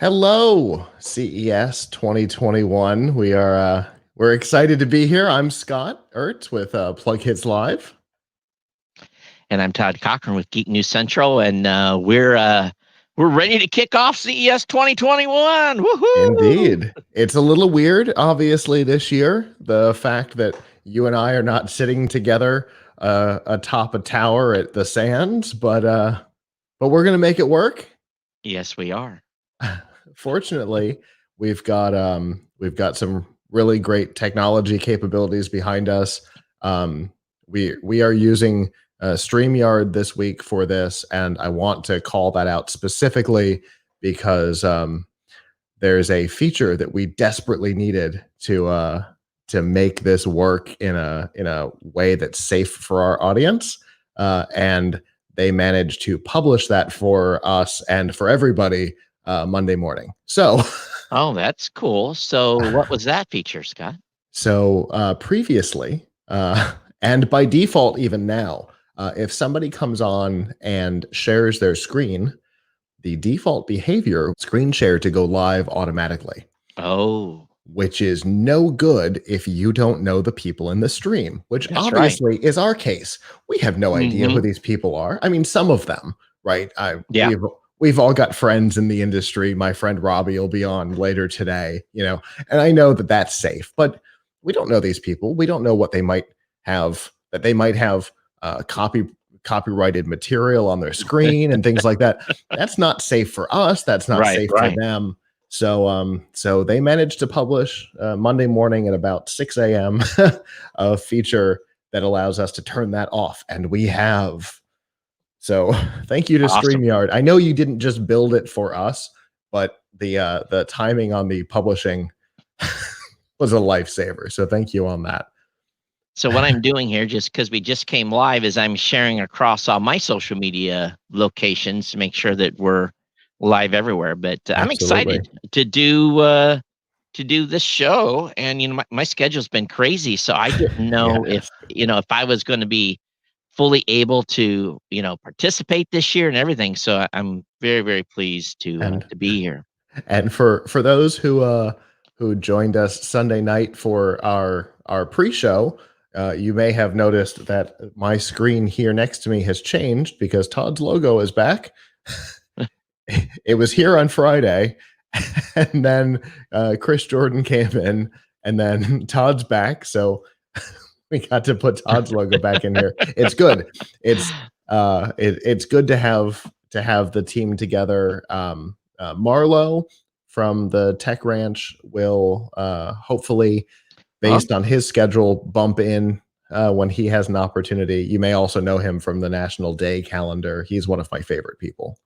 Hello, CES 2021. We're excited to be here. I'm Scott Ertz with Plug Hits Live. And I'm Todd Cochran with Geek News Central, and we're ready to kick off CES 2021. Woohoo! Indeed. It's a little weird, obviously, this year. The fact that you and I are not sitting together atop a tower at the Sands, but we're gonna make it work. Yes, we are. Fortunately, we've got some really great technology capabilities behind us. We are using StreamYard this week for this, and I want to call that out specifically because there's a feature that we desperately needed to make this work in a way that's safe for our audience, and they managed to publish that for us and for everybody Monday morning. So, Oh, that's cool. So, what was that feature, Scott? previously, and by default, even now, if somebody comes on and shares their screen, the default behavior screen share to go live automatically, Oh, which is no good if you don't know the people in the stream, which that's right. obviously is our case. We have no idea who Hmm. these people are. I mean, some of them, right? Yeah, We've all got friends in the industry. My friend Robbie will be on later today, and I know that that's safe, but we don't know these people. We don't know what they might have, that they might have copyrighted material on their screen and things like that. That's not safe for us. That's not right, safe for right. them. So they managed to publish Monday morning at about 6 a.m. a feature that allows us to turn that off, and we have. So thank you to Awesome. StreamYard. I know you didn't just build it for us, but the timing on the publishing was a lifesaver. So thank you on that. So, what I'm doing here, just because we just came live, is I'm sharing across all my social media locations to make sure that we're live everywhere. But I'm Absolutely. excited to do this show, and my schedule's been crazy, so I didn't know Yes. if I was going to be fully able to participate this year and everything. So I'm very, very pleased And to be here. and for those who joined us Sunday night for our pre-show, you may have noticed that my screen here next to me has changed because Todd's logo is back. It was here on Friday, and then Chris Jordan came in, and then Todd's back. So we got to put Todd's logo back in here. It's good. It's good to have the team together. Marlo from the Tech Ranch will hopefully, Huh? based on his schedule, bump in when he has an opportunity. You may also know him from the National Day calendar. He's one of my favorite people.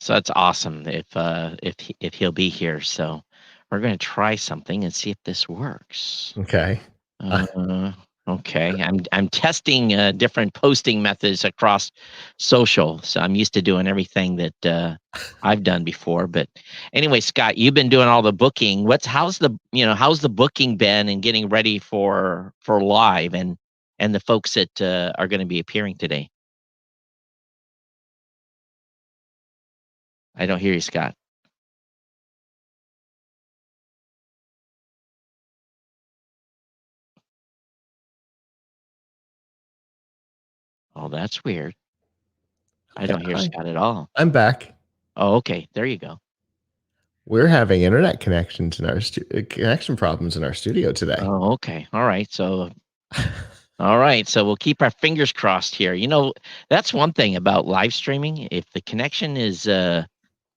So that's awesome if he'll be here. So we're going to try something and see if this works. Okay. Uh, Uh, okay, I'm testing different posting methods across social, so I'm used to doing everything that I've done before. But anyway, Scott, you've been doing all the booking. How's the booking been and getting ready for live and the folks that are going to be appearing today? I don't hear you, Scott. Oh, that's weird. I yeah, don't hear Scott at all. I'm back. Oh, okay, there you go. We're having internet connections in our connection problems in our studio today. Oh, okay, all right. All right, so we'll keep our fingers crossed here. That's one thing about live streaming. If the connection is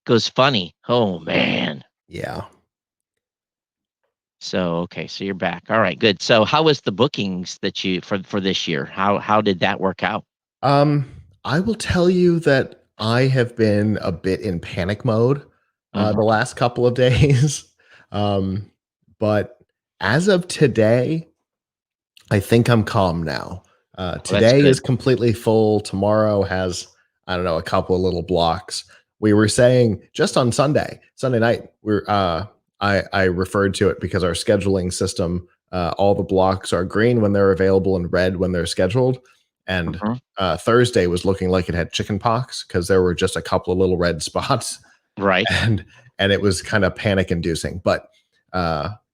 goes funny, oh man. Yeah. So okay, so you're back. All right, good. So how was the bookings that you for this year? How did that work out? Um, I will tell you that I have been a bit in panic mode the Mhm. last couple of days. Um, but as of today, I think I'm calm now. Oh, that's Today is good. completely full. Tomorrow has, I don't know, a couple of little blocks. We were saying just on Sunday night, I referred to it because our scheduling system, all the blocks are green when they're available and red when they're scheduled. And Mhm. Thursday was looking like it had chicken pox because there were just a couple of little red spots. Right. And and it was kind of panic inducing. But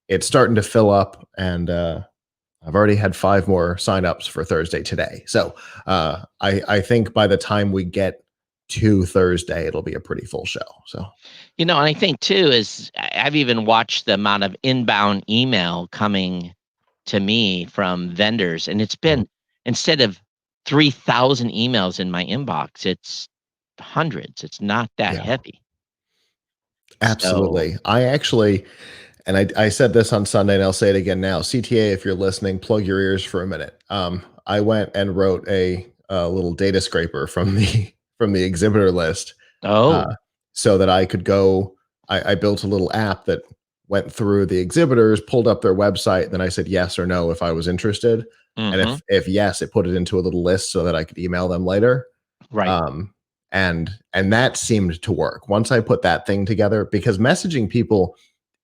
it's starting to fill up, and I've already had 5 more signups for Thursday today. So I think by the time we get to Thursday, it'll be a pretty full show. So And I think too is I've even watched the amount of inbound email coming to me from vendors, and it's mhm. been, instead of 3,000 emails in my inbox, it's hundreds. It's not that Yeah, heavy. So, absolutely. I actually, and I said this on Sunday, and I'll say it again now. CTA, if you're listening, plug your ears for a minute. I went and wrote a little data scraper from the from the exhibitor list, oh, so that I could go. I built a little app that went through the exhibitors, pulled up their website, then I said yes or no if I was interested, and mhm, if yes, it put it into a little list so that I could email them later. right, Um, and that seemed to work once I put that thing together, because messaging people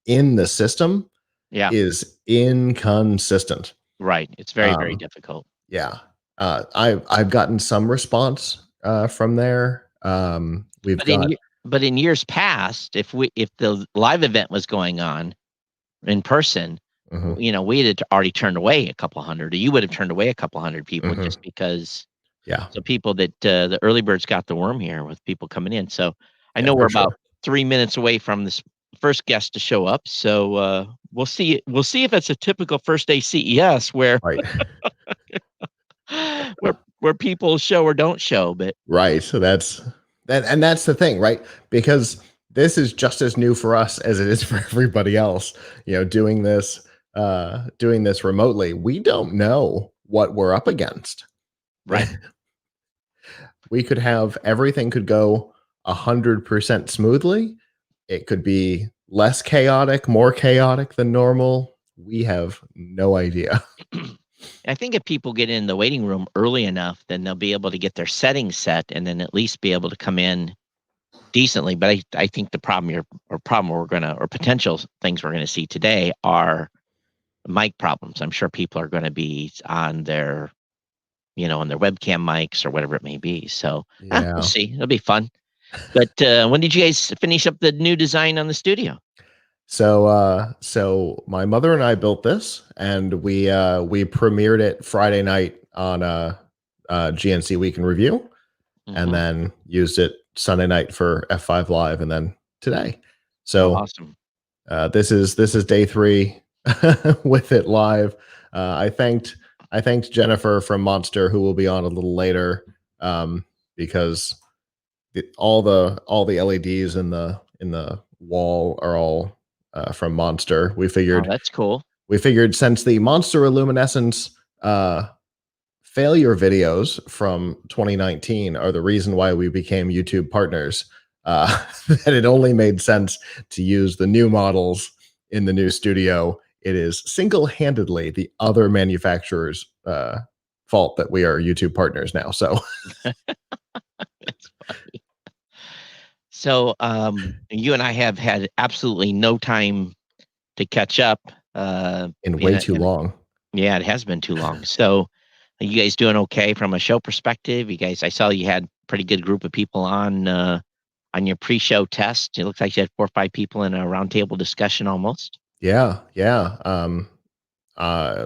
in the system yeah, is inconsistent. right. It's very, very Um, difficult. yeah, I've gotten some response from there. We've But in got ye but in years past, if the live event was going on in person, mhm, we had already turned away a couple hundred, or you would have turned away a couple hundred people, mhm, just because. yeah, So people that, the early birds got the worm here with people coming in. So I yeah, know we're for sure. about 3 minutes away from this first guest to show up. So, we'll see if it's a typical first day CES where Right. where people show or don't show, but Right. So that's the thing, right? Because this is just as new for us as it is for everybody else. Doing this remotely. We don't know what we're up against. right. We could have everything could go 100% smoothly. It could be less chaotic, more chaotic than normal. We have no idea. I think if people get in the waiting room early enough, then they'll be able to get their settings set and then at least be able to come in decently. But I think the problem we're gonna, or potential things we're gonna see today are mic problems. I'm sure people are gonna be on their webcam mics or whatever it may be. So, we'll Yeah. see. It'll be fun. But, when did you guys finish up the new design on the studio? So my mother and I built this, and we premiered it Friday night on GNC Week in Review, and Mhm. then used it Sunday night for F5 Live, and then today. Oh, So awesome. this is day 3 with it live. I thanked Jennifer from Monster, who will be on a little later, because all the LEDs in the wall are all from Monster. We Oh, figured that's cool. we figured since the Monster Illuminescence uh, failure videos from 2019 are the reason why we became YouTube partners, that it only made sense to use the new models in the new studio. It is single-handedly the other manufacturer's fault that we are YouTube partners now. So That's funny. So, you and I have had absolutely no time to catch up, in in way a too in long. yeah, it has been too long. So, are you guys doing okay from a show perspective? I saw you had pretty good group of people on your pre-show test. It looks like you had 4 or 5 people in a roundtable discussion almost. Yeah, yeah.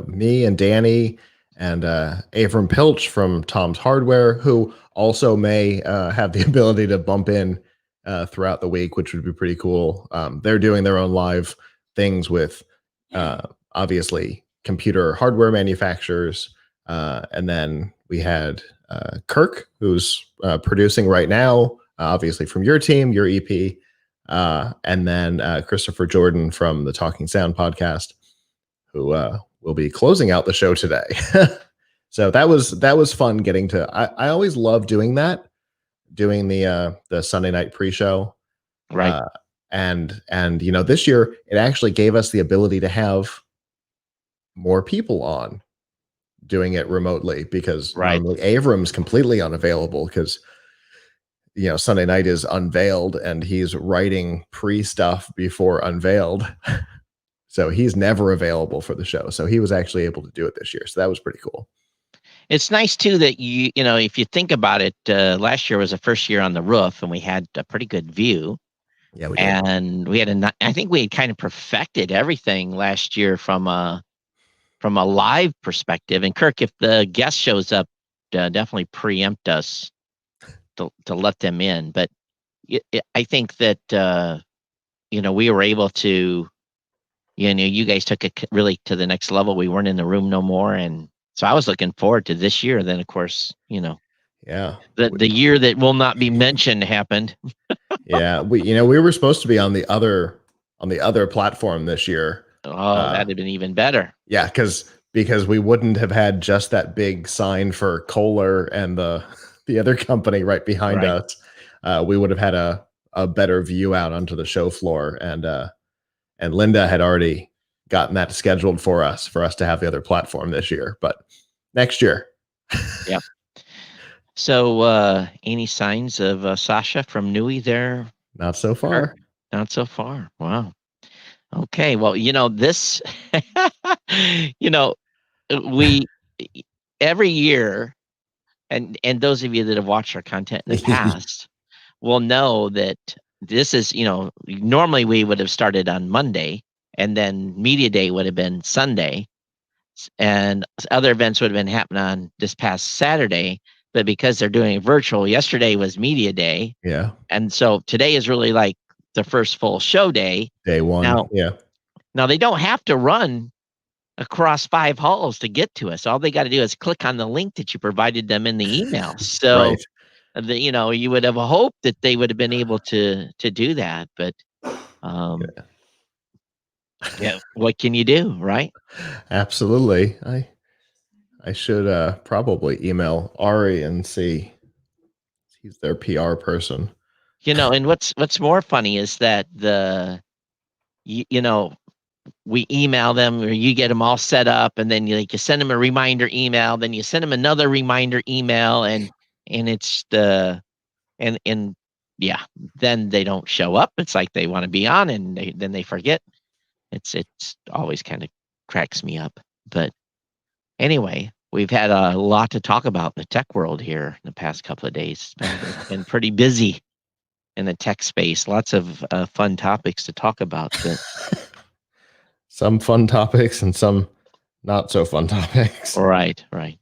Me and Danny and Avram Pilch from Tom's Hardware, who also may have the ability to bump in throughout the week, which would be pretty cool. They're doing their own live things with uh, obviously computer hardware manufacturers. And then we had Kirk, who's producing right now, obviously from your team, your EP. And then Christopher Jordan from the Talking Sound podcast, who will be closing out the show today. So that was fun getting to. I always love doing that, doing the Sunday night pre-show, Right, uh, and this year it actually gave us the ability to have more people on doing it remotely, because right. normally Avram's completely unavailable because Sunday night is unveiled and he's writing pre stuff before unveiled. So he's never available for the show. So he was actually able to do it this year. So that was pretty cool. It's nice too that if you think about it, last year was the first year on the roof, and we had a pretty good view. Yeah, we did. And we had I think we had kind of perfected everything last year from a live perspective. And Kirk, if the guest shows up, definitely preempt us to let them in. But I think that we were able to, you guys took it really to the next level. We weren't in the room no more, and so I was looking forward to this year. Then, of course, Yeah. the year that will not be mentioned happened. Yeah, we were supposed to be on the other platform this year. Oh, Uh that'd have been even better. yeah, because we wouldn't have had just that big sign for Kohler and the the other company right behind Right. us. We would have had a better view out onto the show floor, and Linda had already gotten that scheduled for us to have the other platform this year, but next year. Yep. So, any signs of Sasha from Nui there, Not so Kirk? far. Not so far. Wow. Okay. Well, this, you know, we every year, and those of you that have watched our content in the past will know that this is, normally we would have started on Monday, and then media day would have been Sunday, and other events would have been happening on this past Saturday. But because they're doing it virtual, yesterday was media day, Yeah, and so today is really like the first full show day. day one. Now, Yeah. they don't have to run across 5 halls to get to us. All they gotta do is click on the link that you provided them in the email. So, Right. you would have hoped that they would have been able to do that, but, um, Yeah. yeah, what can you do, right? Absolutely. I should probably email Ari and see. He's their PR person. And what's more funny is that we email them, or you get them all set up, and then you send them a reminder email, then you send them another reminder email, and it's and yeah, then they don't show up. It's like they want to be on, and then they forget. It's always kind of cracks me up. But anyway, we've had a lot to talk about in the tech world here in the past couple of days. It's been pretty busy in the tech space. Lots of fun topics to talk about. But Some fun topics and some not so fun topics. right, right.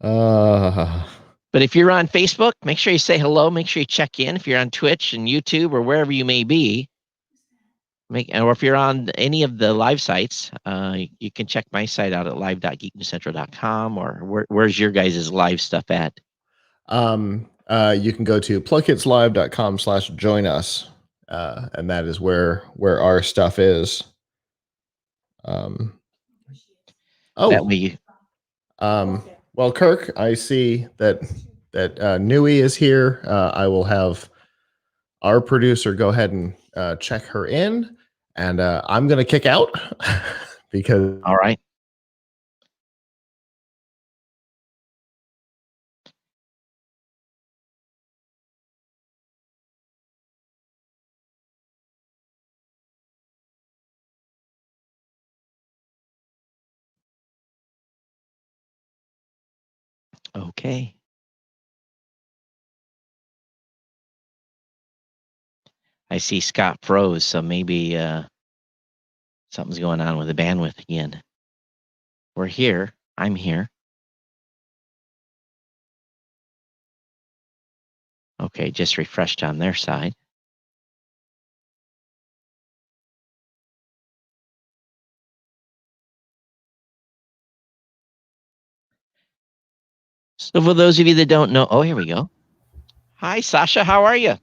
Uh, But if you're on Facebook, make sure you say hello. Make sure you check in. If you're on Twitch and YouTube or wherever you may be, or if you're on any of the live sites, you can check my site out at live.geeknewscentral.com, or where's your guys' live stuff at? you can go to plugkitslive.com/join us, and that is where our stuff is. Um, That oh, way you, well, Kirk, I see that Nui is here. I will have our producer go ahead and check her in, and I'm going to kick out because all right. Okay. I see Scott froze, so maybe something's going on with the bandwidth again. We're here. I'm here. Okay, just refreshed on their side. So for those of you that don't know, oh, here we go. Hi, Sasha. How are you?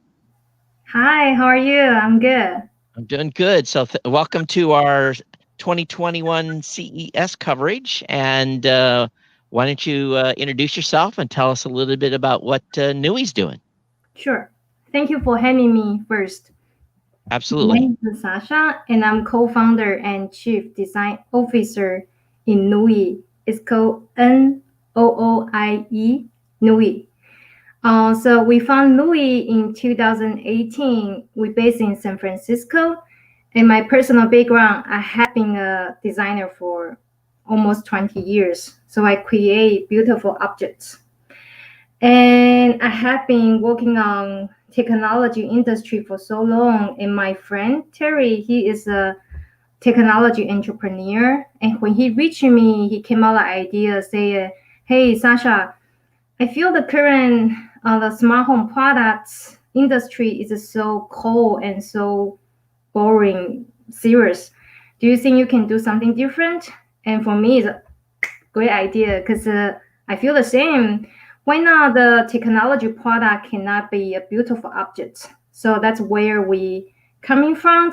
Hi, how are you? I'm good. I'm doing good. So welcome to our 2021 CES coverage. And why don't you introduce yourself and tell us a little bit about what Nui's doing? Sure. Thank you for having me first. My Absolutely. name is Sasha, and I'm co-founder and chief design officer in Nui. It's called NOOIE, Nui. So we found Nui in 2018. We're based in San Francisco. In my personal background, I have been a designer for almost 20 years. So I create beautiful objects. And I have been working on technology industry for so long, and my friend Terry, he is a technology entrepreneur, and when he reached me, he came out with an idea, say, "Hey, Sasha, I feel the current the smart home products industry is so cold and so boring, serious. Do you think you can do something different?" And for me, it's a great idea because I feel the same. Why not the technology product cannot be a beautiful object? So that's where we coming from.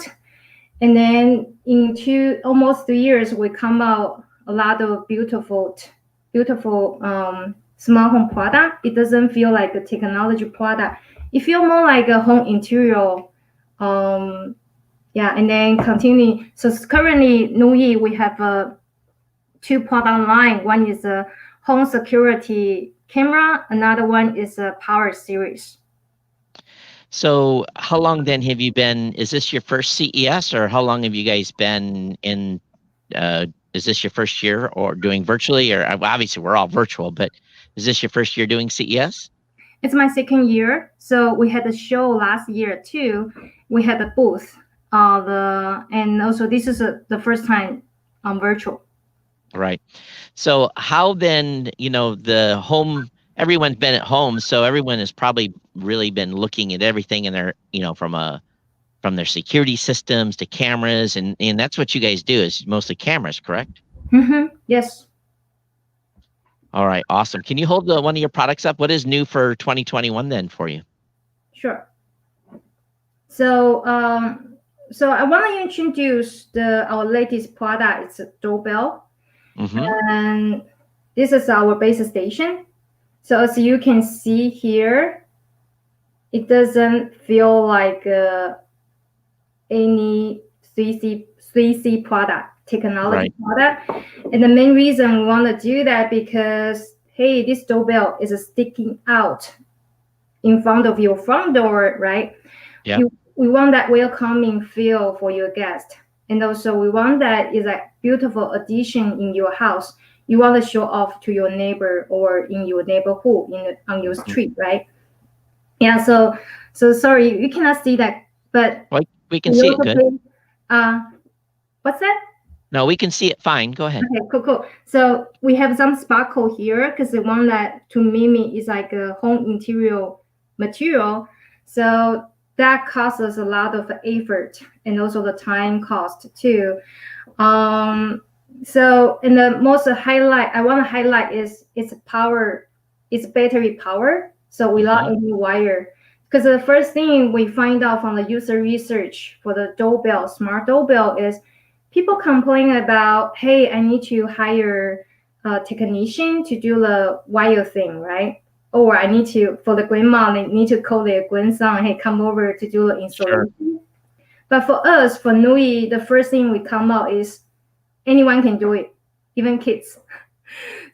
And then in almost 2 years, we come out a lot of beautiful smart home product. It doesn't feel like a technology product. It feels more like a home interior. Yeah, and then continue. So currently, Nui, we have two product line. One is a home security camera. Another one is a power series. So how long then have you been, is this your first CES, or how long have you guys been in, is this your first year or doing virtually, or obviously we're all virtual, but is this your first year doing CES? It's my second year. So we had a show last year too. We had a booth. And also this is the first time on virtual. Right. So how then, the home, everyone's been at home, so everyone has probably really been looking at everything in their, from their security systems to cameras, and that's what you guys do, is mostly cameras, correct? Mm-hmm. Yes. All right, awesome. Can you hold one of your products up? What is new for 2021 then for you? Sure. So I want to introduce our latest product. It's a doorbell. And this is our base station. So as you can see here, it doesn't feel like any 3C product, technology product. And the main reason we want to do that because, hey, this doorbell is sticking out in front of your front door, right? Yeah. We want that welcoming feel for your guest. And also we want that is a beautiful addition in your house. You want to show off to your neighbor or in your neighborhood, on your street, right? Yeah, so sorry, you cannot see that, but we can see it good. What's that? No, we can see it fine. Go ahead. Okay, cool. So we have some sparkle here because the one that to mimic is like a home interior material. So that costs us a lot of effort and also the time cost too. So and the most highlight I want to highlight is its power, its battery power. So without any wire. Because the first thing we find out from the user research for the doorbell, smart doorbell, is people complain about, hey, I need to hire a technician to do the wire thing, right? Or I need to, for the grandma, they need to call their grandson, hey, come over to do the installation. Sure. But for us, for Nui, the first thing we come out is anyone can do it, even kids.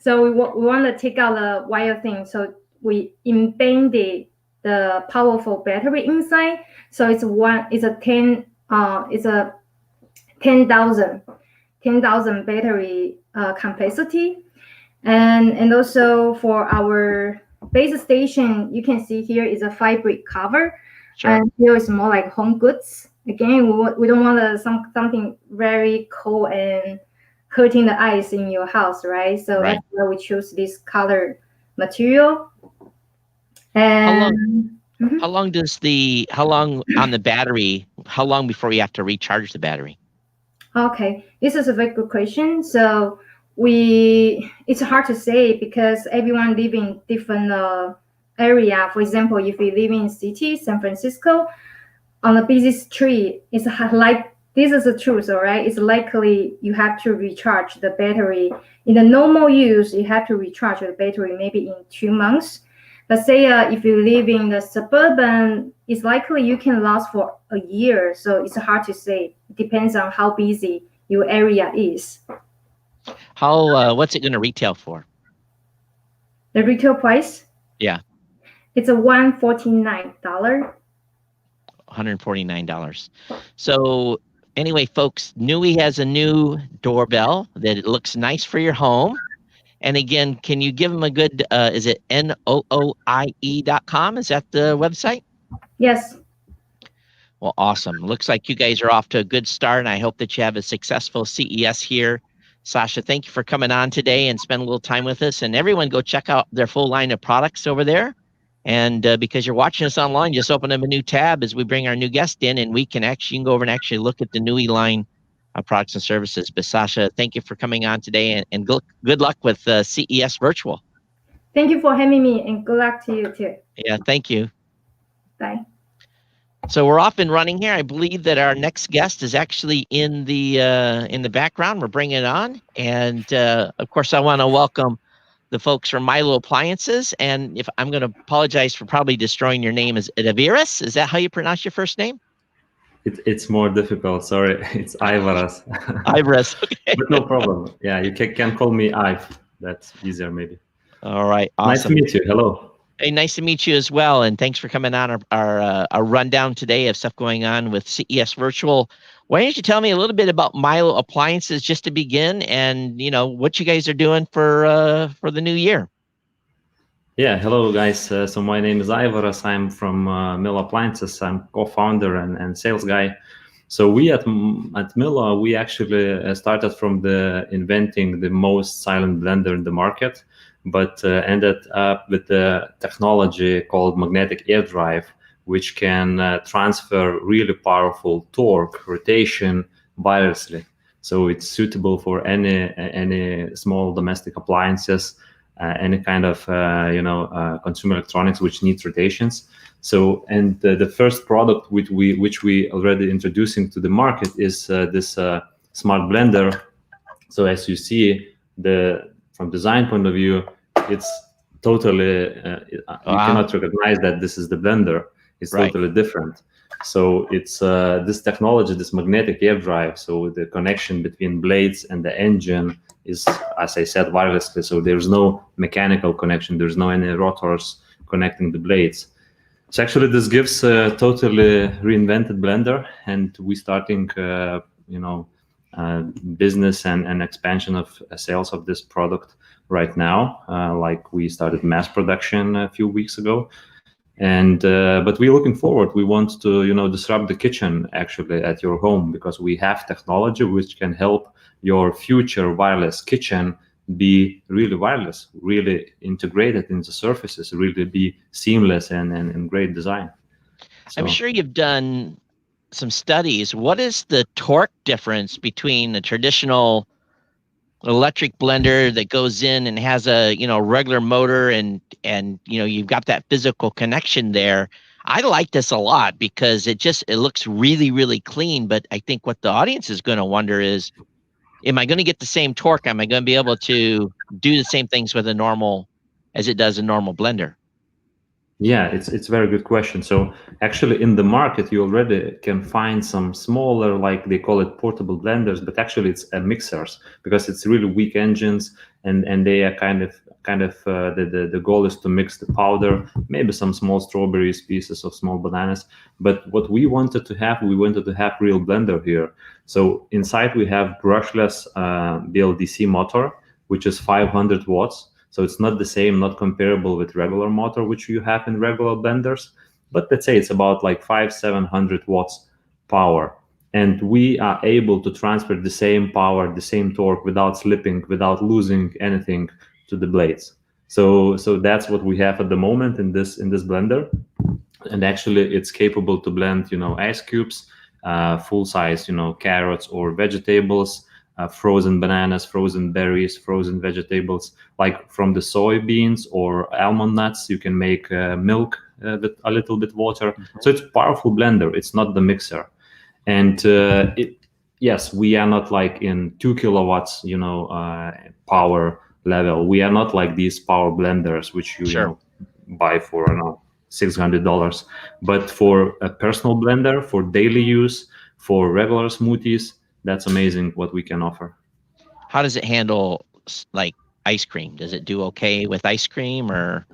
So we want to take out the wire thing. So we embedded the powerful battery inside. So it's a 10,000 battery capacity. And also for our base station, you can see here is a fabric cover. Sure. And here is more like home goods. Again, we don't want something very cold and hurting the eyes in your house, right? So that's why we choose this color material. And how long on the battery, how long before you have to recharge the battery? Okay, this is a very good question. So it's hard to say because everyone live in different area. For example, if you live in city, San Francisco, on a busy street, it's like, this is the truth, all right? It's likely you have to recharge the battery. In the normal use, you have to recharge the battery maybe in 2 months. But say if you live in the suburban, it's likely you can last for a year. So it's hard to say. It depends on how busy your area is. What's it going to retail for? The retail price? Yeah. It's a $149. $149. So anyway, folks, Nui has a new doorbell that it looks nice for your home. And again, can you give them a good, is it nooie.com? Is that the website? Yes. Well, awesome. Looks like you guys are off to a good start, and I hope that you have a successful CES here. Sasha, thank you for coming on today and spend a little time with us. And everyone, go check out their full line of products over there. And because you're watching us online, just open up a new tab as we bring our new guest in, and you can go over and actually look at the Nui line of products and services. But Sasha, thank you for coming on today, and good luck with CES Virtual. Thank you for having me, and good luck to you too. Yeah, thank you. Bye. So we're off and running here. I believe that our next guest is actually in the background. We're bringing it on, and of course, I want to welcome the folks from Milo Appliances. And if I'm going to apologize for probably destroying your name, is it Aviras? Is that how you pronounce your first name? It's more difficult. Sorry, it's Ivaras. Ivaras. Okay. But no problem. Yeah, you can call me Ive. That's easier, maybe. All right. Awesome. Nice to meet you. Hello. Hey, nice to meet you as well, and thanks for coming on our rundown today of stuff going on with CES Virtual. Why don't you tell me a little bit about Milo Appliances just to begin, and what you guys are doing for the new year? Yeah, hello guys. So my name is Ivaras. I'm from Milo Appliances. I'm co-founder and sales guy. So we at Milo, we actually started from inventing the most silent blender in the market, but ended up with the technology called magnetic air drive, which can transfer really powerful torque, rotation wirelessly. So it's suitable for any small domestic appliances, any kind of consumer electronics which needs rotations. So, and the first product which we already introducing to the market is this smart blender. So as you see, from design point of view, it's totally you cannot recognize that this is the blender. It's right. Totally different. So it's this technology, this magnetic air drive. So the connection between blades and the engine is, as I said, wirelessly. So there's no mechanical connection. There's no any rotors connecting the blades. So actually, this gives a totally reinvented blender, and we starting, business and expansion of sales of this product right now. Like we started mass production a few weeks ago, and but we're looking forward. We want to disrupt the kitchen actually at your home, because we have technology which can help your future wireless kitchen be really wireless, really integrated into surfaces, really be seamless and great design. So, I'm sure you've done some studies. What is the torque difference between a traditional electric blender that goes in and has a regular motor and you've got that physical connection there? I like this a lot because it looks really, really clean. But I think what the audience is going to wonder is, am I going to get the same torque? Am I going to be able to do the same things with as it does a normal blender? Yeah, it's a very good question. So actually in the market, you already can find some smaller, like they call it portable blenders, but actually it's mixers, because it's really weak engines, and they are kind of the goal is to mix the powder, maybe some small strawberries, pieces of small bananas. But what we wanted to have real blender here. So inside we have brushless BLDC motor, which is 500 watts. So it's not the same, not comparable with regular motor, which you have in regular blenders. But let's say it's about like 500-700 watts power. And we are able to transfer the same power, the same torque without slipping, without losing anything to the blades. So that's what we have at the moment in this blender. And actually it's capable to blend, ice cubes, full size, carrots or vegetables, frozen bananas, frozen berries, frozen vegetables, like from the soybeans or almond nuts. You can make milk with a little bit water. Mm-hmm. So it's a powerful blender. It's not the mixer. And yes, we are not like in 2 kilowatts, power level. We are not like these power blenders, which you buy for, $600. But for a personal blender, for daily use, for regular smoothies, that's amazing what we can offer. How does it handle like ice cream? Does it do okay with ice cream or?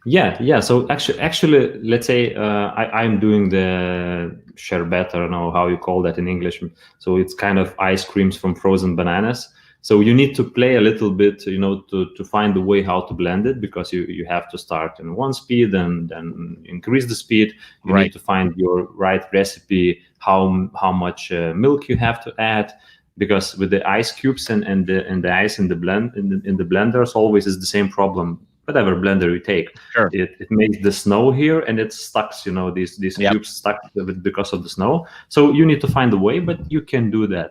Yeah. So actually, let's say I'm doing the sherbet. I don't know how you call that in English. So it's kind of ice creams from frozen bananas. So you need to play a little bit, to find the way how to blend it, because you have to start in one speed and then increase the speed. You Right. need to find your right recipe, how much milk you have to add, because with the ice cubes and the ice in the blenders always is the same problem. Whatever blender you take, Sure. it makes the snow here and it stucks, these Yep. cubes stuck because of the snow. So you need to find a way, but you can do that,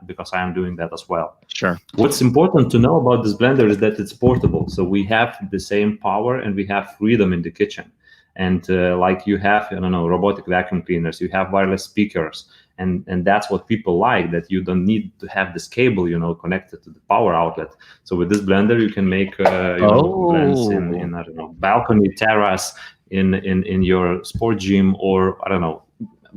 because I am doing that as well. Sure. What's important to know about this blender is that it's portable, so we have the same power and we have freedom in the kitchen. And like you have, robotic vacuum cleaners, you have wireless speakers, and that's what people like, that you don't need to have this cable, connected to the power outlet. So with this blender, you can make blends in I don't know, balcony, terrace, in your sport gym, or I don't know.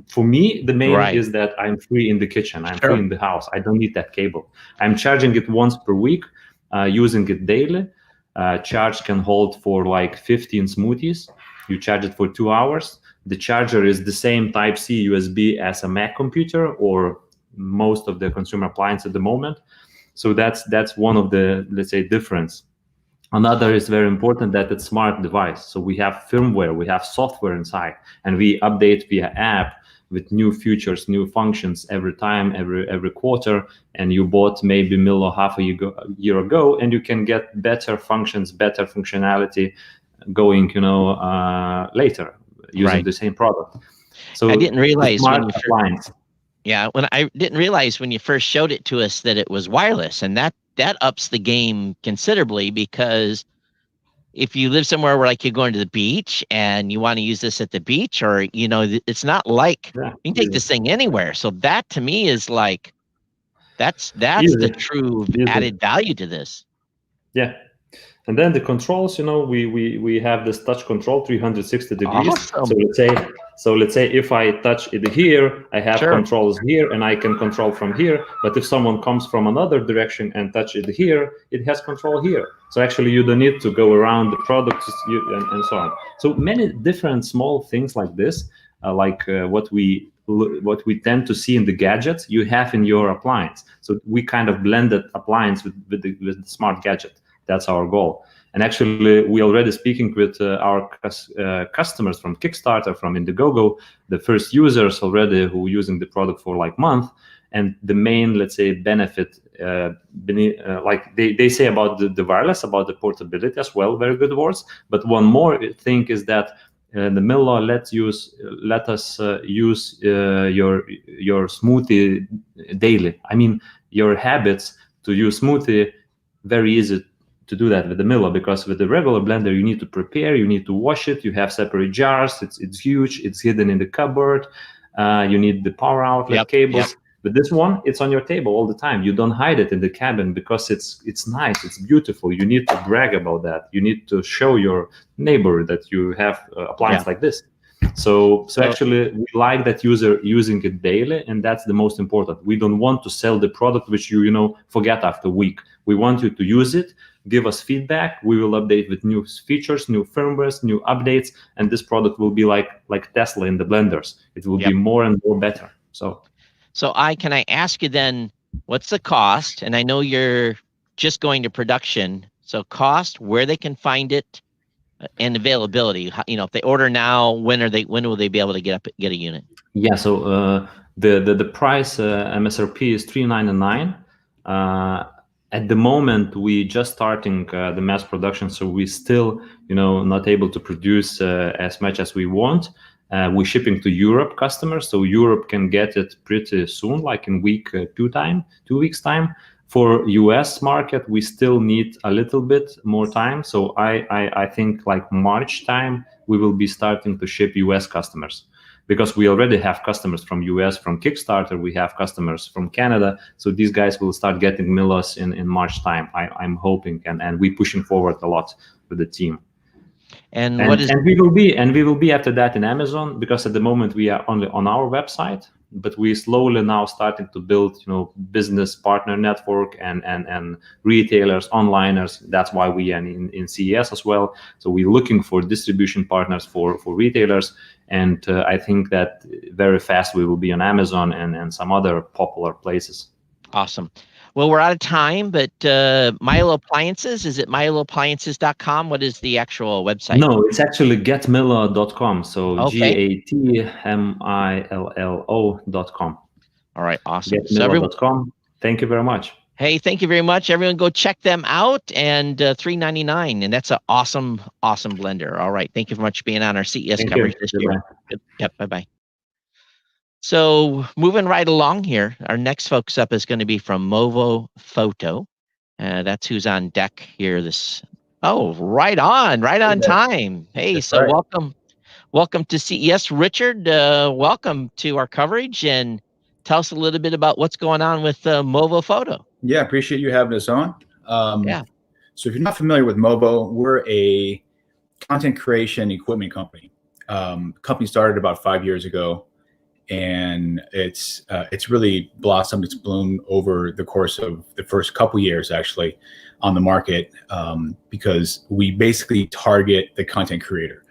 For me, the main Right. is that I'm free in the kitchen. I'm Sure. free in the house. I don't need that cable. I'm charging it once per week, using it daily. Charge can hold for like 15 smoothies. You charge it for 2 hours. The charger is the same Type-C USB as a Mac computer or most of the consumer appliances at the moment. So that's one of the, let's say, difference. Another is very important, that it's smart device. So we have firmware, we have software inside, and we update via app with new features, new functions every time, every quarter. And you bought maybe Milo half a year ago, and you can get better functions, better functionality going, later using Right. the same product. So I didn't realize smart when you appliance. I didn't realize when you first showed it to us that it was wireless, and that ups the game considerably, because if you live somewhere where like you're going to the beach and you want to use this at the beach, or it's not like Yeah, you can take this thing anywhere. So that to me is like that's Easy. the true Easy. added value to this. Yeah. And then the controls, we have this touch control 360 degrees. Awesome. So let's say if I touch it here, I have Sure. controls here, and I can control from here. But if someone comes from another direction and touch it here, it has control here. So actually, you don't need to go around the products and so on. So many different small things like this, what we tend to see in the gadgets, you have in your appliance. So we kind of blended appliance with the smart gadget. That's our goal. And actually, we already speaking with our customers from Kickstarter, from Indiegogo, the first users already who using the product for like month. And the main, let's say, benefit, like they say about the wireless, about the portability as well, very good words. But one more thing is that the Milo let us use your smoothie daily. I mean, your habits to use smoothie, very easy to do that with the Milo, because with the regular blender you need to prepare, you need to wash it, you have separate jars, it's huge, it's hidden in the cupboard, you need the power outlet cables. Yep. But this one, it's on your table all the time. You don't hide it in the cabin because it's nice, it's beautiful. You need to brag about that. You need to show your neighbor that you have appliance like this. So actually, we like that user using it daily, and that's the most important. We don't want to sell the product which you forget after a week. We want you to use it, give us feedback. We will update with new features, new firmwares, new updates, and this product will be like Tesla in the blenders. It will be more and more better. So can I ask you then, what's the cost? And I know you're just going to production. So cost, where they can find it, and availability. If they order now, when will they be able to get a unit? Yeah. So the price MSRP is $399. At the moment, we just starting the mass production, so we still not able to produce as much as we want. We're shipping to Europe customers, so Europe can get it pretty soon, like in 2 weeks time. For US market, we still need a little bit more time. So I think like March time, we will be starting to ship US customers, because we already have customers from US, from Kickstarter. We have customers from Canada. So these guys will start getting Milos in March time. I'm hoping, and we're pushing forward a lot with the team. And we will be after that in Amazon, because at the moment we are only on our website, but we slowly now starting to build business partner network and retailers, onliners. That's why we are in CES as well. So we're looking for distribution partners for retailers, and I think that very fast we will be on Amazon and some other popular places. Awesome. Well, we're out of time, but Milo Appliances, is it miloappliances.com? What is the actual website? No, it's actually getmillo.com. So Okay. GATMILLO.com. All right, awesome. So everyone, Getmillo.com. Thank you very much. hey, thank you very much. Everyone go check them out, and $3.99, and that's an awesome, awesome blender. All right, thank you very much for being on our CES Thank coverage you. this Goodbye. year. Yep, bye-bye. So moving right along here, our next focus up is going to be from Movo Photo. That's who's on deck here. Right on time. Hey, That's so right. welcome to CES, Richard. Welcome to our coverage, and tell us a little bit about what's going on with Movo Photo. Yeah, appreciate you having us on. Yeah. So if you're not familiar with Movo, we're a content creation equipment company. Company started about 5 years ago, and it's really blossomed. It's bloomed over the course of the first couple years, actually, on the market, because we basically target the content creator,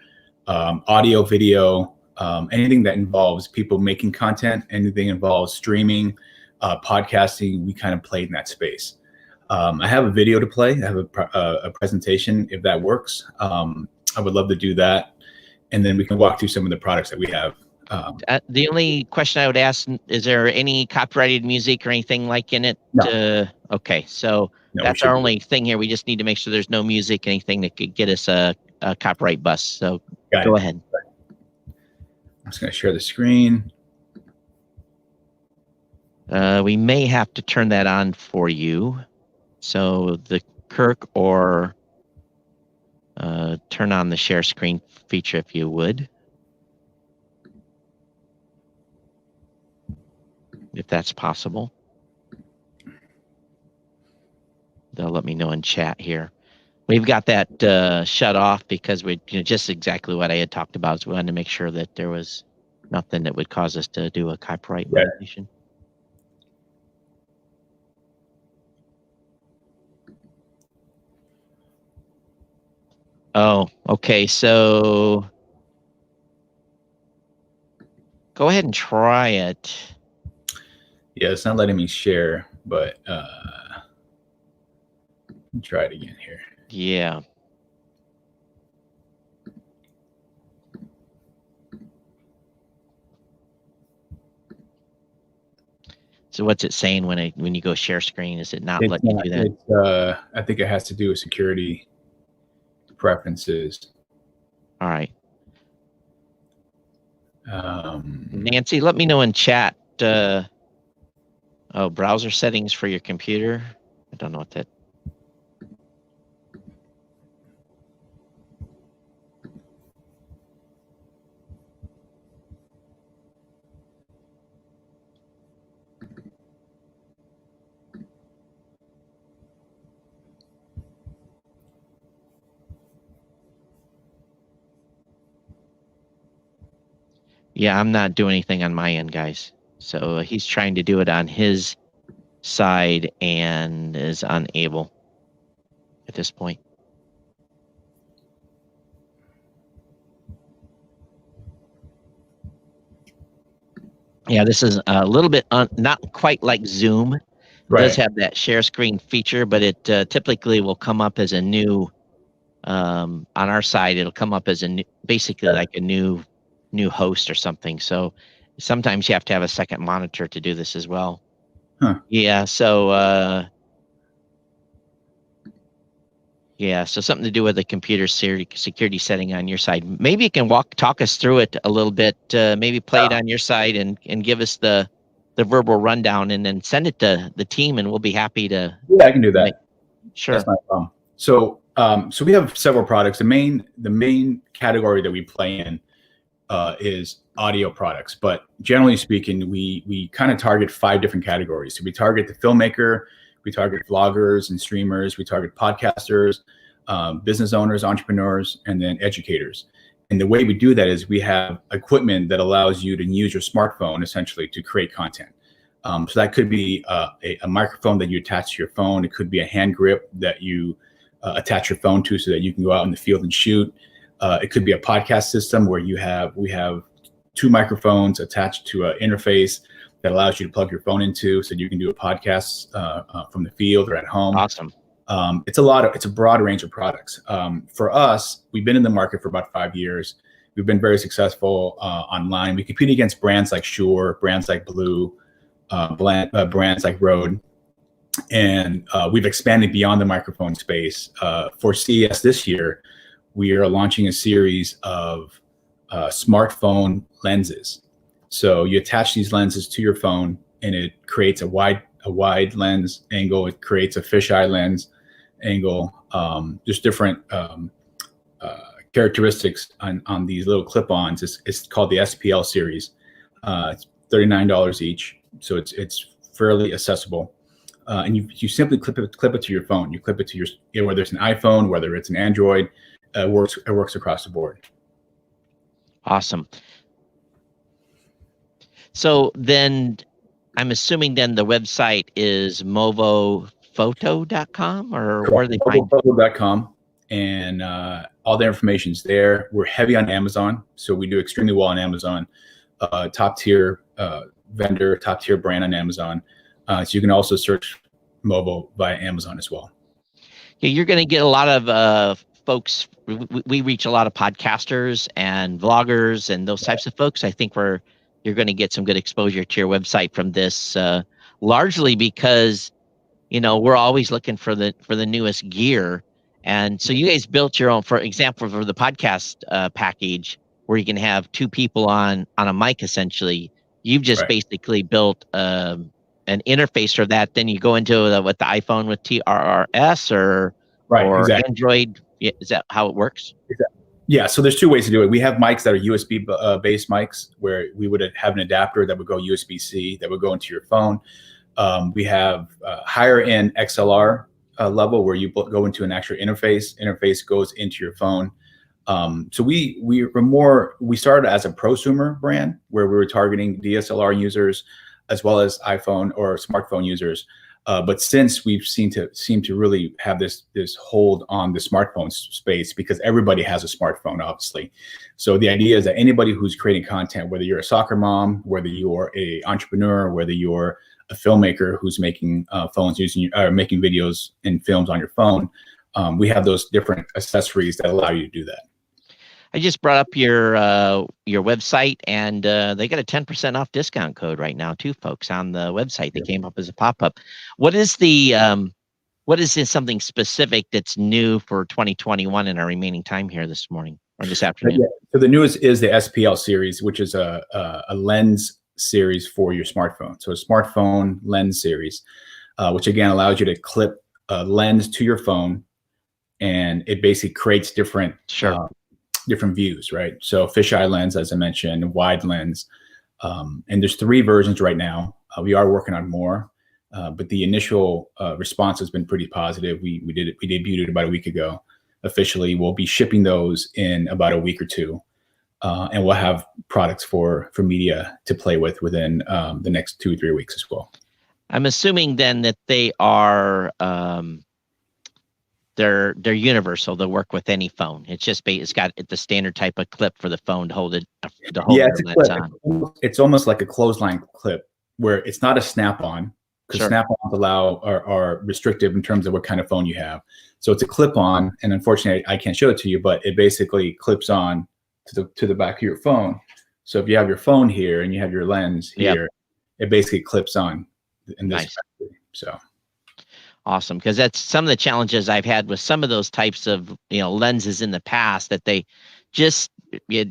audio, video, anything that involves people making content, anything involves streaming, podcasting. We kind of played in that space. I have a video to play. I have a presentation, if that works. I would love to do that, and then we can walk through some of the products that we have. The only question I would ask, is there any copyrighted music or anything like in it? No. Okay, so No, that's our only thing here. We just need to make sure there's no music, anything that could get us a copyright bust. So go ahead. I'm just going to share the screen. We may have to turn that on for you. So the Kirk, or turn on the share screen feature if you would. If that's possible. They'll let me know in chat here. We've got that shut off because we just exactly what I had talked about. So we wanted to make sure that there was nothing that would cause us to do a copyright violation. Oh, okay. So go ahead and try it. Yeah, it's not letting me share, but try it again here. Yeah. So what's it saying when you go share screen? Is it not letting you do that? I think it has to do with security preferences. All right. Nancy, let me know in chat. Browser settings for your computer. I don't know what that. Yeah, I'm not doing anything on my end, guys. So he's trying to do it on his side and is unable at this point. Yeah, this is a little bit not quite like Zoom. It does have that share screen feature, but it typically will come up as a new, on our side, it'll come up as a new, basically like a new host or something. So sometimes you have to have a second monitor to do this as well. Huh. Yeah, so so something to do with the computer security setting on your side. Maybe you can talk us through it a little bit. Maybe play it on your side and give us the verbal rundown, and then send it to the team, and we'll be happy to. Yeah, I can do that. Sure. That's not a problem. So we have several products. The main category that we play in is audio products, but generally speaking, we kind of target 5 different categories. So we target the filmmaker, we target vloggers and streamers, we target podcasters, business owners, entrepreneurs, and then educators. And the way we do that is we have equipment that allows you to use your smartphone essentially to create content. So that could be a microphone that you attach to your phone. It could be a hand grip that you attach your phone to so that you can go out in the field and shoot. It could be a podcast system where we have 2 microphones attached to an interface that allows you to plug your phone into, so you can do a podcast from the field or at home. Awesome. It's a broad range of products. For us, we've been in the market for about 5 years. We've been very successful online. We compete against brands like Shure, brands like Blue, brands like Rode, and we've expanded beyond the microphone space. For CES this year, we are launching a series of smartphone lenses. So you attach these lenses to your phone, and it creates a wide lens angle. It creates a fisheye lens angle. Just different characteristics on these little clip-ons. It's called the SPL series. It's $39 each, so it's fairly accessible. And you simply clip it to your phone. You clip it to your, whether it's an iPhone, whether it's an Android, it works across the board. Awesome. So then I'm assuming then the website is movophoto.com, or where they find movophoto.com, and all the information is there. We're heavy on Amazon, so we do extremely well on Amazon. Top tier vendor, top tier brand on Amazon. So you can also search Movo via Amazon as well. Yeah, you're going to get a lot of folks. We reach a lot of podcasters and vloggers and those types of folks. I think you're going to get some good exposure to your website from this, largely because, we're always looking for the newest gear. And so you guys built your own, for example, for the podcast package, where you can have two people on a mic, essentially. You've just basically built an interface for that. Then you go into the iPhone with TRRS or exactly. Android. Is that how it works? Exactly. Yeah, so there's two ways to do it. We have mics that are USB based mics, where we would have an adapter that would go USB-C that would go into your phone. We have higher end XLR level, where you go into an actual interface goes into your phone. So we started as a prosumer brand, where we were targeting DSLR users as well as iPhone or smartphone users. But since we've seem to really have this hold on the smartphone space, because everybody has a smartphone, obviously. So the idea is that anybody who's creating content, whether you're a soccer mom, whether you're a entrepreneur, whether you're a filmmaker who's making making videos and films on your phone, we have those different accessories that allow you to do that. I just brought up your website, and they got a 10% off discount code right now too, folks, on the website. That came up as a pop-up. What is something specific that's new for 2021 in our remaining time here this morning or this afternoon? Yeah. So the newest is the SPL series, which is a lens series for your smartphone. So a smartphone lens series, which again allows you to clip a lens to your phone, and it basically creates different views, right? So fisheye lens, as I mentioned, wide lens, and there's 3 versions right now. We are working on more, but the initial response has been pretty positive. We debuted it about a week ago. Officially, we'll be shipping those in about a week or two, and we'll have products for media to play with within the next 2 or 3 weeks as well. I'm assuming then that they are they're universal. They'll work with any phone. It's got the standard type of clip for the phone to hold it. It's a clip. It's almost like a clothesline clip, where it's not a snap-on, because snap-ons are restrictive in terms of what kind of phone you have. So it's a clip-on, and unfortunately, I can't show it to you, but it basically clips on to the back of your phone. So if you have your phone here and you have your lens here, it basically clips on in this factory. So. Awesome, because that's some of the challenges I've had with some of those types of lenses in the past, that they just as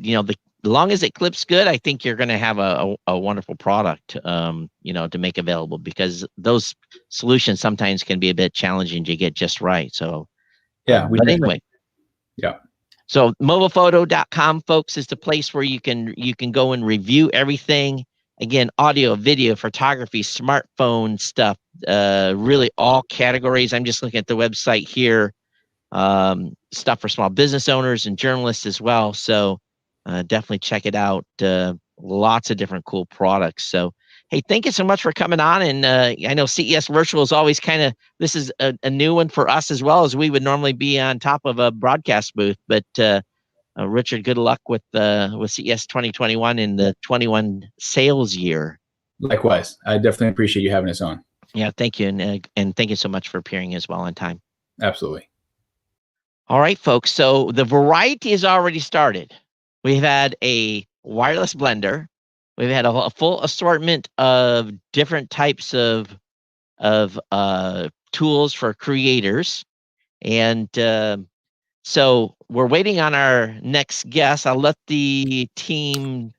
long as it clips good, I think you're going to have a wonderful product to make available, because those solutions sometimes can be a bit challenging to get just right. So but anyway. Yeah. So movophoto.com, folks, is the place where you can go and review everything. Again, audio, video, photography, smartphone stuff, really all categories. I'm just looking at the website here. Stuff for small business owners and journalists as well. So definitely check it out. Lots of different cool products. So, hey, thank you so much for coming on. And I know CES Virtual is always this is a new one for us as well, as we would normally be on top of a broadcast booth. But Richard, good luck with CES 2021 in the 21 sales year. Likewise, I definitely appreciate you having us on. Yeah, thank you, and thank you so much for appearing as well on time. Absolutely. All right, folks. So the variety has already started. We've had a wireless blender. We've had a full assortment of different types of tools for creators, and so we're waiting on our next guest. I'll let the team.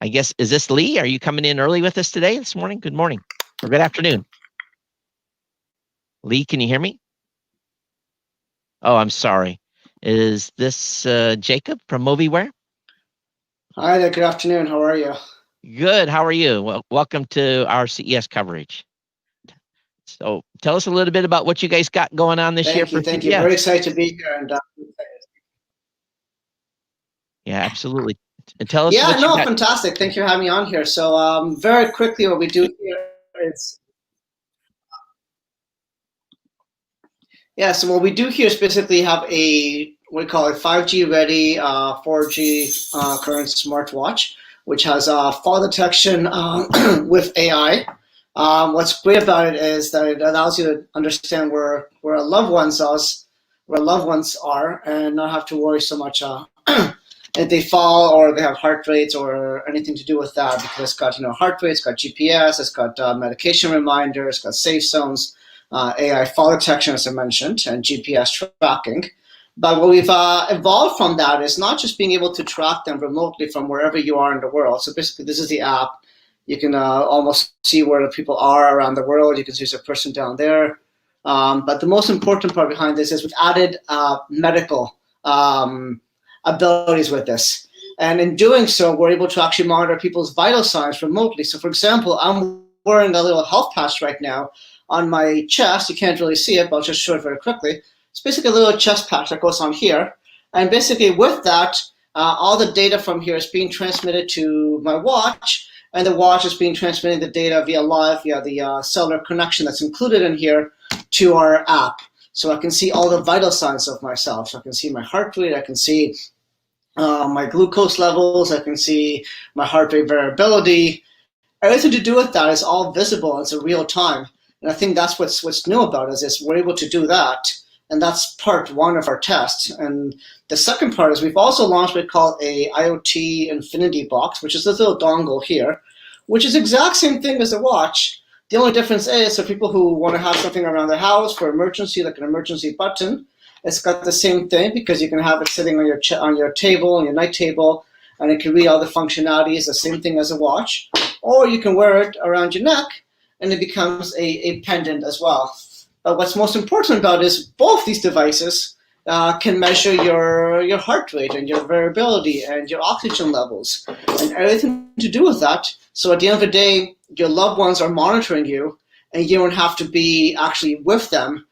I guess, is this Lee? Are you coming in early with us today, this morning? Good morning or good afternoon. Lee, can you hear me? Oh, I'm sorry. Is this Jacob from Movieware? Hi there. Good afternoon. How are you? Good. How are you? Well, welcome to our CES coverage. So tell us a little bit about what you guys got going on this year for Thank CES. you. Very excited to be here. And yeah, absolutely. And tell us. yeah, what you got. Fantastic. Thank you for having me on here. So very quickly, what we do here is so what we do here is basically have a what we call a 5G ready 4G current smartwatch, which has fall detection with AI. What's great about it is that it allows you to understand where loved ones are, and not have to worry so much if they fall or they have heart rates or anything to do with that, because it's got heart rate, it's got GPS, it's got medication reminders, it's got safe zones, AI fall detection, as I mentioned, and GPS tracking. But what we've evolved from that is not just being able to track them remotely from wherever you are in the world. So basically, this is the app. You can almost see where the people are around the world. You can see there's a person down there. But the most important part behind this is we've added medical abilities with this. And in doing so, we're able to actually monitor people's vital signs remotely. So for example, I'm wearing a little health patch right now on my chest. You can't really see it, but I'll just show it very quickly. It's basically a little chest patch that goes on here. And basically with that, all the data from here is being transmitted to my watch, and the watch is being transmitting the data via the cellular connection that's included in here to our app. So I can see all the vital signs of myself. So I can see my heart rate, I can see my glucose levels, I can see my heart rate variability. Everything to do with that is all visible. It's in real time. And I think that's what's new about it, is we're able to do that. And that's part one of our test. And the second part is we've also launched what we call a IoT Infinity Box, which is this little dongle here, which is the exact same thing as a watch. The only difference is for people who want to have something around the house for emergency, like an emergency button, it's got the same thing, because you can have it sitting on your table, on your night table, and it can read all the functionalities, the same thing as a watch. Or you can wear it around your neck, and it becomes a pendant as well. But what's most important about it is both these devices can measure your heart rate and your variability and your oxygen levels and everything to do with that. So at the end of the day, your loved ones are monitoring you, and you don't have to be actually with them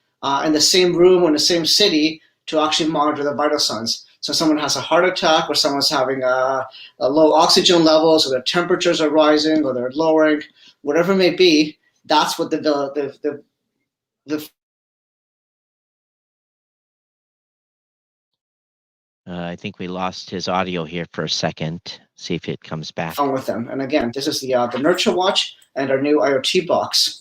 in the same room or in the same city to actually monitor the vital signs. So someone has a heart attack, or someone's having a low oxygen levels, or their temperatures are rising, or they're lowering, whatever it may be. That's what the I think we lost his audio here for a second. See if it comes back. On with them. And again, this is the Nurture Watch and our new IoT box.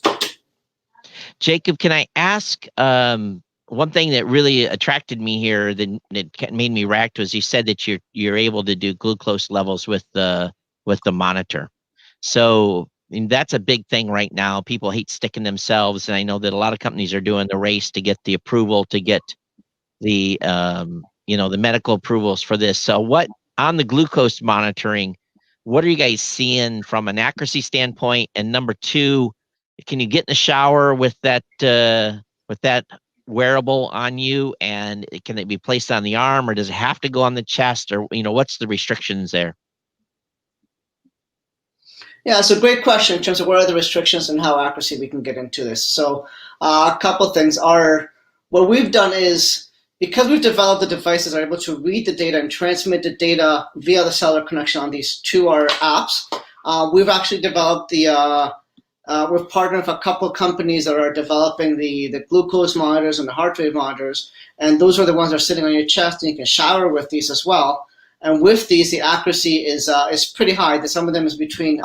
Jacob, can I ask one thing that really attracted me here, that made me react, was you said that you're able to do glucose levels with the monitor. So that's a big thing right now. People hate sticking themselves, and I know that a lot of companies are doing the race to get the approval, to get the the medical approvals for this. So what on the glucose monitoring, what are you guys seeing from an accuracy standpoint? And number two, can you get in the shower with that wearable on you, and can it be placed on the arm, or does it have to go on the chest, or what's the restrictions there? Yeah, it's a great question in terms of what are the restrictions and how accuracy we can get into this. So a couple of things are, what we've done is, because we've developed the devices that are able to read the data and transmit the data via the cellular connection on these to our apps, we've actually developed we've partnered with a couple of companies that are developing the glucose monitors and the heart rate monitors, and those are the ones that are sitting on your chest, and you can shower with these as well. And with these, the accuracy is pretty high. Some of them is between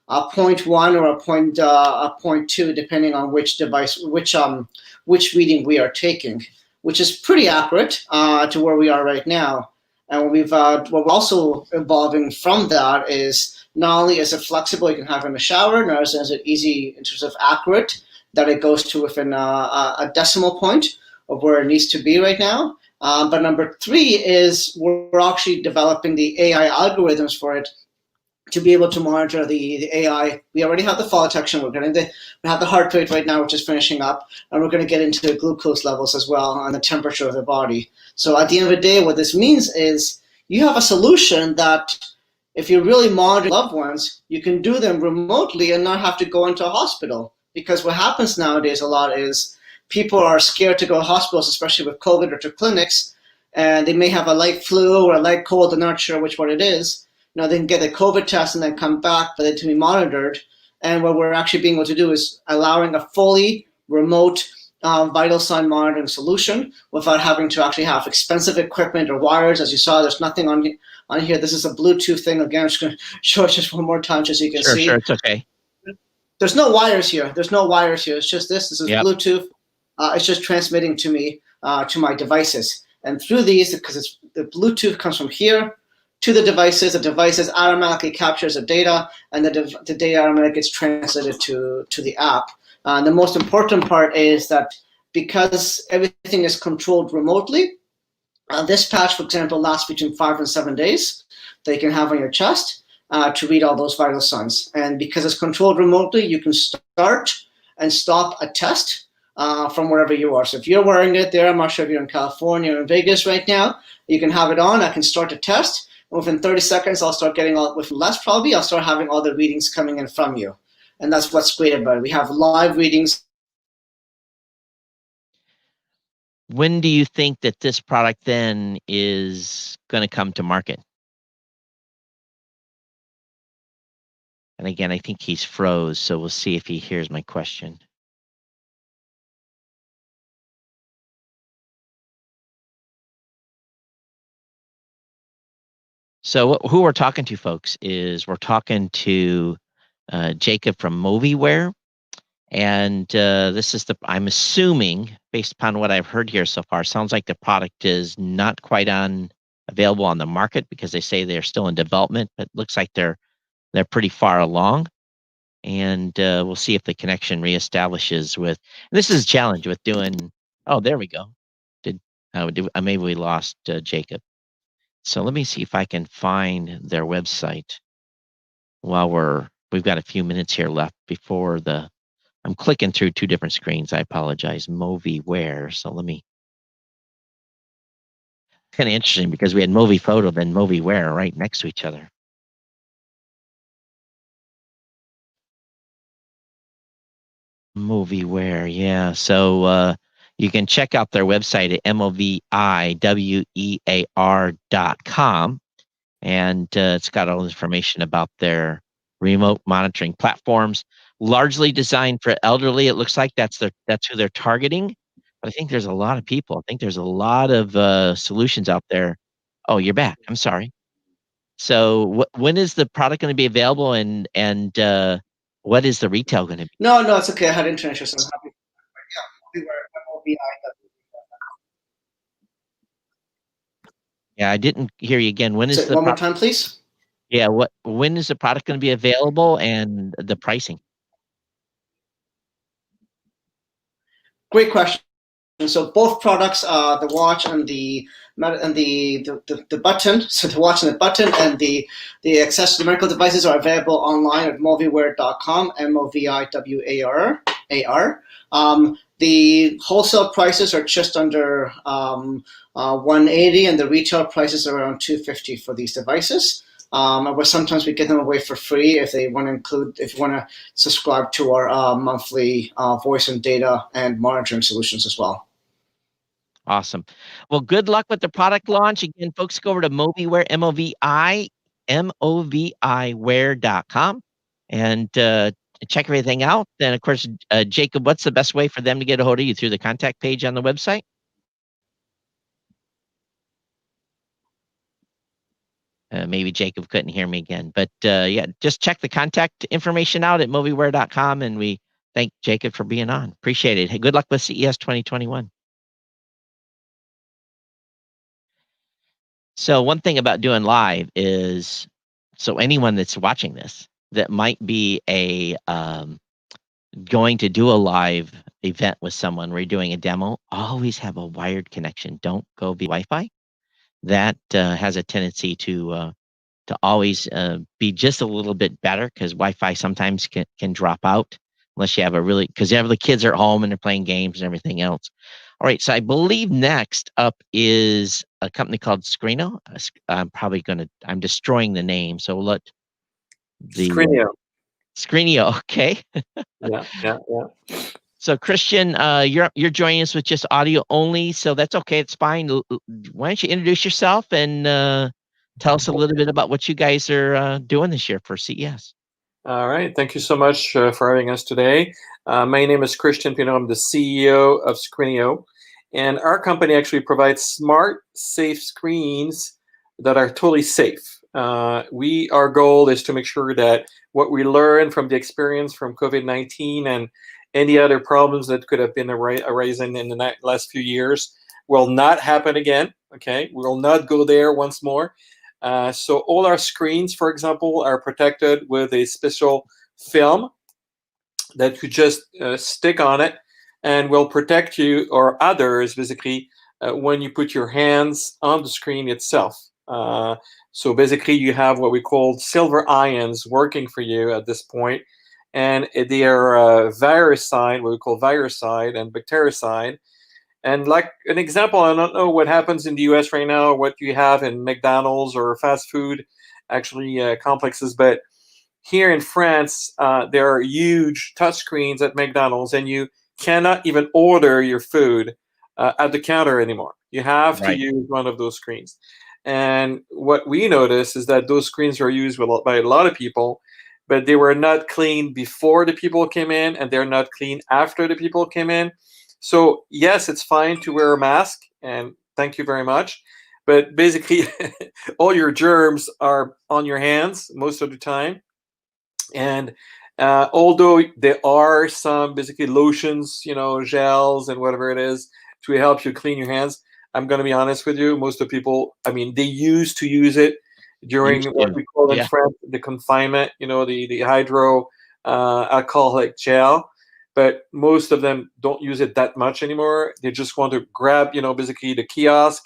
a 0.1 or a 0.2, depending on which device, which reading we are taking, which is pretty accurate to where we are right now. And what we're also evolving from that is not only is it flexible, you can have it in the shower, not only is it easy in terms of accurate, that it goes to within a decimal point of where it needs to be right now. But number 3 is we're actually developing the AI algorithms for it to be able to monitor the AI. We already have the fall detection. We have the heart rate right now, which is finishing up, and we're going to get into the glucose levels as well and the temperature of the body. So at the end of the day, what this means is you have a solution that if you really monitor loved ones, you can do them remotely and not have to go into a hospital. Because what happens nowadays a lot is people are scared to go to hospitals, especially with COVID, or to clinics, and they may have a light flu or a light cold, they're not sure which one it is. They can get a COVID test and then come back, but to be monitored. And what we're actually being able to do is allowing a fully remote vital sign monitoring solution without having to actually have expensive equipment or wires. As you saw, there's nothing on here. This is a Bluetooth thing. Again, I'm just going to show it just one more time just so you can see. Sure, it's okay. There's no wires here. It's just this. This is Bluetooth. It's just transmitting to me, to my devices. And through these, because the Bluetooth comes from here to the devices automatically captures the data, and the data automatically gets translated to the app. And the most important part is that because everything is controlled remotely, this patch, for example, lasts between 5 and 7 days that you can have on your chest to read all those vital signs. And because it's controlled remotely, you can start and stop a test from wherever you are. So if you're wearing it there, I'm not sure if you're in California or in Vegas right now, you can have it on. I can start a test. Within 30 seconds, I'll start getting with less probably, I'll start having all the readings coming in from you. And that's what's great about it. We have live readings. When do you think that this product then is going to come to market? And again, I think he's froze, so we'll see if he hears my question. So who we're talking to, folks, is we're talking to Jacob from Movieware. And this is I'm assuming, based upon what I've heard here so far, sounds like the product is not quite available on the market because they say they're still in development, but it looks like they're pretty far along. And we'll see if the connection reestablishes with. This is a challenge with doing. Oh, there we go. Maybe we lost Jacob. So let me see if I can find their website while we've got a few minutes here left before I'm clicking through 2 different screens. I apologize. Movieware. So let me. Kind of interesting because we had Movie Photo, then Movieware right next to each other. Movieware, yeah. So you can check out their website at moviwear.com, and it's got all the information about their remote monitoring platforms, largely designed for elderly. It looks like that's who they're targeting. But I think there's a lot of people. I think there's a lot of solutions out there. Oh, you're back. I'm sorry. So when is the product going to be available, and what is the retail going to be? No, it's okay. I had internet issues. I'm happy. Yeah, I didn't hear you again. When is the one more time, please? Yeah, when is the product going to be available and the pricing? Great question. So both products, the watch and the button, so the watch and the button and the accessory medical devices are available online at moviwear.com, moviwear. The wholesale prices are just under $180, and the retail prices are around $250 for these devices. But sometimes we give them away for free if they want to subscribe to our monthly voice and data and monitoring solutions as well. Awesome. Well, good luck with the product launch. Again, folks, go over to Movieware, moviwear.com, and check everything out. Then, of course, Jacob, what's the best way for them to get a hold of you? Through the contact page on the website? Maybe Jacob couldn't hear me again, but yeah, just check the contact information out at movieware.com, and we thank Jacob for being on. Appreciate it. Hey, good luck with CES 2021. So one thing about doing live is, so anyone that's watching this that might be going to do a live event with someone where you're doing a demo, always have a wired connection. Don't go via Wi-Fi. That has a tendency to always be just a little bit better, because Wi-Fi sometimes can drop out unless you have because the kids are at home and they're playing games and everything else. All right, so I believe next up is a company called Screenio. I'm destroying the name, so we'll let the Screenio, okay. Yeah. So Christian, you're joining us with just audio only, so that's okay. It's fine. Why don't you introduce yourself and tell us a little bit about what you guys are doing this year for CES? All right. Thank you so much for having us today. My name is Christian Pino. I'm the CEO of Screenio, and our company actually provides smart, safe screens that are totally safe. Our goal is to make sure that what we learn from the experience from COVID-19 and any other problems that could have been arising in the last few years will not happen again. Okay, we will not go there once more. So all our screens, for example, are protected with a special film that you just stick on it, and will protect you or others basically when you put your hands on the screen itself. So basically you have what we call silver ions working for you at this point, and they are viricide, what we call viricide and bactericide. And like an example, I don't know what happens in the US right now, what you have in McDonald's or fast food actually complexes, but here in France, there are huge touchscreens at McDonald's, and you cannot even order your food at the counter anymore. You have to use one of those screens. And what we noticed is that those screens are used by a lot of people, but they were not cleaned before the people came in, and they're not clean after the people came in. So yes, it's fine to wear a mask, and thank you very much. But basically, all your germs are on your hands most of the time. And although there are some basically lotions, gels and whatever it is to help you clean your hands, I'm going to be honest with you. Most of the people, they used to use it during what we call in France the confinement, the hydro alcoholic gel. But most of them don't use it that much anymore. They just want to grab, basically the kiosk,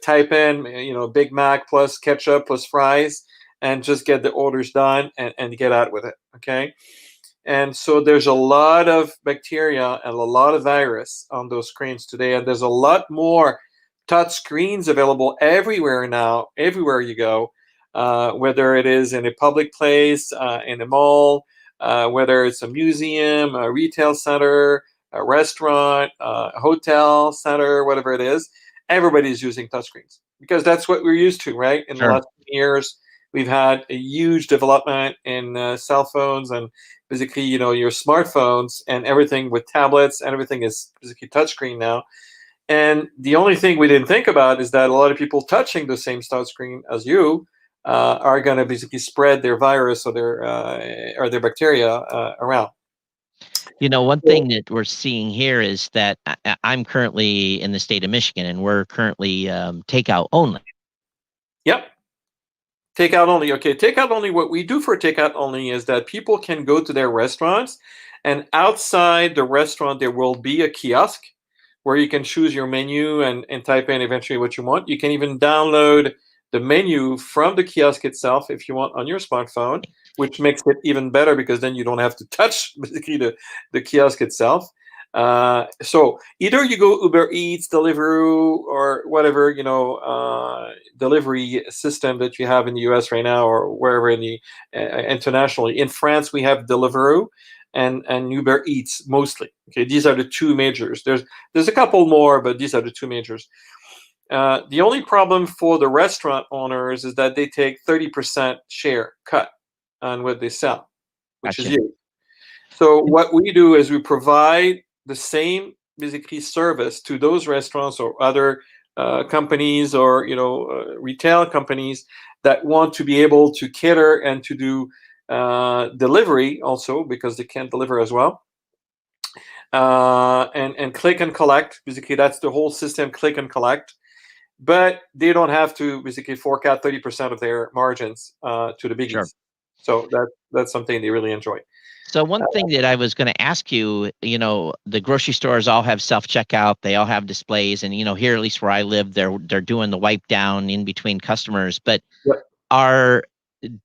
type in, Big Mac plus ketchup plus fries, and just get the orders done and get out with it, okay? And so there's a lot of bacteria and a lot of virus on those screens today, and there's a lot more touch screens available everywhere now, everywhere you go, whether it is in a public place, in a mall, whether it's a museum, a retail center, a restaurant, a hotel center, whatever it is, everybody's using touchscreens because that's what we're used to, right? In the last years, we've had a huge development in cell phones and basically, your smartphones and everything with tablets, and everything is basically touchscreen now. And the only thing we didn't think about is that a lot of people touching the same touchscreen as you are going to basically spread their virus or their bacteria around. One thing that we're seeing here is that I'm currently in the state of Michigan, and we're currently takeout only. Yep. Takeout only. Okay, takeout only. What we do for takeout only is that people can go to their restaurants, and outside the restaurant there will be a kiosk where you can choose your menu and type in eventually what you want. You can even download the menu from the kiosk itself if you want on your smartphone, which makes it even better because then you don't have to touch basically the kiosk itself. So either you go Uber Eats, Deliveroo, or whatever delivery system that you have in the US right now, or wherever in the internationally. In France, we have Deliveroo and Uber Eats mostly. Okay, these are the two majors. There's a couple more, but these are the two majors. The only problem for the restaurant owners is that they take 30% share cut on what they sell, which is huge. So what we do is we provide the same basically service to those restaurants or other companies or retail companies that want to be able to cater and to do delivery also, because they can't deliver as well. And click and collect. Basically, that's the whole system, click and collect. But they don't have to basically fork out 30% of their margins to the biggies. Sure. So that's something they really enjoy. So one thing that I was going to ask you, the grocery stores all have self-checkout. They all have displays, and here, at least where I live, they're doing the wipe down in between customers. But Yep.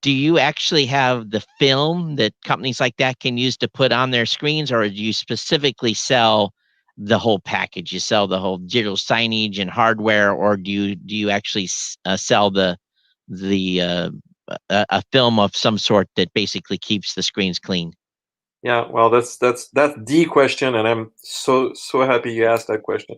do you actually have the film that companies like that can use to put on their screens, or do you specifically sell the whole package? You sell the whole digital signage and hardware, or do you actually sell a film of some sort that basically keeps the screens clean? Yeah, well, that's the question, and I'm so happy you asked that question,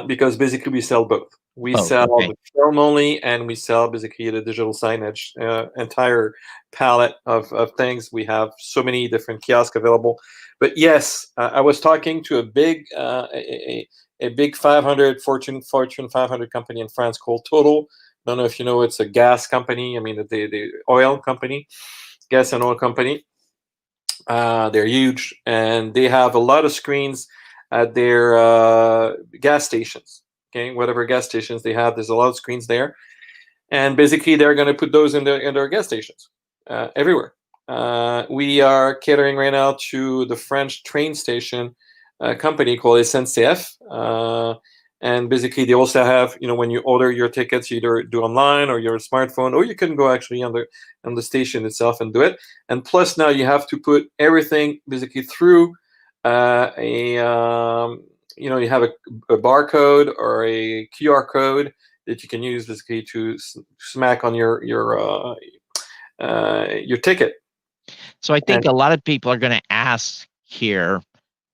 because basically we sell both. We sell the film only, and we sell basically the digital signage, entire palette of things. We have so many different kiosks available. But yes, I was talking to a big 500 Fortune 500 company in France called Total. Don't know if you know, it's a gas company. I mean, the oil company, gas and oil company. They're huge, and they have a lot of screens at their gas stations. Okay, whatever gas stations they have, there's a lot of screens there, and basically they're going to put those in their gas stations everywhere. We are catering right now to the French train station company called SNCF. And basically, they also have, when you order your tickets, you either do online or your smartphone, or you can go actually on the station itself and do it. And plus, now you have to put everything basically through you have a barcode or a QR code that you can use basically to smack on your ticket. So I think a lot of people are going to ask here,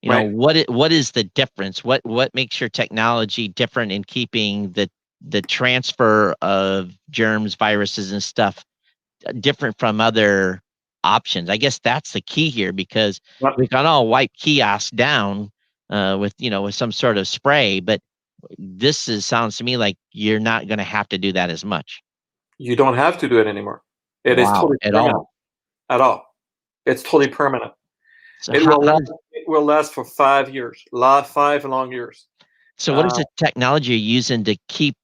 what is the difference? What makes your technology different in keeping the transfer of germs, viruses, and stuff different from other options? I guess that's the key here, because we can all wipe kiosks down with some sort of spray, but sounds to me like you're not going to have to do that as much. You don't have to do it anymore. It is totally permanent. At all. It's totally permanent. So it will last for 5 years, 5 long years. So what is the technology you're using to keep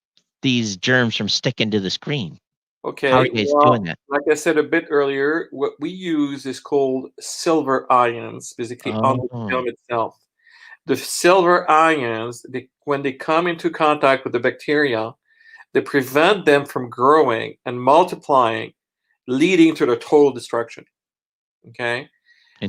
these germs from sticking to the screen? Okay, how are you guys doing that? Like I said a bit earlier, what we use is called silver ions, basically on the film itself. The silver ions, when they come into contact with the bacteria, they prevent them from growing and multiplying, leading to their total destruction. Okay?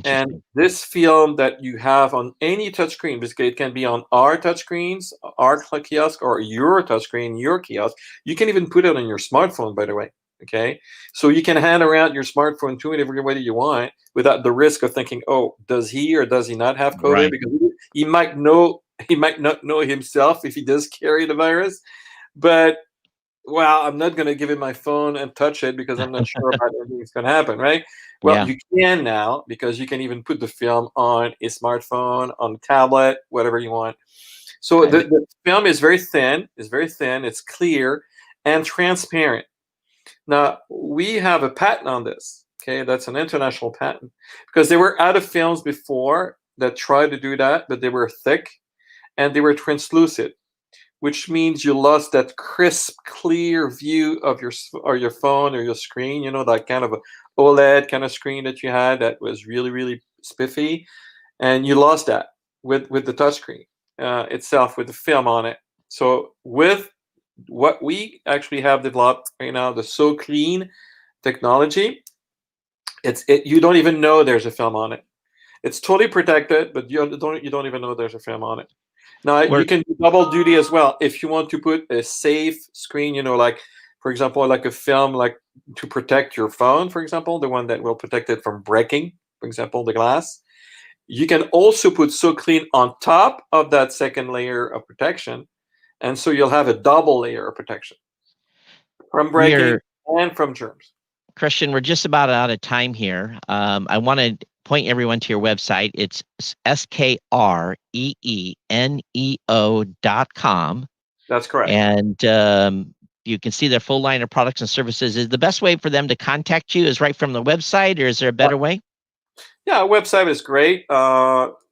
And this film that you have on any touchscreen, basically it can be on our touchscreens, our kiosk, or your touchscreen, your kiosk. You can even put it on your smartphone, by the way. Okay, so you can hand around your smartphone to everybody you want without the risk of thinking, oh, does he or does he not have COVID? Right. Because he might not know himself if he does carry the virus. But well, I'm not going to give him my phone and touch it because I'm not sure about anything that's going to happen, right? Well, you can now, because you can even put the film on a smartphone, on a tablet, whatever you want. So the film is very thin. It's clear and transparent. Now, we have a patent on this. Okay, that's an international patent, because there were other films before that tried to do that, but they were thick and they were translucent, which means you lost that crisp, clear view of your phone or your screen. That kind of a OLED kind of screen that you had that was really, really spiffy, and you lost that with the touchscreen itself, with the film on it. So with what we actually have developed right now, the So Clean technology, you don't even know there's a film on it. It's totally protected, but you don't even know there's a film on it. Now, you can do double duty as well. If you want to put a safe screen, like, for example, like a film, like to protect your phone, for example, the one that will protect it from breaking, for example, the glass. You can also put So Clean on top of that second layer of protection. And so you'll have a double layer of protection from breaking and from germs. Christian, we're just about out of time here. I want to point everyone to your website. It's SKREENEO.com. That's correct. And You can see their full line of products and services. Is the best way for them to contact you is right from the website, or is there a better way? Yeah, website is great.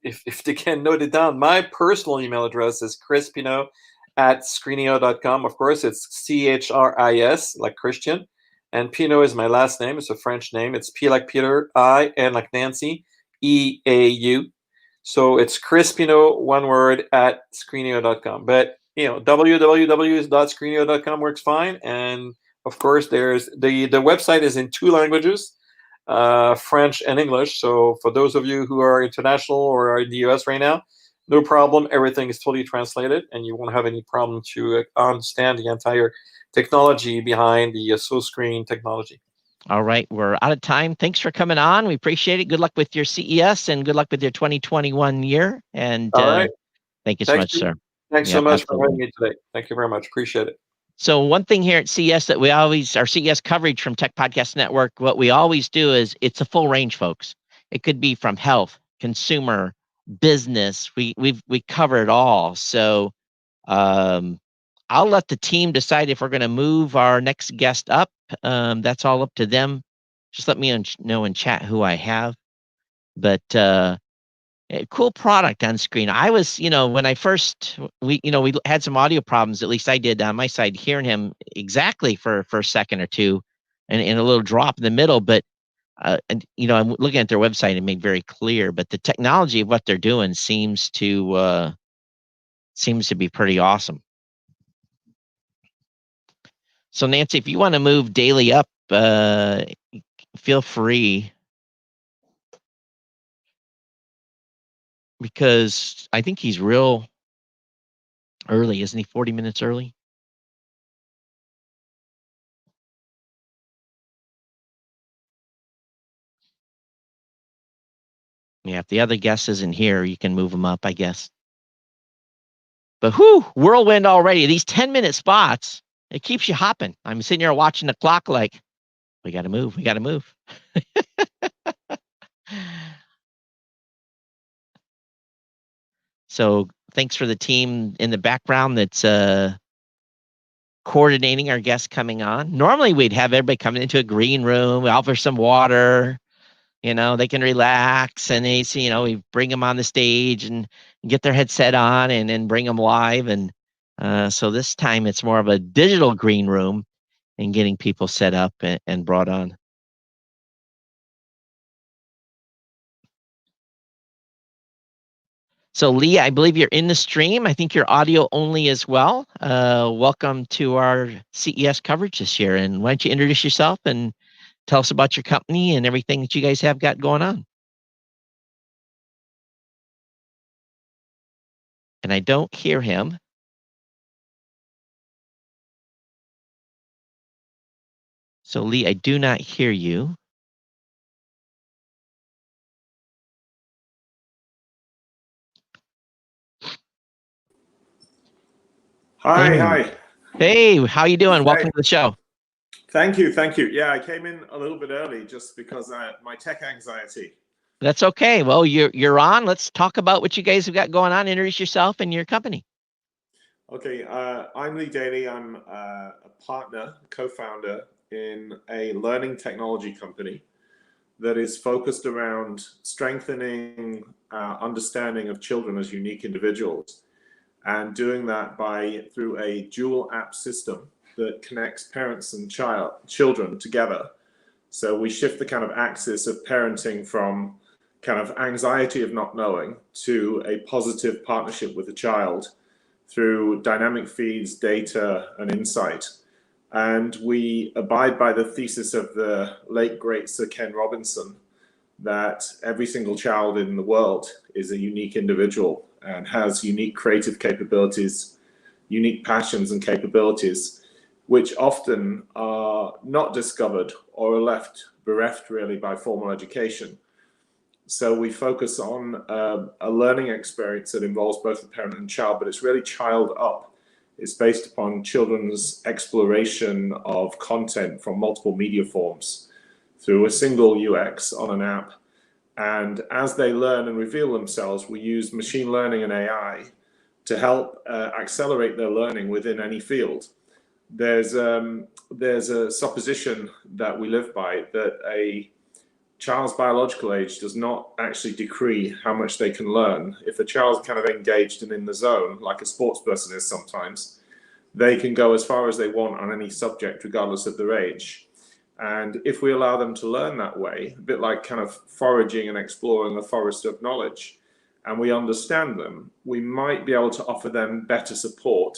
If they can note it down, my personal email address is chrispinot@screenio.com. Of course, it's CHRIS, like Christian. And Pinot is my last name. It's a French name. It's P like Peter, I, N like Nancy, EAU. So it's Chris Pinot, one word, at screenio.com. But, www.screenio.com works fine. And of course, there's the website is in 2 languages. French and English. So for those of you who are international or are in the US right now, no problem. Everything is totally translated, and you won't have any problem to understand the entire technology behind the SoScreen technology. All right, we're out of time. Thanks for coming on. We appreciate it. Good luck with your CES and good luck with your 2021 year. And All right. thank you so much, sir. Thanks so much for having me today. Thank you very much. Appreciate it. So one thing here at CES that our CES coverage from Tech Podcast Network, what we always do is it's a full range, folks. It could be from health, consumer, business. We cover it all. So I'll let the team decide if we're going to move our next guest up. That's all up to them. Just let me know in chat who I have. But cool product on screen. I was, when I first, we had some audio problems, at least I did on my side, hearing him exactly for a second or two and a little drop in the middle. But, I'm looking at their website and made very clear, but the technology of what they're doing seems to be pretty awesome. So Nancy, if you want to move Daily up, feel free. Because I think he's real early, isn't he? 40 minutes early. Yeah, if the other guest isn't here, you can move him up, I guess. But whirlwind already. These 10-minute spots, it keeps you hopping. I'm sitting here watching the clock like, we got to move. We got to move. So thanks for the team in the background that's coordinating our guests coming on. Normally we'd have everybody coming into a green room, we offer some water, they can relax, and we bring them on the stage and get their headset on and then bring them live. And so this time it's more of a digital green room and getting people set up and brought on. So Lee, I believe you're in the stream. I think you're audio only as well. Welcome to our CES coverage this year. And why don't you introduce yourself and tell us about your company and everything that you guys have got going on. And I don't hear him. So Lee, I do not hear you. Hi. Hey, how you doing? Welcome to the show. Thank you. Yeah, I came in a little bit early just because my tech anxiety. That's okay. Well, you're on. Let's talk about what you guys have got going on. Introduce yourself and your company. Okay, I'm Lee Daly. I'm a partner, co-founder in a learning technology company that is focused around strengthening understanding of children as unique individuals, and doing that through a dual app system that connects parents and children together. So we shift the kind of axis of parenting from kind of anxiety of not knowing to a positive partnership with the child through dynamic feeds, data, and insight. And we abide by the thesis of the late great Sir Ken Robinson that every single child in the world is a unique individual and has unique creative capabilities, unique passions and capabilities, which often are not discovered or are left bereft really by formal education. So we focus on a learning experience that involves both the parent and child, but it's really child up. It's based upon children's exploration of content from multiple media forms through a single UX on an app. And as they learn and reveal themselves, we use machine learning and AI to help accelerate their learning within any field. there's a supposition that we live by that a child's biological age does not actually decree how much they can learn. If a child's kind of engaged and in the zone, like a sports person is sometimes, they can go as far as they want on any subject, regardless of their age. And if we allow them to learn that way, a bit like kind of foraging and exploring the forest of knowledge, and we understand them, we might be able to offer them better support.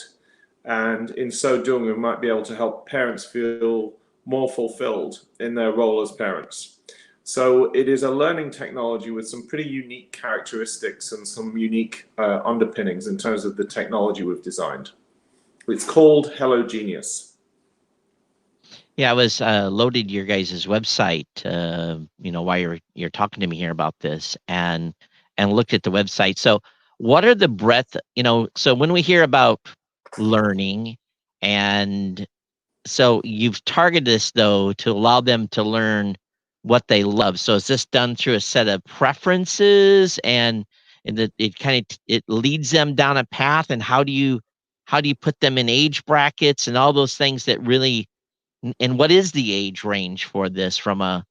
And in so doing, we might be able to help parents feel more fulfilled in their role as parents. So it is a learning technology with some pretty unique characteristics and some unique underpinnings in terms of the technology we've designed. It's called Hello Genius. Yeah, I was loaded your guys' website, while you're talking to me here about this, and looked at the website. So, what are the breadth? So when we hear about learning, and so you've targeted this though to allow them to learn what they love. So is this done through a set of preferences, and it leads them down a path? And how do you put them in age brackets and all those things that really? And what is the age range for this from a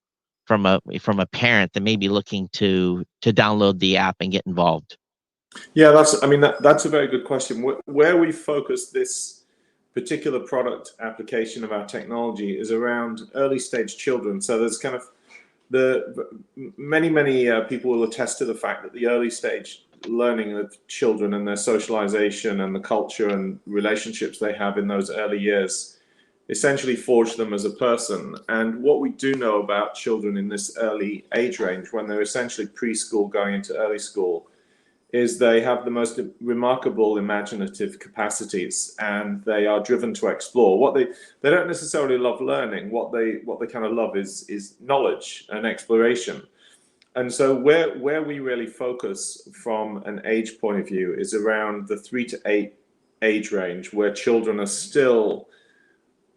parent that may be looking to download the app and get involved? Yeah, that's a very good question. Where we focus this particular product application of our technology is around early stage children. So there's kind of many people will attest to the fact that the early stage learning of children and their socialization and the culture and relationships they have in those early years essentially forge them as a person. And what we do know about children in this early age range, when they're essentially preschool going into early school, is they have the most remarkable imaginative capacities, and they are driven to explore. What they don't necessarily love learning. What they kind of love is knowledge and exploration. And so where we really focus from an age point of view is around the 3 to 8 age range, where children are still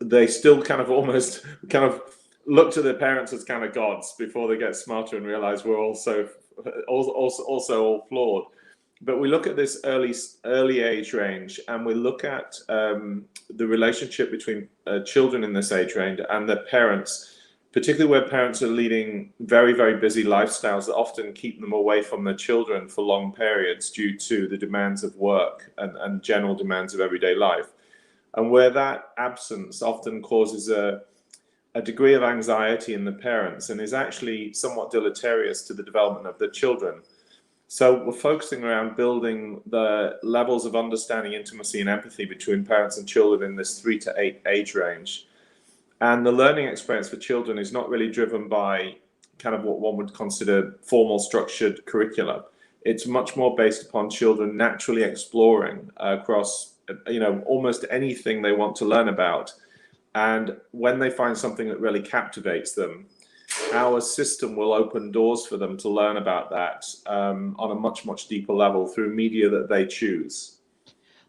kind of almost kind of look to their parents as kind of gods before they get smarter and realize we're also all flawed. But we look at this early age range, and we look at the relationship between children in this age range and their parents, particularly where parents are leading very, very busy lifestyles that often keep them away from their children for long periods due to the demands of work and general demands of everyday life. And where that absence often causes a degree of anxiety in the parents and is actually somewhat deleterious to the development of the children. So we're focusing around building the levels of understanding, intimacy, and empathy between parents and children in this 3 to 8 age range. And the learning experience for children is not really driven by kind of what one would consider formal structured curricula. It's much more based upon children naturally exploring across, almost anything they want to learn about. And when they find something that really captivates them, our system will open doors for them to learn about that on a much, much deeper level through media that they choose.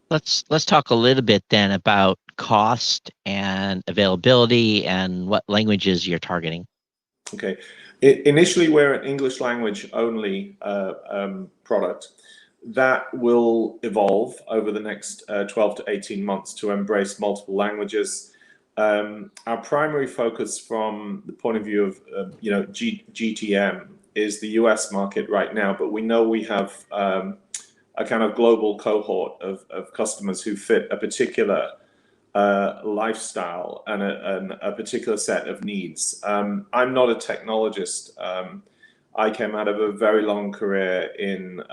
Let's talk a little bit then about cost and availability and what languages you're targeting. Okay. Initially, we're an English language only product. That will evolve over the next 12 to 18 months to embrace multiple languages. Our primary focus from the point of view of GTM is the US market right now, but we know we have a kind of global cohort of customers who fit a particular lifestyle and a particular set of needs. I'm not a technologist. I came out of a very long career in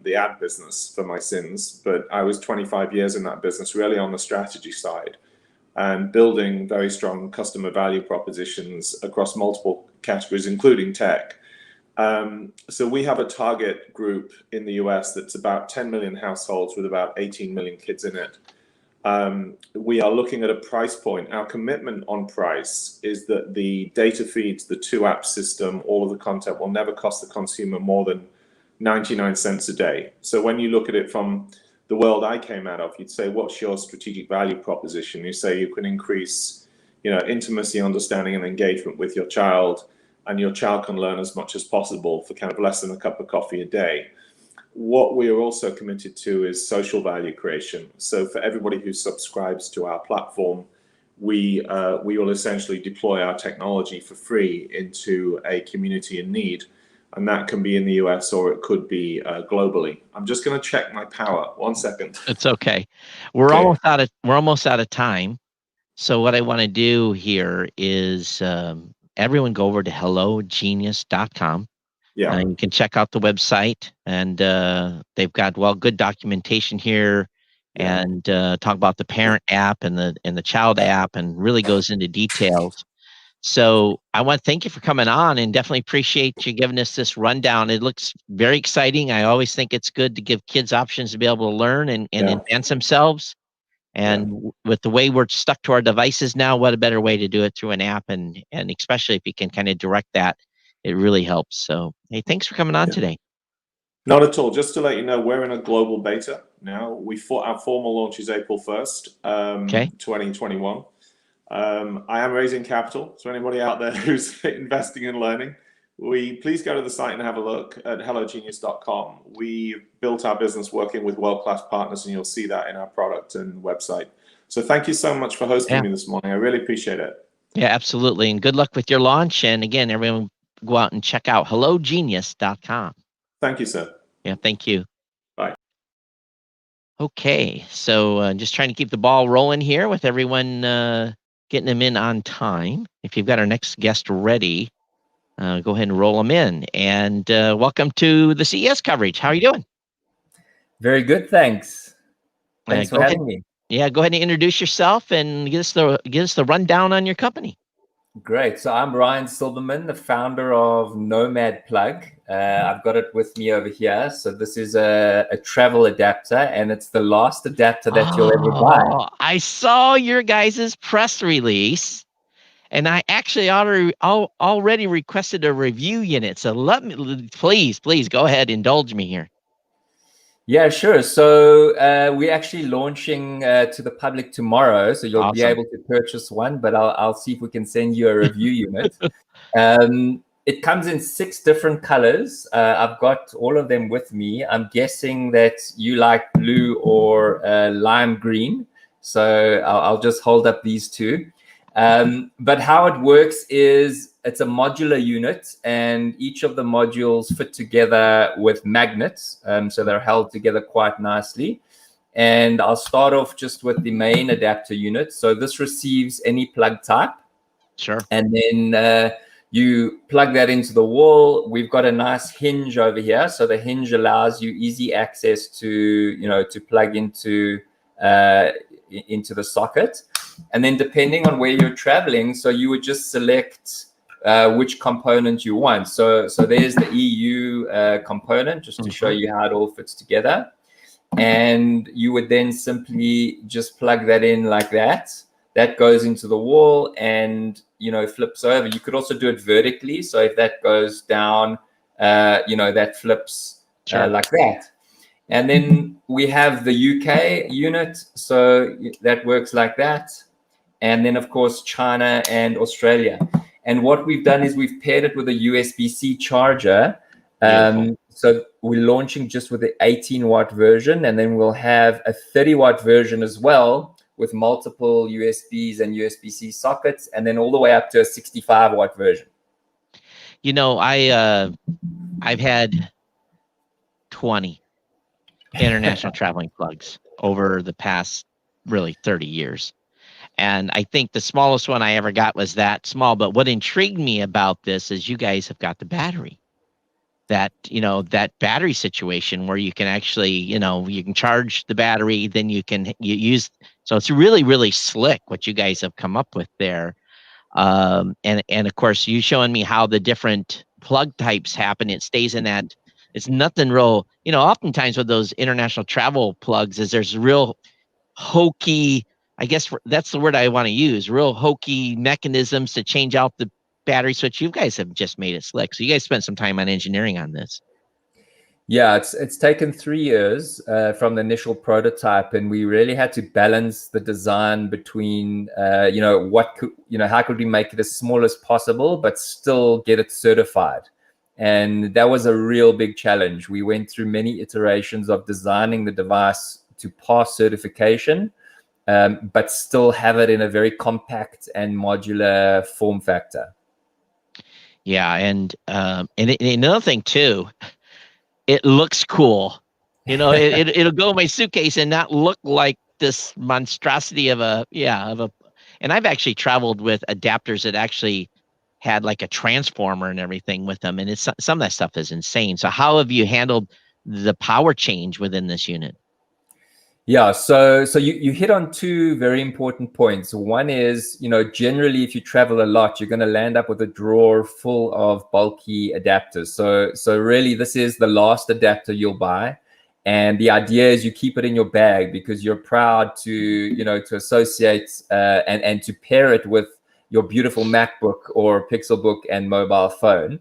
the ad business for my sins, but I was 25 years in that business, really on the strategy side, and building very strong customer value propositions across multiple categories, including tech. So we have a target group in the US that's about 10 million households with about 18 million kids in it. We are looking at a price point. Our commitment on price is that the data feeds, the 2-app system, all of the content will never cost the consumer more than 99 cents a day. So when you look at it from the world I came out of, you'd say, what's your strategic value proposition? You say you can increase, intimacy, understanding, and engagement with your child, and your child can learn as much as possible for kind of less than a cup of coffee a day. What we are also committed to is social value creation. So for everybody who subscribes to our platform, we will essentially deploy our technology for free into a community in need. And that can be in the US or it could be globally. I'm just going to check my power. 1 second. It's okay. We're almost out of time. So what I want to do here is everyone go over to hellogenius.com. Yeah. You can check out the website, and they've got good documentation here, and talk about the parent app and the child app, and really goes into details. So I want to thank you for coming on, and definitely appreciate you giving us this rundown. It looks very exciting. I always think it's good to give kids options to be able to learn and advance themselves. And with the way we're stuck to our devices now, what a better way to do it through an app, and especially if you can kind of direct that, it really helps. So, hey, thanks for coming on today. Not at all. Just to let you know, we're in a global beta now. Our formal launch is April 1st, 2021. I am raising capital. So anybody out there who's investing in learning, please go to the site and have a look at hellogenius.com. We built our business working with world-class partners, and you'll see that in our product and website. So thank you so much for hosting me this morning. I really appreciate it. Yeah, absolutely. And good luck with your launch. And again, everyone go out and check out hellogenius.com. Thank you, sir. Yeah, thank you. Bye. Okay, so just trying to keep the ball rolling here with everyone getting them in on time. If you've got our next guest ready, go ahead and roll them in. And welcome to the CES coverage. How are you doing? Very good, thanks. Thanks for having me. Yeah, go ahead and introduce yourself and give us the rundown on your company. Great. So I'm Ryan Silverman, the founder of Nomad Plug. I've got it with me over here. So this is a travel adapter, and it's the last adapter that you'll ever buy. I saw your guys' press release, and I actually already requested a review unit. So please go ahead, indulge me here. Yeah, sure. So we're actually launching to the public tomorrow. So you'll be able to purchase one, but I'll see if we can send you a review unit. It comes in 6 different colors. I've got all of them with me. I'm guessing that you like blue or lime green. So I'll just hold up these 2. But how it works is it's a modular unit, and each of the modules fit together with magnets. So they're held together quite nicely. And I'll start off just with the main adapter unit. So this receives any plug type. Sure. And then you plug that into the wall. We've got a nice hinge over here. So the hinge allows you easy access to plug into the socket. And then depending on where you're traveling, so you would just select which component you want. So there's the EU component, just to show you how it all fits together. And you would then simply just plug that in like that. That goes into the wall and, flips over. You could also do it vertically. So if that goes down, that flips like that. And then we have the UK unit. So that works like that. And then, of course, China and Australia. And what we've done is we've paired it with a USB-C charger. So we're launching just with the 18-watt version, and then we'll have a 30-watt version as well with multiple USBs and USB-C sockets, and then all the way up to a 65-watt version. I've had 20 international traveling plugs over the past really 30 years. And I think the smallest one I ever got was that small. But what intrigued me about this is you guys have got the battery. That battery situation where you can actually, you can charge the battery, then you use. So it's really, really slick what you guys have come up with there. And of course, you showing me how the different plug types happen. It stays in that. It's nothing real. Oftentimes with those international travel plugs is there's real hokey, I guess that's the word I want to use, real hokey mechanisms to change out the battery switch. You guys have just made it slick. So you guys spent some time on engineering on this. Yeah, it's taken 3 years from the initial prototype, and we really had to balance the design between, how could we make it as small as possible, but still get it certified. And that was a real big challenge. We went through many iterations of designing the device to pass certification. but still have it in a very compact and modular form factor. Yeah, and another thing too, it looks cool. You know, it'll go in my suitcase and not look like this monstrosity of a And I've actually traveled with adapters that actually had like a transformer and everything with them, and some of that stuff is insane. So how have you handled the power change within this unit? Yeah, so you hit on two very important points. One is, generally if you travel a lot, you're going to land up with a drawer full of bulky adapters. So really this is the last adapter you'll buy. And the idea is you keep it in your bag because you're proud to, to associate and to pair it with your beautiful MacBook or Pixelbook and mobile phone.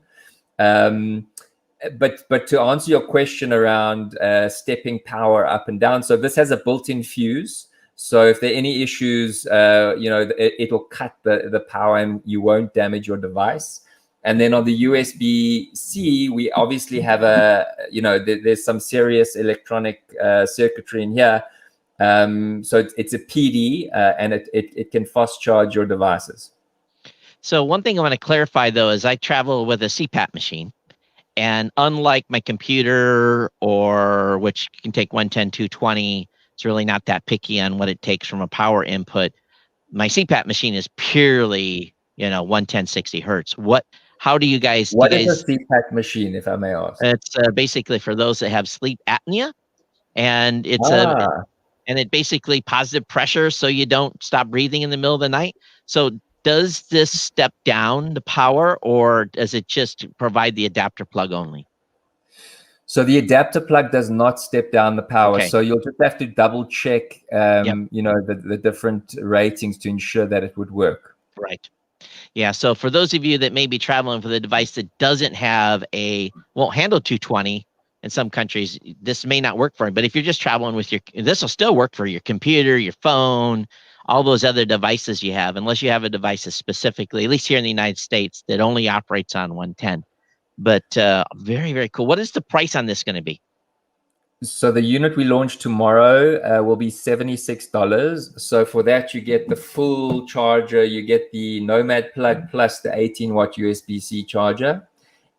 But to answer your question around stepping power up and down, so this has a built-in fuse. So if there are any issues, it'll cut the power and you won't damage your device. And then on the USB-C, we obviously have there's some serious electronic circuitry in here. So it's a PD and it can fast charge your devices. So one thing I want to clarify though is I travel with a CPAP machine. And unlike my computer, or which can take 110, 220, it's really not that picky on what it takes from a power input. My CPAP machine is purely, 110, 60 hertz. How do you guys? What is a CPAP machine, if I may ask? It's basically for those that have sleep apnea, and it basically positive pressure so you don't stop breathing in the middle of the night. So does this step down the power, or does it just provide the adapter plug only? So the adapter plug does not step down the power. Okay. So you'll just have to double check, the different ratings to ensure that it would work. Right. Yeah. So for those of you that may be traveling with a device that won't handle 220 in some countries, this may not work for it. But if you're just traveling with this will still work for your computer, your phone, all those other devices you have, unless you have a device specifically, at least here in the United States, that only operates on 110. But very, very cool. What is the price on this going to be? So the unit we launch tomorrow will be $76. So for that, you get the full charger, you get the Nomad plug plus the 18-watt USB-C charger.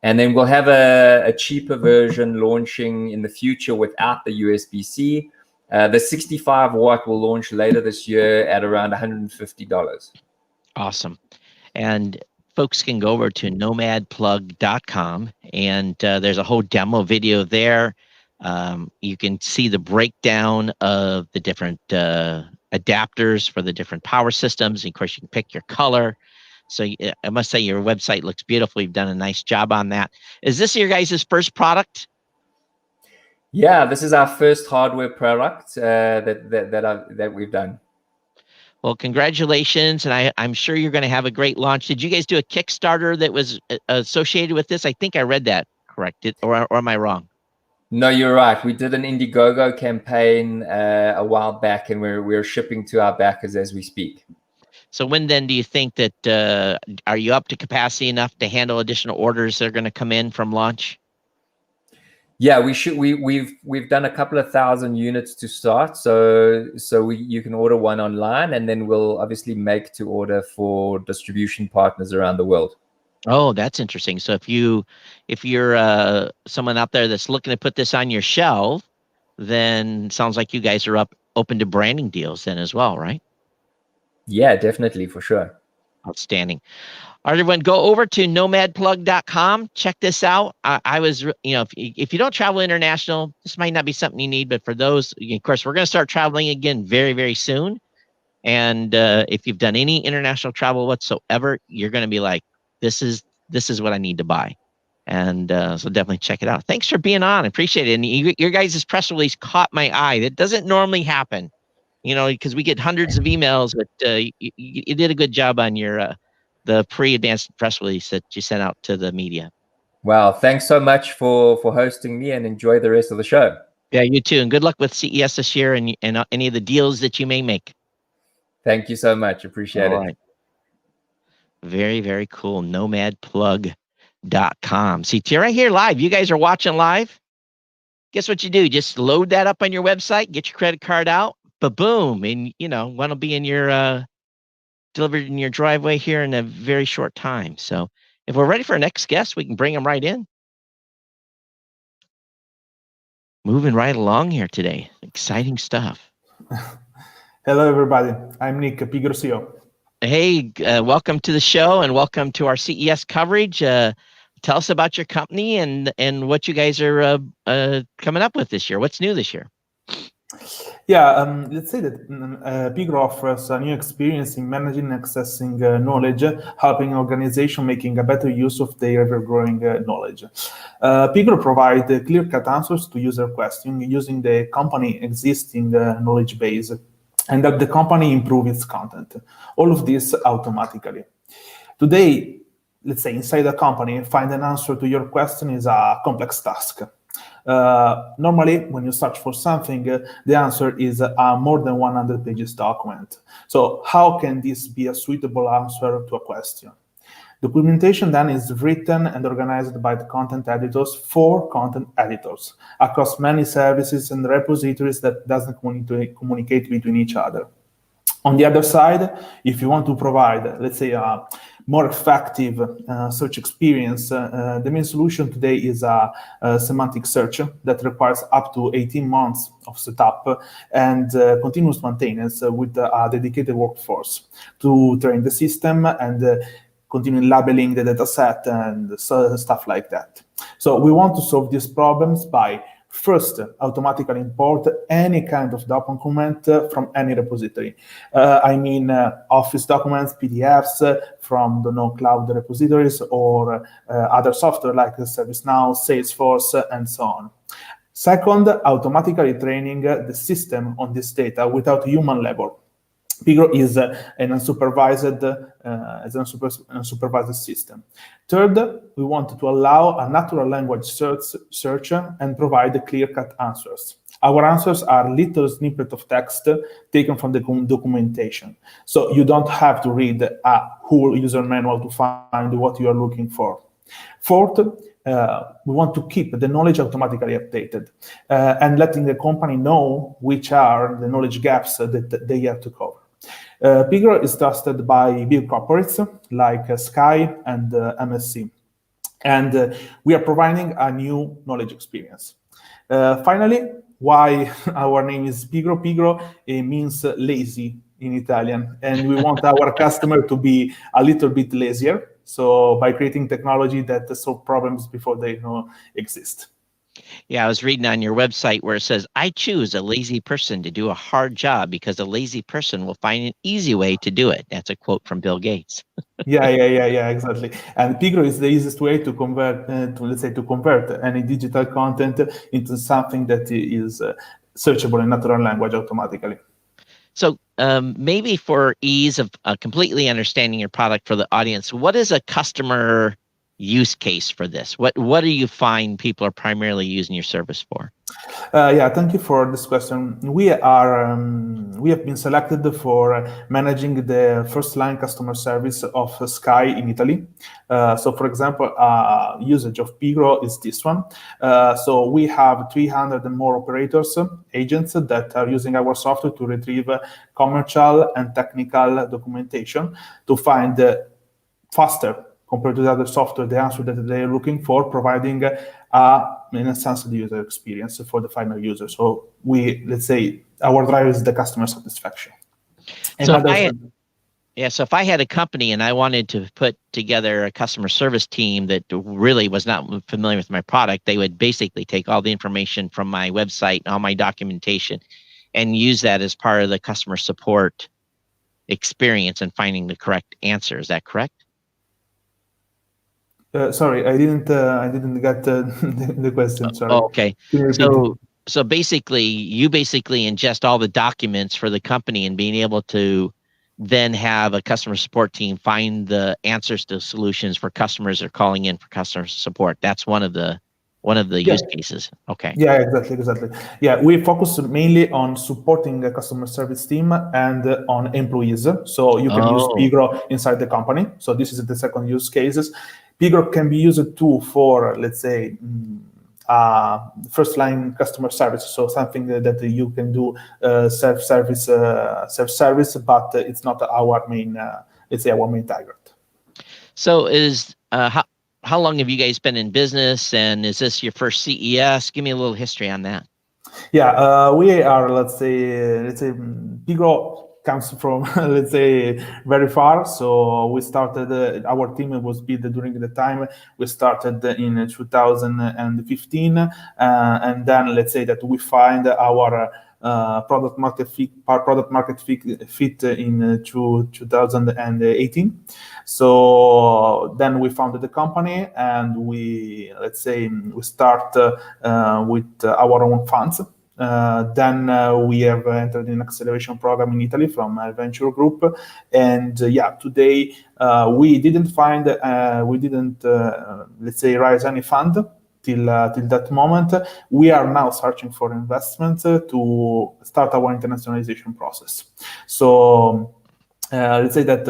And then we'll have a cheaper version launching in the future without the USB-C. The 65-watt will launch later this year at around $150. Awesome. And folks can go over to nomadplug.com, and there's a whole demo video there. You can see the breakdown of the different adapters for the different power systems. Of course, you can pick your color. So I must say your website looks beautiful. You've done a nice job on that. Is this your guys' first product? Yeah, this is our first hardware product that we've done. Well, congratulations, and I'm sure you're going to have a great launch. Did you guys do a Kickstarter that was associated with this? I think I read that correct, or am I wrong? No, you're right. We did an Indiegogo campaign a while back, and we're shipping to our backers as we speak. So when then do you think that are you up to capacity enough to handle additional orders that are going to come in from launch? Yeah, we should. We've done a couple of thousand units to start, so you can order one online, and then we'll obviously make to order for distribution partners around the world. Oh, that's interesting. So if you're someone out there that's looking to put this on your shelf, then sounds like you guys are open to branding deals then as well, right? Yeah, definitely, for sure. Outstanding. All right, everyone, go over to nomadplug.com. Check this out. I was, if you don't travel international, this might not be something you need, but for those, of course, we're going to start traveling again very, very soon. And if you've done any international travel whatsoever, you're going to be like, this is what I need to buy. And so definitely check it out. Thanks for being on. I appreciate it. And your guys' press release caught my eye. That doesn't normally happen, because we get hundreds of emails, but you did a good job on your the pre-advanced press release that you sent out to the media. Wow. Thanks so much for hosting me, and enjoy the rest of the show. Yeah, you too. And good luck with CES this year and any of the deals that you may make. Thank you so much. Appreciate it. All right. Very, very cool. Nomadplug.com. See, right here live. You guys are watching live. Guess what you do? Just load that up on your website, get your credit card out, ba-boom, and one will be in your delivered in your driveway here in a very short time. So if we're ready for our next guest, we can bring them right in. Moving right along here today. Exciting stuff. Hello, everybody. I'm Nick, Pigro CEO. Hey, welcome to the show and welcome to our CES coverage. Tell us about your company and what you guys are coming up with this year. What's new this year? Yeah, let's say that Pigro offers a new experience in managing and accessing knowledge, helping organizations making a better use of their ever-growing knowledge. Pigro provides clear-cut answers to user questions using the company existing knowledge base, and that the company improve its content. All of this automatically. Today, let's say inside a company, find an answer to your question is a complex task. Normally, when you search for something, the answer is a more than 100 pages document. So how can this be a suitable answer to a question? Documentation then is written and organized by the content editors for content editors across many services and repositories that doesn't communicate between each other. On the other side, if you want to provide, let's say, a more effective search experience, the main solution today is a semantic search that requires up to 18 months of setup and continuous maintenance with a dedicated workforce to train the system and continue labeling the data set and stuff like that. So we want to solve these problems by first, automatically import any kind of document from any repository. Office documents, PDFs from cloud repositories or other software like ServiceNow, Salesforce, and so on. Second, automatically training the system on this data without human labor. Pigro is an unsupervised system. Third, we want to allow a natural language search and provide clear-cut answers. Our answers are little snippets of text taken from the documentation. So you don't have to read a whole user manual to find what you are looking for. Fourth, we want to keep the knowledge automatically updated and letting the company know which are the knowledge gaps that they have to cover. Pigro is trusted by big corporates like Sky and MSC, and we are providing a new knowledge experience. Finally, why our name is Pigro? Pigro means lazy in Italian, and we want our customer to be a little bit lazier. So by creating technology that solve problems before they exist. Yeah, I was reading on your website where it says, I choose a lazy person to do a hard job because a lazy person will find an easy way to do it. That's a quote from Bill Gates. Yeah, exactly. And Pigro is the easiest way to convert, to convert any digital content into something that is searchable in natural language automatically. So maybe for ease of completely understanding your product for the audience, what is a customer use case for this? What do you find people are primarily using your service for? Thank you for this question. We have been selected for managing the first line customer service of Sky in Italy. So for example, usage of Pigro is this one. So we have 300 and more operators, agents that are using our software to retrieve commercial and technical documentation to find faster compared to the other software, the answer that they're looking for, providing in a sense the user experience for the final user. So let's say our driver is the customer satisfaction. So if I had a company and I wanted to put together a customer service team that really was not familiar with my product, they would basically take all the information from my website, all my documentation, and use that as part of the customer support experience and finding the correct answer. Is that correct? Sorry, I didn't get the question. Sorry. Oh, okay. So basically, you ingest all the documents for the company and being able to then have a customer support team find the answers to solutions for customers that are calling in for customer support. That's one of the use cases. Okay. Yeah, exactly. Yeah, we focus mainly on supporting the customer service team and on employees. So you can use Pigro inside the company. So this is the second use cases. Pigro can be used too for, let's say, first-line customer service, so something that you can do self-service, but it's not our main, let's say, our main target. So how long have you guys been in business, and is this your first CES? Give me a little history on that. Yeah, we are, let's say, Pigro comes from, let's say, very far. So we started, our team was built during the time we started in 2015. And then let's say that we find our product market fit in 2018. So then we founded the company, and we start with our own funds. Then we have entered an acceleration program in Italy from a venture group, and today we didn't let's say raise any fund till that moment. We are now searching for investment to start our internationalization process. So let's say that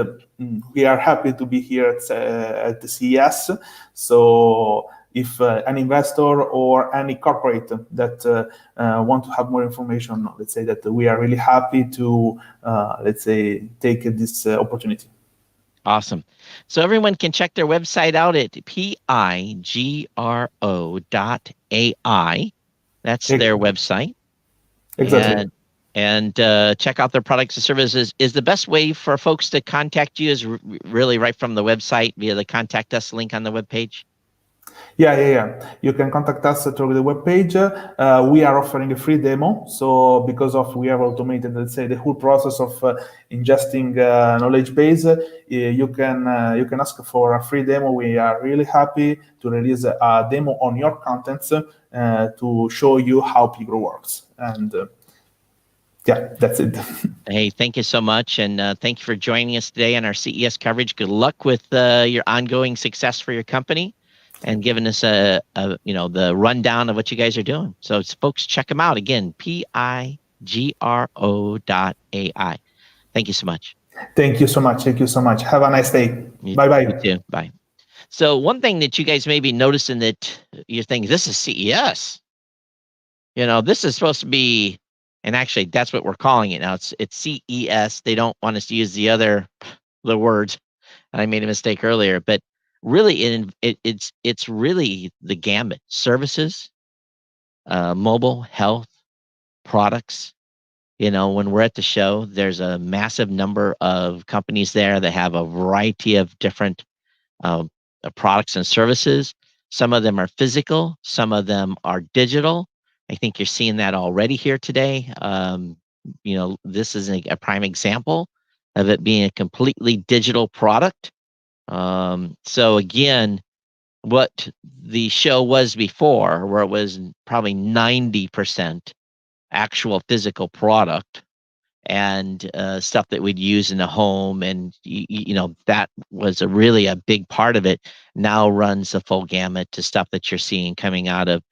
we are happy to be here at the CES. So if an investor or any corporate that want to have more information, let's say that we are really happy to, let's say, take this opportunity. Awesome. So everyone can check their website out at pigro.ai. That's their website. Exactly. And check out their products and services. Is the best way for folks to contact you is really right from the website via the contact us link on the webpage? Yeah. You can contact us through the webpage. We are offering a free demo. So because we have automated, let's say, the whole process of ingesting knowledge base, you can ask for a free demo. We are really happy to release a demo on your contents to show you how Pigro works. And that's it. Hey, thank you so much. And thank you for joining us today on our CES coverage. Good luck with your ongoing success for your company and giving us the rundown of what you guys are doing. So folks, check them out. Again, pigro.ai. Thank you so much. Thank you so much. Have a nice day. Bye-bye. You too. Bye. So one thing that you guys may be noticing that you're thinking, this is CES. This is supposed to be, and actually that's what we're calling it now. It's CES. They don't want us to use the words. And I made a mistake earlier, but really it's really the gamut: services, mobile, health, products. When we're at the show, there's a massive number of companies there that have a variety of different products and services. Some of them are physical, some of them are digital. I think you're seeing that already here today. This is a prime example of it being a completely digital product. So again, what the show was before, where it was probably 90% actual physical product and stuff that we'd use in the home, and that was really a big part of it, now runs the full gamut to stuff that you're seeing coming out of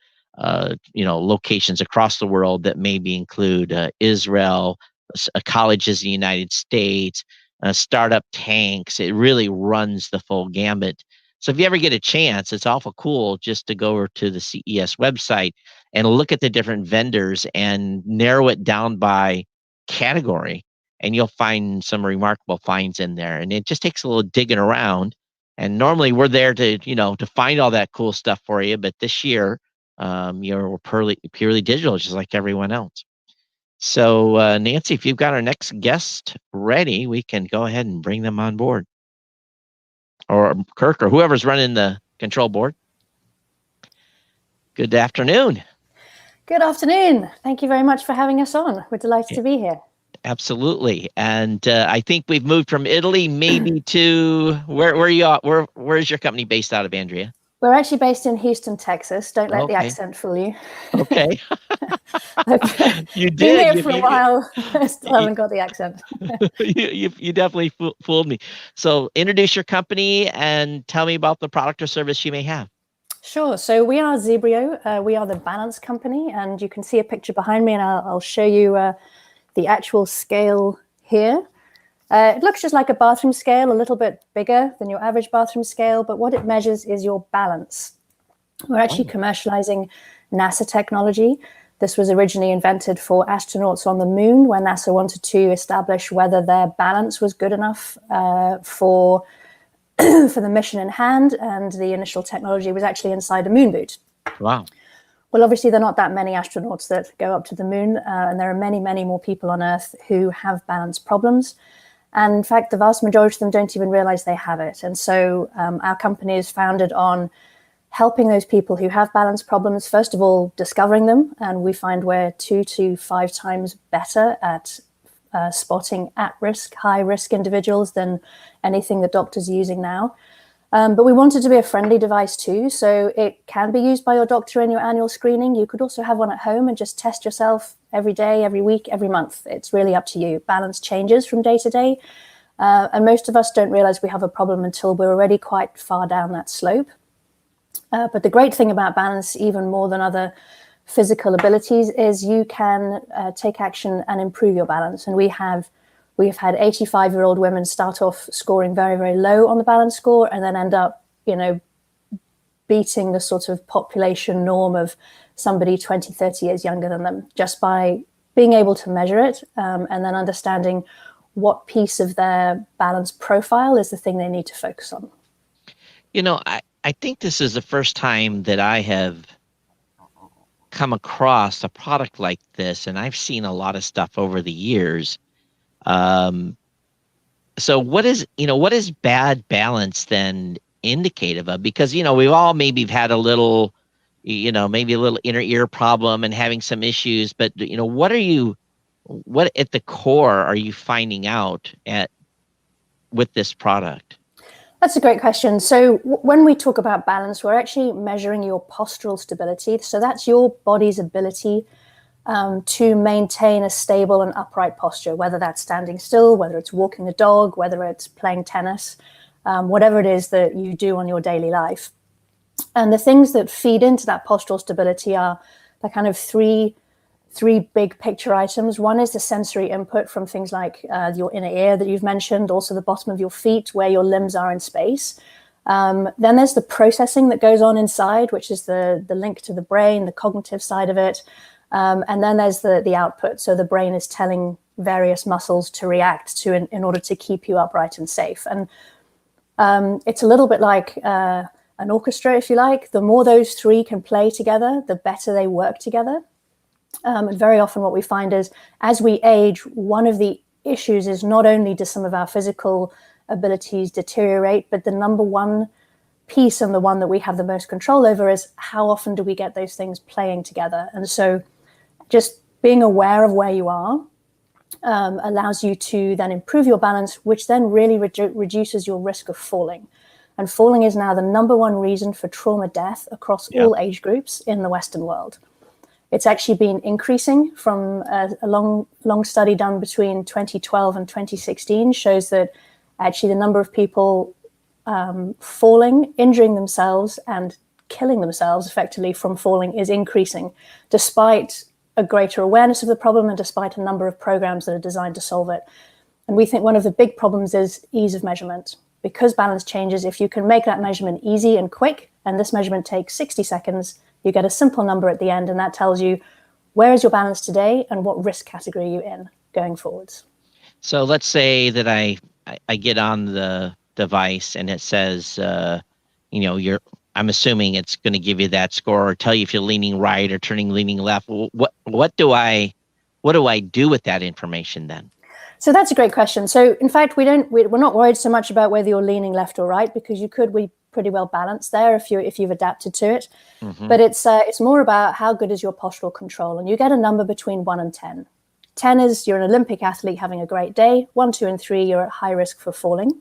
locations across the world that maybe include Israel, colleges in the United States, startup tanks. It really runs the full gamut. So if you ever get a chance, it's awful cool just to go over to the CES website and look at the different vendors and narrow it down by category, and you'll find some remarkable finds in there. And it just takes a little digging around. And normally we're there to find all that cool stuff for you, but this year, we're purely digital, just like everyone else. So Nancy, if you've got our next guest ready, we can go ahead and bring them on board. Or Kirk, or whoever's running the control board. Good afternoon. Good afternoon. Thank you very much for having us on. We're delighted to be here. Absolutely. And I think we've moved from Italy maybe to where are you at? Where is your company based out of, Andrea? We're actually based in Houston, Texas. Don't let the accent fool you. Okay. You did. Been here for a while. Still haven't got the accent. You definitely fooled me. So introduce your company and tell me about the product or service you may have. Sure. So we are Zebrio. We are the balance company, and you can see a picture behind me, and I'll show you the actual scale here. It looks just like a bathroom scale, a little bit bigger than your average bathroom scale, but what it measures is your balance. We're actually commercializing NASA technology. This was originally invented for astronauts on the moon when NASA wanted to establish whether their balance was good enough for the mission in hand, and the initial technology was actually inside a moon boot. Wow. Well, obviously, there are not that many astronauts that go up to the moon, and there are many, many more people on Earth who have balance problems. And in fact, the vast majority of them don't even realize they have it. And so our company is founded on helping those people who have balance problems, first of all, discovering them. And we find we're 2 to 5 times better at spotting at-risk, high-risk individuals than anything that doctors are using now. But we want it to be a friendly device too. So it can be used by your doctor in your annual screening. You could also have one at home and just test yourself every day, every week, every month. It's really up to you. Balance changes from day to day. And most of us don't realize we have a problem until we're already quite far down that slope. But the great thing about balance, even more than other physical abilities, is you can take action and improve your balance. And we've had 85-year-old women start off scoring very, very low on the balance score and then end up, beating the sort of population norm of somebody 20, 30 years younger than them, just by being able to measure it and then understanding what piece of their balance profile is the thing they need to focus on. I think this is the first time that I have come across a product like this, and I've seen a lot of stuff over the years. So what is bad balance then indicative of? Because, we've all maybe had a little, maybe a little inner ear problem and having some issues, but, what at the core are you finding out with this product? That's a great question. So when we talk about balance, we're actually measuring your postural stability. So that's your body's ability to maintain a stable and upright posture, whether that's standing still, whether it's walking the dog, whether it's playing tennis, whatever it is that you do on your daily life. And the things that feed into that postural stability are the kind of three big picture items. One is the sensory input from things like your inner ear that you've mentioned, also the bottom of your feet, where your limbs are in space. Then there's the processing that goes on inside, which is the link to the brain, the cognitive side of it. And then there's the output. So the brain is telling various muscles to react to in order to keep you upright and safe. And it's a little bit like an orchestra, if you like. The more those three can play together, the better they work together. And very often what we find is as we age, one of the issues is not only do some of our physical abilities deteriorate, but the number one piece and the one that we have the most control over is how often do we get those things playing together. And so just being aware of where you are allows you to then improve your balance, which then really reduces your risk of falling. And falling is now the number one reason for trauma death across all age groups in the Western world. It's actually been increasing from a long study done between 2012 and 2016 shows that actually the number of people falling, injuring themselves, and killing themselves effectively from falling is increasing, despite a greater awareness of the problem and despite a number of programs that are designed to solve it. And we think one of the big problems is ease of measurement. Because balance changes, if you can make that measurement easy and quick, and this measurement takes 60 seconds, you get a simple number at the end, and that tells you where is your balance today and what risk category you're in going forwards. So let's say that I get on the device and it says, I'm assuming it's going to give you that score or tell you if you're leaning right or leaning left. What do I do with that information then? So that's a great question. So in fact, we're not worried so much about whether you're leaning left or right, because you could be pretty well balanced there if you've adapted to it. Mm-hmm. But it's more about how good is your postural control, and you get a number between 1 and 10. 10 is you're an Olympic athlete having a great day. 1, 2, and 3, you're at high risk for falling.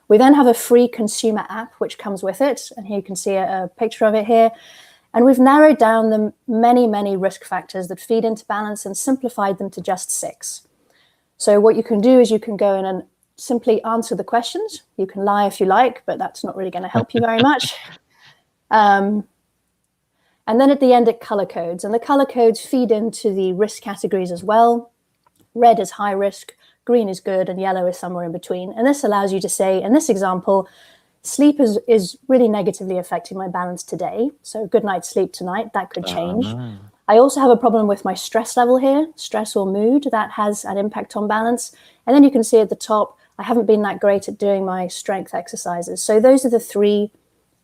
We then have a free consumer app which comes with it, and here you can see a picture of it here. And we've narrowed down the many, many risk factors that feed into balance and simplified them to just 6. So what you can do is you can go in and simply answer the questions. You can lie if you like, but that's not really going to help you very much. And then at the end, it color codes. And the color codes feed into the risk categories as well. Red is high risk, green is good, and yellow is somewhere in between. And this allows you to say, in this example, Sleep is really negatively affecting my balance today. So a good night's sleep tonight, that could change. I also have a problem with my stress level here, stress or mood, that has an impact on balance. And then you can see at the top, I haven't been that great at doing my strength exercises. So those are the three.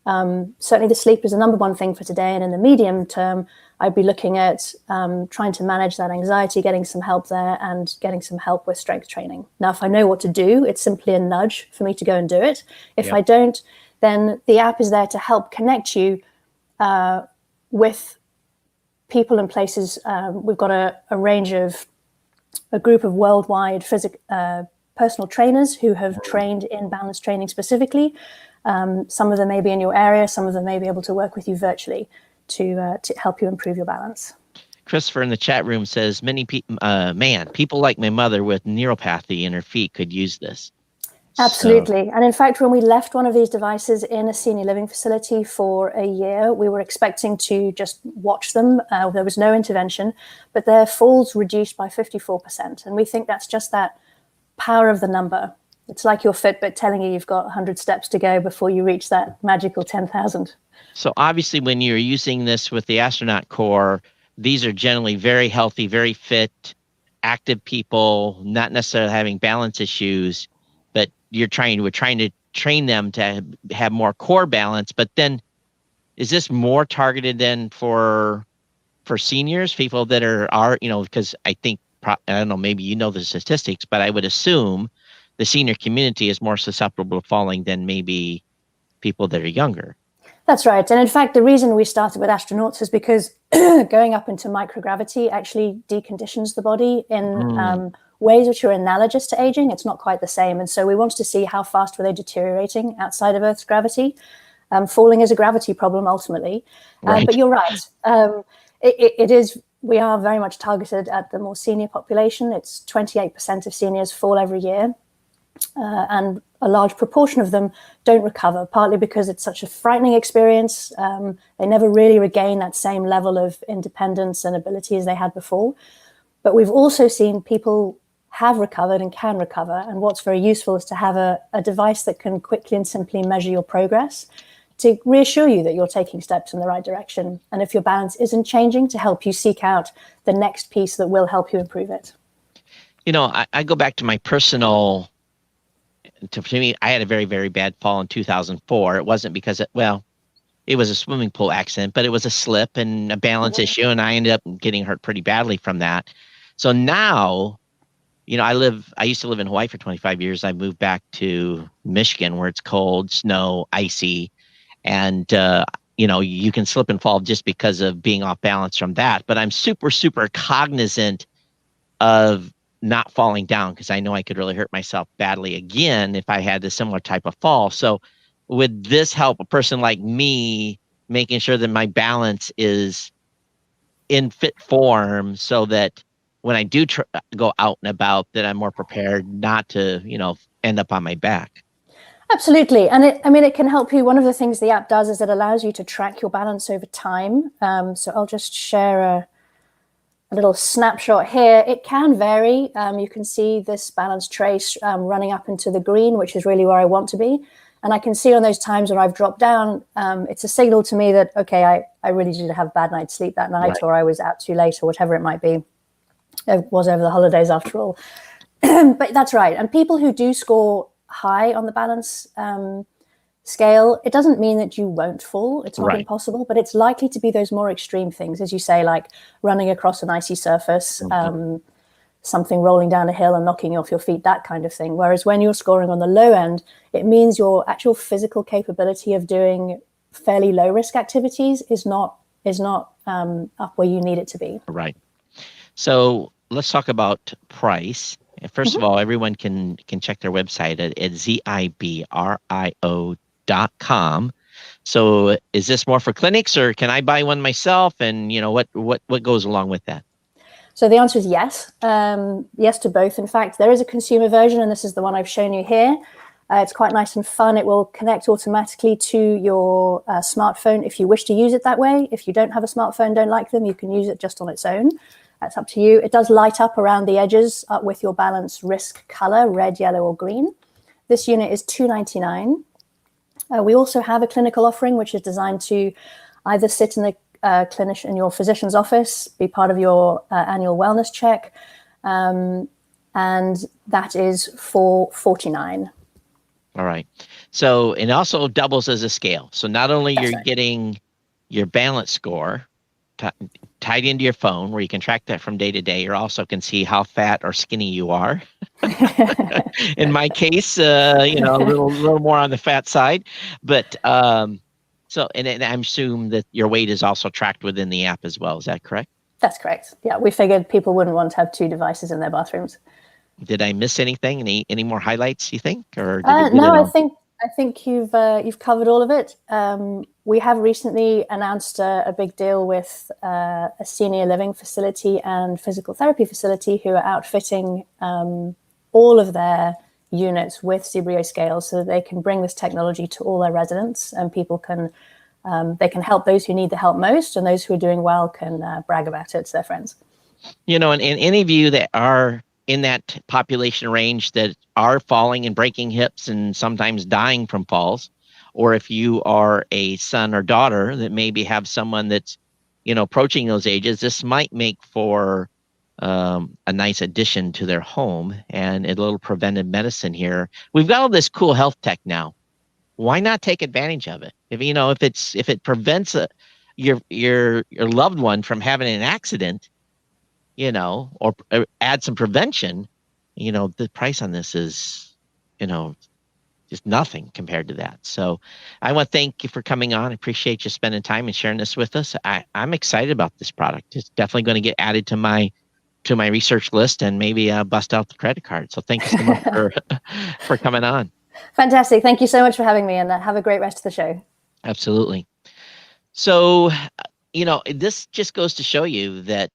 Certainly the sleep is the number one thing for today. And in the medium term, I'd be looking at trying to manage that anxiety, getting some help there, and getting some help with strength training. Now, if I know what to do, it's simply a nudge for me to go and do it. If I don't, then the app is there to help connect you with people and places. We've got a group of worldwide personal trainers who have trained in balance training specifically. Some of them may be in your area, some of them may be able to work with you virtually to help you improve your balance. Christopher in the chat room says, people like my mother with neuropathy in her feet could use this. Absolutely. So. And in fact, when we left one of these devices in a senior living facility for a year, we were expecting to just watch them. There was no intervention, but their falls reduced by 54%. And we think that's just that power of the number. It's like your Fitbit telling you you've got 100 steps to go before you reach that magical 10,000. So obviously when you're using this with the astronaut core, these are generally very healthy, very fit, active people, not necessarily having balance issues, but we're trying to train them to have more core balance. But then is this more targeted than for seniors, people that are because I think, I don't know, maybe you know the statistics, but I would assume the senior community is more susceptible to falling than maybe people that are younger. That's right. And in fact, the reason we started with astronauts is because going up into microgravity actually deconditions the body in ways which are analogous to aging. It's not quite the same. And so we wanted to see how fast were they deteriorating outside of Earth's gravity. Falling is a gravity problem ultimately. Right. But you're right. We are very much targeted at the more senior population. It's 28% of seniors fall every year. And a large proportion of them don't recover, partly because it's such a frightening experience. They never really regain that same level of independence and ability as they had before. But we've also seen people have recovered and can recover. And what's very useful is to have a device that can quickly and simply measure your progress to reassure you that you're taking steps in the right direction. And if your balance isn't changing, to help you seek out the next piece that will help you improve it. I go back to my personal... To me, I had a very, very bad fall in 2004. It wasn't because it was a swimming pool accident, but it was a slip and a balance issue, and I ended up getting hurt pretty badly from that. So now, I used to live in Hawaii for 25 years. I moved back to Michigan where it's cold, snow, icy, and you can slip and fall just because of being off balance from that. But I'm super, super cognizant of not falling down because I know I could really hurt myself badly again if I had a similar type of fall. So would this help a person like me making sure that my balance is in fit form so that when I do go out and about, that I'm more prepared not to, end up on my back? Absolutely. And it can help you. One of the things the app does is it allows you to track your balance over time. So I'll just share a little snapshot here. It can vary. You can see this balance trace running up into the green, which is really where I want to be. And I can see on those times when I've dropped down, it's a signal to me that, okay, I really did have a bad night's sleep that night, or I was out too late, or whatever it might be. It was over the holidays after all. But that's right. And people who do score high on the balance scale, it doesn't mean that you won't fall. It's not impossible, but it's likely to be those more extreme things, as you say, like running across an icy surface, something rolling down a hill and knocking you off your feet, that kind of thing. Whereas when you're scoring on the low end, it means your actual physical capability of doing fairly low risk activities is not up where you need it to be. Right. So let's talk about price. First of all, everyone can check their website at zibrio.com. So is this more for clinics, or can I buy one myself? And what goes along with that? So the answer is yes. Yes to both. In fact, there is a consumer version, and this is the one I've shown you here. It's quite nice and fun. It will connect automatically to your smartphone if you wish to use it that way. If you don't have a smartphone, don't like them, you can use it just on its own. That's up to you. It does light up around the edges with your balance risk color, red, yellow, or green. This unit is $299. We also have a clinical offering, which is designed to either sit in the clinician in your physician's office, be part of your annual wellness check, and that is for $49. All right. So, and also doubles as a scale. So not only That's you're right. getting your balance score tied into your phone where you can track that from day to day, you also can see how fat or skinny you are. In my case, you know, a little more on the fat side, but so, and I'm assuming that your weight is also tracked within the app as well. Is that correct? That's correct. Yeah, we figured people wouldn't want to have two devices in their bathrooms. Did I miss anything? Any more highlights you think, or did you get No, it I all? think you've covered all of it. We have recently announced a big deal with a senior living facility and physical therapy facility who are outfitting all of their units with Zebrio scales so that they can bring this technology to all their residents, and people can they can help those who need the help most, and those who are doing well can brag about it to their friends. You know, and any of you that are in that population range that are falling and breaking hips and sometimes dying from falls, or if you are a son or daughter that maybe have someone that's, you know, approaching those ages, this might make for a nice addition to their home and a little preventive medicine here. We've got all this cool health tech now. Why not take advantage of it? If you know, if it prevents your loved one from having an accident, you know, or add some prevention, you know, the price on this is, you know, just nothing compared to that. So I want to thank you for coming on. I appreciate you spending time and sharing this with us. I'm excited about this product. It's definitely going to get added to my research list and maybe bust out the credit card. So thank you so much for coming on. Fantastic. Thank you so much for having me, and have a great rest of the show. Absolutely. So, you know, this just goes to show you that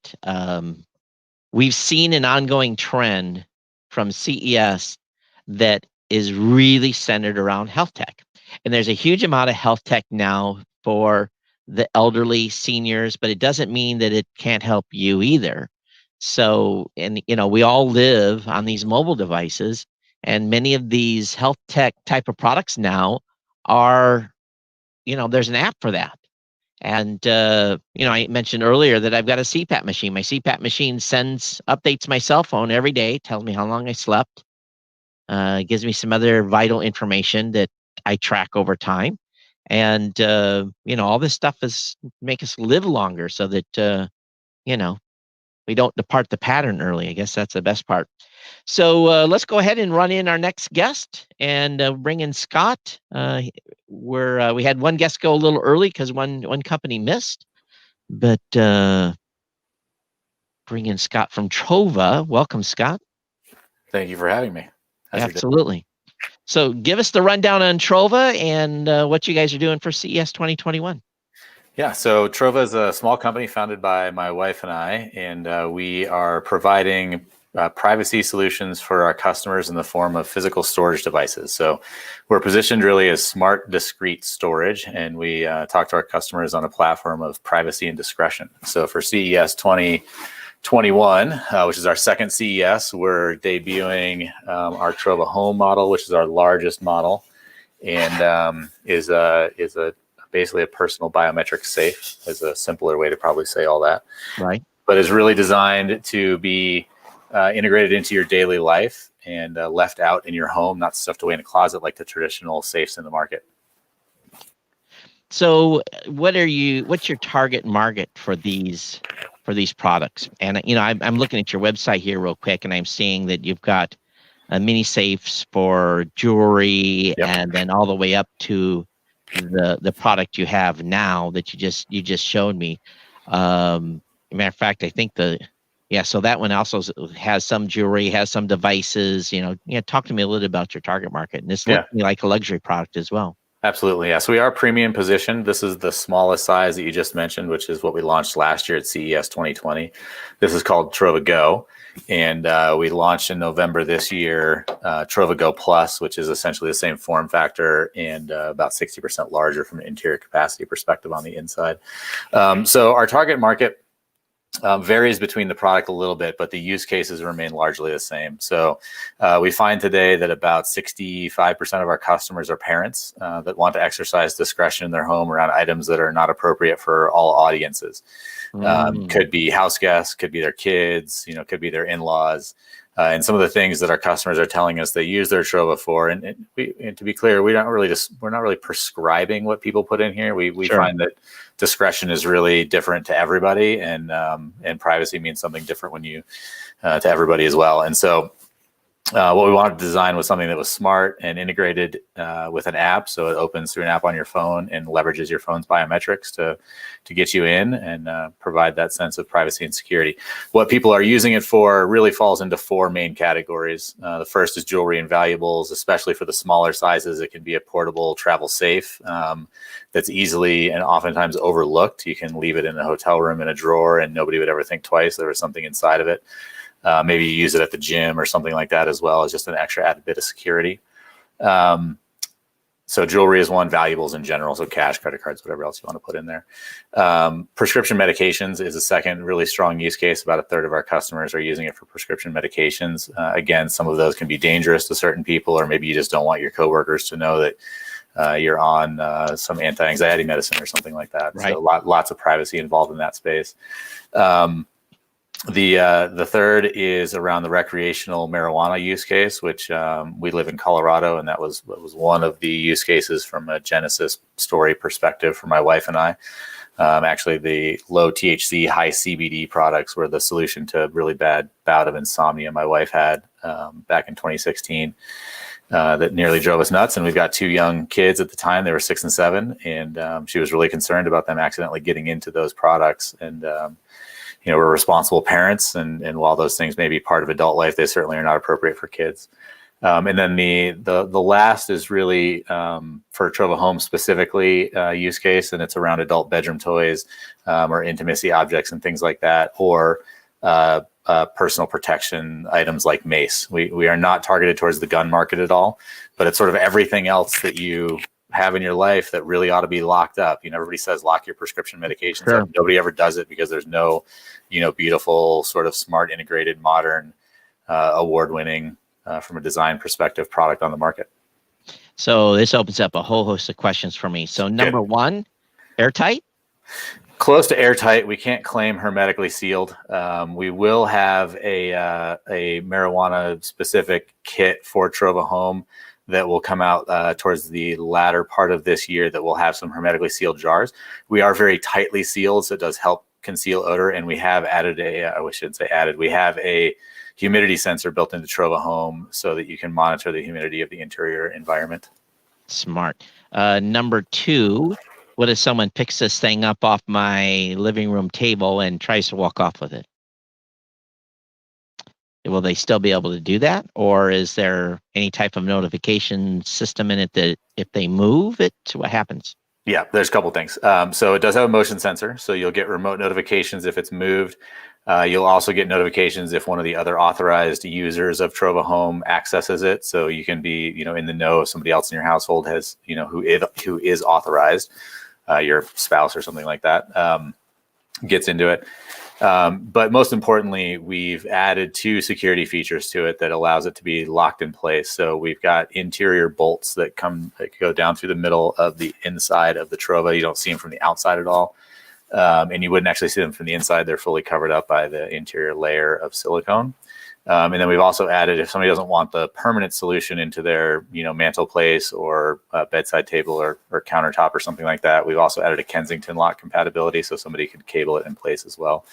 we've seen an ongoing trend from CES that is really centered around health tech. And there's a huge amount of health tech now for the elderly, seniors, but it doesn't mean that it can't help you either. So, and you know, we all live on these mobile devices, and many of these health tech type of products now are, you know, there's an app for that. And, you know, I mentioned earlier that I've got a CPAP machine. My CPAP machine updates my cell phone every day, tells me how long I slept, gives me some other vital information that I track over time. And, you know, all this stuff is make us live longer so that, you know, we don't depart the pattern early. I guess that's the best part. So let's go ahead and run in our next guest and bring in Scott. We had one guest go a little early because one company missed, but bring in Scott from Trova. Welcome, Scott. Thank you for having me. Absolutely. So give us the rundown on Trova and what you guys are doing for CES 2021. Yeah, so Trova is a small company founded by my wife and I, and we are providing privacy solutions for our customers in the form of physical storage devices. So we're positioned really as smart, discrete storage, and we talk to our customers on a platform of privacy and discretion. So for CES 2021, which is our second CES, we're debuting our Trova Home model, which is our largest model, and is basically a personal biometric safe, is a simpler way to probably say all that. Right. But is really designed to be integrated into your daily life and left out in your home, not stuffed away in a closet like the traditional safes in the market. So what's your target market for these products? And, you know, I'm looking at your website here real quick, and I'm seeing that you've got mini safes for jewelry, Yep. and then all the way up to the product you have now that you just showed me. Matter of fact, I think so that one also has some jewelry, has some devices. You know, talk to me a little bit about your target market, and this looks to me like a luxury product as well. Absolutely, yeah. So we are premium positioned. This is the smallest size that you just mentioned, which is what we launched last year at CES 2020. This is called Trova Go, and we launched in November this year Trova Go Plus, which is essentially the same form factor and about 60% larger from an interior capacity perspective on the inside. So our target market varies between the product a little bit, but the use cases remain largely the same. So we find today that about 65% of our customers are parents that want to exercise discretion in their home around items that are not appropriate for all audiences. Could be house guests, could be their kids, could be their in-laws. And some of the things that our customers are telling us they use their Trova for, and to be clear, we're not really prescribing what people put in here. We Sure. find that discretion is really different to everybody, and privacy means something different when you to everybody as well. And so what we wanted to design was something that was smart and integrated with an app, so it opens through an app on your phone and leverages your phone's biometrics to get you in and provide that sense of privacy and security. What people are using it for really falls into four main categories. The first is jewelry and valuables, especially for the smaller sizes. It can be a portable travel safe that's easily and oftentimes overlooked. You can leave it in a hotel room in a drawer and nobody would ever think twice there was something inside of it. Maybe you use it at the gym or something like that as well as just an extra added bit of security. So jewelry is one, valuables in general, so cash, credit cards, whatever else you want to put in there. Prescription medications is a second really strong use case. About a third of our customers are using it for prescription medications. Again, some of those can be dangerous to certain people, or maybe you just don't want your coworkers to know that you're on some anti-anxiety medicine or something like that. Right. So lots of privacy involved in that space. The third is around the recreational marijuana use case, which we live in Colorado, and that was one of the use cases from a Genesis story perspective for my wife and I. Actually, the low THC, high CBD products were the solution to a really bad bout of insomnia my wife had back in 2016 that nearly drove us nuts. And we've got two young kids at the time. They were 6 and 7, and she was really concerned about them accidentally getting into those products. And we're responsible parents, and while those things may be part of adult life, they certainly are not appropriate for kids. And then the last is really for Trova Home specifically use case, and it's around adult bedroom toys or intimacy objects and things like that, or personal protection items like mace. We are not targeted towards the gun market at all, but it's sort of everything else that you have in your life that really ought to be locked up. Everybody says lock your prescription medications Sure. up. Nobody ever does it because there's no, beautiful sort of smart, integrated, modern, award-winning from a design perspective product on the market. So this opens up a whole host of questions for me. So number one, airtight? Close to airtight. We can't claim hermetically sealed. We will have a marijuana-specific kit for Trova Home that will come out towards the latter part of this year that will have some hermetically sealed jars. We are very tightly sealed, so it does help conceal odor. And we have added we have a humidity sensor built into Trova Home so that you can monitor the humidity of the interior environment. Smart. Number two, what if someone picks this thing up off my living room table and tries to walk off with it? Will they still be able to do that? Or is there any type of notification system in it that if they move it, what happens? Yeah, there's a couple things. So it does have a motion sensor, so you'll get remote notifications if it's moved. You'll also get notifications if one of the other authorized users of Trova Home accesses it. So you can be, in the know if somebody else in your household has, who is authorized, your spouse or something like that, gets into it. But most importantly, we've added 2 security features to it that allows it to be locked in place. So we've got interior bolts that go down through the middle of the inside of the Trova. You don't see them from the outside at all. And you wouldn't actually see them from the inside. They're fully covered up by the interior layer of silicone. And then we've also added, if somebody doesn't want the permanent solution into their, mantle place or bedside table or countertop or something like that, we've also added a Kensington lock compatibility so somebody could cable it in place as well.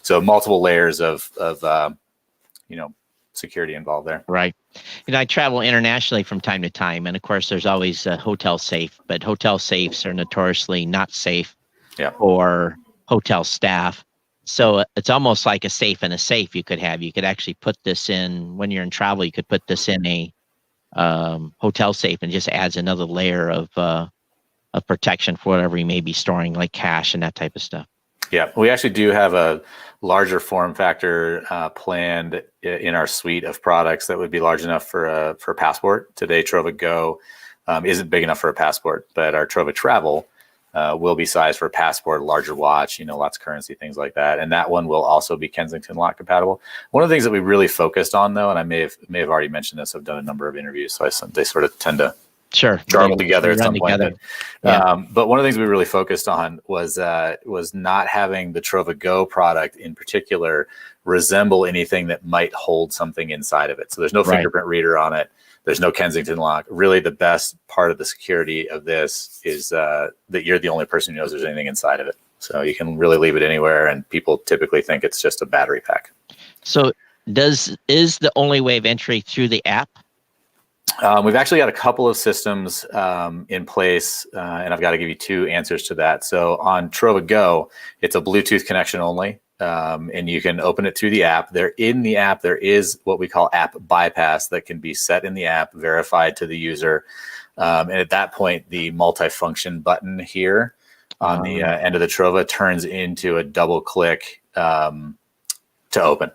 So multiple layers of security involved there. Right. I travel internationally from time to time, and of course, there's always a hotel safe, but hotel safes are notoriously not safe for hotel staff. So it's almost like a safe in a safe you could have. You could actually put this in, when you're in travel, you could put this in a hotel safe, and just adds another layer of protection for whatever you may be storing, like cash and that type of stuff. Yeah, we actually do have a larger form factor planned in our suite of products that would be large enough for a passport. Today, Trova Go isn't big enough for a passport, but our Trova Travel will be sized for a passport, larger watch, lots of currency, things like that. And that one will also be Kensington lock compatible. One of the things that we really focused on, though, and I may have already mentioned this, I've done a number of interviews, so they sort of tend to gargle together at some point. But one of the things we really focused on was not having the Trova Go product in particular resemble anything that might hold something inside of it. So there's no fingerprint reader on it. There's no Kensington lock. Really, the best part of the security of this is that you're the only person who knows there's anything inside of it. So you can really leave it anywhere, and people typically think it's just a battery pack. So is the only way of entry through the app? We've actually got a couple of systems in place, and I've got to give you two answers to that. So on Trova Go, it's a Bluetooth connection only, and you can open it through the app. In the app, there is what we call app bypass that can be set in the app, verified to the user. And at that point, the multifunction button here on the end of the Trova turns into a double click to open.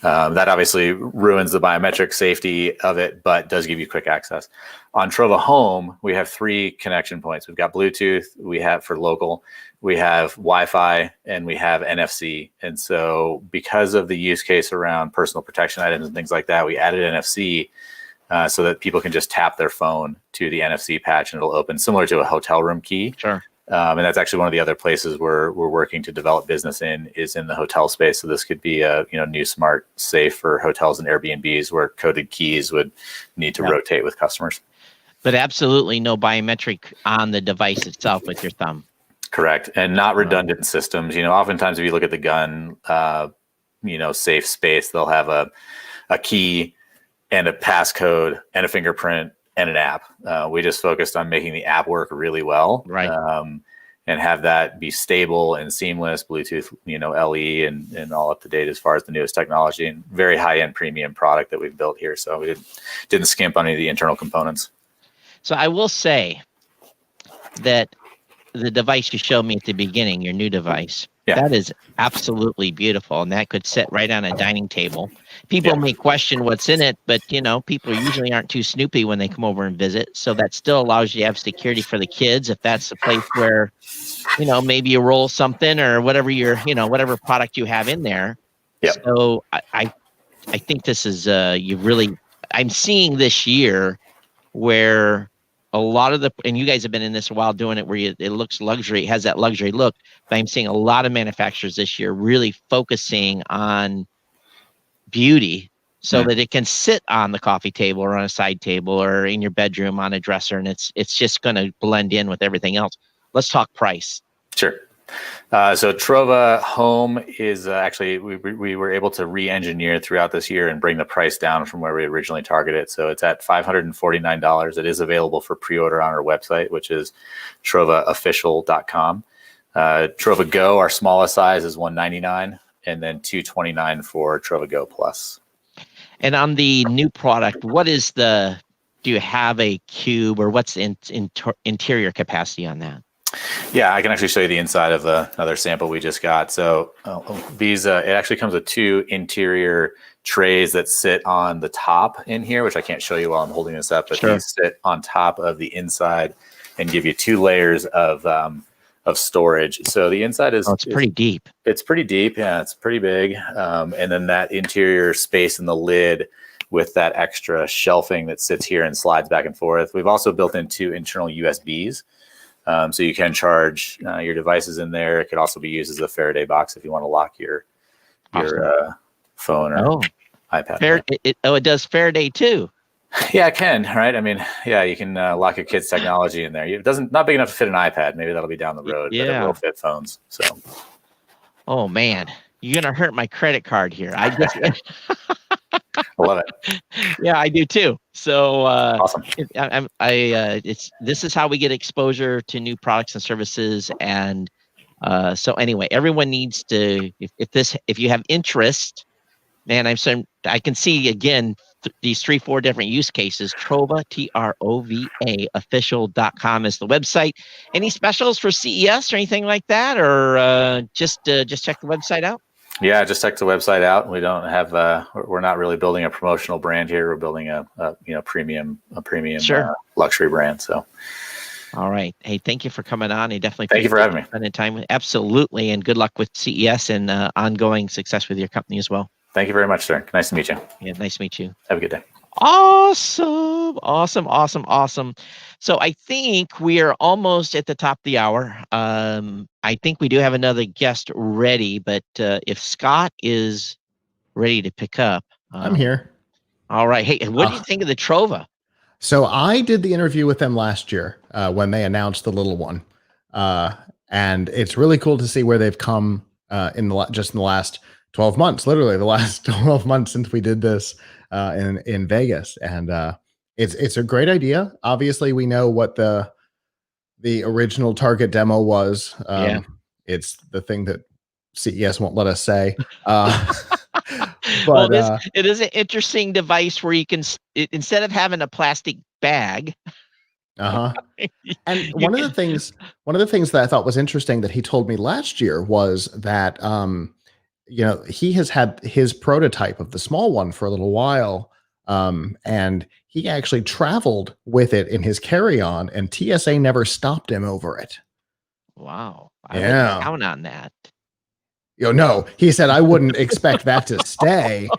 That obviously ruins the biometric safety of it, but does give you quick access. On Trova Home, we have 3 connection points. We've got Bluetooth, we have for local, we have Wi-Fi, and we have NFC. And so because of the use case around personal protection items and things like that, we added NFC so that people can just tap their phone to the NFC patch and it'll open, similar to a hotel room key. Sure. And that's actually one of the other places we're working to develop business is in the hotel space. So this could be a new smart safe for hotels and Airbnbs where coded keys would need to rotate with customers. But absolutely no biometric on the device itself with your thumb. Correct, and not redundant systems. Oftentimes if you look at the gun, safe space, they'll have a key and a passcode and a fingerprint and an app. We just focused on making the app work really well, right? And have that be stable and seamless, Bluetooth, LE and all up to date as far as the newest technology, and very high end premium product that we've built here. So we didn't skimp on any of the internal components. So I will say that the device you showed me at the beginning, your new device, that is absolutely beautiful, and that could sit right on a dining table. People may question what's in it, but people usually aren't too snoopy when they come over and visit. So that still allows you to have security for the kids if that's a place where, maybe you roll something or whatever whatever product you have in there. Yep. So I think this is I'm seeing this year where a lot of and you guys have been in this a while doing it where it looks luxury, it has that luxury look, but I'm seeing a lot of manufacturers this year really focusing on beauty so that it can sit on the coffee table or on a side table or in your bedroom on a dresser, and it's just going to blend in with everything else. Let's talk price. Sure. So Trova Home is actually, we were able to re-engineer throughout this year and bring the price down from where we originally targeted. So it's at $549. It is available for pre-order on our website, which is trovaofficial.com. Trova Go, our smallest size, is $199, and then $229 for Trova Go Plus. And on the new product, do you have a cube, or what's the interior capacity on that? Yeah, I can actually show you the inside of another sample we just got. So these, it actually comes with 2 interior trays that sit on the top in here, which I can't show you while I'm holding this up, but these sit on top of the inside and give you 2 layers of storage. So the inside is pretty deep. It's pretty deep. Yeah, it's pretty big. And then that interior space in the lid with that extra shelving that sits here and slides back and forth. We've also built in 2 internal USBs. So you can charge your devices in there. It could also be used as a Faraday box if you want to lock your phone or iPad. It does Faraday too. Yeah, it can, right? I mean, yeah, you can lock your kids' technology in there. It not big enough to fit an iPad. Maybe that'll be down the road, but it will fit phones. So, oh man, you're gonna hurt my credit card here. I love it. Yeah, I do too. So awesome. This is how we get exposure to new products and services. And so anyway, everyone needs to, if you have interest, man, I can see again these 3-4 different use cases. Trova, TROVA official.com is the website. Any specials for CES or anything like that, or just check the website out? Yeah, just check the website out. We don't have we're not really building a promotional brand here. We're building a premium luxury brand. So All right. Hey, thank you for coming on. I definitely Thank you for having me. spending time with. Absolutely, and good luck with CES and ongoing success with your company as well. Thank you very much, sir. Nice to meet you. Yeah, nice to meet you. Have a good day. Awesome, awesome, awesome, awesome. So I think we are almost at the top of the hour. I think we do have another guest ready, but if Scott is ready to pick up, I'm here. All right. Hey, what do you think of the Trova? So I did the interview with them last year when they announced the little one, and it's really cool to see where they've come just in the last 12 months. Literally, the last 12 months since we did this in Vegas, and it's a great idea. Obviously, we know what the original target demo was. Yeah. It's the thing that CES won't let us say. Well, But it is an interesting device where you can instead of having a plastic bag. And one of the things that I thought was interesting that he told me last year was that he has had his prototype of the small one for a little while, and he actually traveled with it in his carry-on, and TSA never stopped him over it. Wow, I wouldn't count on that. No, he said, I wouldn't expect that to stay.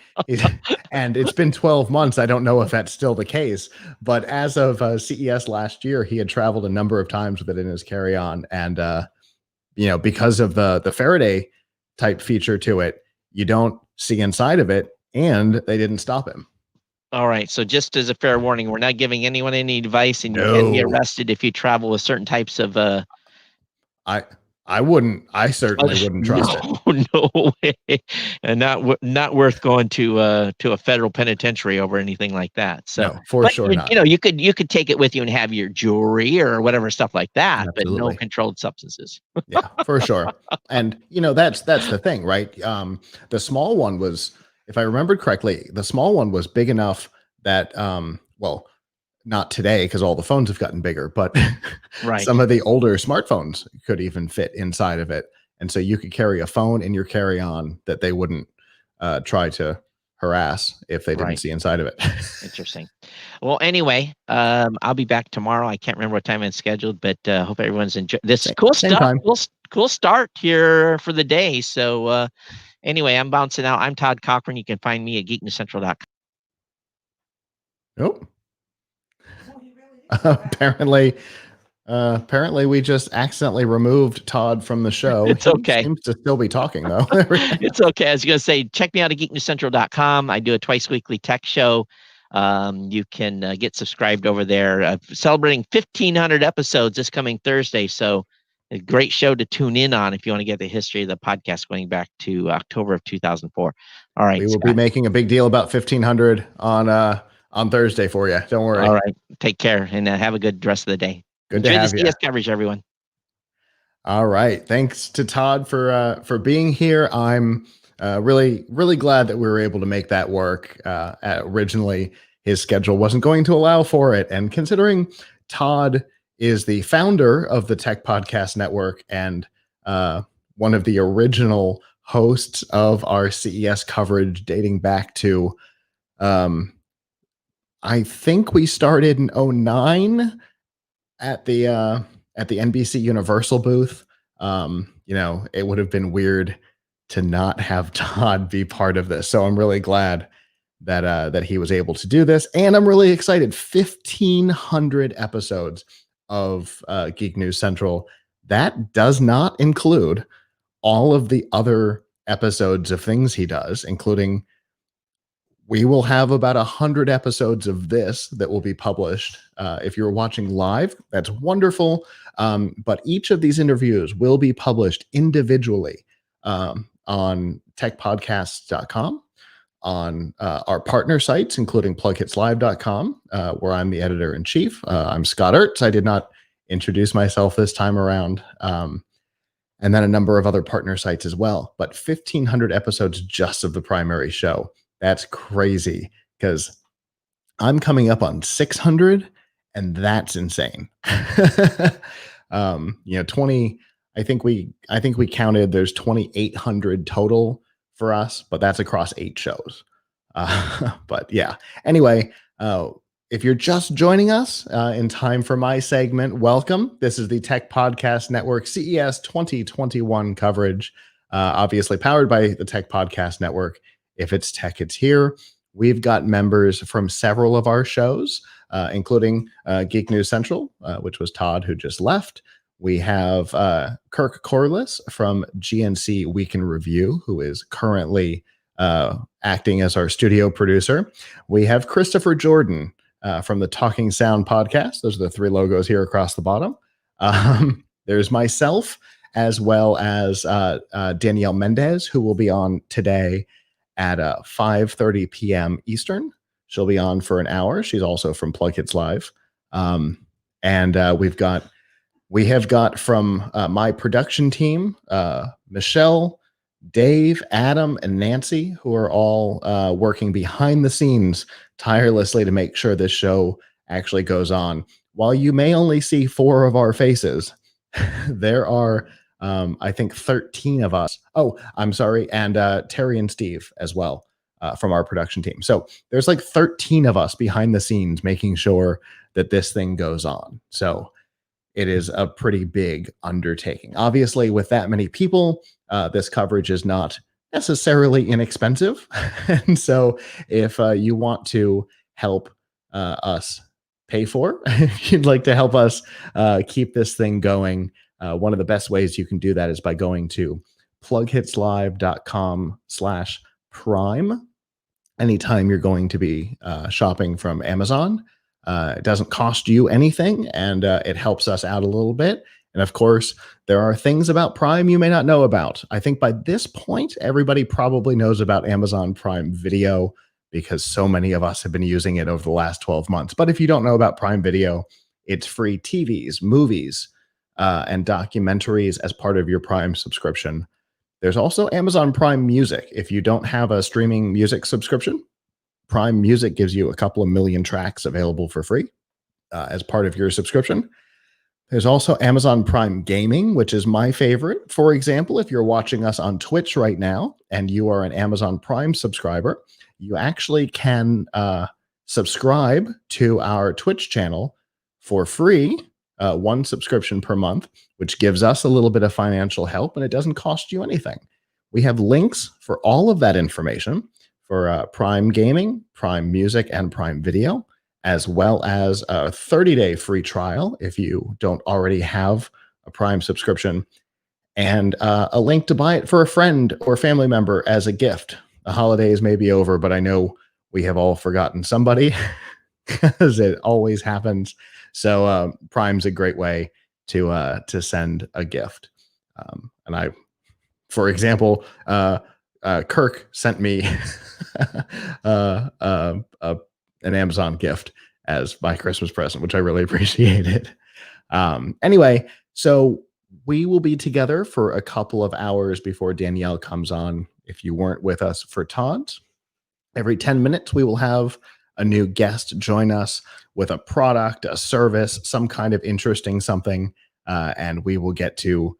And it's been 12 months. I don't know if that's still the case. But as of CES last year, he had traveled a number of times with it in his carry-on. And, because of the Faraday type feature to it, you don't see inside of it. And they didn't stop him. All right. So just as a fair warning, we're not giving anyone any advice, and you can be arrested if you travel with certain types of I certainly wouldn't trust it. No way, and not worth going to a federal penitentiary over anything like that. So, no, for sure not. You could take it with you and have your jewelry or whatever stuff like that, Absolutely. But no controlled substances. Yeah, for sure. And that's the thing, right? The small one was, if I remembered correctly, the small one was big enough that not today because all the phones have gotten bigger, but some of the older smartphones could even fit inside of it. And so you could carry a phone in your carry-on that they wouldn't try to harass if they didn't see inside of it. Interesting. Well, anyway, I'll be back tomorrow. I can't remember what time it's scheduled, but hope everyone's enjoyed this cool stuff. Cool start here for the day. So anyway, I'm bouncing out. I'm Todd Cochran. You can find me at geeknewscentral.com. Nope. Apparently we just accidentally removed Todd from the show. It's okay. He seems to still be talking though. It's okay. I was going to say, check me out at geeknewscentral.com. I do a twice weekly tech show. You can get subscribed over there. Celebrating 1,500 episodes this coming Thursday. So a great show to tune in on if you want to get the history of the podcast going back to October of 2004. All right. We will be making a big deal about 1,500 on Thursday for you. Don't worry. All right. Take care and have a good rest of the day. Good to have you. CES coverage, everyone. All right. Thanks to Todd for being here. I'm really, really glad that we were able to make that work. Originally, his schedule wasn't going to allow for it. And considering Todd is the founder of the Tech Podcast Network and one of the original hosts of our CES coverage dating back to I think we started in 2009 at the NBC Universal booth. It would have been weird to not have Todd be part of this. So I'm really glad that he was able to do this. And I'm really excited. 1,500 episodes of Geek News Central. That does not include all of the other episodes of things he does, including we will have about 100 episodes of this that will be published. If you're watching live, that's wonderful. But each of these interviews will be published individually on techpodcasts.com, on our partner sites, including plughitslive.com, where I'm the editor-in-chief. I'm Scott Ertz. I did not introduce myself this time around. And then a number of other partner sites as well. But 1,500 episodes just of the primary show. That's crazy because I'm coming up on 600 and that's insane. 20, I think we counted there's 2,800 total for us, but that's across 8 shows. But yeah, anyway, if you're just joining us in time for my segment, welcome. This is the Tech Podcast Network CES 2021 coverage, obviously powered by the Tech Podcast Network. If it's tech, it's here. We've got members from several of our shows, including Geek News Central, which was Todd, who just left. We have Kirk Corliss from GNC Week in Review, who is currently acting as our studio producer. We have Christopher Jordan from the Talking Sound podcast. Those are the three logos here across the bottom. There's myself, as well as Danielle Mendez, who will be on today at 5:30 p.m. Eastern. She'll be on for an hour. She's also from Plug Hits Live. And we have got from my production team, Michelle, Dave, Adam, and Nancy, who are all working behind the scenes tirelessly to make sure this show actually goes on. While you may only see 4 of our faces, there are, I think, 13 of us. Oh, I'm sorry. And Terry and Steve as well from our production team. So there's like 13 of us behind the scenes making sure that this thing goes on. So it is a pretty big undertaking. Obviously, with that many people, this coverage is not necessarily inexpensive. And so if you want to help us pay for, if you'd like to help us keep this thing going, one of the best ways you can do that is by going to plughitslive.com/prime. Anytime you're going to be shopping from Amazon, it doesn't cost you anything, and it helps us out a little bit. And of course, there are things about Prime you may not know about. I think by this point, everybody probably knows about Amazon Prime Video because so many of us have been using it over the last 12 months. But if you don't know about Prime Video, it's free TVs, movies, and documentaries as part of your Prime subscription. There's also Amazon Prime Music. If you don't have a streaming music subscription, Prime Music gives you a couple of million tracks available for free as part of your subscription. There's also Amazon Prime Gaming, which is my favorite. For example, if you're watching us on Twitch right now and you are an Amazon Prime subscriber, you actually can subscribe to our Twitch channel for free, 1 subscription per month, which gives us a little bit of financial help, and it doesn't cost you anything. We have links for all of that information for Prime Gaming, Prime Music, and Prime Video, as well as a 30-day free trial if you don't already have a Prime subscription, and a link to buy it for a friend or family member as a gift. The holidays may be over, but I know we have all forgotten somebody because it always happens. So Prime's a great way to send a gift. And I, for example, Kirk sent me an Amazon gift as my Christmas present, which I really appreciated. Anyway, so we will be together for a couple of hours before Danielle comes on. If you weren't with us for Todd's, every 10 minutes, we will have a new guest join us with a product, a service, some kind of interesting something, and we will get to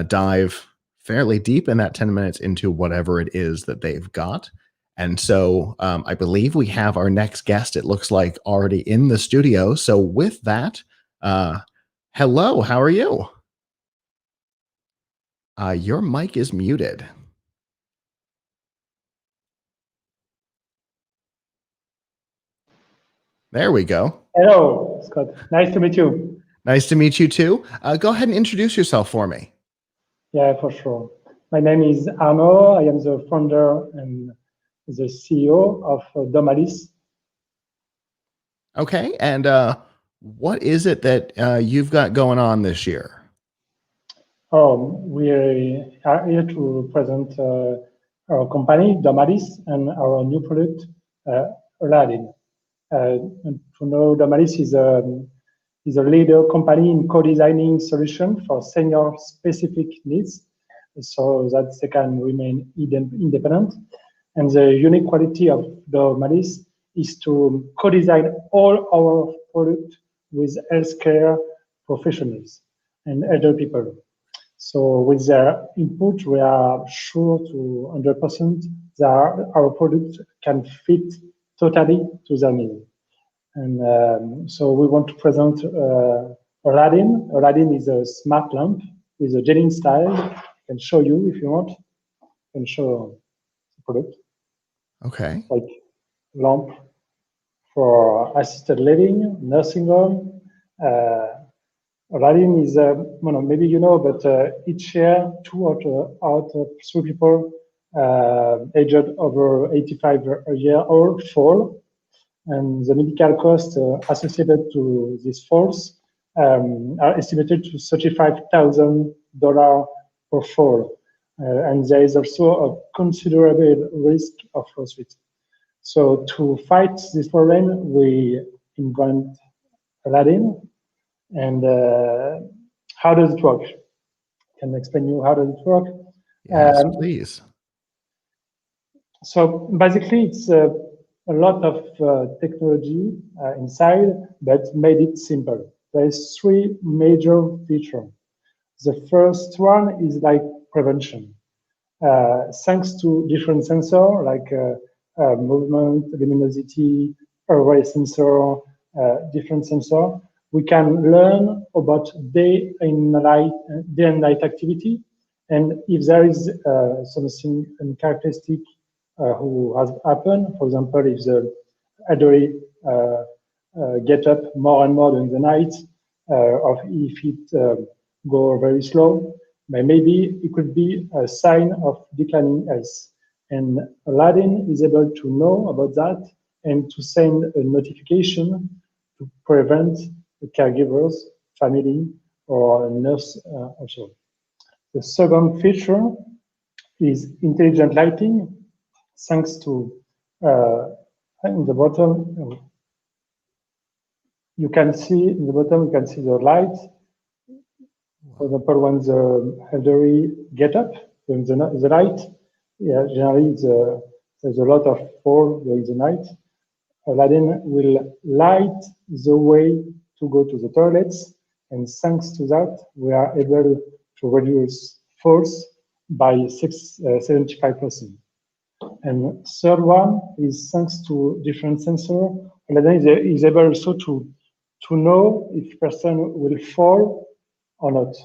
dive fairly deep in that 10 minutes into whatever it is that they've got. And so I believe we have our next guest, it looks like, already in the studio. So with that, hello, how are you? Your mic is muted. There we go. Hello, Scott. Nice to meet you. Nice to meet you too. Go ahead and introduce yourself for me. Yeah, for sure. My name is Arnaud. I am the founder and the CEO of Domalis. Okay, and what is it that you've got going on this year? We are here to present our company, Domalis, and our new product, Aladdin. To know, Domalis is a leader company in co-designing solutions for senior-specific needs, so that they can remain independent. And the unique quality of Domalis is to co-design all our products with healthcare professionals and other people. So with their input, we are sure to 100% that our product can fit totally to their needs. And so we want to present Aladdin. Aladdin is a smart lamp with a Jennings style. I can show you if you want. I can show the product. Okay. Like lamp for assisted living, nursing home. Aladdin is, well, maybe you know, but each year, 2 out of 3 people aged over 85 a year old fall. And the medical costs associated to these falls are estimated to $35,000 per fall. And there is also a considerable risk of lawsuit. So to fight this problem, we invent Aladdin. And how does it work? Can I explain you how does it work? Yes, please. So basically, it's a lot of technology inside, but made it simple. There's 3 major features. The first one is like prevention. Thanks to different sensors like movement, luminosity, array sensor, different sensor, we can learn about day and night activity. And if there is something uncharacteristic who has happened, for example, if the elderly get up more and more during the night, or if it go very slow, maybe it could be a sign of declining health. And Aladdin is able to know about that and to send a notification to prevent the caregivers, family, or nurse also. The second feature is intelligent lighting, thanks to in the bottom, you can see in the bottom, you can see the light. For example, when the elderly get up during the night, yeah, generally there's a lot of fall during the night. Aladdin will light the way to go to the toilets, and thanks to that, we are able to reduce falls by 75%. And third one is thanks to different sensor. Aladdin is able also to know if person will fall or not.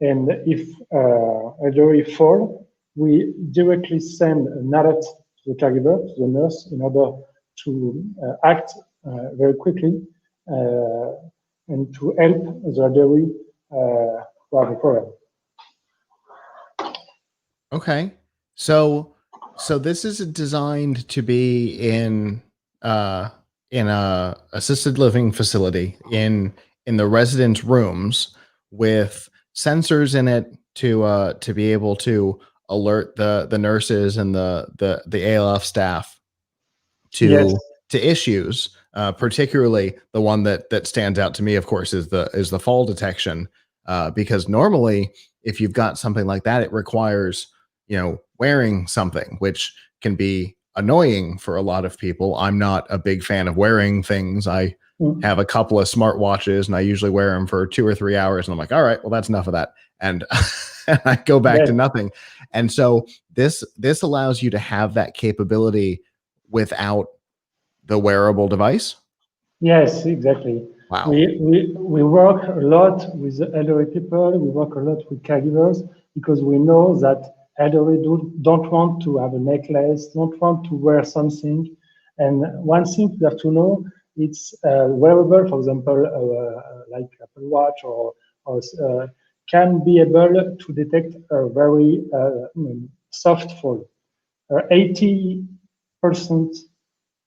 And if elderly fall, we directly send an alert to the caregiver, to the nurse, in order to act very quickly and to help the elderly who have a problem. Okay. So this is designed to be in a assisted living facility in the residents' rooms with sensors in it to be able to alert the nurses and the ALF staff to issues. Particularly the one that stands out to me, of course, is the fall detection. Because normally, if you've got something like that, it requires wearing something, which can be annoying for a lot of people. I'm not a big fan of wearing things. I have a couple of smartwatches and I usually wear them for 2 or 3 hours and I'm like, all right, well, that's enough of that. And I go back to nothing. And so this allows you to have that capability without the wearable device. Yes, exactly. Wow. We work a lot with the elderly people. We work a lot with caregivers because we know that elderly don't want to have a necklace, don't want to wear something. And one thing you have to know, it's wearable, for example, like Apple Watch or can be able to detect a very soft fall. 80%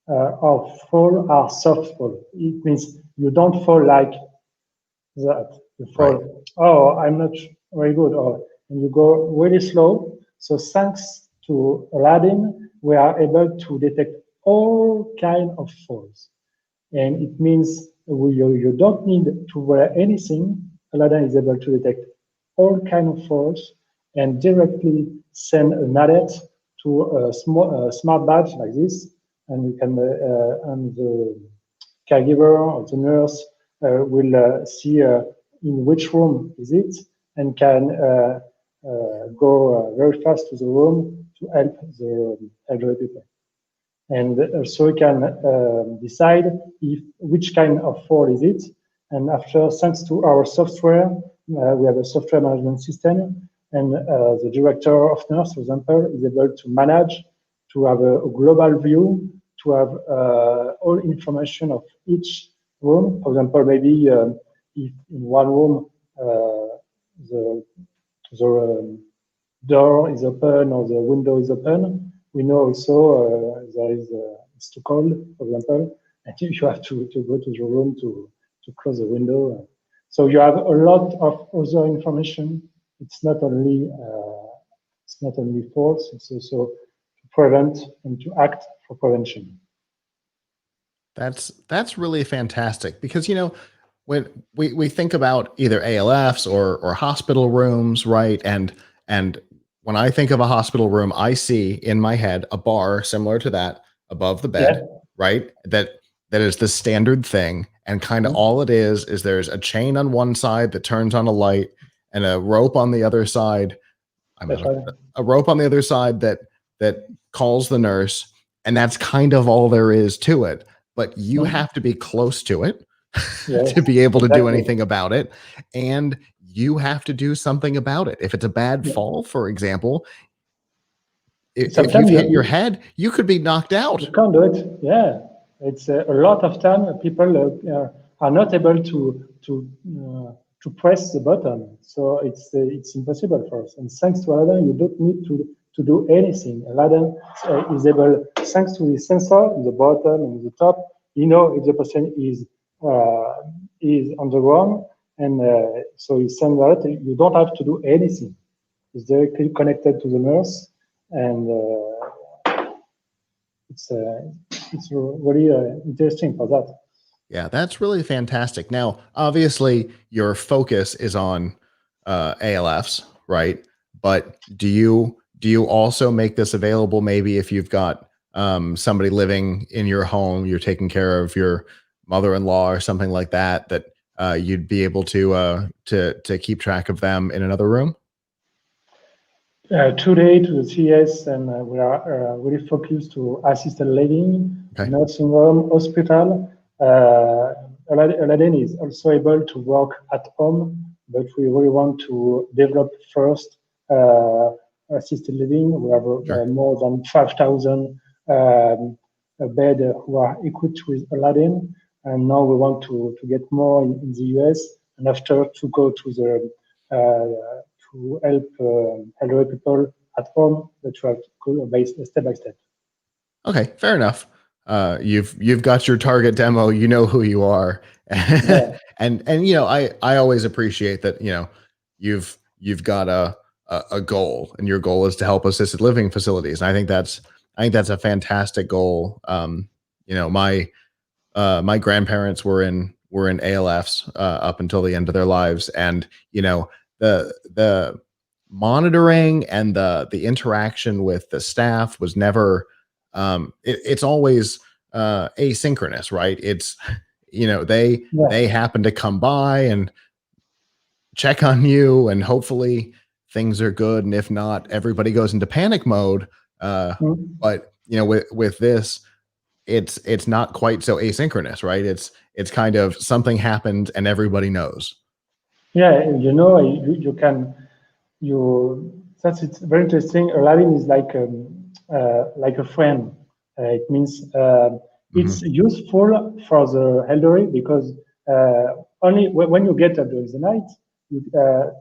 of fall are soft fall. It means you don't fall like that. You fall, right. Oh, I'm not very good, and you go really slow. So thanks to Aladdin, we are able to detect all kinds of falls. And it means you don't need to wear anything. Aladdin is able to detect all kinds of falls and directly send an alert to a smart badge like this. And you can, and the caregiver or the nurse will see in which room is it and can go very fast to the room to help the elderly people. and also you can decide which kind of fall is it. And after, thanks to our software, we have a software management system, and the director of nurse, for example, is able to manage, to have a global view, to have all information of each room. For example, maybe if in one room the door is open or the window is open, we know also there is it's too cold, for example, and you have to go to the room to close the window. So you have a lot of other information. It's not only false, it's also to prevent and to act for prevention. That's really fantastic, because when we think about either ALFs or hospital rooms, right? And when I think of a hospital room, I see in my head a bar similar to that above the bed, right? That is the standard thing, and kind of all it is there's a chain on one side that turns on a light, and a rope on the other side. A rope on the other side that calls the nurse, and that's kind of all there is to it. But you have to be close to it to be able to do anything about it, and you have to do something about it. If it's a bad fall, for example, if you've hit your head, you could be knocked out. You can't do it. Yeah, it's a lot of time people are not able to press the button, so it's impossible for us. And thanks to Aladdin, you don't need to do anything. Aladdin is able, thanks to the sensor in the bottom and the top, if the person is on the ground, and so you send that. You don't have to do anything. It's directly connected to the nurse, and it's really interesting for that. Yeah, that's really fantastic. Now, obviously, your focus is on ALFs, right? But do you also make this available? Maybe if you've got somebody living in your home, you're taking care of your mother-in-law or something like that, that you'd be able to keep track of them in another room? Today to the CES, and we are really focused to assisted living, nursing home, hospital. Aladdin is also able to work at home, but we really want to develop first assisted living. We have more than 5,000 beds who are equipped with Aladdin, and now we want to get more in the US, and after to go to the to help elderly people at home, that you have to go step by step. Okay, fair enough. You've got your target demo. You know who you are, and I always appreciate that. You've got a goal, and your goal is to help assisted living facilities. And I think that's a fantastic goal. My grandparents were in ALFs up until the end of their lives, and the monitoring and the interaction with the staff was never it's always asynchronous, right? It's they happen to come by and check on you, and hopefully things are good, and if not, everybody goes into panic mode. But with this, it's not quite so asynchronous, right? It's kind of something happened and everybody knows. Yeah, it's very interesting. Aladdin is like a friend. It means it's useful for the elderly, because only when you get up during the night,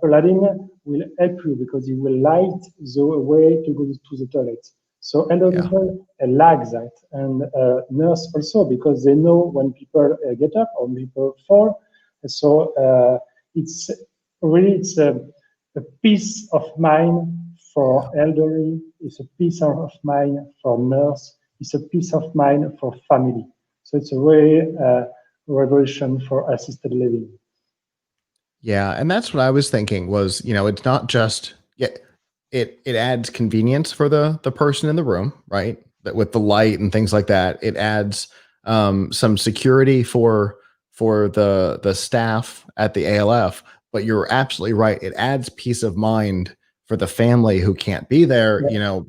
Aladdin will help you, because he will light the way to go to the toilet. So elderly people like that, and nurse also, because they know when people get up or when people fall. So it's a peace of mind for elderly. It's a peace of mind for nurse. It's a peace of mind for family. So it's a really revolution for assisted living. Yeah, and that's what I was thinking was, it's not just it adds convenience for the person in the room, right? That with the light and things like that, it adds some security for the staff at the ALF. But you're absolutely right; it adds peace of mind for the family who can't be there.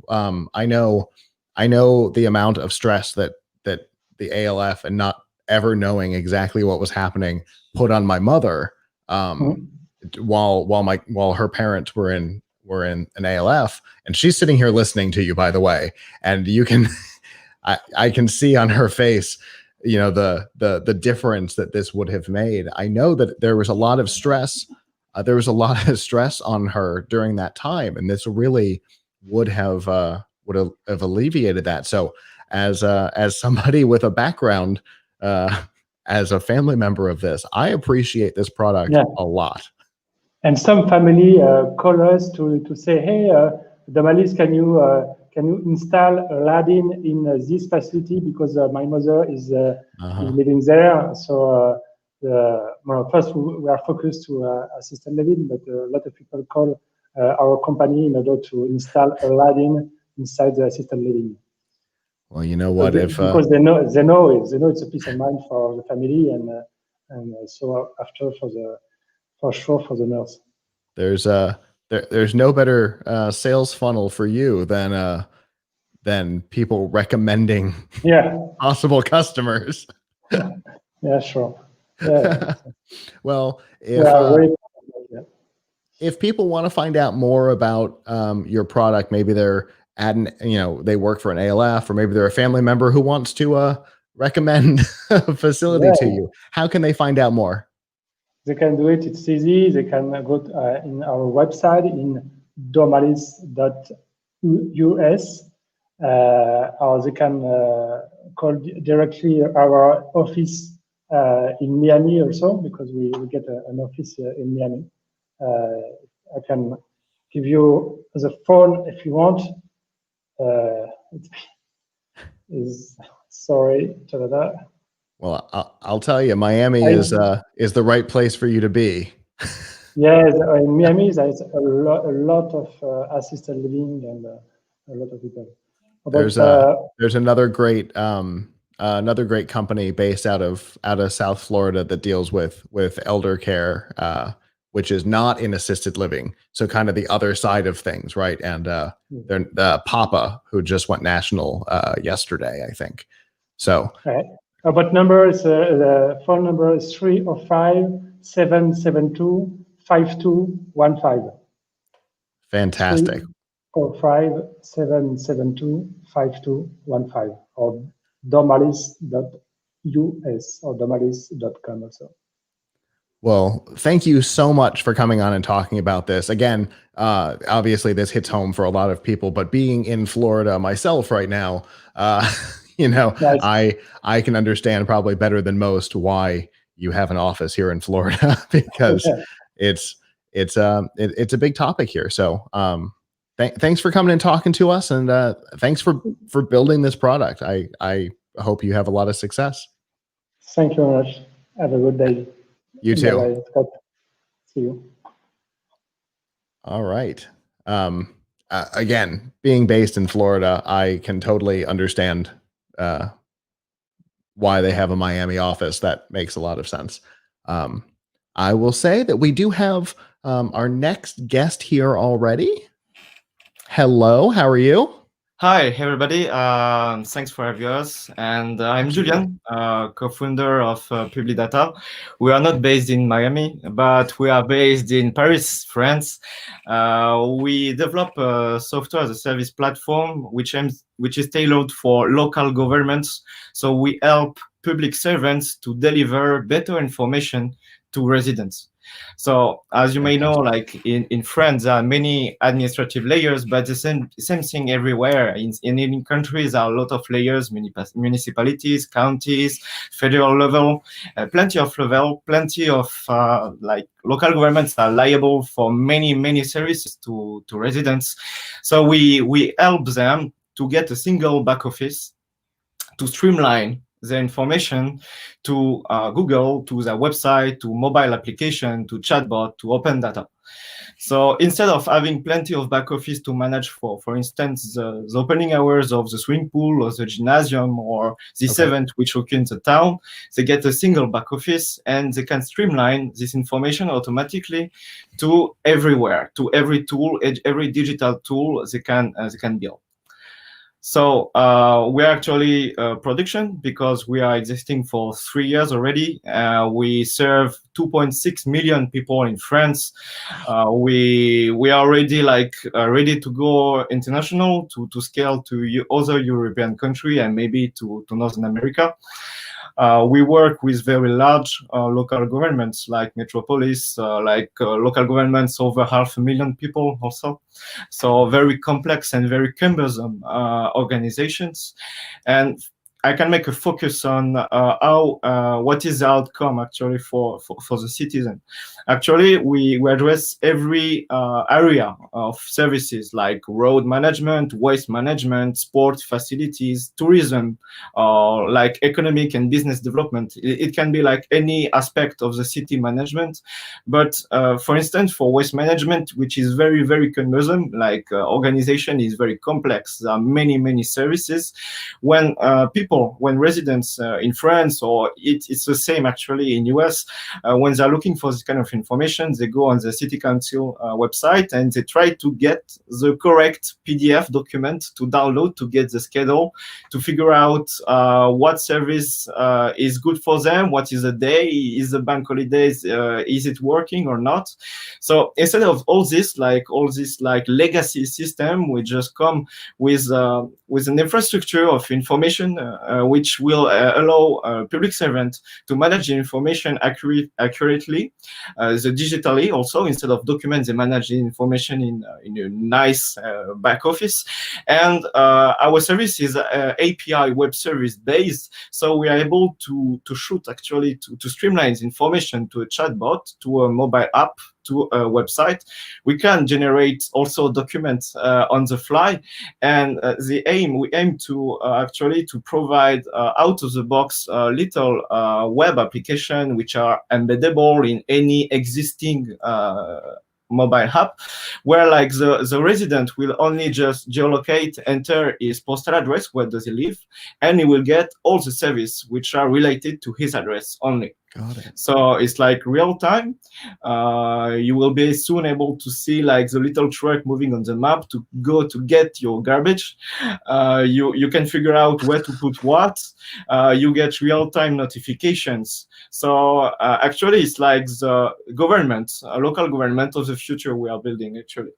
I know I know the amount of stress that the ALF and not ever knowing exactly what was happening put on my mother while her parents were in an ALF, and she's sitting here listening to you, by the way, and you can I can see on her face, you know, the difference that this would have made. I know that there was a lot of stress. There was a lot of stress on her during that time, and this really would have alleviated that. So, as somebody with a background, as a family member of this, I appreciate this product a lot. And some family call us to say, hey, Damaris, can you install Aladdin in this facility because my mother is living there. So well, first we are focused to assisted living, but a lot of people call our company in order to install Aladdin inside the assisted living. Well, you know what? Because they know it's a peace of mind for the family, and so after for sure for the nurse. There's no better sales funnel for you than people recommending possible customers. Yeah, sure. Yeah. Well, if people want to find out more about your product, maybe they're they work for an ALF, or maybe they're a family member who wants to recommend a facility to you. How can they find out more? They can do it. It's easy. They can go in our website in domalis.us, or they can call directly our office in Miami also, because we get an office in Miami. I can give you the phone if you want. Sorry. Well, I'll tell you, Miami is the right place for you to be. Yes, in Miami there's a lot of assisted living and a lot of people. There's another great company based out of South Florida that deals with elder care, which is not in assisted living, so kind of the other side of things, right? And they're Papa, who just went national yesterday, I think. So. But the phone number is 305-772-5215. Fantastic. 305-772-5215, or domalis.us or domalis.com also. Well, thank you so much for coming on and talking about this. Again, obviously this hits home for a lot of people, but being in Florida myself right now, I can understand probably better than most why you have an office here in Florida, because it's a big topic here. So thanks for coming and talking to us, and thanks for building this product. I hope you have a lot of success. Thank you very much. Have a good day. You too. Bye-bye. See you. All right. Again, being based in Florida, I can totally understand why they have a Miami office. That makes a lot of sense. I will say that we do have our next guest here already. Hello, how are you? Hi, everybody. Thanks for having us. And I'm Julian, co-founder of Publidata. We are not based in Miami, but we are based in Paris, France. We develop a software as a service platform, which is tailored for local governments. So we help public servants to deliver better information to residents. So as you may know, like in France, there are many administrative layers, but the same thing everywhere. In countries, there are a lot of layers, municipalities, counties, federal level, plenty of like local governments are liable for many services to residents. So we help them to get a single back office to streamline the information to Google, to their website, to mobile application, to chatbot, to open data. So instead of having plenty of back office to manage for instance, the opening hours of the swimming pool or the gymnasium or this event which occurs in the town, they get a single back office and they can streamline this information automatically to everywhere, to every tool, every digital tool they can build. So we're actually production because we are existing for 3 years already. We serve 2.6 million people in France. We are already ready to go international to scale to other European country and maybe to Northern America. We work with very large local governments like metropolis, local governments over 500,000 people also. So very complex and very cumbersome organizations. And I can make a focus on what is the outcome actually for the citizen. Actually, we address every area of services like road management, waste management, sport facilities, tourism, like economic and business development. It can be like any aspect of the city management. But for instance, for waste management, which is very, very cumbersome, like organization is very complex. There are many, many services. When residents in France, or it's the same actually in US, when they're looking for this kind of information, they go on the city council website and they try to get the correct PDF document to download to get the schedule, to figure out what service is good for them, what is the day, is the bank holidays, is it working or not. So instead of all this legacy system, we just come with an infrastructure of information which will allow public servants to manage the information accurately, digitally also. Instead of documents, they manage the information in a nice back office. And our service is API web service based, so we are able to shoot actually to streamline the information to a chatbot, to a mobile app, to a website. We can generate also documents on the fly, and we aim to actually to provide out of the box little web application which are embeddable in any existing mobile app, where like the resident will only just geolocate, enter his postal address, where does he live, and he will get all the service which are related to his address only. Got it. So it's like real time. You will be soon able to see like the little truck moving on the map to go to get your garbage. You can figure out where to put what. You get real time notifications. So actually, it's like the government, local government of the future we are building actually.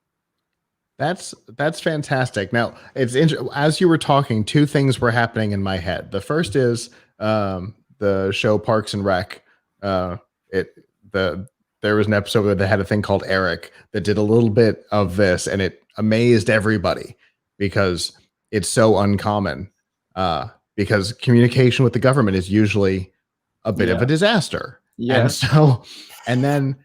That's fantastic. Now, as you were talking, two things were happening in my head. The first is the show Parks and Rec. There was an episode where they had a thing called Eric that did a little bit of this, and it amazed everybody because it's so uncommon. Because communication with the government is usually a bit of a disaster. Yeah. And then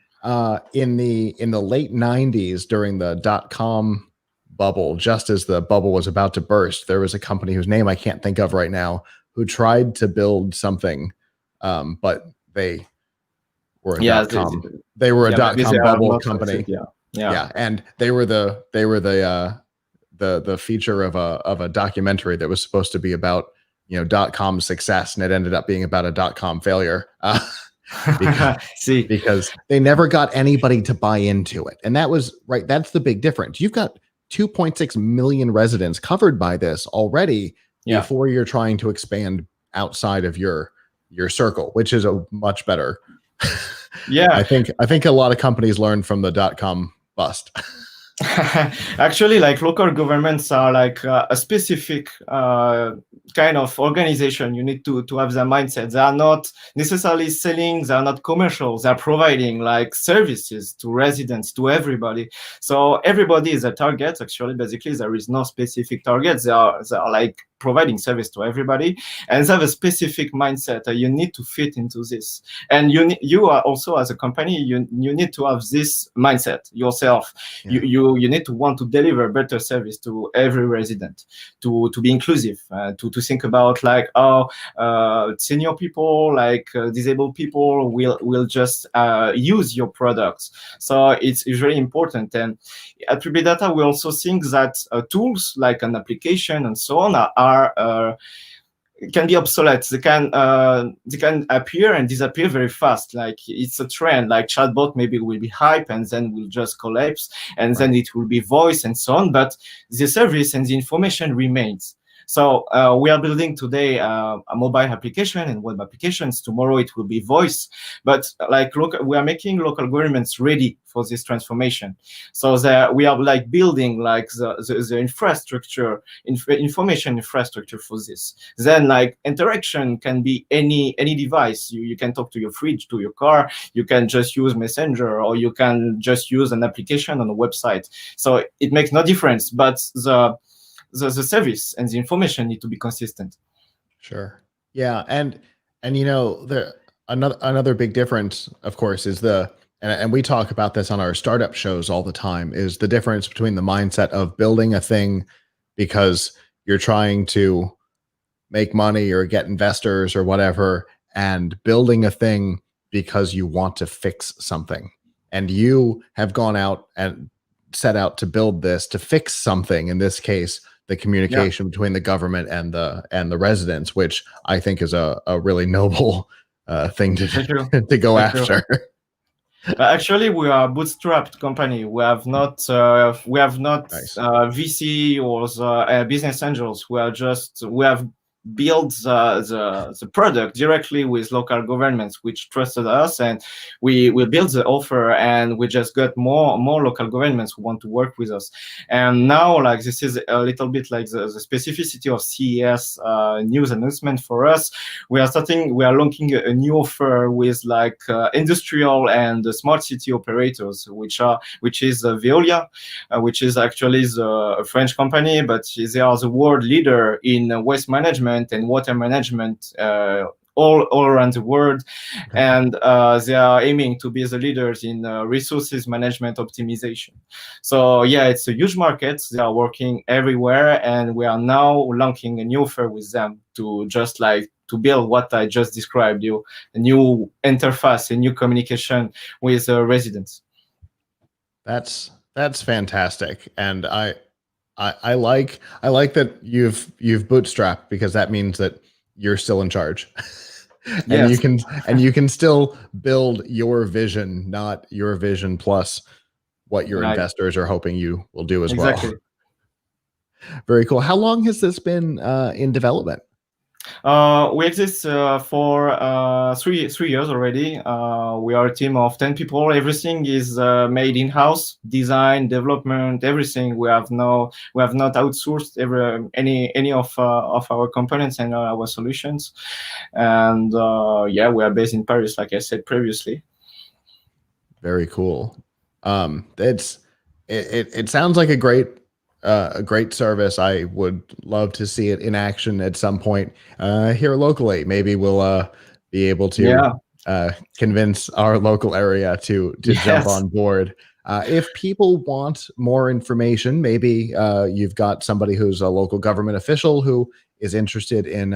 in the late 90s, during the .com bubble, just as the bubble was about to burst, there was a company whose name I can't think of right now who tried to build something, but they were a .com. They were a .com bubble company. Yeah, and they were the feature of a documentary that was supposed to be about .com success, and it ended up being about a .com failure. Because they never got anybody to buy into it. And that was right. That's the big difference. You've got 2.6 million residents covered by this already before you're trying to expand outside of your circle, which is a much better. I think a lot of companies learned from the .com bust. Actually, like local governments are like a specific kind of organization. You need to have their mindset. They are not necessarily selling, they are not commercial, they are providing like services to residents, to everybody. So everybody is a target. Actually, basically there is no specific target. They are like providing service to everybody, and they have a specific mindset. You need to fit into this, and you are also, as a company, you need to have this mindset yourself. You need to want to deliver better service to every resident, to be inclusive, to think about like senior people, like disabled people will just use your products. So it's very important. And at Public Data, we also think that tools like an application and so on can be obsolete. They can appear and disappear very fast. Like it's a trend. Like chatbot maybe will be hype and then will just collapse, and then it will be voice and so on. But the service and the information remains. So we are building today a mobile application and web applications. Tomorrow it will be voice. But like, look, we are making local governments ready for this transformation. So that we are like building like the infrastructure, information infrastructure for this. Then like interaction can be any device. You can talk to your fridge, to your car. You can just use Messenger, or you can just use an application on a website. So it makes no difference, but the service and the information need to be consistent. Sure. Yeah, and you know, another big difference, of course, is and we talk about this on our startup shows all the time, is the difference between the mindset of building a thing because you're trying to make money or get investors or whatever, and building a thing because you want to fix something. And you have gone out and set out to build this to fix something, in this case the communication between the government and the residents, which I think is a really noble thing to to go after. Actually, we are a bootstrapped company. We have not Nice. VC or business angels. We have built the product directly with local governments, which trusted us, and we built the offer, and we just got more local governments who want to work with us. And now, like, this is a little bit like the specificity of CES news announcement for us. We are launching a new offer with like industrial and smart city operators, which is Veolia, which is actually a French company, but they are the world leader in waste management and water management all around the world. Okay. And they are aiming to be the leaders in resources management optimization. So yeah, it's a huge market. They are working everywhere, and we are now launching a new offer with them to just like to build what I just described you, a new interface, a new communication with residents. That's fantastic, and I like that you've bootstrapped, because that means that you're still in charge. And you can still build your vision, not your vision plus what your investors are hoping you will do as well. Very cool. How long has this been in development? We exist for 3 years already. We are a team of 10 people. Everything is made in-house, design, development, everything. We have not outsourced any of our components and our solutions. And yeah, we are based in Paris, like I said previously. Very cool. It sounds like a great service. I would love to see it in action at some point here locally. Maybe we'll be able to convince our local area to jump on board. If people want more information, maybe you've got somebody who's a local government official who is interested in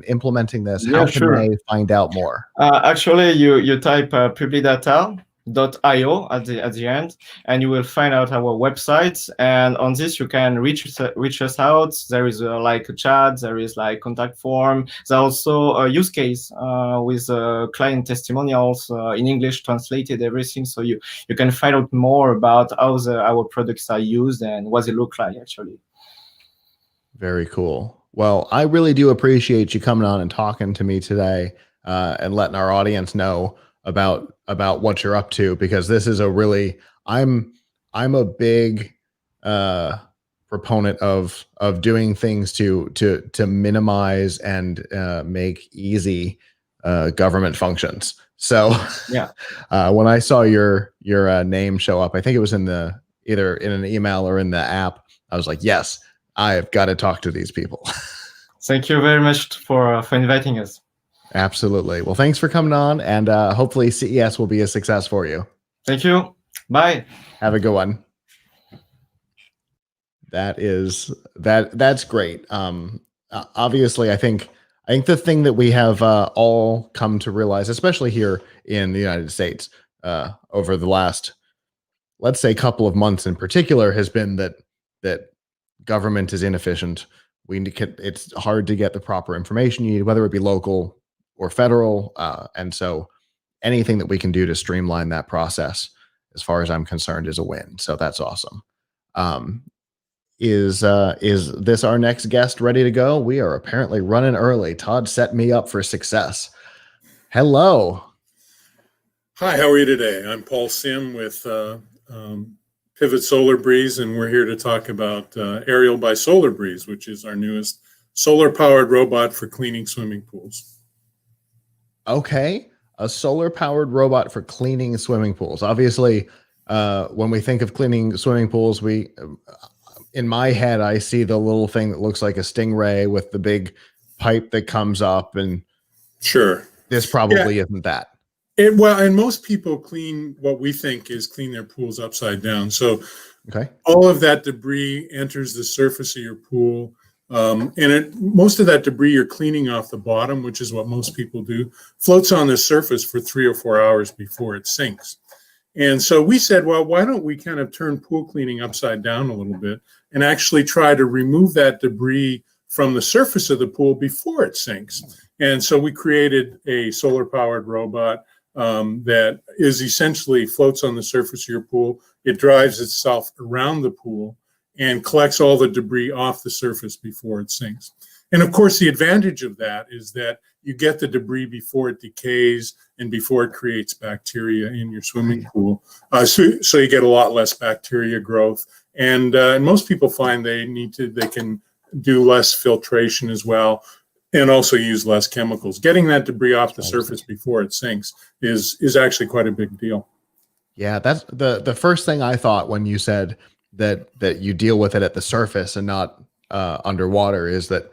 implementing this. How can they find out more? Actually, you type publidata.io at the end, and you will find out our website. And on this, you can reach us out. There is like a chat. There is like contact form. There's also a use case with client testimonials in English, translated everything. So you can find out more about how our products are used and what they look like actually. Very cool. Well, I really do appreciate you coming on and talking to me today and letting our audience know about what you're up to, because this is I'm a big proponent of doing things to minimize and make easy government functions. So yeah, when I saw your name show up, I think it was either in an email or in the app, I was like, yes, I've got to talk to these people. Thank you very much for inviting us. Absolutely. Well, thanks for coming on, and hopefully CES will be a success for you. Thank you. Bye. Have a good one. That's great. Obviously, I think the thing that we have all come to realize, especially here in the United States, over the last, let's say, couple of months in particular, has been that government is inefficient. It's hard to get the proper information you need, whether it be local or federal, and so anything that we can do to streamline that process, as far as I'm concerned, is a win. So that's awesome. Is this our next guest ready to go? We are apparently running early. Todd set me up for success. Hello. Hi, how are you today? I'm Paul Sim with Pivot Solar Breeze, and we're here to talk about Aerial by Solar Breeze, which is our newest solar-powered robot for cleaning swimming pools. Okay, a solar-powered robot for cleaning swimming pools. Obviously, when we think of cleaning swimming pools, in my head, I see the little thing that looks like a stingray with the big pipe that comes up, and sure, this probably isn't that. And most people clean what we think is clean their pools upside down. So okay, all of that debris enters the surface of your pool. And most of that debris you're cleaning off the bottom, which is what most people do, floats on the surface for 3 or 4 hours before it sinks. And so we said, well, why don't we kind of turn pool cleaning upside down a little bit and actually try to remove that debris from the surface of the pool before it sinks. And so we created a solar-powered robot that is essentially floats on the surface of your pool. It drives itself around the pool and collects all the debris off the surface before it sinks. And of course, the advantage of that is that you get the debris before it decays and before it creates bacteria in your swimming pool. So you get a lot less bacteria growth. And most people find they can do less filtration as well, and also use less chemicals. Getting that debris off the surface before it sinks is actually quite a big deal. Yeah, that's the first thing I thought when you said that you deal with it at the surface and not underwater is that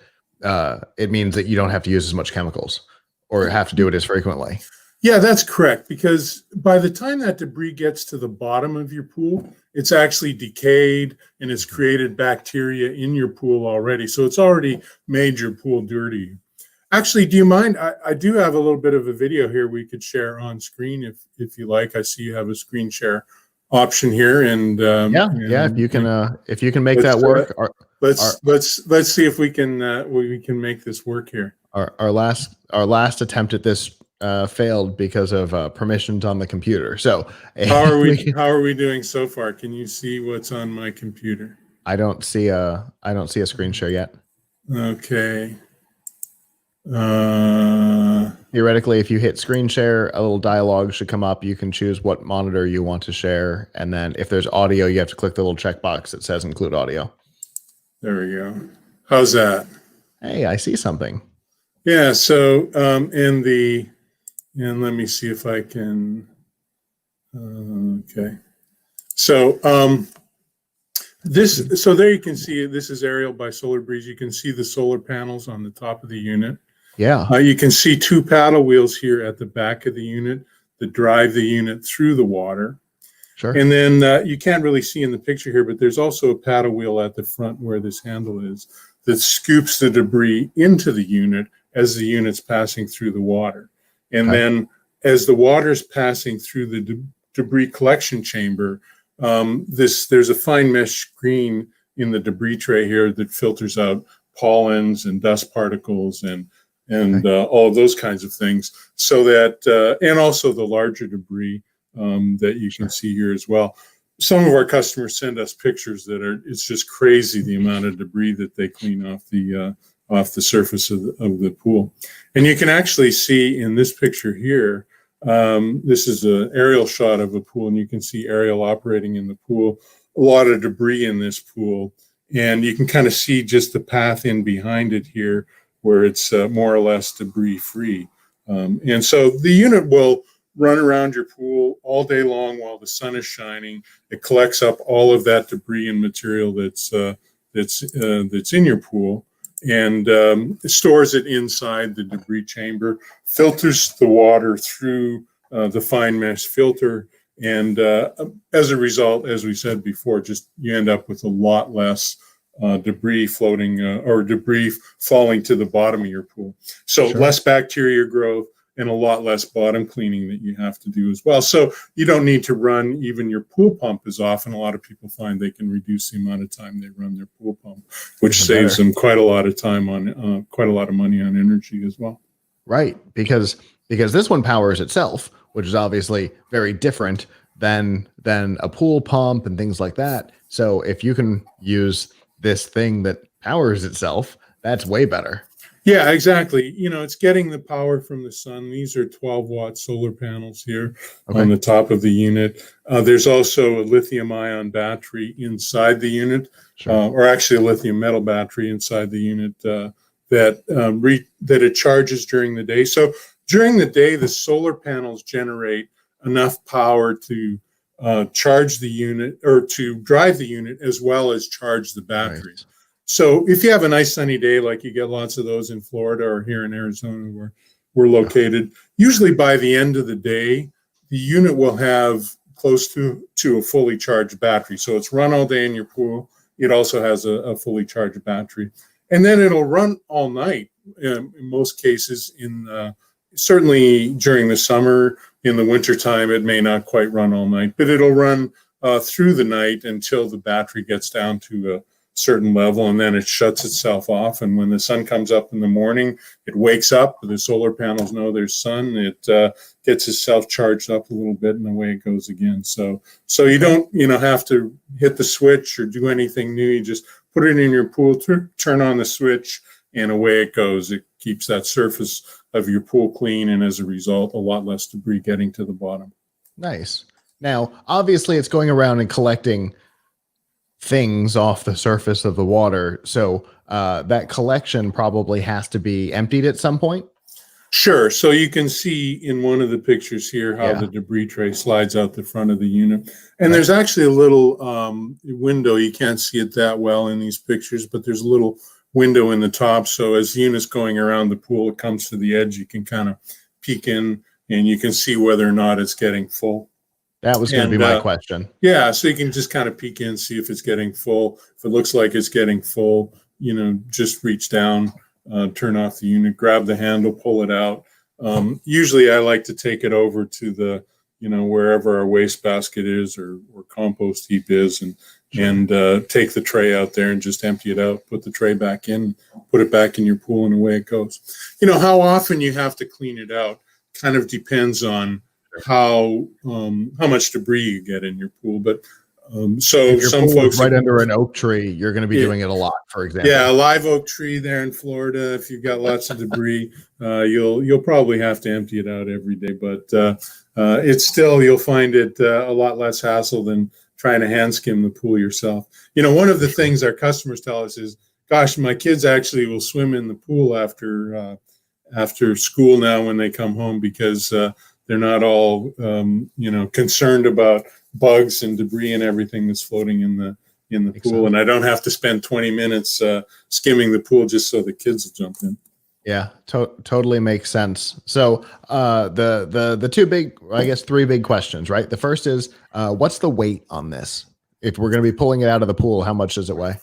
it means that you don't have to use as much chemicals or have to do it as frequently. Yeah, that's correct, because by the time that debris gets to the bottom of your pool, it's actually decayed and it's created bacteria in your pool already. So it's already made your pool dirty. Actually, do you mind? I do have a little bit of a video here we could share on screen if you like. I see you have a screen share option here, and if you can make that work. Let's see if we can make this work here. Our last attempt at this failed because of permissions on the computer. So how are we doing so far? Can you see what's on my computer? I don't see a screen share yet. Okay. Theoretically, if you hit screen share, a little dialog should come up. You can choose what monitor you want to share, and then if there's audio, you have to click the little checkbox that says include audio. There we go. How's that? Hey, I see something. Yeah. So and let me see if I can. Okay. So so there you can see this is Aerial by Solar Breeze. You can see the solar panels on the top of the unit. Yeah. You can see 2 paddle wheels here at the back of the unit that drive the unit through the water. Sure. And then you can't really see in the picture here, but there's also a paddle wheel at the front where this handle is that scoops the debris into the unit as the unit's passing through the water. And then as the water's passing through the debris collection chamber, there's a fine mesh screen in the debris tray here that filters out pollens and dust particles and all of those kinds of things, so that and also the larger debris that you can see here as well. Some of our customers send us pictures it's just crazy the amount of debris that they clean off the surface of the pool. And you can actually see in this picture here, this is an aerial shot of a pool, and you can see Aerial operating in the pool, a lot of debris in this pool, and you can kind of see just the path in behind it here where it's more or less debris free. And so the unit will run around your pool all day long while the sun is shining. It collects up all of that debris and material that's in your pool, and stores it inside the debris chamber, filters the water through the fine mesh filter, and as a result, as we said before, you end up with a lot less debris floating or debris falling to the bottom of your pool. So less bacteria growth and a lot less bottom cleaning that you have to do as well. So you don't need to run even your pool pump as often. A lot of people find they can reduce the amount of time they run their pool pump, which saves them quite a lot of time on quite a lot of money on energy as well. Right, because this one powers itself, which is obviously very different than a pool pump and things like that. So if you can use this thing that powers itself, that's way better. Yeah, exactly. It's getting the power from the sun. These are 12-watt solar panels here on the top of the unit. There's also a lithium-ion battery inside the unit, or actually a lithium metal battery inside the unit that it charges during the day. So during the day, the solar panels generate enough power to charge the unit or to drive the unit as well as charge the battery. Right. So if you have a nice sunny day, like you get lots of those in Florida or here in Arizona where we're located, usually by the end of the day, the unit will have close to a fully charged battery. So it's run all day in your pool. It also has a fully charged battery. And then it'll run all night in most cases, certainly during the summer. In the wintertime, it may not quite run all night, but it'll run through the night until the battery gets down to a certain level, and then it shuts itself off. And when the sun comes up in the morning, it wakes up. The solar panels know there's sun. It gets itself charged up a little bit, and away it goes again. So you don't have to hit the switch or do anything new. You just put it in your pool, turn on the switch, and away it goes. It keeps that surface of your pool clean, and as a result, a lot less debris getting to the bottom. Nice. Now, obviously, it's going around and collecting things off the surface of the water. So that collection probably has to be emptied at some point. Sure. So you can see in one of the pictures here how the debris tray slides out the front of the unit. And there's actually a little window. You can't see it that well in these pictures, but there's a little window in the top. So as the unit's going around the pool, it comes to the edge. You can kind of peek in and you can see whether or not it's getting full. That was going to be my question. Yeah, so you can just kind of peek in, see if it's getting full. If it looks like it's getting full, just reach down, turn off the unit, grab the handle, pull it out. Usually I like to take it over to the, wherever our waste basket is or compost heap is and take the tray out there and just empty it out, put the tray back in, put it back in your pool, and away it goes. How often you have to clean it out kind of depends on how much debris you get in your pool, but so if your some pool folks is right under an oak tree, you're going to be doing it a lot. For example, a live oak tree there in Florida. If you've got lots of debris, you'll probably have to empty it out every day. But it's still, you'll find it a lot less hassle than trying to hand skim the pool yourself. One of the things our customers tell us is, "Gosh, my kids actually will swim in the pool after school now when they come home because." They're not all, concerned about bugs and debris and everything that's floating in the pool. And I don't have to spend 20 minutes skimming the pool just so the kids will jump in. Yeah, totally makes sense. So the two big, I guess, three big questions, right? The first is, what's the weight on this? If we're going to be pulling it out of the pool, how much does it weigh?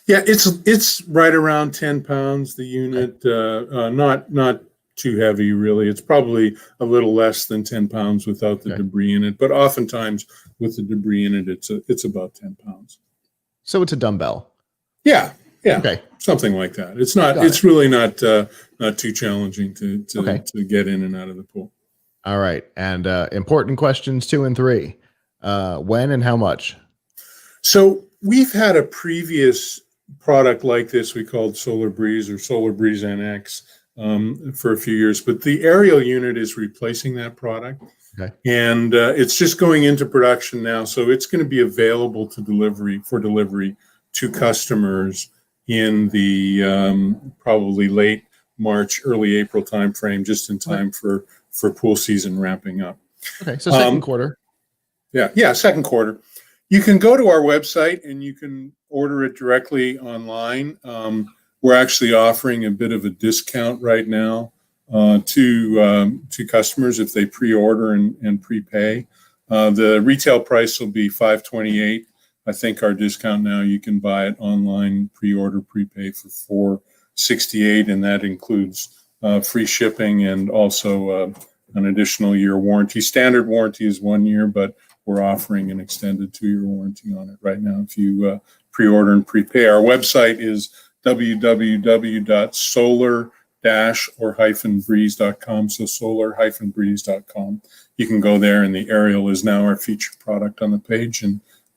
Yeah, it's right around 10 pounds, the unit, not too heavy, really. It's probably a little less than 10 pounds without the debris in it, but oftentimes with the debris in it, it's about 10 pounds. So it's a dumbbell. Yeah, something like that. It's not. It's really not too challenging to get in and out of the pool. All right, and important questions 2 and 3. When and how much? So we've had a previous product like this we called Solar Breeze or Solar Breeze NX. For a few years, but the aerial unit is replacing that product, and it's just going into production now. So it's going to be available for delivery to customers in the probably late March, early April timeframe, just in time for pool season ramping up. Okay, so second quarter. Yeah, second quarter. You can go to our website and you can order it directly online. We're actually offering a bit of a discount right now to customers if they pre-order and prepay. The retail price will be $528. I think our discount now, you can buy it online, pre-order, prepay for $468, and that includes free shipping and also an additional year warranty. Standard warranty is 1 year, but we're offering an extended 2-year warranty on it right now if you pre-order and prepay. Our website is www.solar-breeze.com. So solar-breeze.com. You can go there, and the aerial is now our featured product on the page,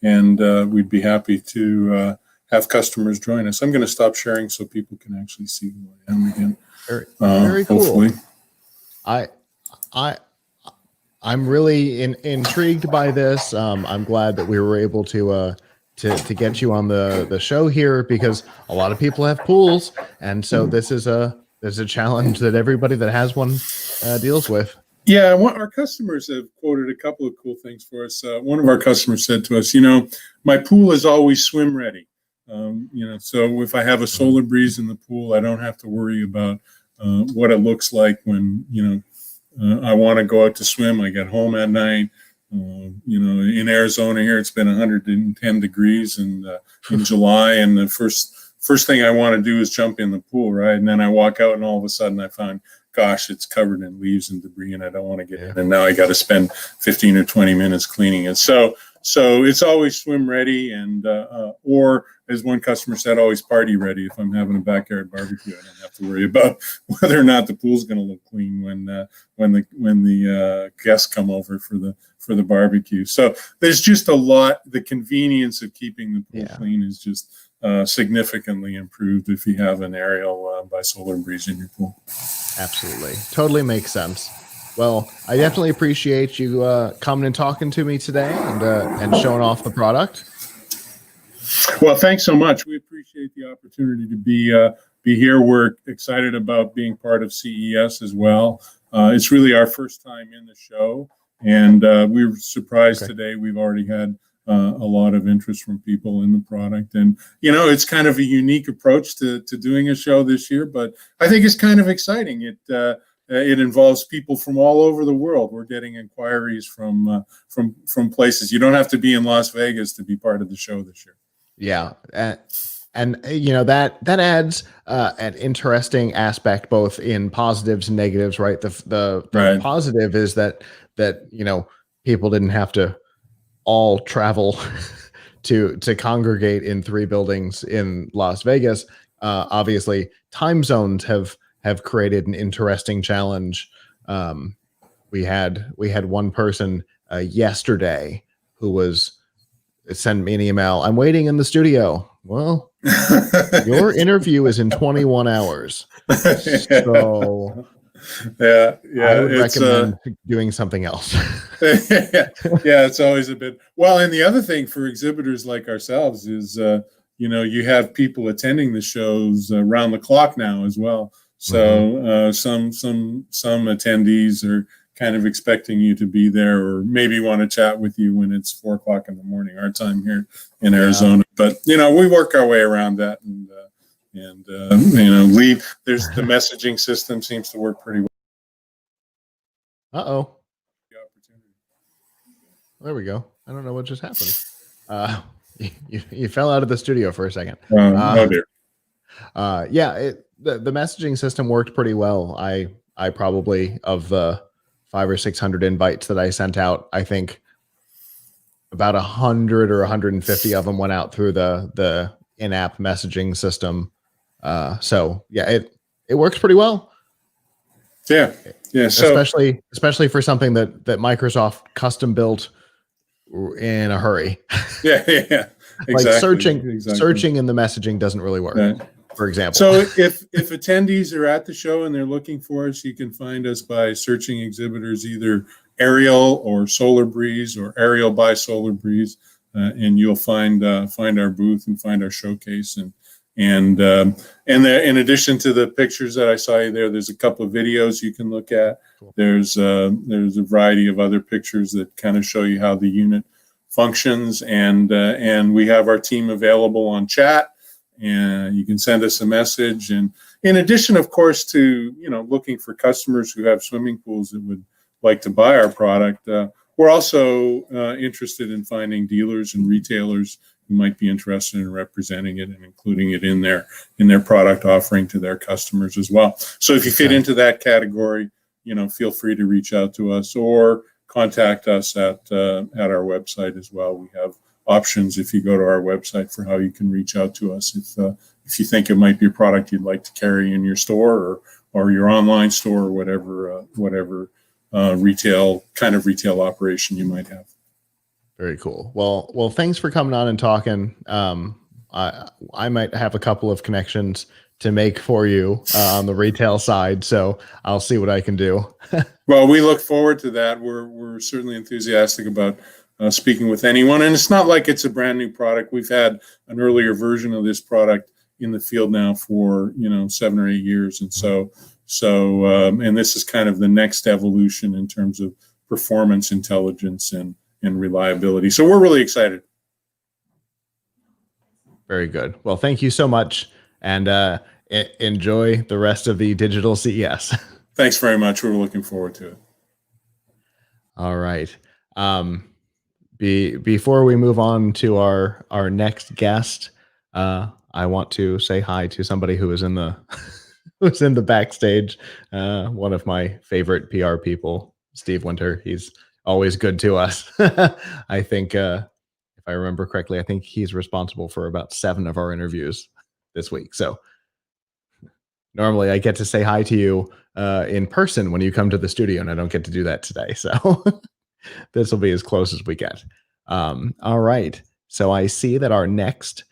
and we'd be happy to have customers join us. I'm going to stop sharing so people can actually see who I am again. Very cool. Hopefully. I'm really intrigued by this. I'm glad that we were able to get you on the show here, because a lot of people have pools, and so there's a challenge that everybody that has one deals with. Yeah, our customers have quoted a couple of cool things for us. One of our customers said to us, my pool is always swim ready. So if I have a solar breeze in the pool, I don't have to worry about what it looks like when, I want to go out to swim. I get home at night. In Arizona here, it's been 110 degrees in July, and the first thing I want to do is jump in the pool, right? And then I walk out, and all of a sudden I find, gosh, it's covered in leaves and debris, and I don't want to get in. And now I got to spend 15 or 20 minutes cleaning it. So it's always swim ready, and or as one customer said, always party ready. If I'm having a backyard barbecue, I don't have to worry about whether or not the pool's going to look clean when the guests come over for the barbecue. So there's just a lot. The convenience of keeping the pool clean is just significantly improved if you have an aerial by solar breeze in your pool. Absolutely, totally makes sense. Well, I definitely appreciate you coming and talking to me today and showing off the product. Well, thanks so much. We appreciate the opportunity to be here. We're excited about being part of CES as well. It's really our first time in the show, and we were surprised today. We've already had a lot of interest from people in the product, and it's kind of a unique approach to doing a show this year. But I think it's kind of exciting. It involves people from all over the world. We're getting inquiries from places. You don't have to be in Las Vegas to be part of the show this year. Yeah, and that adds an interesting aspect, both in positives and negatives, right? The Right. positive is that people didn't have to all travel to congregate in 3 buildings in Las Vegas. Obviously, time zones have created an interesting challenge. We had one person yesterday who sent me an email. I'm waiting in the studio. Well, your interview is in 21 hours. So yeah, I would recommend doing something else. Yeah, it's always a bit. Well, and the other thing for exhibitors like ourselves is, you have people attending the shows around the clock now as well. So some attendees are kind of expecting you to be there, or maybe want to chat with you when it's 4 o'clock in the morning, our time here in Arizona. But we work our way around that, and there's the messaging system seems to work pretty well. There we go. I don't know what just happened. You fell out of the studio for a second. Oh dear. The messaging system worked pretty well. I probably, of the 500 or 600 invites that I sent out, I think about 100 or 150 of them went out through the in-app messaging system. So yeah, it works pretty well. Yeah. So especially for something that Microsoft custom built in a hurry. Yeah. Exactly. Like searching in the messaging doesn't really work. Right. For example. So if attendees are at the show and they're looking for us, you can find us by searching exhibitors, either aerial or solar breeze, or aerial by solar breeze, and you'll find our booth and find our showcase. And in addition to the pictures that I saw you there, there's a couple of videos you can look at. Cool. There's a variety of other pictures that kind of show you how the unit functions, and we have our team available on chat. And you can send us a message. And in addition, of course, to looking for customers who have swimming pools that would like to buy our product, we're also interested in finding dealers and retailers who might be interested in representing it and including it in their product offering to their customers as well. So if you fit into that category, feel free to reach out to us or contact us at our website as well. We have options if you go to our website for how you can reach out to us if you think it might be a product you'd like to carry in your store or your online store, or whatever retail operation you might have. Very cool. Well, thanks for coming on and talking. I might have a couple of connections to make for you on the retail side, so I'll see what I can do. Well, we look forward to that. We're certainly enthusiastic about speaking with anyone, and it's not like it's a brand new product. We've had an earlier version of this product in the field now for 7 or 8 years, and so and this is kind of the next evolution in terms of performance, intelligence, and reliability. So we're really excited. Very good. Well, thank you so much, and enjoy the rest of the digital CES. Thanks very much. We're looking forward to it. All right. Before we move on to our next guest, I want to say hi to somebody who is in the who's in the backstage. One of my favorite PR people, Steve Winter. He's always good to us. I think, if I remember correctly, I think he's responsible for about 7 of our interviews this week. So normally I get to say hi to you in person when you come to the studio, and I don't get to do that today. So this will be as close as we get. All right. So I see that our next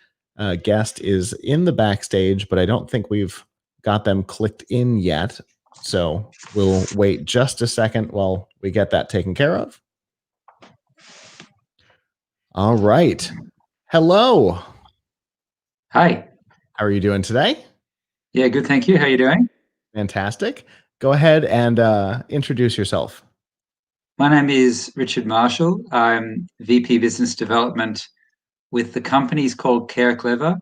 guest is in the backstage, but I don't think we've got them clicked in yet. So we'll wait just a second while we get that taken care of. All right. Hello. Hi. How are you doing today? Yeah, good. Thank you. How are you doing? Fantastic. Go ahead and introduce yourself. My name is Richard Marshall. I'm VP Business Development with the company's called Care Clever,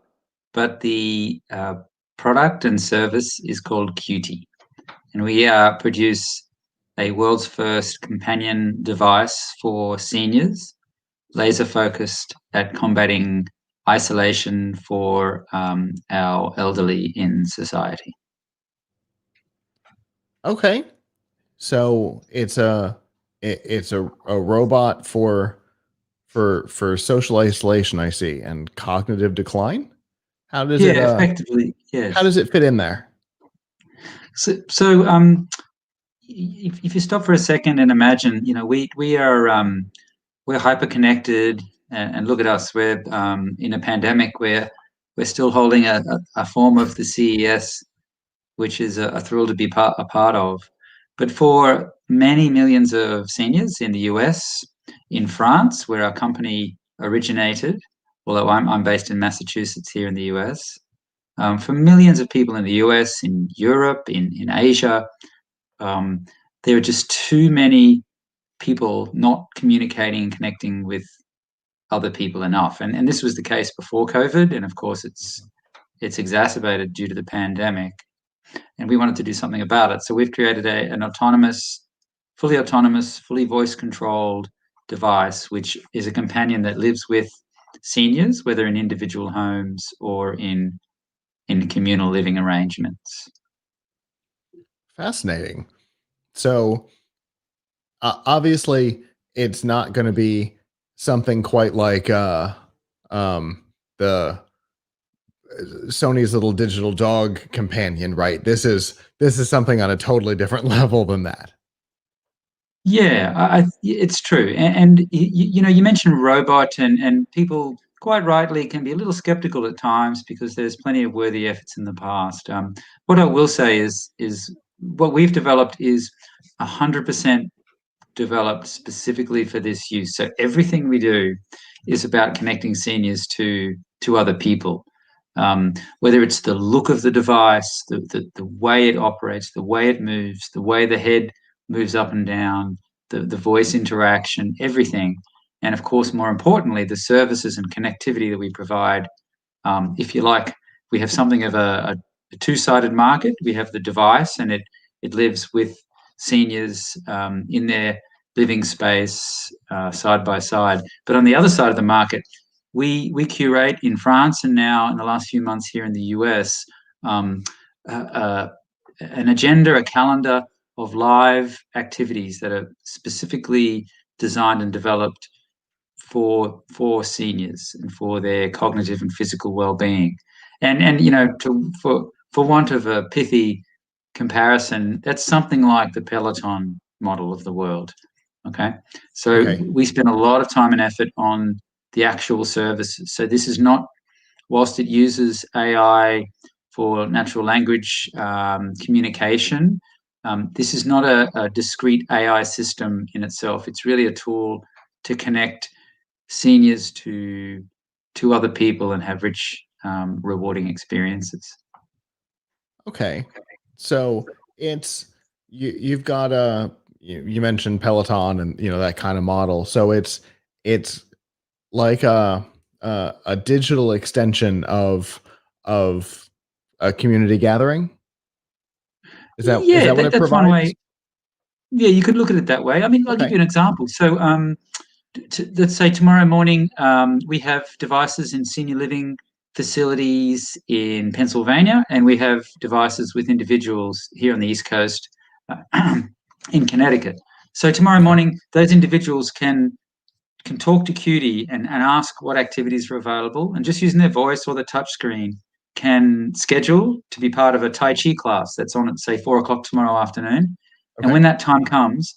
but the product and service is called QT. And we produce a world's first companion device for seniors, laser focused at combating isolation for our elderly in society. Okay. So it's a robot for social isolation, I see, and cognitive decline. How does it effectively, yes. How does it fit in there? So if you stop for a second and imagine, we are we're hyper connected, and look at us. We're in a pandemic where we're still holding a form of the CES, which is a thrill to be a part of. But for many millions of seniors in the US, in France, where our company originated, although I'm based in Massachusetts here in the US, for millions of people in the US, in Europe, in Asia, there are just too many people not communicating and connecting with other people enough. And this was the case before COVID, and of course it's exacerbated due to the pandemic. And we wanted to do something about it. So we've created an fully voice-controlled device, which is a companion that lives with seniors, whether in individual homes or in communal living arrangements. Fascinating. So obviously it's not going to be something quite like the Sony's little digital dog companion, right? This is something on a totally different level than that. Yeah, it's true. And you mentioned robot, and people quite rightly can be a little skeptical at times because there's plenty of worthy efforts in the past. What I will say is what we've developed is 100% developed specifically for this use. So everything we do is about connecting seniors to other people. Whether it's the look of the device, the way it operates, the way it moves, the way the head moves up and down, the voice interaction, everything. And of course, more importantly, the services and connectivity that we provide. If you like, we have something of a two-sided market. We have the device, and it lives with seniors in their living space side by side. But on the other side of the market, we curate in France, and now in the last few months here in the US, an agenda, a calendar of live activities that are specifically designed and developed for seniors and for their cognitive and physical well-being. And for want of a pithy comparison, that's something like the Peloton model of the world. Okay, so we spend a lot of time and effort on the actual services. So this is not whilst it uses AI for natural language communication, this is not a discrete AI system in itself. It's really a tool to connect seniors to other people and have rich, rewarding experiences. Okay, so you've got you mentioned Peloton and that kind of model. So it's like a digital extension of a community gathering. Is that what it That's one provides? way. Yeah, you could look at it that way. I mean, I'll give Okay. you an example. So, let's say tomorrow morning we have devices in senior living facilities in Pennsylvania, and we have devices with individuals here on the East Coast in Connecticut. So tomorrow morning, those individuals can talk to Qt and ask what activities are available, and just using their voice or the touch screen can schedule to be part of a Tai Chi class that's on at, say, 4 o'clock tomorrow afternoon. And when that time comes,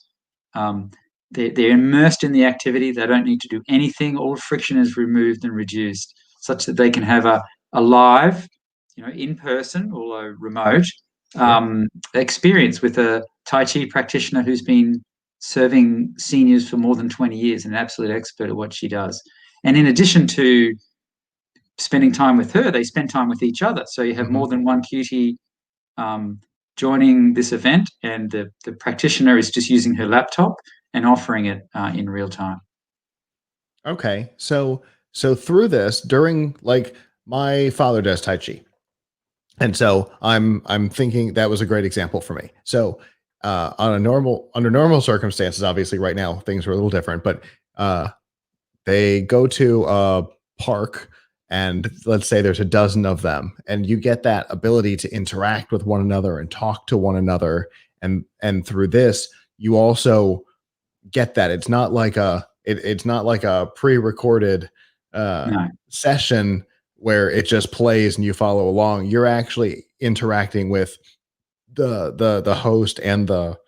they're immersed in the activity. They don't need to do anything. All friction is removed and reduced such that they can have a live, in person, although remote, experience with a Tai Chi practitioner who's been serving seniors for more than 20 years and an absolute expert at what she does. And in addition to spending time with her, they spend time with each other. So you have more than one Qt joining this event, and the practitioner is just using her laptop and offering it in real time. Okay, so through this, during, like, my father does Tai Chi, and so I'm thinking that was a great example for me. So under normal circumstances, obviously right now things are a little different, but they go to a park, and let's say there's a dozen of them, and you get that ability to interact with one another and talk to one another, and through this you also get that it's not like a pre-recorded session where it just plays and you follow along. You're actually interacting with the host and the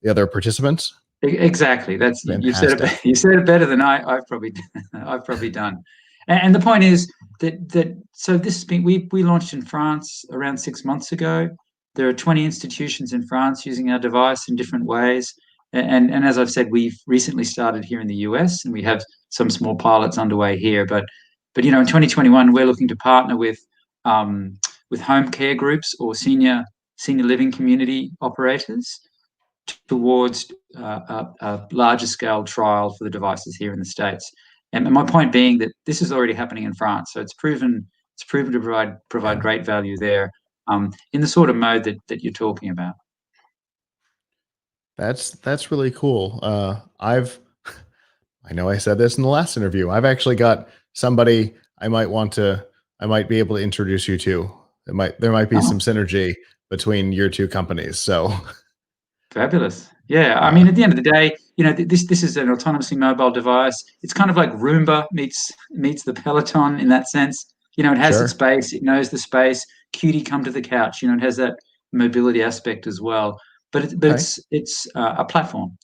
other participants. Exactly. That's Fantastic. you said it better than I've probably done. And the point is that so this has been we launched in France around 6 months ago. There are 20 institutions in France using our device in different ways. And as I've said, we've recently started here in the US, and we have some small pilots underway here. But in 2021, we're looking to partner with home care groups or senior living community operators towards a larger scale trial for the devices here in the States. And my point being that this is already happening in France, so it's proven to provide great value there in the sort of mode that you're talking about. That's really cool. I know I said this in the last interview. I've actually got somebody I might be able to introduce you to. There might be some synergy between your two companies. So fabulous. Yeah, I mean, at the end of the day, this is an autonomously mobile device. It's kind of like Roomba meets the Peloton in that sense. It has its space. It knows the space. Qt, come to the couch. It has that mobility aspect as well. But it's a platform.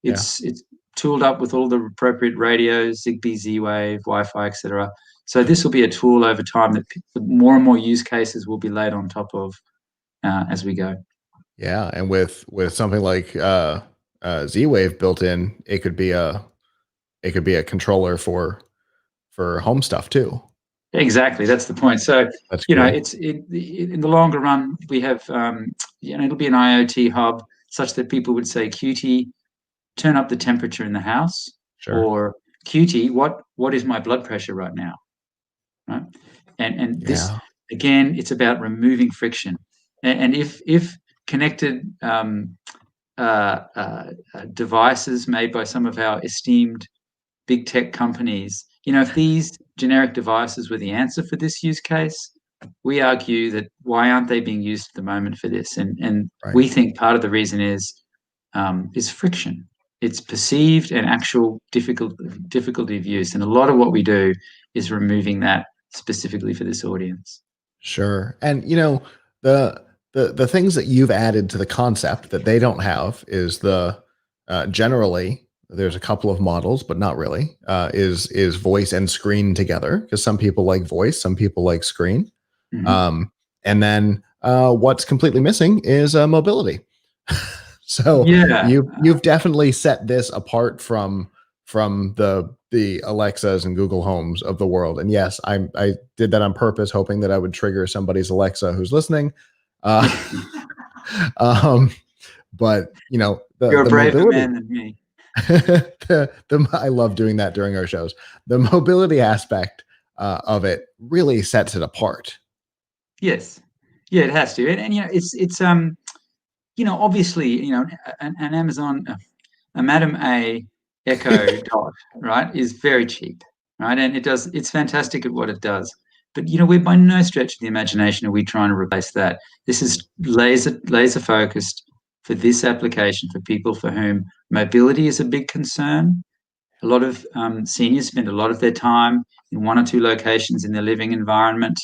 It's tooled up with all the appropriate radios, Zigbee, Z-Wave, Wi-Fi, etc. So this will be a tool over time that more and more use cases will be laid on top of as we go. Yeah, and with something like Z-Wave built in, it could be a controller for home stuff too. Exactly, that's the point. So that's cool. it's in the longer run, we have it'll be an IoT hub such that people would say, Qt, turn up the temperature in the house, or Qt, what is my blood pressure right now, right? And this again, it's about removing friction, and if connected devices made by some of our esteemed big tech companies, if these generic devices were the answer for this use case, we argue that why aren't they being used at the moment for this? And we think part of the reason is friction. It's perceived and actual difficulty of use, and a lot of what we do is removing that specifically for this audience. Sure, and the things that you've added to the concept that they don't have is generally there's a couple of models, but not really, is voice and screen together, because some people like voice, some people like screen. Mhm. And then what's completely missing is mobility. So Yeah. you've definitely set this apart from the Alexas and Google Homes of the world. And yes, I did that on purpose, hoping that I would trigger somebody's Alexa who's listening. But you know, You're a the braver mobility. man than me. I love doing that during our shows. The mobility aspect of it really sets it apart. Yes. Yeah, it has to. And you know, it's you know, obviously, you know, an Amazon, a Madam A Echo Dot, right, is very cheap, right? And it's fantastic at what it does. But you know, we're by no stretch of the imagination are we trying to replace that. This is laser focused for this application for people for whom mobility is a big concern. A lot of seniors spend a lot of their time in one or two locations in their living environment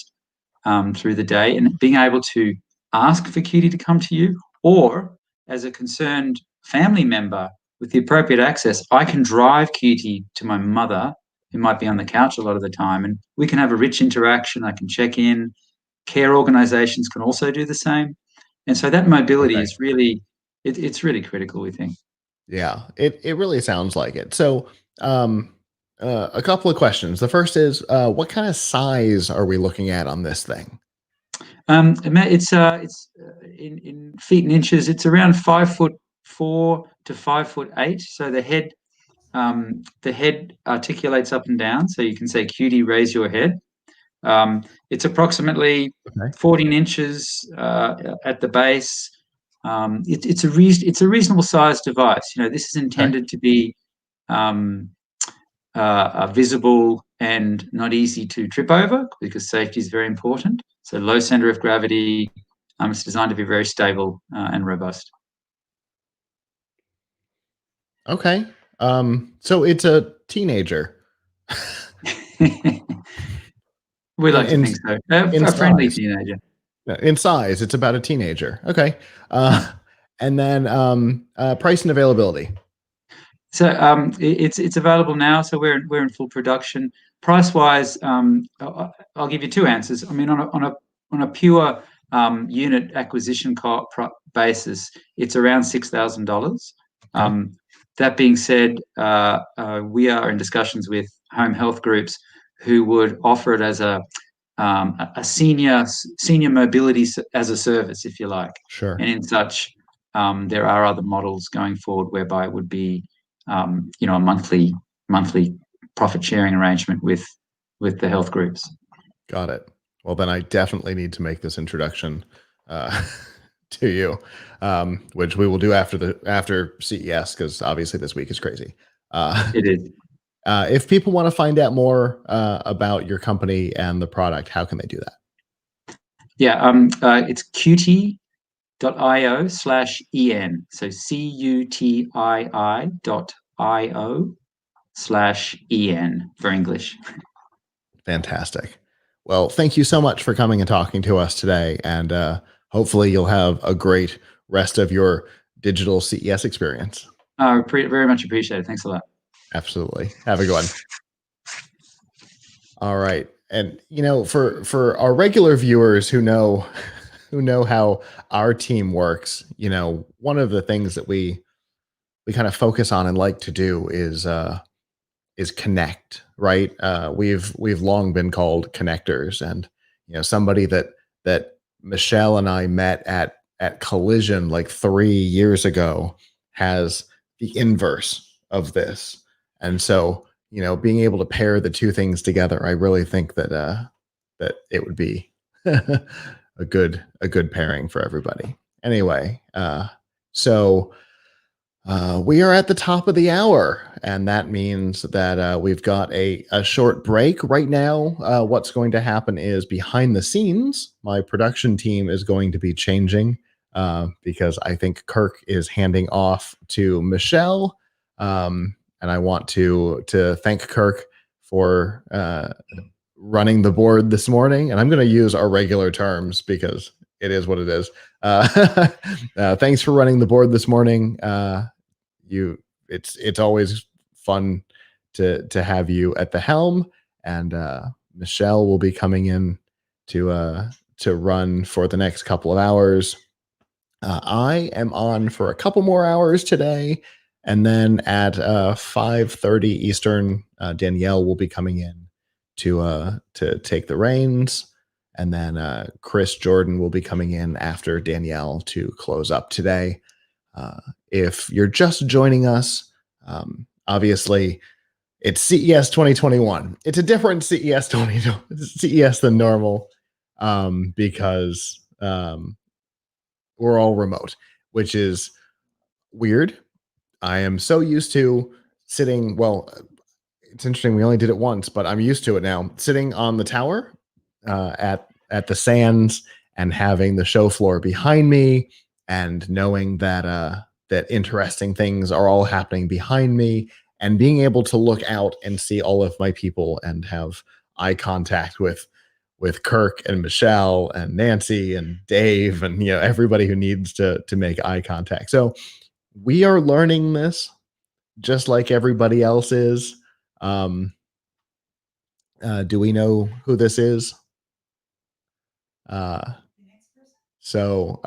through the day, and being able to ask for Qt to come to you, or as a concerned family member with the appropriate access, I can drive Qt to my mother, who might be on the couch a lot of the time, and we can have a rich interaction. I can check in. Care organizations can also do the same. And so that mobility is really, it's really critical, we think. Yeah, it really sounds like it. So, a couple of questions. The first is, what kind of size are we looking at on this thing? It's in feet and inches. It's around 5'4" to 5'8". So the head articulates up and down. So you can say "Qt, raise your head." It's approximately 14 inches at the base. It's a reasonable sized device. You know, this is intended to be visible and not easy to trip over, because safety is very important. So low center of gravity. It's designed to be very stable and robust. Okay. So it's a teenager. We like to think so. A friendly teenager. In size, it's about a teenager. Okay. And then price and availability. So it's available now. So we're in full production. Price wise, I'll give you two answers. I mean, on a pure unit acquisition basis, it's around $6,000. That being said, we are in discussions with home health groups who would offer it as a senior mobility as a service, if you like. Sure. And in such, there are other models going forward whereby it would be, you know, a monthly profit sharing arrangement with the health groups. Got it. Well, then I definitely need to make this introduction to you, which we will do after CES, because obviously this week is crazy. It is. If people want to find out more about your company and the product, how can they do that? Yeah, it's qti.io/en. So CUTII.io/en for English. Fantastic. Well, thank you so much for coming and talking to us today. And hopefully you'll have a great rest of your digital CES experience. Very much appreciated. Thanks a lot. Absolutely. Have a good one. All right. And you know, for our regular viewers who know how our team works, you know, one of the things that we kind of focus on and like to do is connect, right? We've long been called connectors, and you know, somebody that Michelle and I met at Collision like 3 years ago has the inverse of this. And so, you know, being able to pair the two things together, I really think that that it would be a good pairing for everybody. Anyway, so we are at the top of the hour, and that means that we've got a short break right now. What's going to happen is, behind the scenes, my production team is going to be changing because I think Kirk is handing off to Michelle. And I want to thank Kirk for running the board this morning. And I'm going to use our regular terms because it is what it is. Thanks for running the board this morning. You it's always fun to have you at the helm, and Michelle will be coming in to run for the next couple of hours. I am on for a couple more hours today, and then at 5:30 Eastern, Danielle will be coming in to take the reins, and then Chris Jordan will be coming in after Danielle to close up today. If you're just joining us, obviously it's CES 2021. It's a different CES CES than normal, because we're all remote, which is weird. I am so used to sitting. Well, it's interesting. We only did it once, but I'm used to it now. Sitting on the tower at the Sands and having the show floor behind me, and knowing that that interesting things are all happening behind me, and being able to look out and see all of my people and have eye contact with Kirk and Michelle and Nancy and Dave and everybody who needs to make eye contact. So we are learning this just like everybody else is. Do we know who this is? So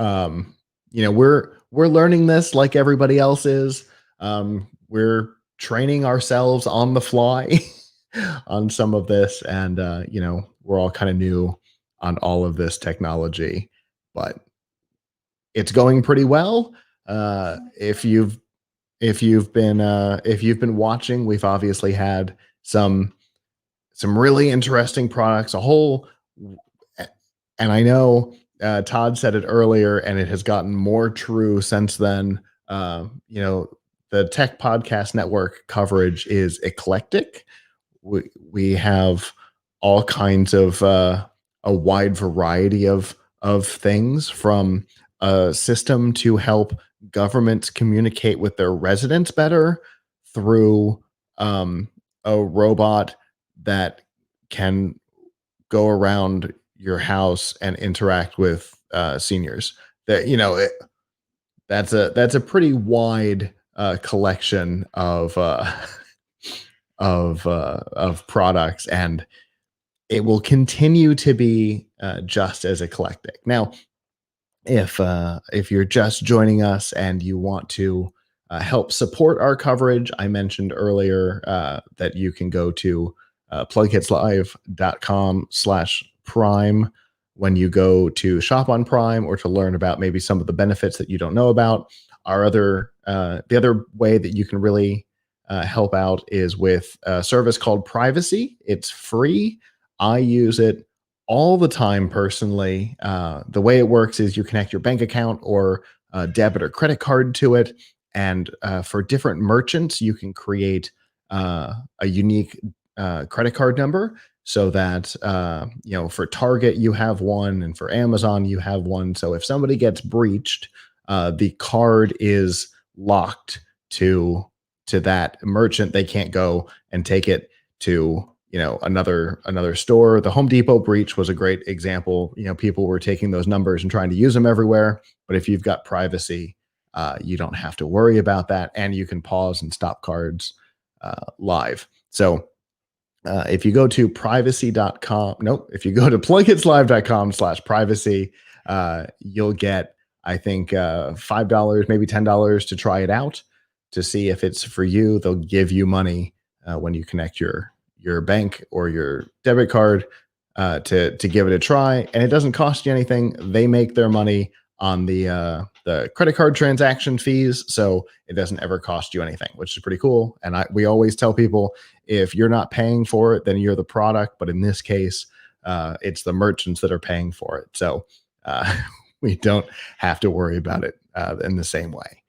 we're learning this like everybody else is. We're training ourselves on the fly on some of this, and we're all kind of new on all of this technology, but it's going pretty well. If you've been watching, we've obviously had some really interesting products, and I know Todd said it earlier, and it has gotten more true since then. The Tech Podcast Network coverage is eclectic. We have all kinds of a wide variety of things, from a system to help governments communicate with their residents better, through a robot that can go around your house and interact with seniors. That's a pretty wide collection of of products, and it will continue to be just as eclectic. Now, if you're just joining us and you want to help support our coverage, I mentioned earlier that you can go to plughitzlive.com/prime when you go to shop on Prime, or to learn about maybe some of the benefits that you don't know about. The other way that you can really help out is with a service called Privacy. It's free. I use it all the time personally. The way it works is you connect your bank account or debit or credit card to it, and for different merchants, you can create a unique credit card number, so that for Target you have one, and for Amazon you have one. So if somebody gets breached, the card is locked to that merchant. They can't go and take it to another store. The Home Depot breach was a great example. People were taking those numbers and trying to use them everywhere. But if you've got Privacy, you don't have to worry about that, and you can pause and stop cards live. So if you go to if you go to plughitzlive.com/privacy, you'll get, I think, $5, maybe $10 to try it out, to see if it's for you. They'll give you money when you connect your bank or your debit card to give it a try, and it doesn't cost you anything. They make their money on the credit card transaction fees, so it doesn't ever cost you anything, which is pretty cool. And we always tell people, if you're not paying for it, then you're the product. But in this case, it's the merchants that are paying for it, so we don't have to worry about it in the same way.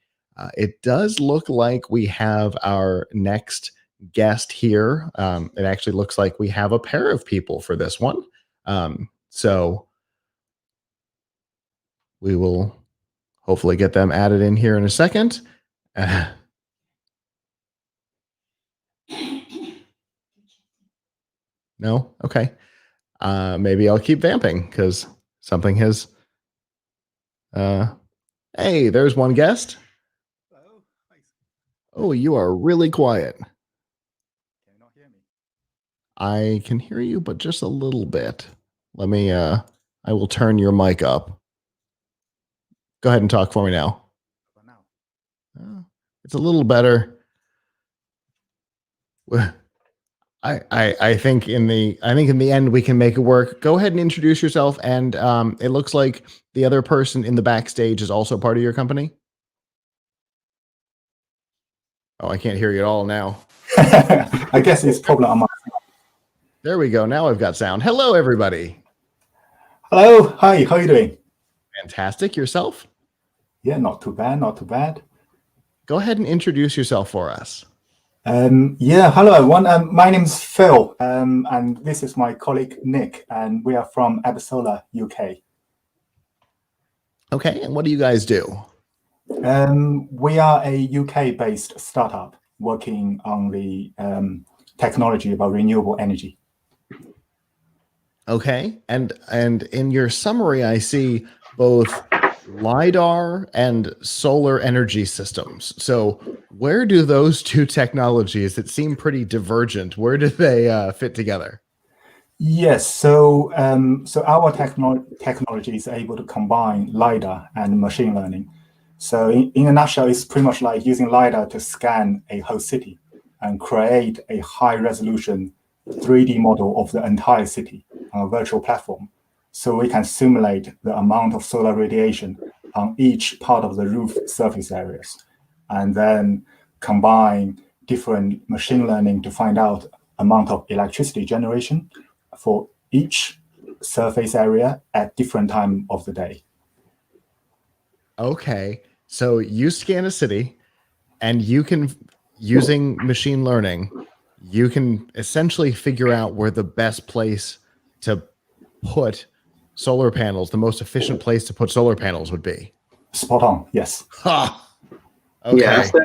It does look like we have our next guest here. It actually looks like we have a pair of people for this one. So we will hopefully get them added in here in a second. No? Okay. Maybe I'll keep vamping because something has... hey, there's one guest. Oh, you are really quiet. Can you not hear me? I can hear you, but just a little bit. Let me, I will turn your mic up. Go ahead and talk for me now. But now, It's a little better. I think in the end we can make it work. Go ahead and introduce yourself. And it looks like the other person in the backstage is also part of your company. Oh, I can't hear you at all now. I guess it's probably on my. There we go. Now I've got sound. Hello, everybody. Hello, hi. How are you doing? Fantastic. Yourself? Yeah, not too bad. Not too bad. Go ahead and introduce yourself for us. Yeah, hello everyone. My name's Phil, and this is my colleague Nick, and we are from Absola, UK. Okay, and what do you guys do? We are a UK-based startup working on the technology about renewable energy. Okay, and in your summary, I see both LiDAR and solar energy systems. So where do those two technologies that seem pretty divergent, where do they fit together? Yes, so our technology is able to combine LiDAR and machine learning. So in a nutshell, it's pretty much like using LiDAR to scan a whole city and create a high-resolution 3D model of the entire city on a virtual platform. So we can simulate the amount of solar radiation on each part of the roof surface areas, and then combine different machine learning to find out amount of electricity generation for each surface area at different time of the day. Okay, so you scan a city and you can, using machine learning, you can essentially figure out where the best place to put solar panels, the most efficient place to put solar panels would be. Spot on, yes. Ha! Okay. Yeah, so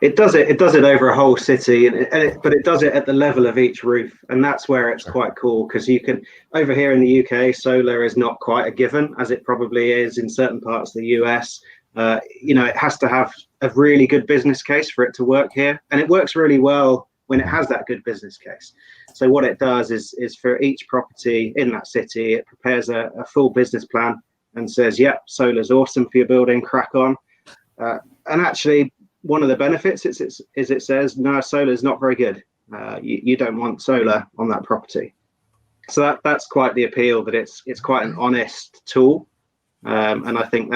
it does it over a whole city, but it does it at the level of each roof, and that's where it's quite cool, because you can, over here in the UK, solar is not quite a given as it probably is in certain parts of the US. It has to have a really good business case for it to work here, and it works really well when it has that good business case. So what it does is for each property in that city, it prepares a full business plan and says, yep, solar's awesome for your building, crack on. And actually, one of the benefits is it says, no, solar is not very good. You don't want solar on that property. So that's quite the appeal, that it's quite an honest tool. And I think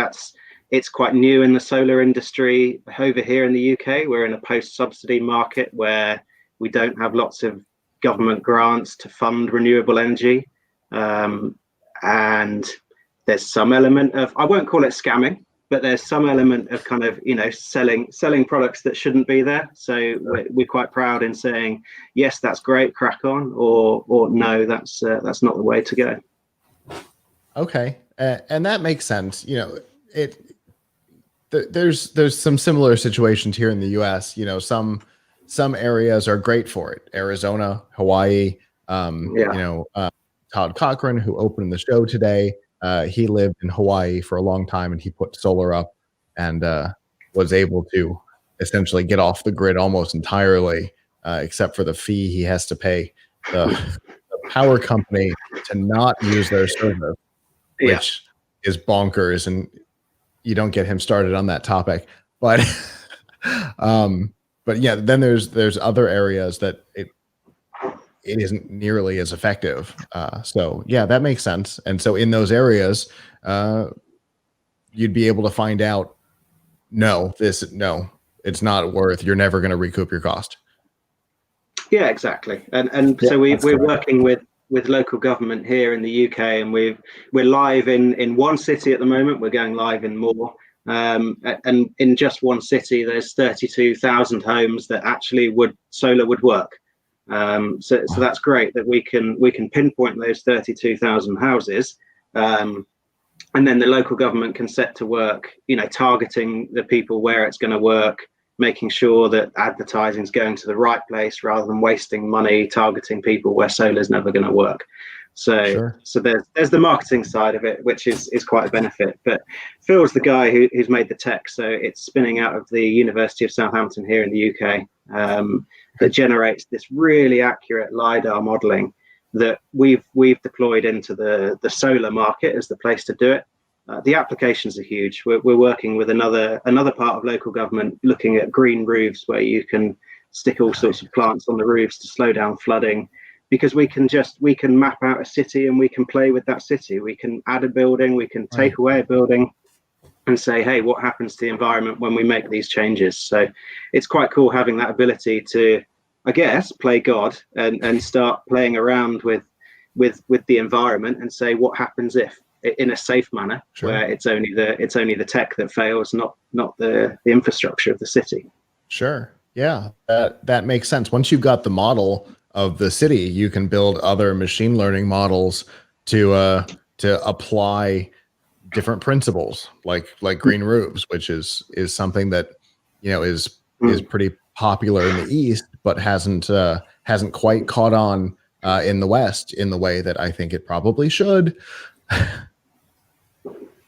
it's quite new in the solar industry. Over here in the UK, we're in a post-subsidy market where we don't have lots of government grants to fund renewable energy. And there's some element of, I won't call it scamming, but there's some element of kind of, selling products that shouldn't be there. So we're quite proud in saying, yes, that's great, crack on, or no, that's not the way to go. Okay, and that makes sense. There's some similar situations here in the U.S. Some areas are great for it. Arizona, Hawaii. Todd Cochran, who opened the show today, he lived in Hawaii for a long time, and he put solar up and was able to essentially get off the grid almost entirely, except for the fee he has to pay the power company to not use their service, which is bonkers. And you don't get him started on that topic. But yeah, then there's other areas that it isn't nearly as effective. So yeah, that makes sense. And so in those areas, you'd be able to find out, no, it's not worth, you're never going to recoup your cost. Yeah, exactly. And so we're working with local government here in the UK, and we're live in one city at the moment. We're going live in more. And in just one city, there's 32,000 homes that actually solar would work. So that's great that we can pinpoint those 32,000 houses, and then the local government can set to work, targeting the people where it's going to work, making sure that advertising is going to the right place rather than wasting money targeting people where solar is never going to work. So there's the marketing side of it, which is quite a benefit. But Phil's the guy who's made the tech, so it's spinning out of the University of Southampton here in the UK, that generates this really accurate LiDAR modeling that we've deployed into the solar market as the place to do it. The applications are huge. We're working with another part of local government looking at green roofs where you can stick all sorts of plants on the roofs to slow down flooding, because we can map out a city and we can play with that city. We can add a building, we can take away a building and say, hey, what happens to the environment when we make these changes? So it's quite cool having that ability to, I guess, play God and start playing around with the environment and say, what happens if, in a safe manner, where it's only the tech that fails, not the infrastructure of the city. Sure. Yeah, that makes sense. Once you've got the model of the city, you can build other machine learning models to apply different principles, like green roofs, which is something that is pretty popular in the East, but hasn't quite caught on in the West in the way that I think it probably should.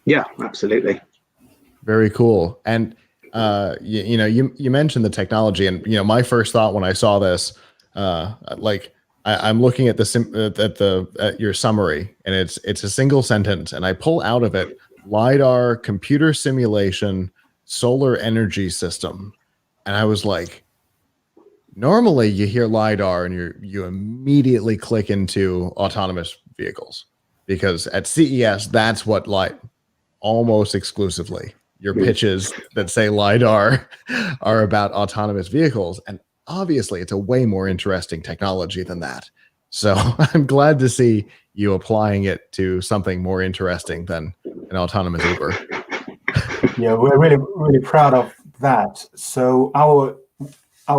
Yeah, absolutely. Very cool. And you mentioned the technology, and my first thought when I saw this, I'm looking at at your summary, and it's a single sentence, and I pull out of it LiDAR computer simulation solar energy system, and I was like, normally you hear LiDAR and you immediately click into autonomous vehicles, because at CES that's what almost exclusively your pitches that say LiDAR are about autonomous vehicles. And obviously it's a way more interesting technology than that. So I'm glad to see you applying it to something more interesting than an autonomous Uber. Yeah, we're really, really proud of that. So our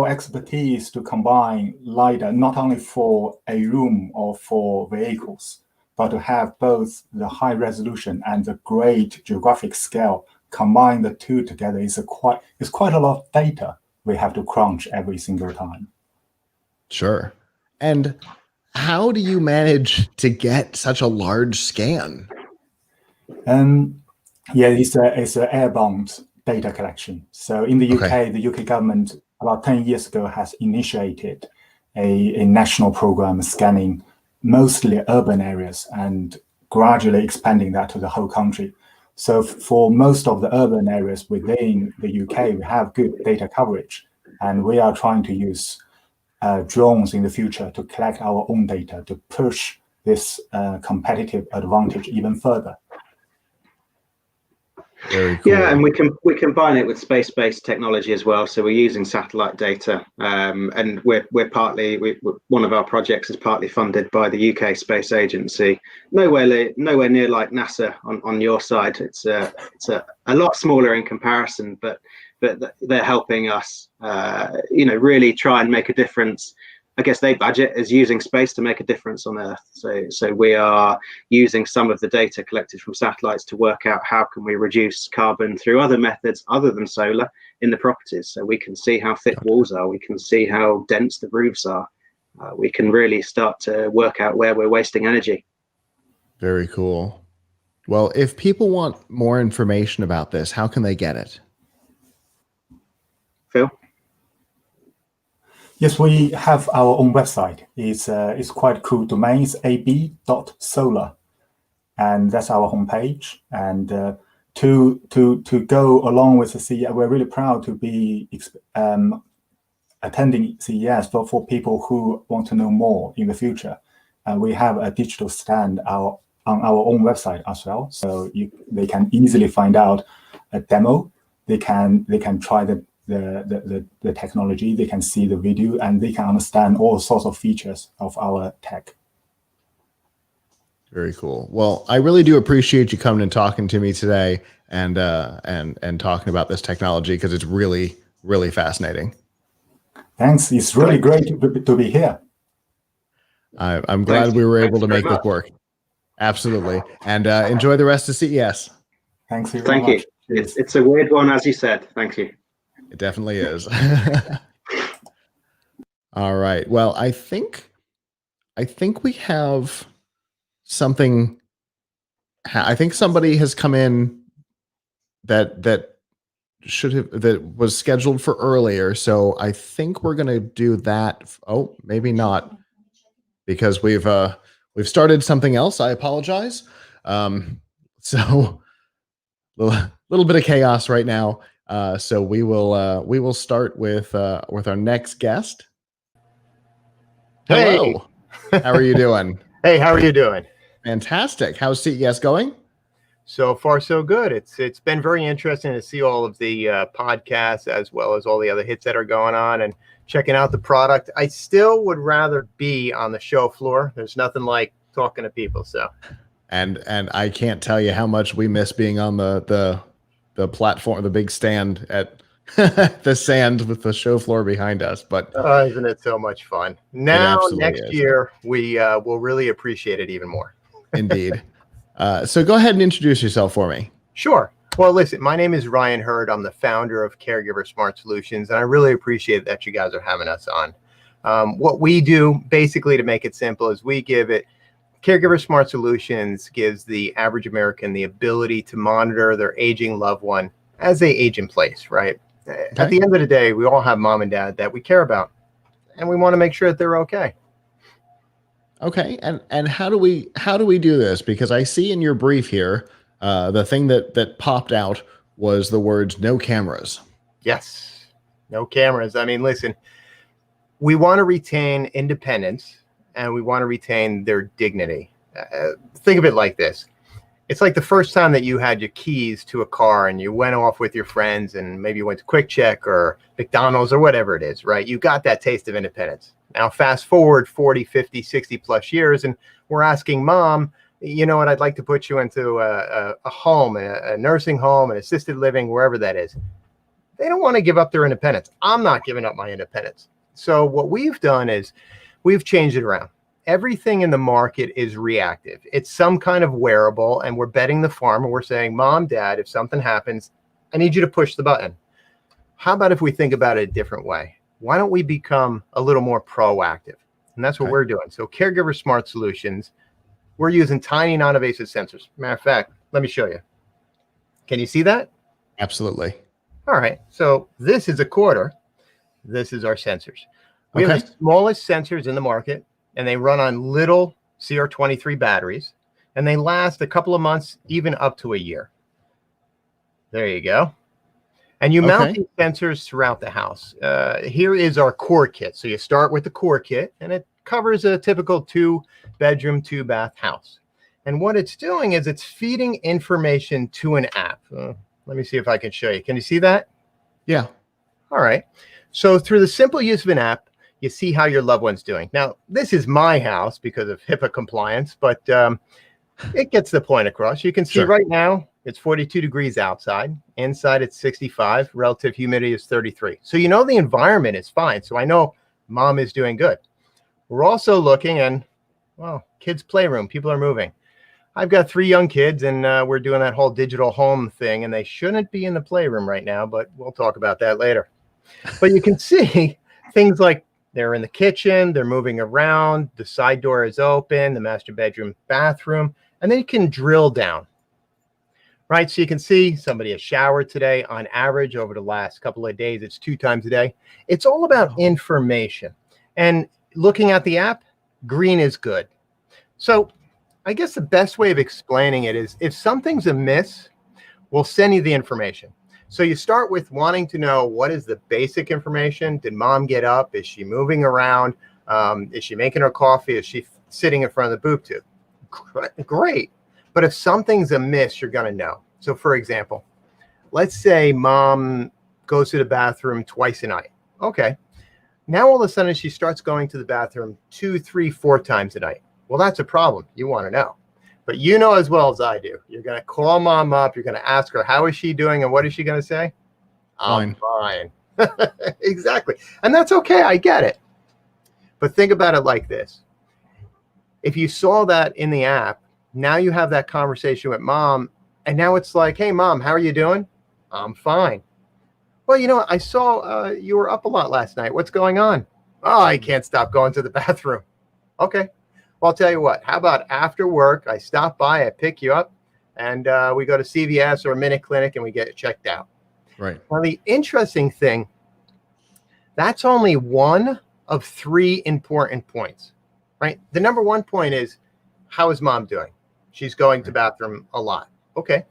expertise to combine LiDAR not only for a room or for vehicles, but to have both the high resolution and the great geographic scale, combine the two together is quite a lot of data we have to crunch every single time. Sure. And how do you manage to get such a large scan? Yeah, it's a airborne data collection. So in the UK, the UK government about 10 years ago has initiated a national program scanning mostly urban areas and gradually expanding that to the whole country. So for most of the urban areas within the UK, we have good data coverage, and we are trying to use drones in the future to collect our own data to push this competitive advantage even further. Very cool. Yeah, and we combine it with space-based technology as well. So we're using satellite data, and we're one of our projects is partly funded by the UK Space Agency. Nowhere near like NASA on your side. It's a lot smaller in comparison, but they're helping us, really try and make a difference. I guess they budget as using space to make a difference on Earth. So we are using some of the data collected from satellites to work out how can we reduce carbon through other methods other than solar in the properties. So we can see how thick walls are, we can see how dense the roofs are. We can really start to work out where we're wasting energy. Very cool. Well, if people want more information about this, how can they get it? Phil? Yes, we have our own website. It's quite cool domain. It's ab.solar, and that's our homepage. And to go along with the CES, we're really proud to be attending CES. But for people who want to know more in the future, we have a digital stand on our own website as well. So they can easily find out a demo. They can try the technology, they can see the video, and they can understand all sorts of features of our tech. Very cool. Well, I really do appreciate you coming and talking to me today and talking about this technology, because it's really, really fascinating. Thanks. It's really great to be here. I'm glad we were able to make this work. Absolutely. And enjoy the rest of CES. Thanks very much. Thank you. It's a weird one, as you said. Thank you. It definitely is. All right. Well, I think we have something. I think somebody has come in that was scheduled for earlier. So I think we're gonna do that. Oh, maybe not, because we've started something else. I apologize. So little bit of chaos right now. So we will start with our next guest. Hey. Hello. How are you doing? Hey, how are you doing? Fantastic. How's CES going? So far, so good. It's been very interesting to see all of the podcasts as well as all the other hits that are going on and checking out the product. I still would rather be on the show floor. There's nothing like talking to people. So, and I can't tell you how much we miss being on the platform, the big stand at the sand with the show floor behind us. But isn't it so much fun? Now, next year, we will really appreciate it even more. Indeed. So go ahead and introduce yourself for me. Sure. Well, listen, my name is Ryan Hurd. I'm the founder of Caregiver Smart Solutions, and I really appreciate that you guys are having us on. What we do, basically, to make it simple, is we give it Caregiver Smart Solutions gives the average American the ability to monitor their aging loved one as they age in place, right? Okay. At the end of the day, we all have mom and dad that we care about, and we want to make sure that they're okay. Okay, and how do we do this? Because I see in your brief here, the thing that popped out was the words "no cameras." Yes, no cameras. I mean, listen, we want to retain independence and we want to retain their dignity. Think of it like this. It's like the first time that you had your keys to a car and you went off with your friends and maybe you went to Quick Check or McDonald's or whatever it is, right? You got that taste of independence. Now, fast forward 40, 50, 60 plus years, and we're asking mom, you know what, I'd like to put you into a home, a nursing home, an assisted living, wherever that is. They don't want to give up their independence. I'm not giving up my independence. So what we've done is we've changed it around. Everything in the market is reactive. It's some kind of wearable, and we're betting the farm, and we're saying, Mom, Dad, if something happens, I need you to push the button. How about if we think about it a different way? Why don't we become a little more proactive? And that's what we're doing. So Caregiver Smart Solutions, we're using tiny non-invasive sensors. Matter of fact, let me show you. Can you see that? Absolutely. All right. So this is a quarter. This is our sensors. We have the smallest sensors in the market, and they run on little CR23 batteries, and they last a couple of months, even up to a year. There you go. And you mount these sensors throughout the house. Here is our core kit. So you start with the core kit, and it covers a typical 2-bedroom, 2-bath house. And what it's doing is it's feeding information to an app. Let me see if I can show you. Can you see that? Yeah. All right. So through the simple use of an app, you see how your loved one's doing. Now, this is my house because of HIPAA compliance, but it gets the point across. You can see right now it's 42 degrees outside. Inside it's 65. Relative humidity is 33. So you know the environment is fine. So I know mom is doing good. We're also looking and, well, kids' playroom. People are moving. I've got 3 young kids, and we're doing that whole digital home thing, and they shouldn't be in the playroom right now, but we'll talk about that later. But you can see things like they're in the kitchen, they're moving around, the side door is open, the master bedroom, bathroom, and then you can drill down, right? So you can see somebody has showered today. On average, over the last couple of days, it's 2 times a day. It's all about information. And looking at the app, green is good. So I guess the best way of explaining it is if something's amiss, we'll send you the information. So you start with wanting to know what is the basic information. Did mom get up? Is she moving around? Is she making her coffee? Is she sitting in front of the boob tube? Great. But if something's amiss, you're going to know. So for example, let's say mom goes to the bathroom twice a night. Okay. Now all of a sudden she starts going to the bathroom 2, 3, 4 times a night. Well, that's a problem. You want to know. But you know as well as I do, you're going to call mom up. You're going to ask her, how is she doing? And what is she going to say? I'm fine. Exactly. And that's okay. I get it. But think about it like this. If you saw that in the app, now you have that conversation with mom. And now it's like, hey, mom, how are you doing? I'm fine. Well, you know, I saw you were up a lot last night. What's going on? Oh, I can't stop going to the bathroom. Okay. Well, I'll tell you what, how about after work, I stop by, I pick you up, and we go to CVS or a Minute Clinic and we get it checked out. Right. Well, the interesting thing, that's only one of 3 important points, right? The number 1 point is, how is mom doing? She's going to bathroom a lot. Okay.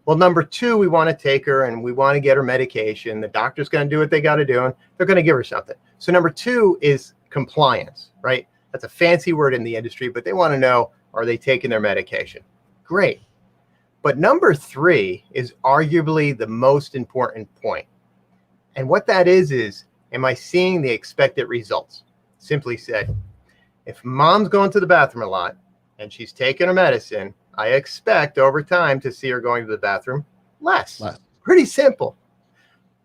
Well, number 2, we want to take her and we want to get her medication. The doctor's going to do what they got to do, and they're going to give her something. So number 2 is compliance, right? That's a fancy word in the industry, but they want to know, are they taking their medication? Great. But number 3 is arguably the most important point. And what that is, am I seeing the expected results? Simply said, if mom's going to the bathroom a lot and she's taking her medicine, I expect over time to see her going to the bathroom less. Pretty simple.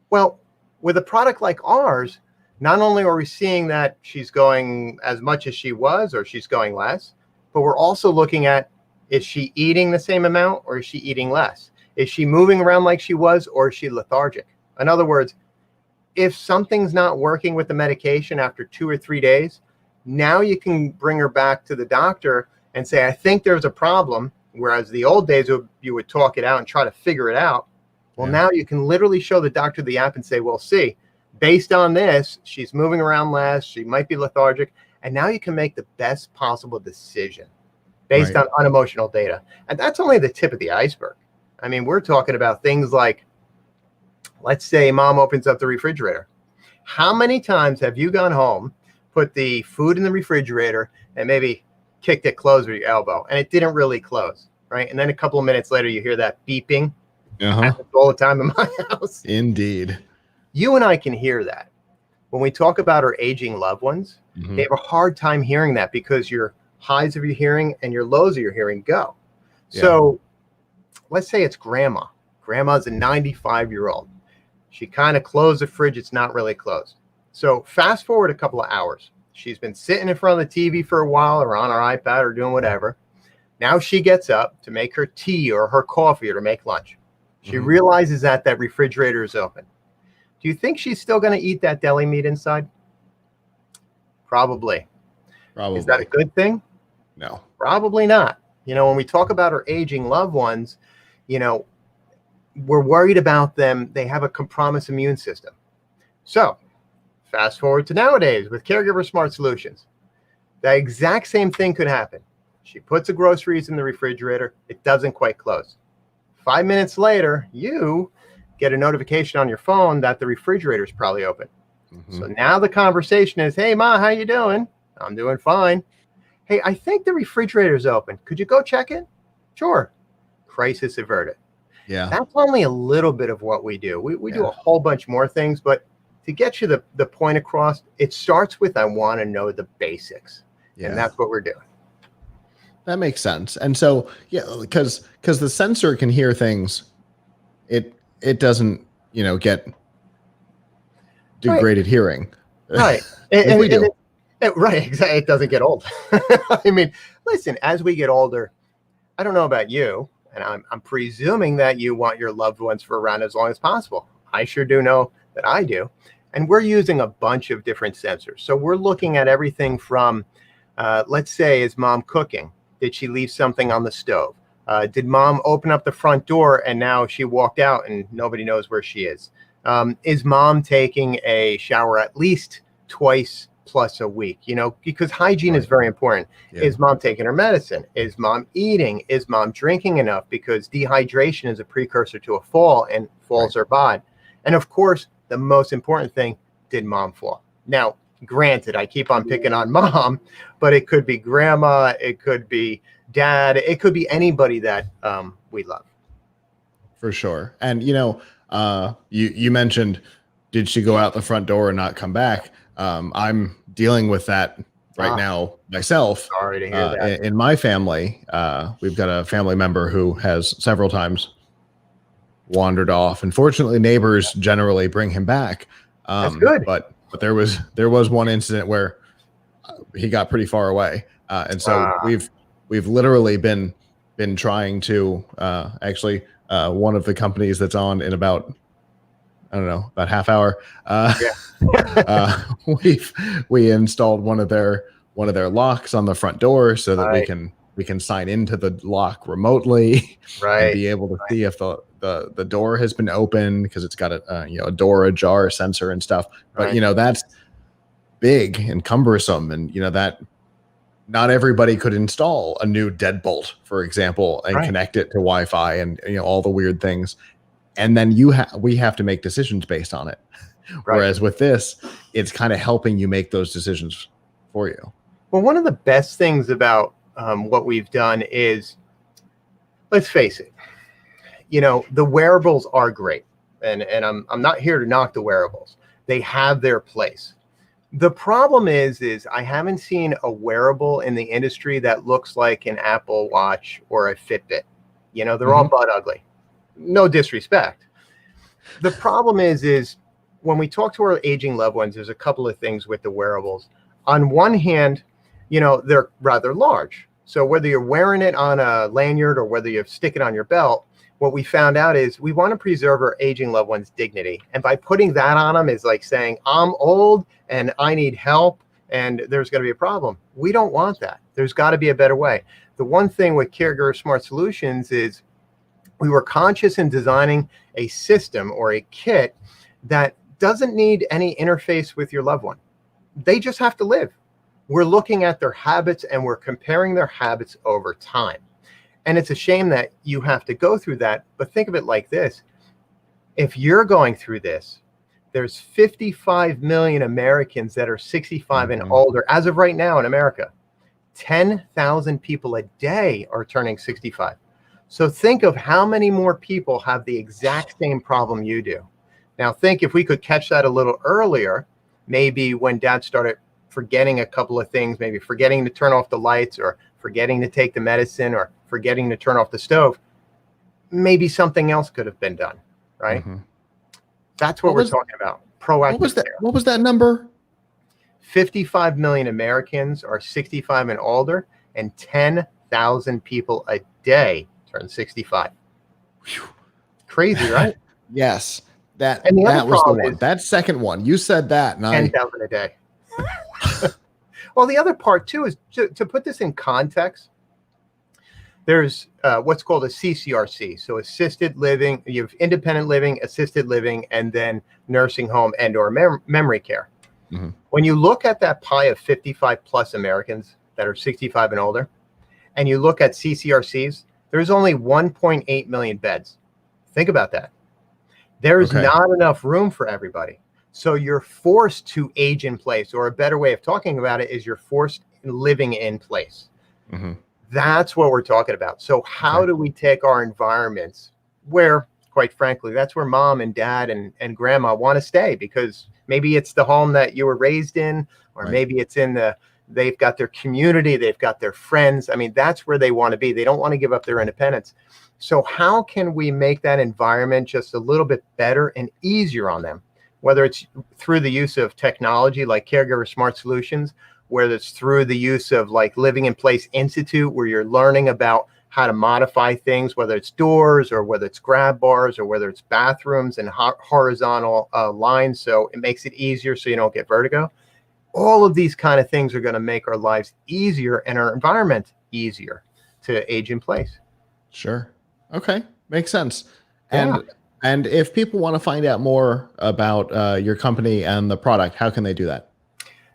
Well, with a product like ours, not only are we seeing that she's going as much as she was or she's going less, but we're also looking at, is she eating the same amount or is she eating less? Is she moving around like she was or is she lethargic? In other words, if something's not working with the medication after 2 or 3 days, now you can bring her back to the doctor and say, I think there's a problem. Whereas the old days, you would talk it out and try to figure it out. Well, now you can literally show the doctor the app and say, well, see, based on this, she's moving around less, she might be lethargic. And now you can make the best possible decision based on unemotional data. And that's only the tip of the iceberg. I mean, we're talking about things like, let's say mom opens up the refrigerator. How many times have you gone home, put the food in the refrigerator, and maybe kicked it closed with your elbow, and it didn't really close, right? And then a couple of minutes later, you hear that beeping. Happens all the time in my house. Indeed. You and I can hear that. When we talk about our aging loved ones, they have a hard time hearing that because your highs of your hearing and your lows of your hearing go. So let's say it's grandma. Grandma's a 95-year-old. She kind of closed the fridge. It's not really closed. So fast forward a couple of hours. She's been sitting in front of the TV for a while or on her iPad or doing whatever. Now she gets up to make her tea or her coffee or to make lunch. She realizes that that refrigerator is open. Do you think she's still going to eat that deli meat inside? Probably. Is that a good thing? No. Probably not. You know, when we talk about our aging loved ones, you know, we're worried about them. They have a compromised immune system. So fast forward to nowadays with Caregiver Smart Solutions. The exact same thing could happen. She puts the groceries in the refrigerator. It doesn't quite close. 5 minutes later, you get a notification on your phone that the refrigerator is probably open. So now the conversation is, hey, Ma, how you doing? I'm doing fine. Hey, I think the refrigerator is open. Could you go check it? Sure. Crisis averted. Yeah. That's only a little bit of what we do. We do a whole bunch more things, but to get you the point across, it starts with, I want to know the basics. And that's what we're doing. That makes sense. And so, because the sensor can hear things, it doesn't, get degraded hearing. Right. We do. Right. Exactly. It doesn't get old. I mean, listen, as we get older, I don't know about you, and I'm presuming that you want your loved ones for around as long as possible. I sure do know that I do. And we're using a bunch of different sensors. So we're looking at everything from, let's say, is mom cooking? Did she leave something on the stove? Did mom open up the front door and now she walked out and nobody knows where she is? Is mom taking a shower at least twice plus a week? Because hygiene is very important. Is mom taking her medicine? Is mom eating? Is mom drinking enough? Because dehydration is a precursor to a fall, and falls are bad. And of course, the most important thing, did mom fall? Now, granted, I keep on picking on mom, but it could be grandma, it could be dad, it could be anybody that we love. For sure. And, you mentioned, did she go out the front door and not come back? I'm dealing with that right now myself. Sorry to hear that. In my family, we've got a family member who has several times wandered off. Unfortunately, neighbors generally bring him back. That's good. But there was one incident where he got pretty far away, and so we've literally been trying to actually one of the companies that's on in about, I don't know, about half hour. We installed one of their one of their locks on the front door so that Right. we can sign into the lock remotely and Right. be able to see if the door has been opened because it's got a door ajar sensor and stuff. But Right. that's big and cumbersome, and that not everybody could install a new deadbolt, for example, and Right. connect it to Wi-Fi and all the weird things. And then we have to make decisions based on it. Right. Whereas with this, it's kind of helping you make those decisions for you. Well, one of the best things about what we've done is, let's face it, the wearables are great, and I'm not here to knock the wearables. They have their place. The problem is I haven't seen a wearable in the industry that looks like an Apple Watch or a Fitbit. They're all butt ugly. No disrespect. The problem is when we talk to our aging loved ones, there's a couple of things with the wearables. On one hand, they're rather large. So whether you're wearing it on a lanyard or whether you stick it on your belt, what we found out is we want to preserve our aging loved ones' dignity. And by putting that on them is like saying, I'm old and I need help and there's going to be a problem. We don't want that. There's got to be a better way. The one thing with Caregiver Smart Solutions is we were conscious in designing a system or a kit that doesn't need any interface with your loved one. They just have to live. We're looking at their habits and we're comparing their habits over time. And it's a shame that you have to go through that. But think of it like this. If you're going through this, there's 55 million Americans that are 65 and older as of right now in America. 10,000 people a day are turning 65. So think of how many more people have the exact same problem you do. Now think if we could catch that a little earlier, maybe when Dad started forgetting a couple of things, maybe forgetting to turn off the lights or forgetting to take the medicine or forgetting to turn off the stove, maybe something else could have been done, right? That's what we're talking about. Proactive care. What was that number? 55 million Americans are 65 and older, and 10,000 people a day turn 65. Whew. Crazy, right? Yes. That was the one. That second one. You said that. And 10,000 a day. Well, the other part too is to put this in context. There's what's called a CCRC. So assisted living, you have independent living, assisted living, and then nursing home and or memory care. When you look at that pie of 55 plus Americans that are 65 and older, and you look at CCRCs, there's only 1.8 million beds. Think about that. There's not enough room for everybody. So you're forced to age in place, or a better way of talking about it is you're forced living in place. That's what we're talking about. So how do we take our environments where, quite frankly, that's where mom and dad and grandma want to stay, because maybe it's the home that you were raised in, or maybe it's they've got their community, they've got their friends. I mean, that's where they want to be. They don't want to give up their independence. So how can we make that environment just a little bit better and easier on them? Whether it's through the use of technology like Caregiver Smart Solutions, whether it's through the use of like Living in Place Institute, where you're learning about how to modify things, whether it's doors or whether it's grab bars or whether it's bathrooms and horizontal lines, so it makes it easier so you don't get vertigo. All of these kind of things are going to make our lives easier and our environment easier to age in place. Sure. Okay. Makes sense. And if people want to find out more about your company and the product, how can they do that?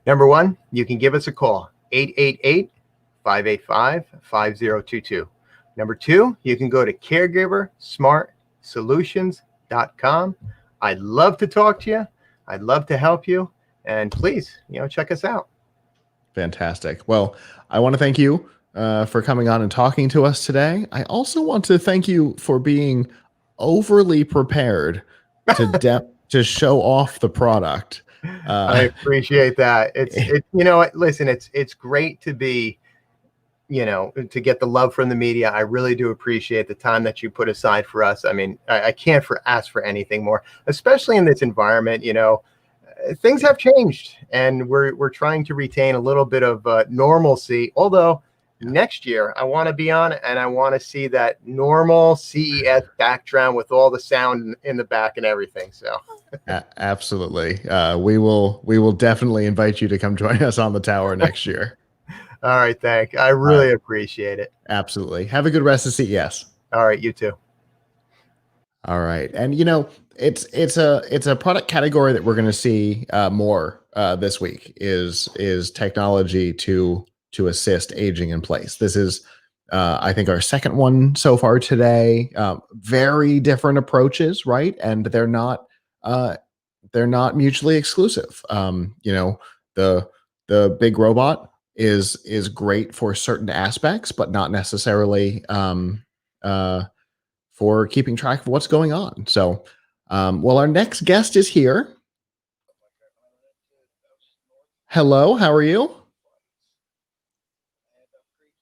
Number one, you can give us a call, 888-585-5022. Number two, you can go to caregiversmartsolutions.com. I'd love to talk to you. I'd love to help you. And please, check us out. Fantastic. Well, I want to thank you for coming on and talking to us today. I also want to thank you for being overly prepared to show off the product. I appreciate that. It's listen, it's great to be, to get the love from the media. I really do appreciate the time that you put aside for us. I mean, I can't ask for anything more, especially in this environment. Things have changed, and we're trying to retain a little bit of normalcy. Although next year I want to be on, and I want to see that normal CES background with all the sound in the back and everything. So absolutely, we will definitely invite you to come join us on the tower next year. All right, thank. I really appreciate it. Absolutely. Have a good rest of CES. All right, you too. All right, and you know it's a product category that we're going to see more this week is technology to assist aging in place. This is I think our second one so far today. Very different approaches, right? And they're not mutually exclusive. You know, the big robot is great for certain aspects, but not necessarily for keeping track of what's going on. So, well, our next guest is here. Hello, how are you?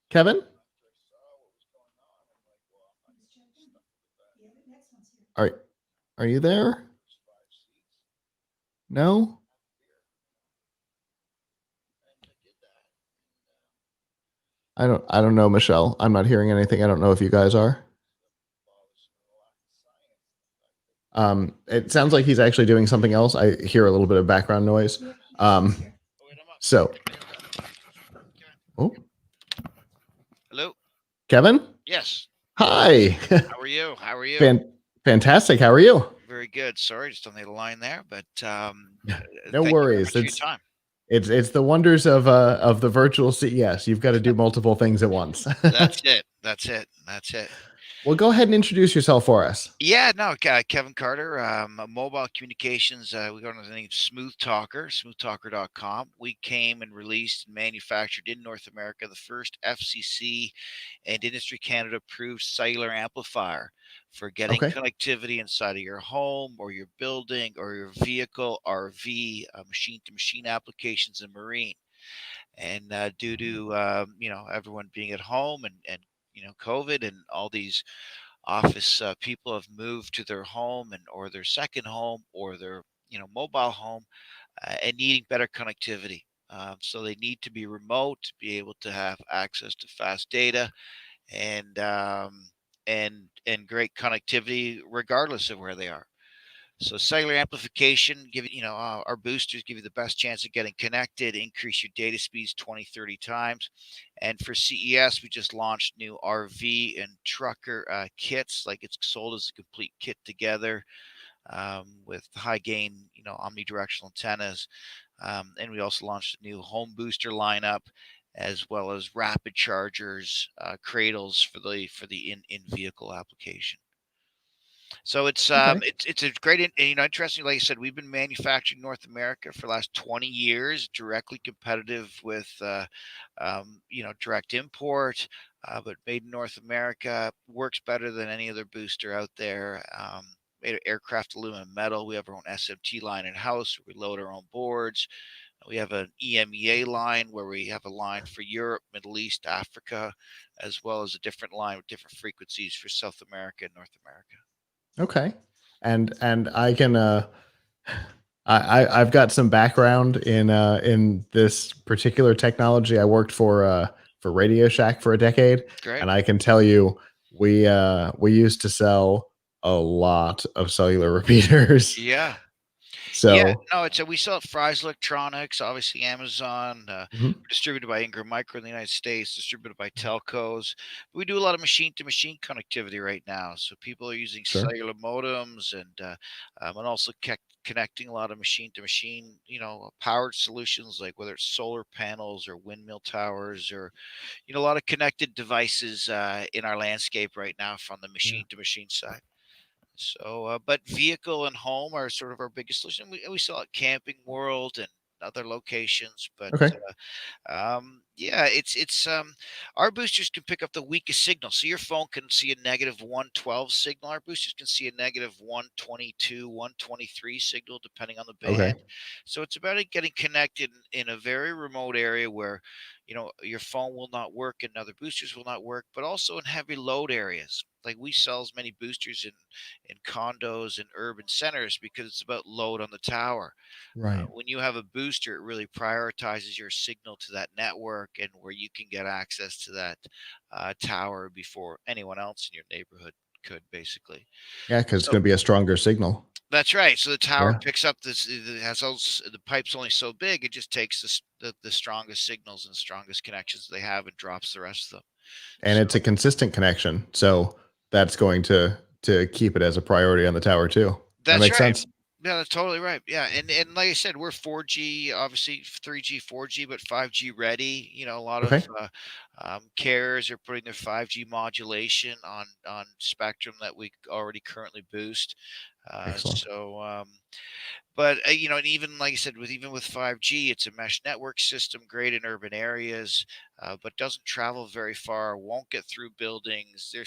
Kevin? Are you there? No? I don't know, Michelle. I'm not hearing anything. I don't know if you guys are. It sounds like he's actually doing something else. I hear a little bit of background noise. So, oh, Hello. Kevin? Yes. Hi. How are you? How are you? Fantastic. How are you? Very good. Sorry, just on the line there, but No thank worries. you very much for your time. It's the wonders of the virtual CES. You've got to do multiple things at once. That's it. That's it. That's it. Well, go ahead and introduce yourself for us. Yeah, no, Kevin Carter, mobile communications. We got under the name Smooth Talker, smoothtalker.com. We came and released and manufactured in North America the first FCC and Industry Canada approved cellular amplifier for getting Okay. connectivity inside of your home or your building or your vehicle, RV, machine-to-machine applications, and marine. And due to everyone being at home and COVID and all these office people have moved to their home and or their second home or their mobile home and needing better connectivity. So they need to be remote to be able to have access to fast data and great connectivity regardless of where they are. So cellular amplification, our boosters give you the best chance of getting connected, increase your data speeds 20, 30 times. And for CES, we just launched new RV and trucker kits, like it's sold as a complete kit together with high gain, omnidirectional antennas. And we also launched a new home booster lineup, as well as rapid chargers, cradles for the in vehicle application. So it's it's a great interesting. Like I said, we've been manufacturing North America for the last 20 years, directly competitive with direct import, but made in North America works better than any other booster out there. Made of aircraft aluminum metal. We have our own SMT line in house. We load our own boards. We have an EMEA line where we have a line for Europe, Middle East, Africa, as well as a different line with different frequencies for South America and North America. Okay. And I can I've got some background in this particular technology. I worked for Radio Shack for a decade. Great. And I can tell you we used to sell a lot of cellular repeaters. Yeah. So Yeah, no, we sell at Fry's Electronics, obviously Amazon, Mhm. distributed by Ingram Micro in the United States, distributed by telcos. We do a lot of machine-to-machine connectivity right now, so people are using Sure. cellular modems and also connecting a lot of machine-to-machine, powered solutions like whether it's solar panels or windmill towers or a lot of connected devices in our landscape right now from the machine-to-machine side. So, but vehicle and home are sort of our biggest solution. We sell at Camping World and other locations, but Okay. yeah, it's our boosters can pick up the weakest signal. So your phone can see a negative 112 signal. Our boosters can see a negative 122, 123 signal, depending on the band. Okay. So it's about it getting connected in a very remote area where your phone will not work and other boosters will not work, but also in heavy load areas. Like we sell as many boosters in condos and urban centers because it's about load on the tower. Right. When you have a booster, it really prioritizes your signal to that network and where you can get access to that tower before anyone else in your neighborhood could, basically. Yeah, because it's So going to be a stronger signal. that's right. So the tower Yeah. picks up this. It has the pipe's only so big. It just takes the strongest signals and strongest connections they have and drops the rest of them. And it's a consistent connection, so that's going to keep it as a priority on the tower too. That That's makes right. sense. Yeah, that's totally right. Yeah, and like I said, we're 4G, obviously 3G, 4G, but 5G ready. You know, a lot of Okay. carriers are putting their 5G modulation on spectrum that we already currently boost. Excellent. But you know, and even like I said, with 5G, it's a mesh network system, great in urban areas, but doesn't travel very far, won't get through buildings. Yeah.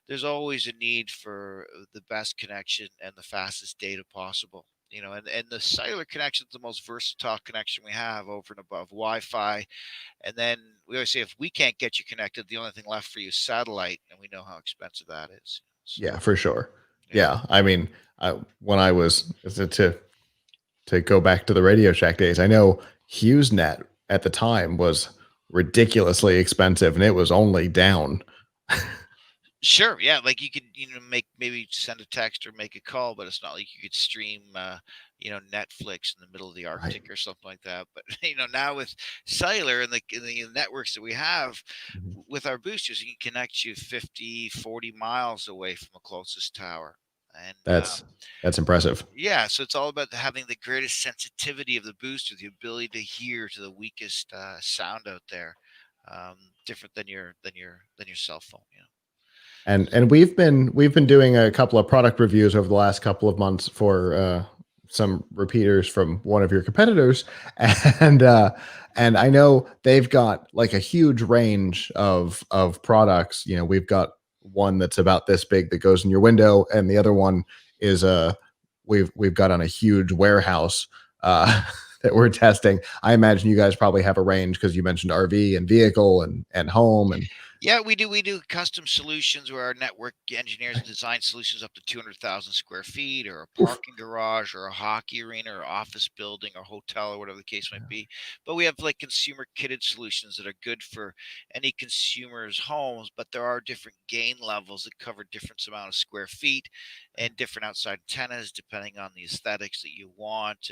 There's always a need for the best connection and the fastest data possible. You know, and the cellular connection is the most versatile connection we have over and above Wi-Fi. And then we always say, if we can't get you connected, the only thing left for you is satellite, and we know how expensive that is. So, Yeah, for sure. Yeah, I mean, when I was to go back to the Radio Shack days, I know HughesNet at the time was ridiculously expensive, and it was only down. sure, yeah, like you could, maybe send a text or make a call, but it's not like you could stream, Netflix in the middle of the Arctic or something like that. But now with cellular and the networks that we have with our boosters, you can connect you 50, 40 miles away from the closest tower. And That's impressive. yeah, so it's all about having the greatest sensitivity of the booster, the ability to hear to the weakest sound out there, different than your cell phone. And we've been doing a couple of product reviews over the last couple of months for some repeaters from one of your competitors, and I know they've got like a huge range of products. We've got one that's about this big that goes in your window, and the other one is we've got on a huge warehouse that we're testing. I imagine you guys probably have a range because you mentioned RV and vehicle and home and. Yeah, we do. We do custom solutions where our network engineers design solutions up to 200,000 square feet, or a parking garage, or a hockey arena, or office building, or hotel, or whatever the case might be. But we have like consumer kitted solutions that are good for any consumer's homes. But there are different gain levels that cover different amount of square feet and different outside antennas depending on the aesthetics that you want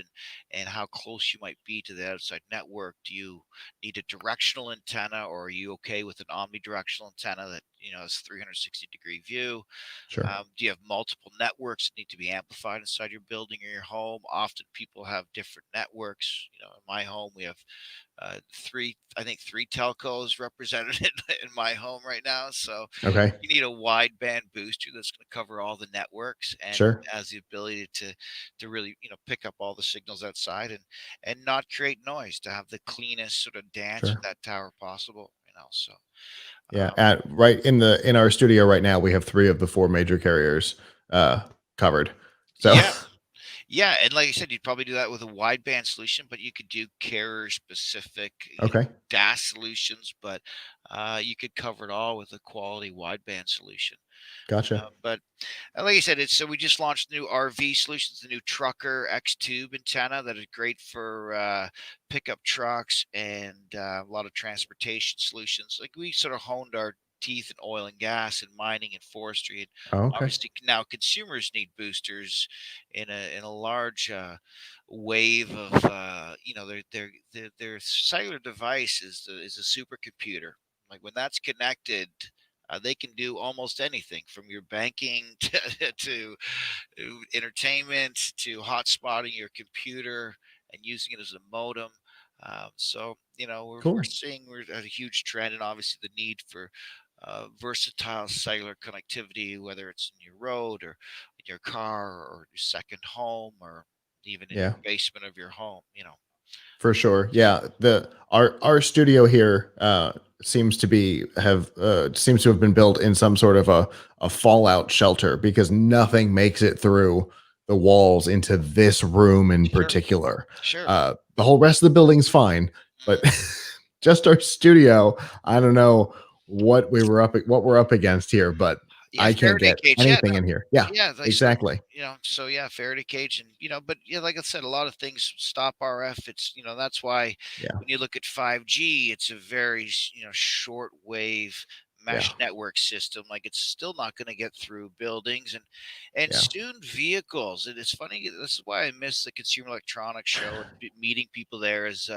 and how close you might be to the outside network. Do you need a directional antenna, or are you okay with an omnidirectional antenna that has 360-degree view? Sure. Do you have multiple networks that need to be amplified inside your building or your home? Often people have different networks. In my home we have three telcos represented in my home right now. So Okay. you need a wideband booster that's going to cover all the networks and Sure. has the ability to really pick up all the signals outside and not create noise, to have the cleanest sort of dance Sure. with that tower possible. So Yeah, right in our studio right now, we have 3 of the 4 major carriers covered. So yeah, and like I said, you'd probably do that with a wideband solution, but you could do carrier specific Okay. DAS solutions, but you could cover it all with a quality wideband solution. Gotcha. But like I said, so we just launched new RV solutions, the new Trucker X Tube antenna that is great for pickup trucks and a lot of transportation solutions. Like, we sort of honed our teeth in oil and gas and mining and forestry, and Oh, okay. obviously now consumers need boosters in a large wave of their cellular device is a supercomputer. Like, when that's connected, they can do almost anything from your banking to entertainment to hotspotting your computer and using it as a modem. So we're Cool. seeing a huge trend, and obviously the need for versatile cellular connectivity, whether it's in your road or in your car or your second home or even in Yeah. your basement of your home. For sure. Yeah. Our studio here seems to have been built in some sort of a fallout shelter, because nothing makes it through the walls into this room in particular. Sure. The whole rest of the building's fine, but just our studio, I don't know what we're up against here, but Yeah, I can't Faraday get cage. anything in here. Yeah, Yeah, like, exactly. so yeah, Faraday cage, and but yeah, like I said, a lot of things stop RF. It's that's why Yeah. when you look at 5G, it's a very short wave mesh network system, like it's still not going to get through buildings and soon vehicles. And it's funny, this is why I miss the Consumer Electronics Show and meeting people there, is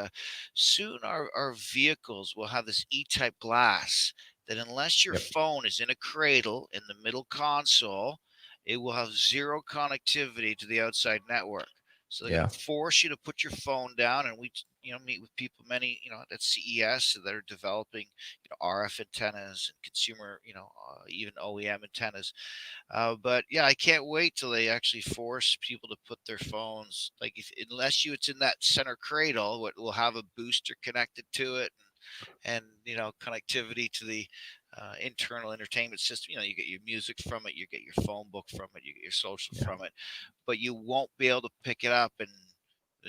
soon our vehicles will have this E-type glass that unless your phone is in a cradle in the middle console, it will have zero connectivity to the outside network. So they're going to force you to put your phone down, and we, meet with people, many, at CES that are developing, RF antennas and consumer, even OEM antennas. But yeah, I can't wait till they actually force people to put their phones, like unless it's in that center cradle, what will have a booster connected to it, and connectivity to the internal entertainment system. You get your music from it, you get your phone book from it, you get your social from it, but you won't be able to pick it up and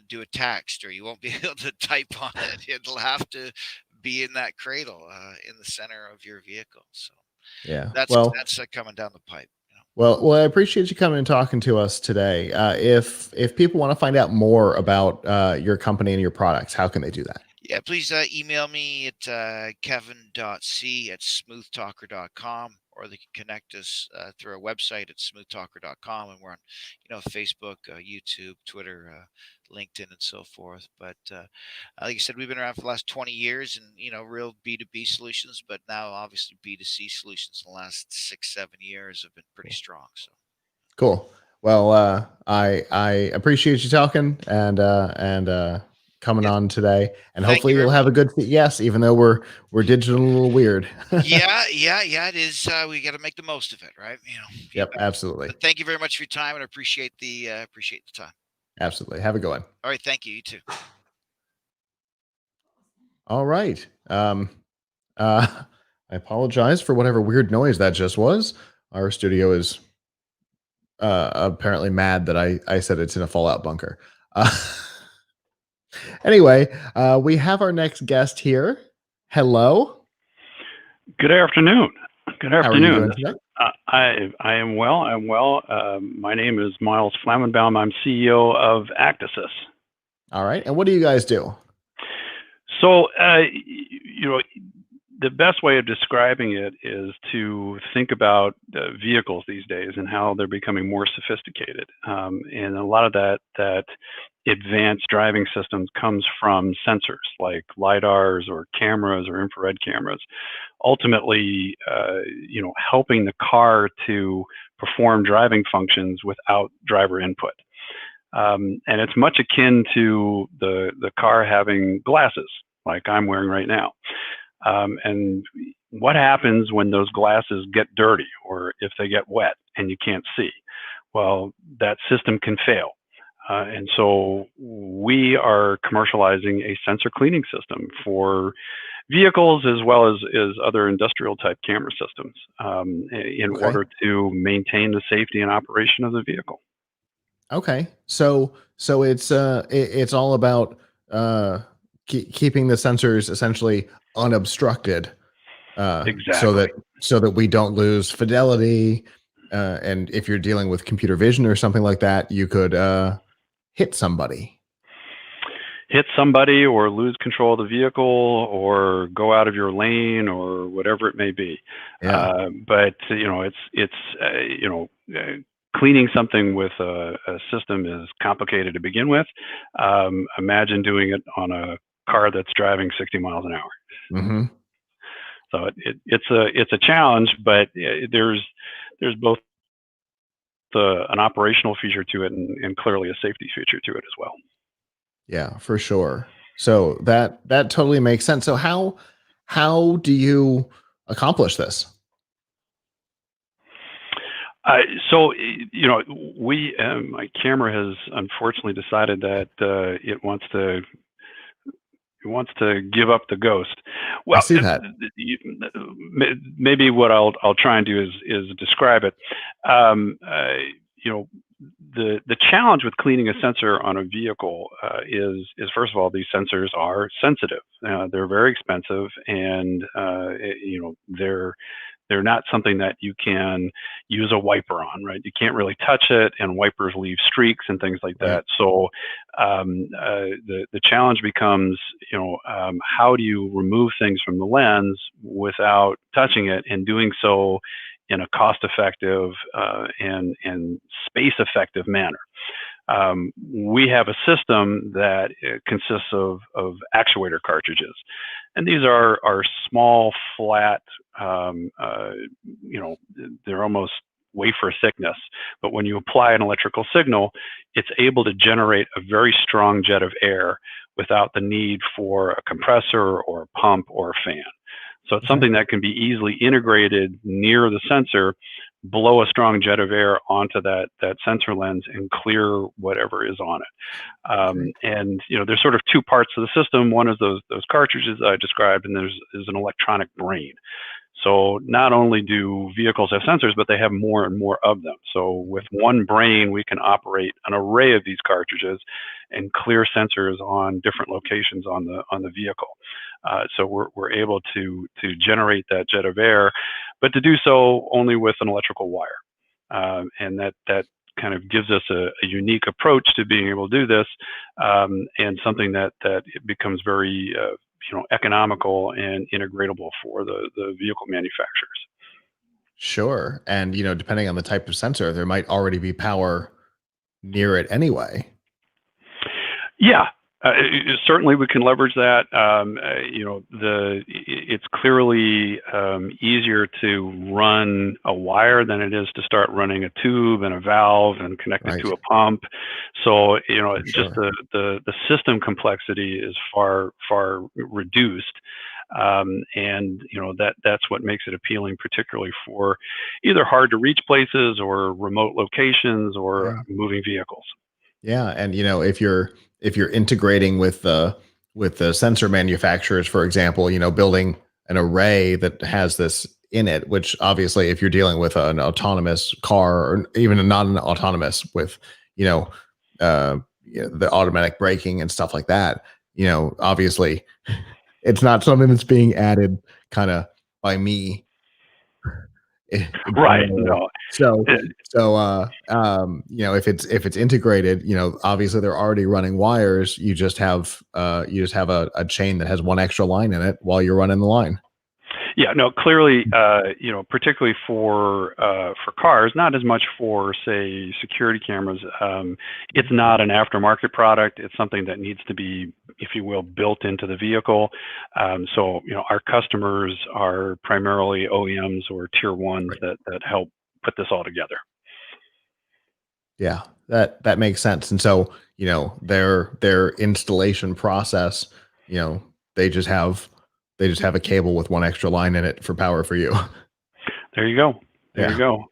do a text, or you won't be able to type on it. It'll have to be in that cradle in the center of your vehicle. So that's coming down the pipe. Well, I appreciate you coming and talking to us today. If people want to find out more about your company and your products, how can they do that? Yeah, please email me at kevin.c@smoothtalker.com, or they can connect us through our website at smoothtalker.com, and we're on, Facebook, YouTube, Twitter, LinkedIn, and so forth. But like I said, we've been around for the last 20 years, and real B2B solutions, but now obviously B2C solutions in the last 6-7 years have been pretty strong. So cool. Well, I appreciate you talking and coming on today, and hopefully you'll have a good CES, even though we're digital a little weird. yeah, it is. We got to make the most of it, right? Yep, absolutely. But thank you very much for your time, and I appreciate the time. Absolutely. Have a good one. All right, thank you. You too. All right. I apologize for whatever weird noise that just was. Our studio is apparently mad that I said it's in a fallout bunker. Anyway, we have our next guest here. Hello. Good afternoon. Good afternoon. How are you doing today? I am well. I'm well. My name is Miles Flammenbaum. I'm CEO of Actisys. All right. And what do you guys do? So, the best way of describing it is to think about vehicles these days and how they're becoming more sophisticated. And a lot of that advanced driving systems comes from sensors like LiDARs or cameras or infrared cameras, ultimately, helping the car to perform driving functions without driver input. And it's much akin to the car having glasses like I'm wearing right now. And what happens when those glasses get dirty or if they get wet and you can't see? Well, that system can fail. And so we are commercializing a sensor cleaning system for vehicles as well as other industrial type camera systems in order to maintain the safety and operation of the vehicle. Okay. So it's all about keeping the sensors essentially unobstructed, exactly. so that we don't lose fidelity. And if you're dealing with computer vision or something like that, you could hit somebody or lose control of the vehicle or go out of your lane or whatever it may be. Yeah. But cleaning something with a system is complicated to begin with. Imagine doing it on a car that's driving 60 miles an hour. Mm-hmm. So it's a challenge, but there's both an operational feature to it and clearly a safety feature to it as well. Yeah, for sure. So that totally makes sense. So how do you accomplish this? My camera has unfortunately decided that it wants to give up the ghost. Well, I see that. Maybe what I'll try and do is describe it. The challenge with cleaning a sensor on a vehicle is first of all, these sensors are sensitive. They're very expensive, and they're they're not something that you can use a wiper on, right? You can't really touch it, and wipers leave streaks and things like that. So the challenge becomes, how do you remove things from the lens without touching it, and doing so in a cost-effective and space-effective manner. We have a system that consists of actuator cartridges, and these are small, flat. They're almost wafer thickness, but when you apply an electrical signal, it's able to generate a very strong jet of air without the need for a compressor or a pump or a fan. So it's something that can be easily integrated near the sensor, blow a strong jet of air onto that sensor lens, and clear whatever is on it. And there's sort of two parts of the system. One is those cartridges I described, and there's an electronic brain. So not only do vehicles have sensors, but they have more and more of them. So with one brain, we can operate an array of these cartridges and clear sensors on different locations on the vehicle. So we're able to generate that jet of air, but to do so only with an electrical wire. And that kind of gives us a unique approach to being able to do this, and something that it becomes very economical and integratable for the vehicle manufacturers. Sure. And, depending on the type of sensor, there might already be power near it anyway. Yeah. Certainly we can leverage that. It's clearly easier to run a wire than it is to start running a tube and a valve and connect it to a pump. So, just the system complexity is far reduced. And that's what makes it appealing, particularly for either hard to reach places or remote locations or moving vehicles. Yeah, and if you're integrating with the sensor manufacturers, for example, building an array that has this in it, which obviously if you're dealing with an autonomous car or even a non-autonomous with the automatic braking and stuff like that, obviously it's not something that's being added kind of by me. Right. No. So if it's integrated, obviously they're already running wires. You just have a chain that has one extra line in it while you're running the line. Yeah, no, clearly, particularly for cars, not as much for, say, security cameras. It's not an aftermarket product. It's something that needs to be, if you will, built into the vehicle. So, our customers are primarily OEMs or tier ones that help put this all together. Yeah, that makes sense. And so, their installation process, they just have a cable with one extra line in it for power for you. There you go. There you go.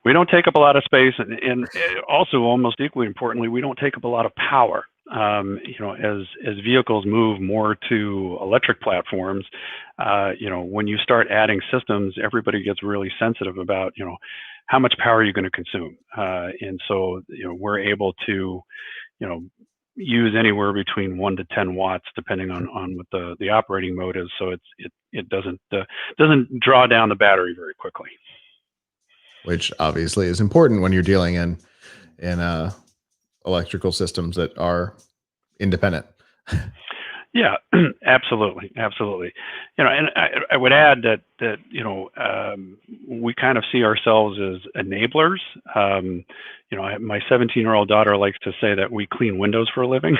We don't take up a lot of space, and also almost equally importantly, we don't take up a lot of power. As vehicles move more to electric platforms, when you start adding systems, everybody gets really sensitive about, how much power are you going to consume? And so, we're able to, use anywhere between 1 to 10 watts, depending on what the operating mode is. So it doesn't draw down the battery very quickly. Which obviously is important when you're dealing in electrical systems that are independent. Yeah, absolutely. And I would add that we kind of see ourselves as enablers. My 17-year-old daughter likes to say that we clean windows for a living.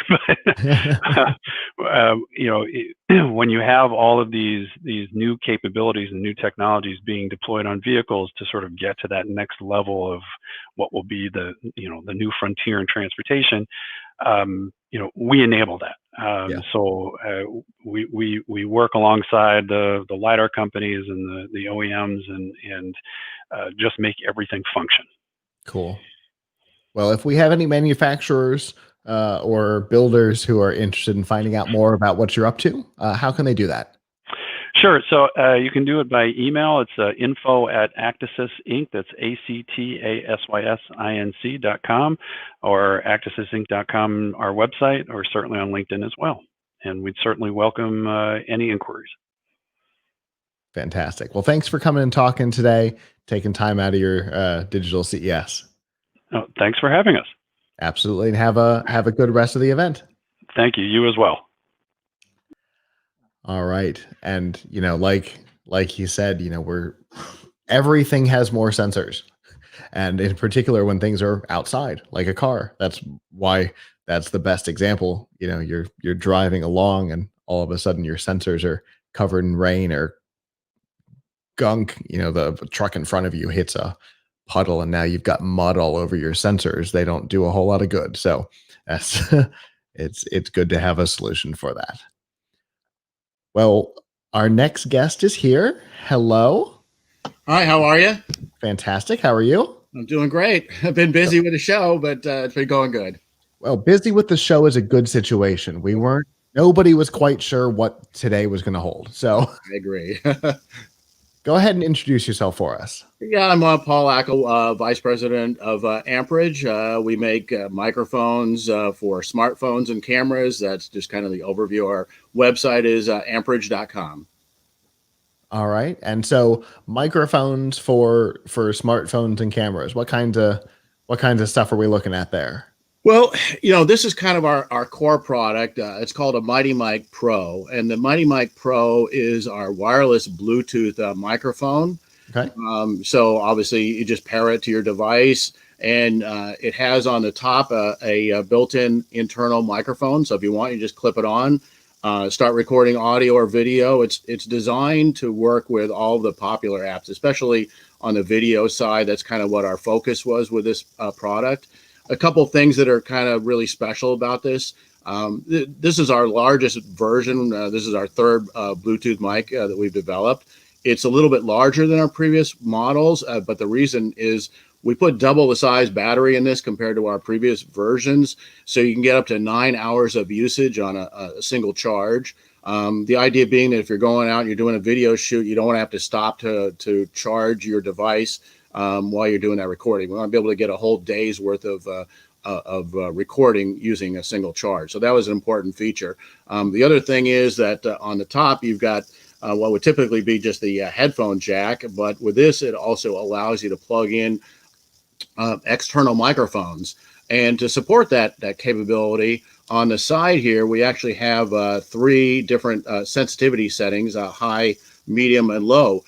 When you have all of these new capabilities and new technologies being deployed on vehicles to sort of get to that next level of what will be the new frontier in transportation, we enable that. So we work alongside the LiDAR companies and the OEMs and just make everything function. Cool. Well, if we have any manufacturers or builders who are interested in finding out more about what you're up to, how can they do that? Sure. So you can do it by email. It's info@Actisys Inc. That's ACTASYSINC.com, or actisysinc.com, our website, or certainly on LinkedIn as well. And we'd certainly welcome any inquiries. Fantastic. Well, thanks for coming and talking today, taking time out of your digital CES. Oh, thanks for having us. Absolutely, and have a good rest of the event. Thank you. You as well. All right, and like you said, everything has more sensors, and in particular when things are outside, like a car. That's why that's the best example. You're driving along, and all of a sudden your sensors are covered in rain or gunk. The truck in front of you hits a puddle, and now you've got mud all over your sensors. They don't do a whole lot of good. So that's it's good to have a solution for that. Well, our next guest is here. Hello. Hi, how are you? Fantastic. How are you? I'm doing great. I've been busy with the show, but it's been going good. Well, busy with the show is a good situation. Nobody was quite sure what today was going to hold. So I agree. go ahead and introduce yourself for us. Yeah, I'm Paul Ackel, Vice President of Amperage. We make microphones for smartphones and cameras. That's just kind of the overview. Our website is amperage.com. All right. And so microphones for smartphones and cameras. What kinds of stuff are we looking at there? Well, this is kind of our core product. It's called a Mighty Mic Pro, and the Mighty Mic Pro is our wireless Bluetooth microphone. Okay. So obviously you just pair it to your device, and it has on the top a built-in internal microphone. So if you want, you just clip it on, start recording audio or video. It's designed to work with all the popular apps, especially on the video side. That's kind of what our focus was with this product. A couple things that are kind of really special about this. This is our largest version. This is our third Bluetooth mic that we've developed. It's a little bit larger than our previous models, but the reason is we put double the size battery in this compared to our previous versions. So you can get up to 9 hours of usage on a single charge. The idea being that if you're going out and you're doing a video shoot, you don't want to have to stop to charge your device while you're doing that recording. We want to be able to get a whole day's worth of recording using a single charge. So that was an important feature. The other thing is that on the top, you've got what would typically be just the headphone jack, but with this, it also allows you to plug in external microphones. And to support that capability, on the side here, we actually have 3 different sensitivity settings, high, medium, and low.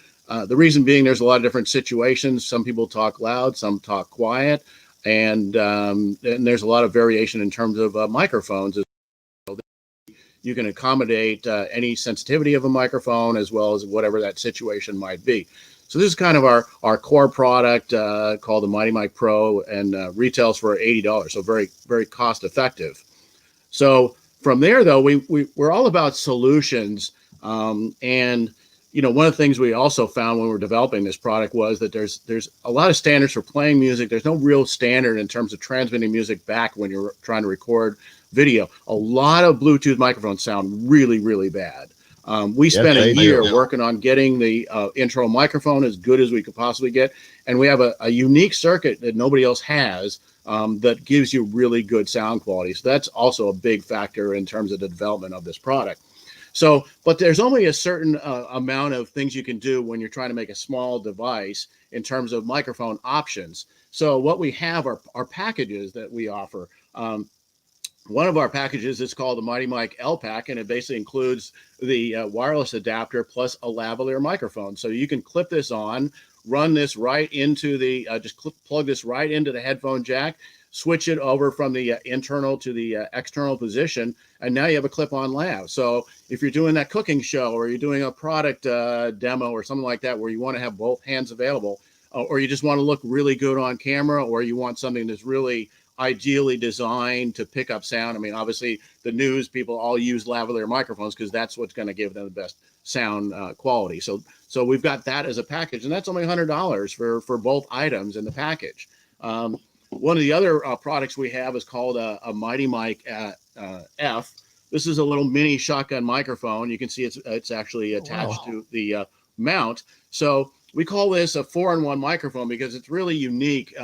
The reason being there's a lot of different situations. Some people talk loud, some talk quiet, and there's a lot of variation in terms of microphones. You can accommodate any sensitivity of a microphone as well as whatever that situation might be. So this is kind of our core product called the Mighty Mic Pro, and retails for $80. So very, very cost effective. So from there, though, we're all about solutions. And one of the things we also found when we were developing this product was that there's a lot of standards for playing music. There's no real standard in terms of transmitting music back when you're trying to record video. A lot of Bluetooth microphones sound really, really bad. We spent a year working on getting the internal microphone as good as we could possibly get. And we have a unique circuit that nobody else has that gives you really good sound quality. So that's also a big factor in terms of the development of this product. So, but there's only a certain amount of things you can do when you're trying to make a small device in terms of microphone options. So what we have are packages that we offer. One of our packages is called the Mighty Mic L Pack, and it basically includes the wireless adapter plus a lavalier microphone. So you can clip this on, run this right into the, plug this right into the headphone jack, switch it over from the internal to the external position, and now you have a clip-on lav. So if you're doing that cooking show or you're doing a product demo or something like that where you want to have both hands available, or you just want to look really good on camera, or you want something that's really ideally designed to pick up sound. I mean, obviously the news people all use lavalier microphones because that's what's going to give them the best sound quality. So we've got that as a package, and that's only $100 for both items in the package. One of the other products we have is called a Mighty Mic F. This is a little mini shotgun microphone. You can see it's actually attached to the mount. So we call this a 4-in-1 microphone because it's really unique.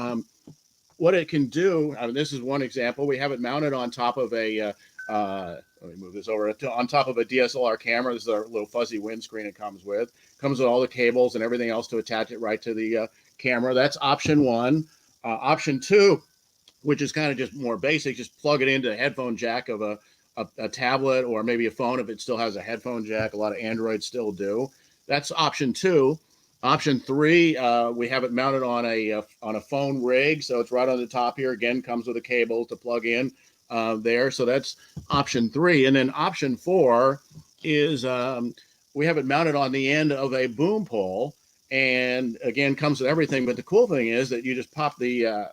What it can do, this is one example. We have it mounted on top of a Let me move this over on top of a DSLR camera. This is our little fuzzy windscreen it comes with. Comes with all the cables and everything else to attach it right to the camera. That's option one. Option two, which is kind of just more basic, just plug it into the headphone jack of a tablet or maybe a phone if it still has a headphone jack. A lot of Androids still do. That's option two. Option three, we have it mounted on a phone rig, so it's right on the top here. Again, comes with a cable to plug in there. So that's option three. And then option four is we have it mounted on the end of a boom pole, and again comes with everything. But the cool thing is that you just pop the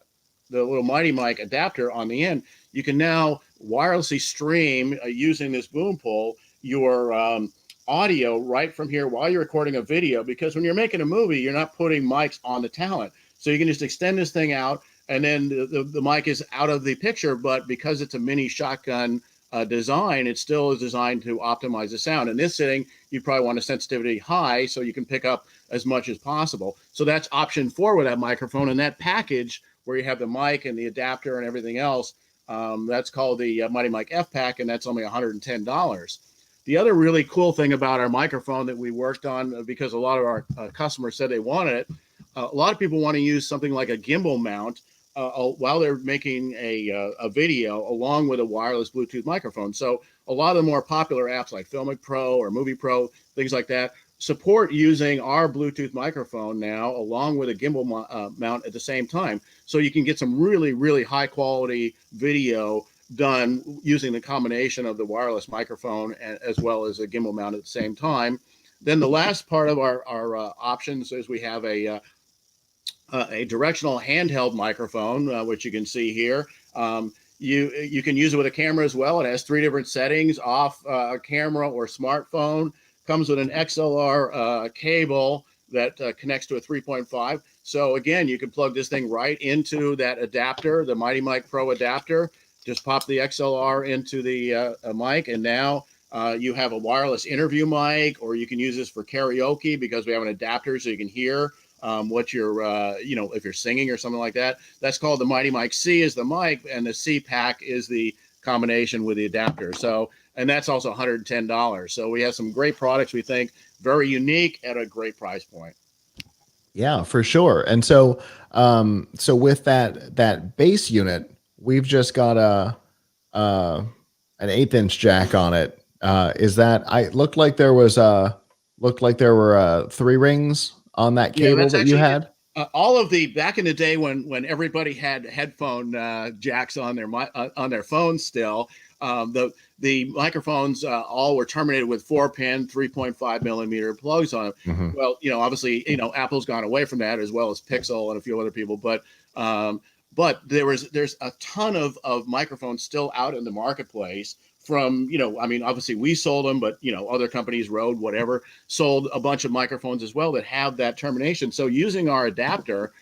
little Mighty Mic adapter on the end. You can now wirelessly stream using this boom pole your audio right from here while you're recording a video, because when you're making a movie, you're not putting mics on the talent. So you can just extend this thing out, and then the mic is out of the picture, but because it's a mini shotgun design, it still is designed to optimize the sound. In this setting, you probably want a sensitivity high so you can pick up as much as possible. So that's option four with that microphone, and that package where you have the mic and the adapter and everything else, that's called the Mighty Mic F Pack, and that's only $110. The other really cool thing about our microphone that we worked on, because a lot of our customers said they wanted it, a lot of people want to use something like a gimbal mount while they're making a video along with a wireless Bluetooth microphone. So a lot of the more popular apps like Filmic Pro or Movie Pro, things like that, support using our Bluetooth microphone now along with a gimbal mount at the same time. So you can get some really, really high quality video done using the combination of the wireless microphone as well as a gimbal mount at the same time. Then the last part of our options is we have a directional handheld microphone, which you can see here. You can use it with a camera as well. It has three different settings: off camera or smartphone. Comes with an XLR cable that connects to a 3.5. So again, you can plug this thing right into that adapter, the Mighty Mic Pro adapter. Just pop the XLR into the mic, and now you have a wireless interview mic, or you can use this for karaoke because we have an adapter so you can hear what you're, if you're singing or something like that. That's called the Mighty Mic C is the mic, and the C pack is the combination with the adapter. So, and that's also $110. So we have some great products, we think, very unique at a great price point. Yeah, for sure. And so, so with that base unit, we've just got an 1/8" jack on it. Is that looked like there were 3 rings on that cable that you had? All of the back in the day when everybody had headphone jacks on their phones still, the microphones all were terminated with 4-pin 3.5 millimeter plugs on them. Mm-hmm. Well, obviously, Apple's gone away from that, as well as Pixel and a few other people, but there's a ton of microphones still out in the marketplace from, obviously we sold them, but, other companies, Rode, whatever, sold a bunch of microphones as well that have that termination. So using our adapter,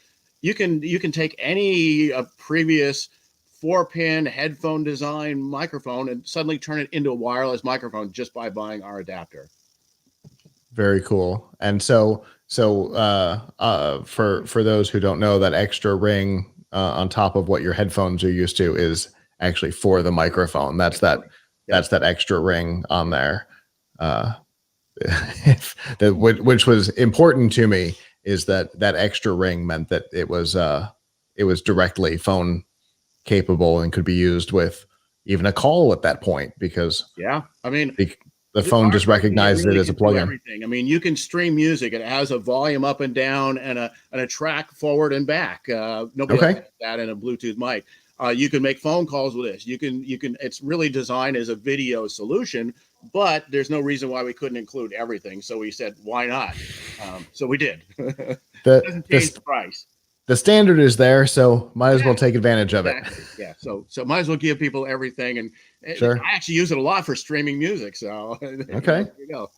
you can take any previous 4-pin headphone design microphone and suddenly turn it into a wireless microphone just by buying our adapter. Very cool. And so for those who don't know, that extra ring on top of what your headphones are used to is actually for the microphone. That's that extra ring on there. Which was important to me, is that extra ring meant that it was directly phone capable and could be used with even a call at that point, because the phone just recognized it as a plugin. Everything. You can stream music. It has a volume up and down and a track forward and back. Nobody else has that in a Bluetooth mic. You can make phone calls with this. You can. It's really designed as a video solution, but there's no reason why we couldn't include everything. So we said, why not? So we did. It doesn't change the price. The standard is there, so might as well take advantage of it. Yeah. So might as well give people everything. And sure. I actually use it a lot for streaming music. So okay. There you go.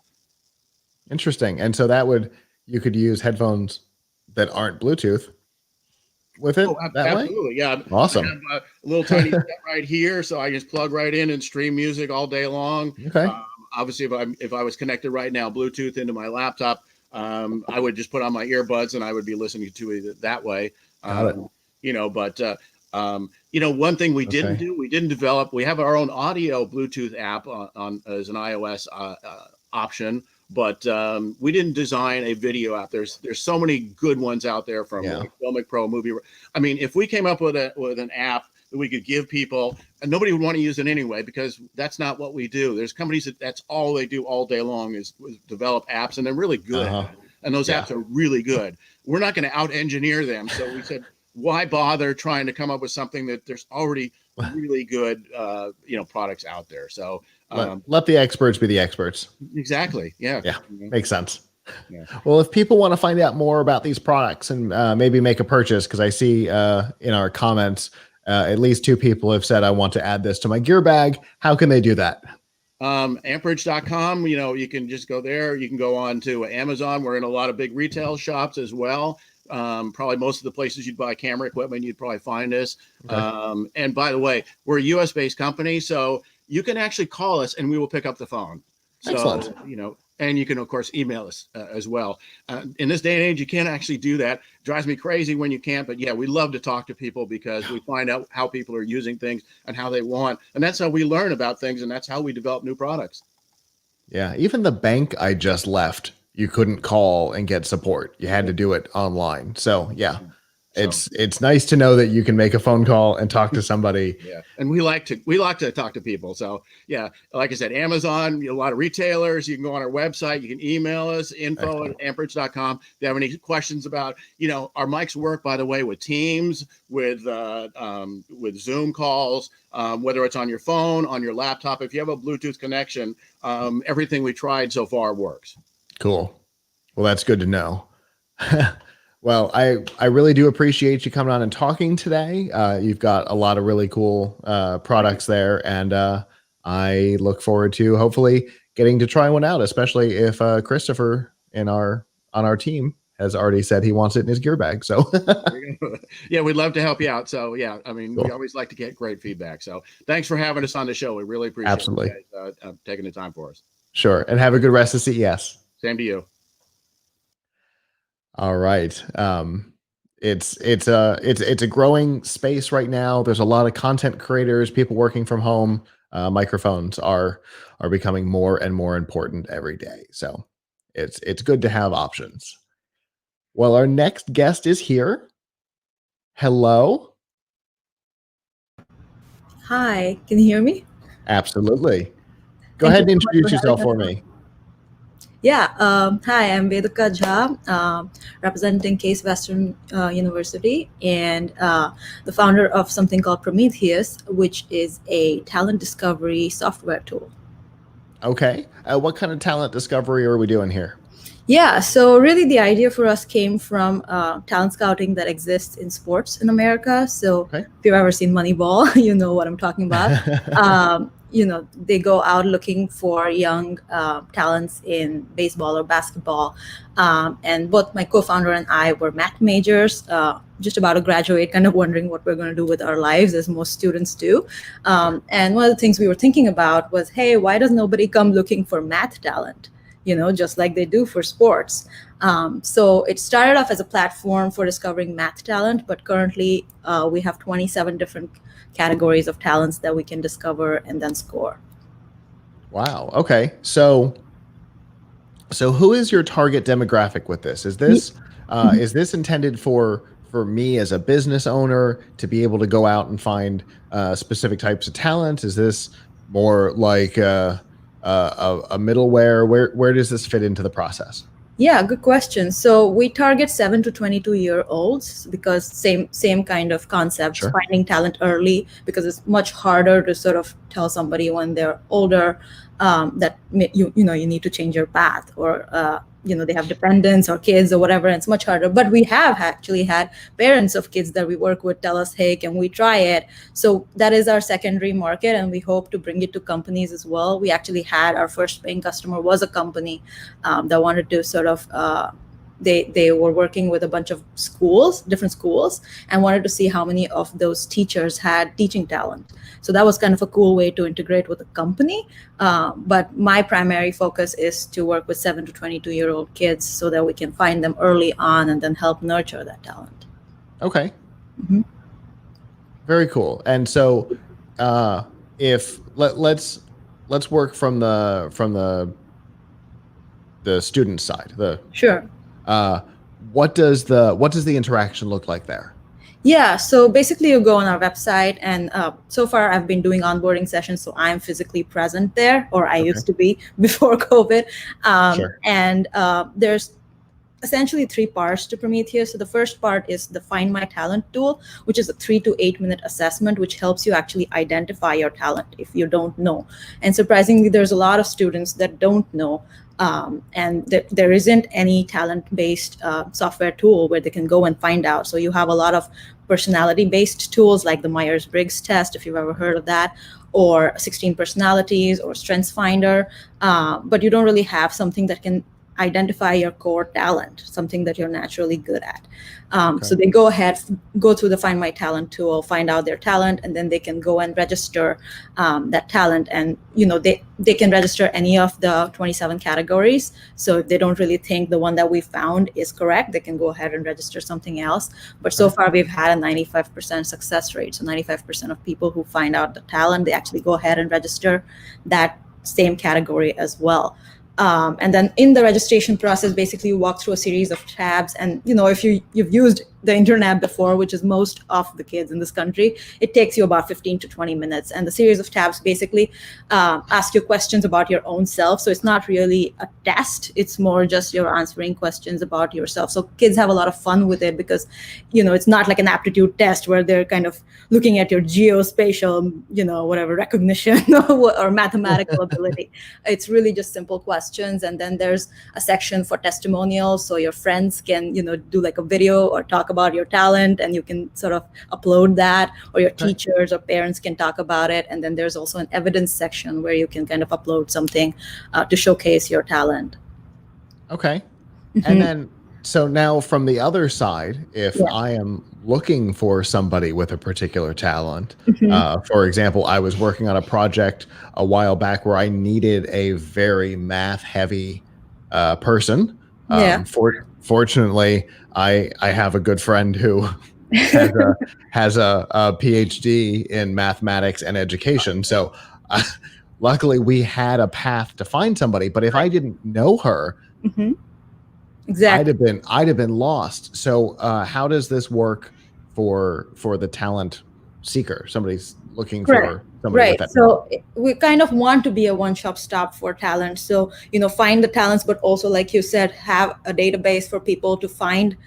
Interesting. And so you could use headphones that aren't Bluetooth with it that absolutely, way? Yeah. Awesome. I have a little tiny set right here, so I just plug right in and stream music all day long. Okay. Obviously, if I was connected right now, Bluetooth into my laptop, I would just put on my earbuds and I would be listening to it that way. Got it. But One thing we didn't do, we didn't develop. We have our own audio Bluetooth app on as an iOS option, but we didn't design a video app. There's so many good ones out there from like Filmic Pro, Movie. I mean, if we came up with an app that we could give people, and nobody would want to use it anyway, because that's not what we do. There's companies that's all they do all day long is develop apps, and they're really good at it. And those apps are really good. We're not going to out-engineer them. So we said, why bother trying to come up with something that there's already really good, products out there. So let the experts be the experts. Exactly. Yeah. Yeah. Makes sense. Yeah. Well, if people want to find out more about these products and maybe make a purchase, because I see in our comments, at least 2 people have said, I want to add this to my gear bag. How can they do that? Amperage.com, you can just go there. You can go on to Amazon. We're in a lot of big retail shops as well. Probably most of the places you'd buy camera equipment, you'd probably find us. Okay. And by the way, we're a US based company, so you can actually call us and we will pick up the phone. Excellent. So, and you can of course email us as well. In this day and age, you can't actually do that. Drives me crazy when you can't, but yeah, we love to talk to people because we find out how people are using things and how they want. And that's how we learn about things. And that's how we develop new products. Yeah. Even the bank I just left, you couldn't call and get support. You had to do it online. So yeah, it's nice to know that you can make a phone call and talk to somebody. Yeah. And we like to talk to people. So yeah, like I said, Amazon, a lot of retailers, you can go on our website, you can email us, info@amperage.com. If you have any questions about, our mics work, by the way, with Teams, with Zoom calls, whether it's on your phone, on your laptop. If you have a Bluetooth connection, everything we tried so far works. Cool. Well, that's good to know. Well, I really do appreciate you coming on and talking today. You've got a lot of really cool products there, and I look forward to hopefully getting to try one out, especially if Christopher on our team has already said he wants it in his gear bag. So yeah, we'd love to help you out. So yeah, I mean, cool. We always like to get great feedback. So thanks for having us on the show. We really appreciate Absolutely. you guys taking the time for us. Sure, and have a good rest of CES. Same to you. All right. It's a growing space right now. There's a lot of content creators, people working from home. Microphones are becoming more and more important every day. So it's good to have options. Well, our next guest is here. Hello. Hi, can you hear me? Absolutely. Go ahead and introduce yourself for me. Yeah, hi, I'm Vedika Jha, representing Case Western University and the founder of something called Prometheus, which is a talent discovery software tool. Okay. What kind of talent discovery are we doing here? Yeah, so really the idea for us came from talent scouting that exists in sports in America. So if you've ever seen Moneyball, you know what I'm talking about. They go out looking for young talents in baseball or basketball. And both my co-founder and I were math majors, just about to graduate, kind of wondering what we're going to do with our lives, as most students do. And one of the things we were thinking about was, hey, why does nobody come looking for math talent? Just like they do for sports. So it started off as a platform for discovering math talent, but currently we have 27 different categories of talents that we can discover and then score. Wow. Okay. So who is your target demographic with this? Is this intended for me as a business owner to be able to go out and find specific types of talent? Is this more like a middleware? Where does this fit into the process? Yeah, good question. So we target 7 to 22-year-olds because same kind of concept, finding talent early, because it's much harder to sort of tell somebody when they're older that you need to change your path, or they have dependents or kids or whatever, and it's much harder. But we have actually had parents of kids that we work with tell us, hey, can we try it? So that is our secondary market, and we hope to bring it to companies as well. We actually had our first paying customer was a company that wanted to sort of they were working with a bunch of different schools, and wanted to see how many of those teachers had teaching talent. So that was kind of a cool way to integrate with a company. But my primary focus is to work with 7 to 22-year-old kids so that we can find them early on and then help nurture that talent. Okay. Mm-hmm. Very cool. And so, if let's work from the student side. Sure. What does the interaction look like there? Yeah, so basically you go on our website, and so far I've been doing onboarding sessions, so I'm physically present there, or I used to be before COVID. Sure. And there's essentially 3 parts to Prometheus. So the first part is the Find My Talent tool, which is a 3 to 8 minute assessment, which helps you actually identify your talent if you don't know. And surprisingly, there's a lot of students that don't know. And there isn't any talent-based software tool where they can go and find out. So you have a lot of personality-based tools like the Myers-Briggs test, if you've ever heard of that, or 16 personalities or StrengthsFinder, but you don't really have something that can identify your core talent, something that you're naturally good at. So they go through the Find My Talent tool, find out their talent, and then they can go and register that talent. And they can register any of the 27 categories. So if they don't really think the one that we found is correct, they can go ahead and register something else. But so far we've had a 95% success rate. So 95% of people who find out the talent, they actually go ahead and register that same category as well. And then in the registration process, basically you walk through a series of tabs. And if you've used the internet before, which is most of the kids in this country, it takes you about 15 to 20 minutes. And the series of tabs basically ask you questions about your own self. So it's not really a test. It's more just you're answering questions about yourself. So kids have a lot of fun with it because, it's not like an aptitude test where they're kind of looking at your geospatial, whatever recognition or mathematical ability. It's really just simple questions. And then there's a section for testimonials. So your friends can, do like a video or talk about your talent, and you can sort of upload that, or your teachers or parents can talk about it. And then there's also an evidence section where you can kind of upload something to showcase your talent. Okay. And then, so now from the other side, if I am looking for somebody with a particular talent, for example, I was working on a project a while back where I needed a very math-heavy person. Fortunately, I have a good friend who has a PhD in mathematics and education. So luckily we had a path to find somebody. But if I didn't know her, exactly, I'd have been lost. So how does this work for the talent seeker? Somebody's looking for somebody with that so we kind of want to be a one-stop stop for talent. So find the talents, but also, like you said, have a database for people to find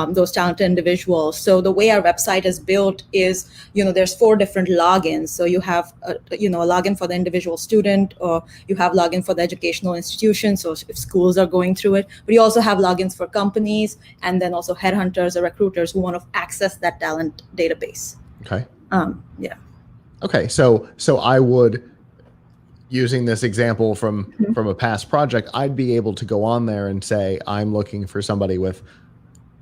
those talented individuals. So the way our website is built is, there's 4 different logins. So you have a login for the individual student, or you have login for the educational institution, so if schools are going through it. But you also have logins for companies, and then also headhunters or recruiters who want to access that talent database. Okay. Yeah. Okay, so I would, using this example from a past project, I'd be able to go on there and say, I'm looking for somebody with,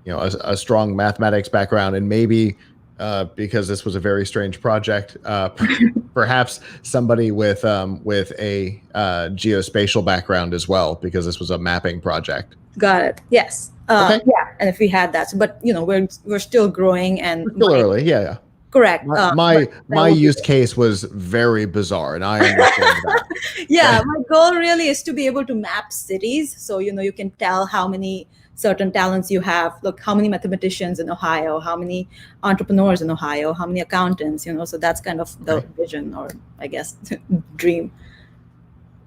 a strong mathematics background, and maybe because this was a very strange project, perhaps somebody with a geospatial background as well, because this was a mapping project. Got it. Yes. Okay. Yeah, and if we had that, but we're still growing and still early. Yeah. Correct. My use case was very bizarre, and I understand that. Yeah, my goal really is to be able to map cities. So, you can tell how many certain talents you have. Look, how many mathematicians in Ohio, how many entrepreneurs in Ohio, how many accountants, so that's kind of the vision, or I guess dream.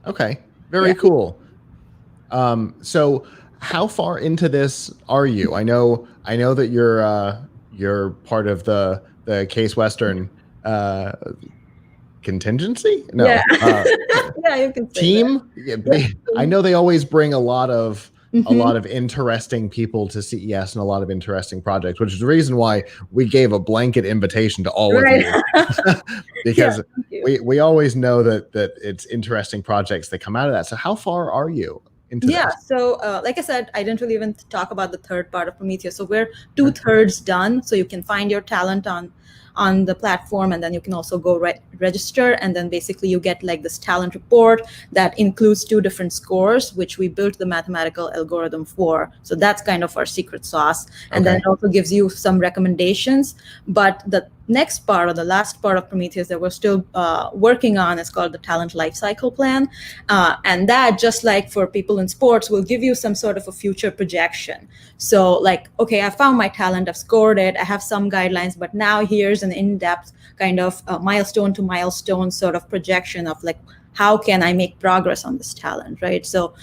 Okay, very cool. So how far into this are you? I know that you're part of the Case Western contingency? No. Yeah. Yeah, you can say team? that. Yeah, I know they always bring a lot of interesting people to CES and a lot of interesting projects, which is the reason why we gave a blanket invitation to all of you. Because we always know that it's interesting projects that come out of that. So how far are you into this? So like I said, I didn't really even talk about the third part of Prometheus. So we're 2/3 done. So you can find your talent on on the platform, and then you can also go register, and then basically you get like this talent report that includes 2 different scores, which we built the mathematical algorithm for. So that's kind of our secret sauce. And then it also gives you some recommendations. But the next part, or the last part of Prometheus that we're still working on, is called the talent lifecycle plan. And that, just like for people in sports, will give you some sort of a future projection. So like, okay, I found my talent, I've scored it, I have some guidelines, but now here's an in-depth kind of milestone to milestone sort of projection of like, how can I make progress on this talent, right? So,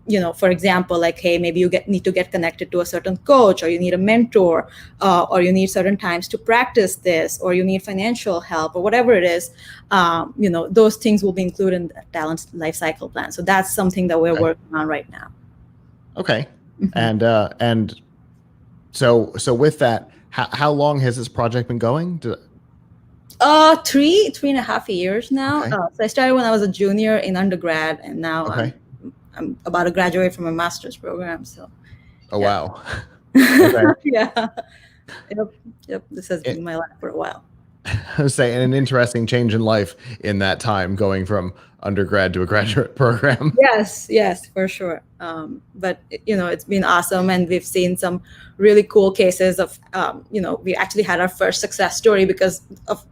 you know, for example, like, hey, maybe you need to get connected to a certain coach, or you need a mentor, or you need certain times to practice this, or you need financial help, or whatever it is. You know, those things will be included in the talent lifecycle plan. So that's something that we're working on right now. Okay. And so with that, how long has this project been going? 3.5 years now. Okay. So I started when I was a junior in undergrad, and now I'm about to graduate from a master's program. So. Oh, yeah. wow. Okay. Yeah. Yep. This has been my life for a while. I was saying, an interesting change in life in that time, going from undergrad to a graduate program. Yes, for sure. But you know, it's been awesome, and we've seen some really cool cases of, you know, we actually had our first success story because of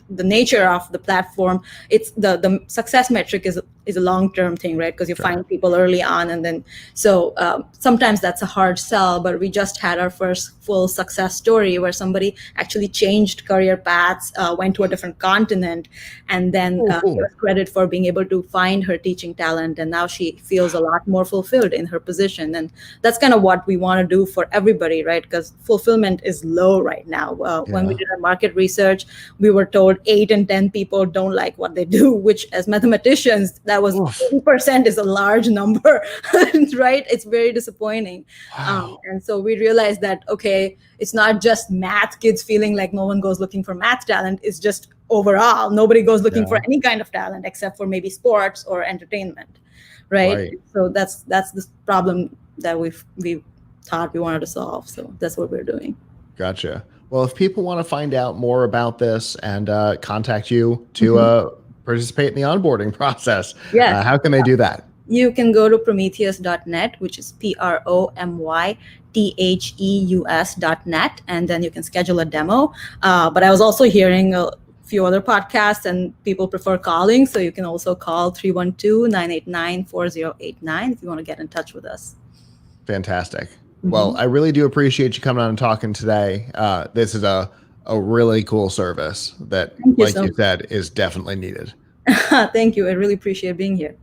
the nature of the platform. It's the success metric is a long-term thing, right? Because you find people early on, and then so sometimes that's a hard sell. But we just had our first full success story where somebody actually changed career paths, went to a different continent, and then gave us credit for being able to find her teaching talent, and now she feels a lot more fulfilled in her position. And that's kind of what we want to do for everybody, right? Because fulfillment is low right now. When we did our market research, we were told 8 in 10 people don't like what they do, which as mathematicians, that was 80% is a large number, right? It's very disappointing. Wow. And so we realized that, okay, it's not just math kids feeling like no one goes looking for math talent. It's just overall, nobody goes looking for any kind of talent except for maybe sports or entertainment, right? So that's the problem that we thought we wanted to solve. So that's what we're doing. Gotcha. Well, if people want to find out more about this and contact you to participate in the onboarding process, how can they do that? You can go to prometheus.net, which is PROMYTHEUS.net, and then you can schedule a demo. But I was also hearing a few other podcasts, and people prefer calling, so you can also call 312-989-4089 if you want to get in touch with us. Fantastic. Well, I really do appreciate you coming on and talking today. This is a really cool service that, like you said, is definitely needed. Thank you. I really appreciate being here.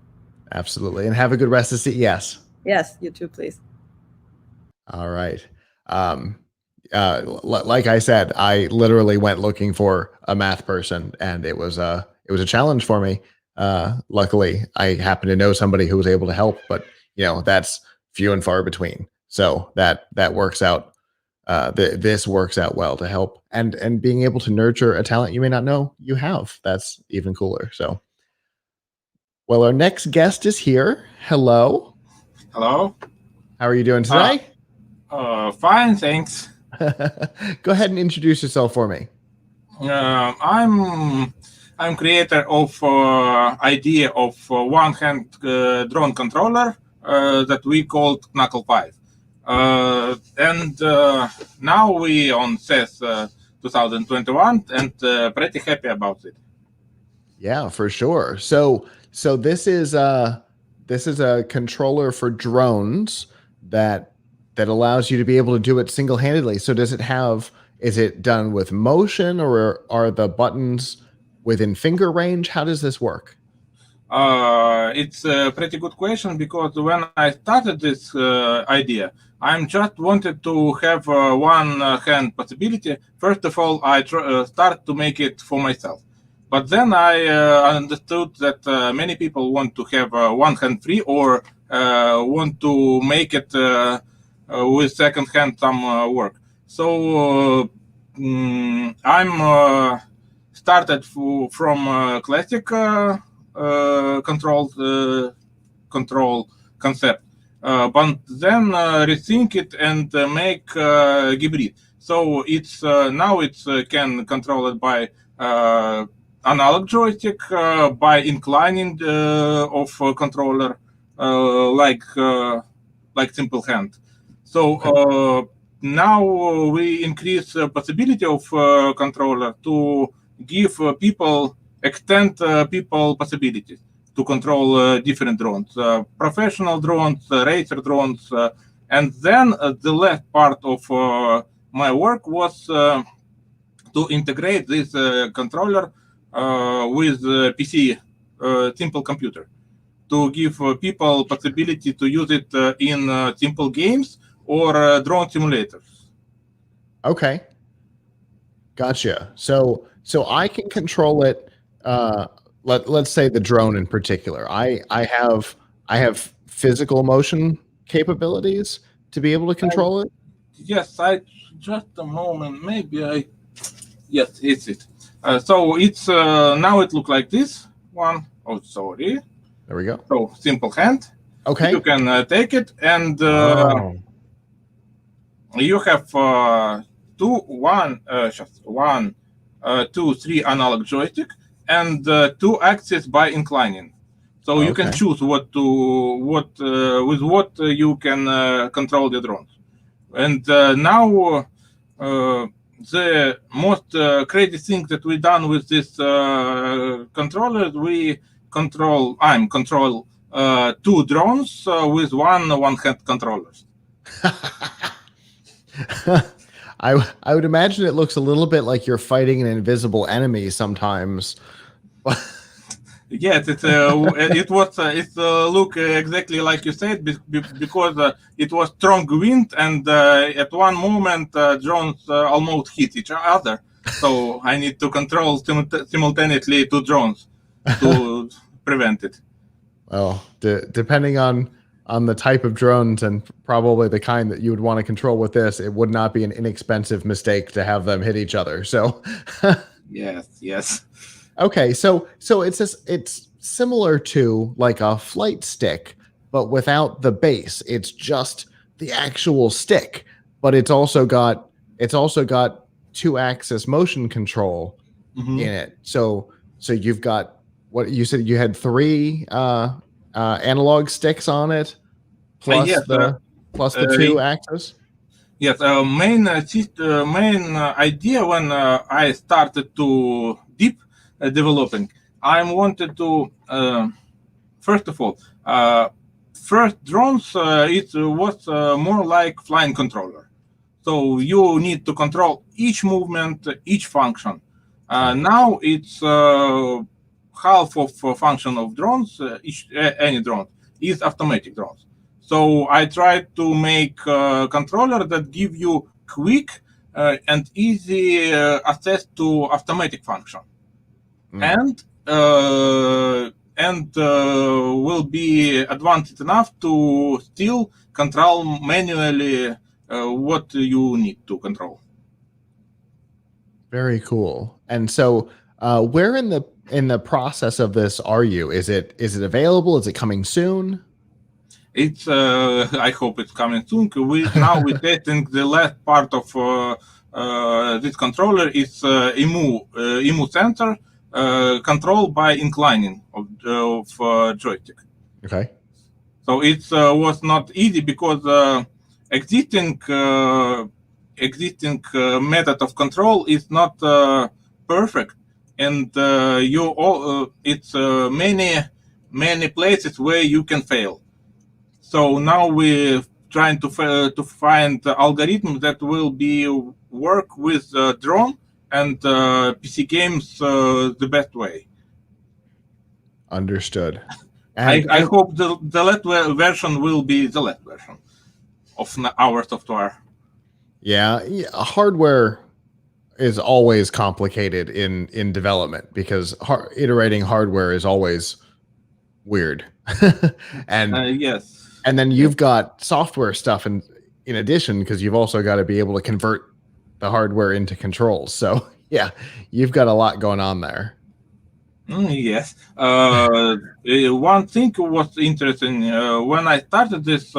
Absolutely. And have a good rest of CES. Yes, you too, please. All right. Like I said, I literally went looking for a math person, and it was a challenge for me. Luckily, I happen to know somebody who was able to help, but you know, that's few and far between. So that works out. This works out well to help, and being able to nurture a talent you may not know you have. That's even cooler. So, well, our next guest is here. Hello. Hello. How are you doing today? Fine, thanks. Go ahead and introduce yourself for me. I'm creator of idea of one-hand drone controller that we called Knuckle 5. And now we on CES 2021 and pretty happy about it. Yeah, for sure. So this is a controller for drones that allows you to be able to do it single-handedly. So is it done with motion, or are the buttons within finger range? How does this work? It's a pretty good question, because when I started this idea, I just wanted to have one hand possibility. First of all, I start to make it for myself. But then I understood that many people want to have one hand free, or want to make it with second hand some work. So I'm started from classic control concept, but then rethink it and make hybrid. So it's now it's can control it by analog joystick, by inclining of controller, like simple hand. So now we increase possibility of controller to give people extend people possibilities to control different drones, professional drones, racer drones, and then the last part of my work was to integrate this controller with PC simple computer to give people possibility to use it in simple games or drone simulators. Okay. Gotcha. So I can control it. Let's say the drone in particular. I have physical motion capabilities to be able to control it. Yes, just a moment. Maybe yes, it's it. So it's now it look like this one. Oh, sorry. There we go. So simple hand. Okay. You can take it and you have two, three analog joystick and two axes by inclining. So you can choose with what you can control the drones. And now the most crazy thing that we done with this controller, I'm control two drones with one hand controllers. I would imagine it looks a little bit like you're fighting an invisible enemy sometimes. Yes, it look exactly like you said because it was strong wind and at one moment drones almost hit each other. So I need to control simultaneously two drones to prevent it. Well, depending on the type of drones and probably the kind that you would want to control with this, it would not be an inexpensive mistake to have them hit each other. So yes. Okay, so it's similar to like a flight stick, but without the base. It's just the actual stick, but it's also got 2-axis motion control in it. So you've got what you said you had 3 analog sticks on it, plus yes, the 2-axis. Yes, main idea when I started to deep developing, I wanted to first of all, first drones it was more like flying controller. So you need to control each movement, each function. Now it's half of function of drones. Any drone is automatic drones. So I tried to make a controller that give you quick and easy access to automatic function, and will be advanced enough to still control manually what you need to control. Very cool. And so, where in the process of this are you? Is it available? Is it coming soon? It's I hope it's coming soon. We're testing the last part of this controller. It's EMU sensor controlled by inclining of joystick. Okay. So it was not easy because existing method of control is not perfect, and it's many places where you can fail. So now we're trying to find algorithms that will be work with drone and PC games the best way. Understood. I hope the last version will be the last version of our software. Yeah, hardware is always complicated in development because iterating hardware is always weird. And yes. And then you've got software stuff in addition, because you've also got to be able to convert the hardware into controls. So yeah, you've got a lot going on there. Yes. One thing was interesting when I started this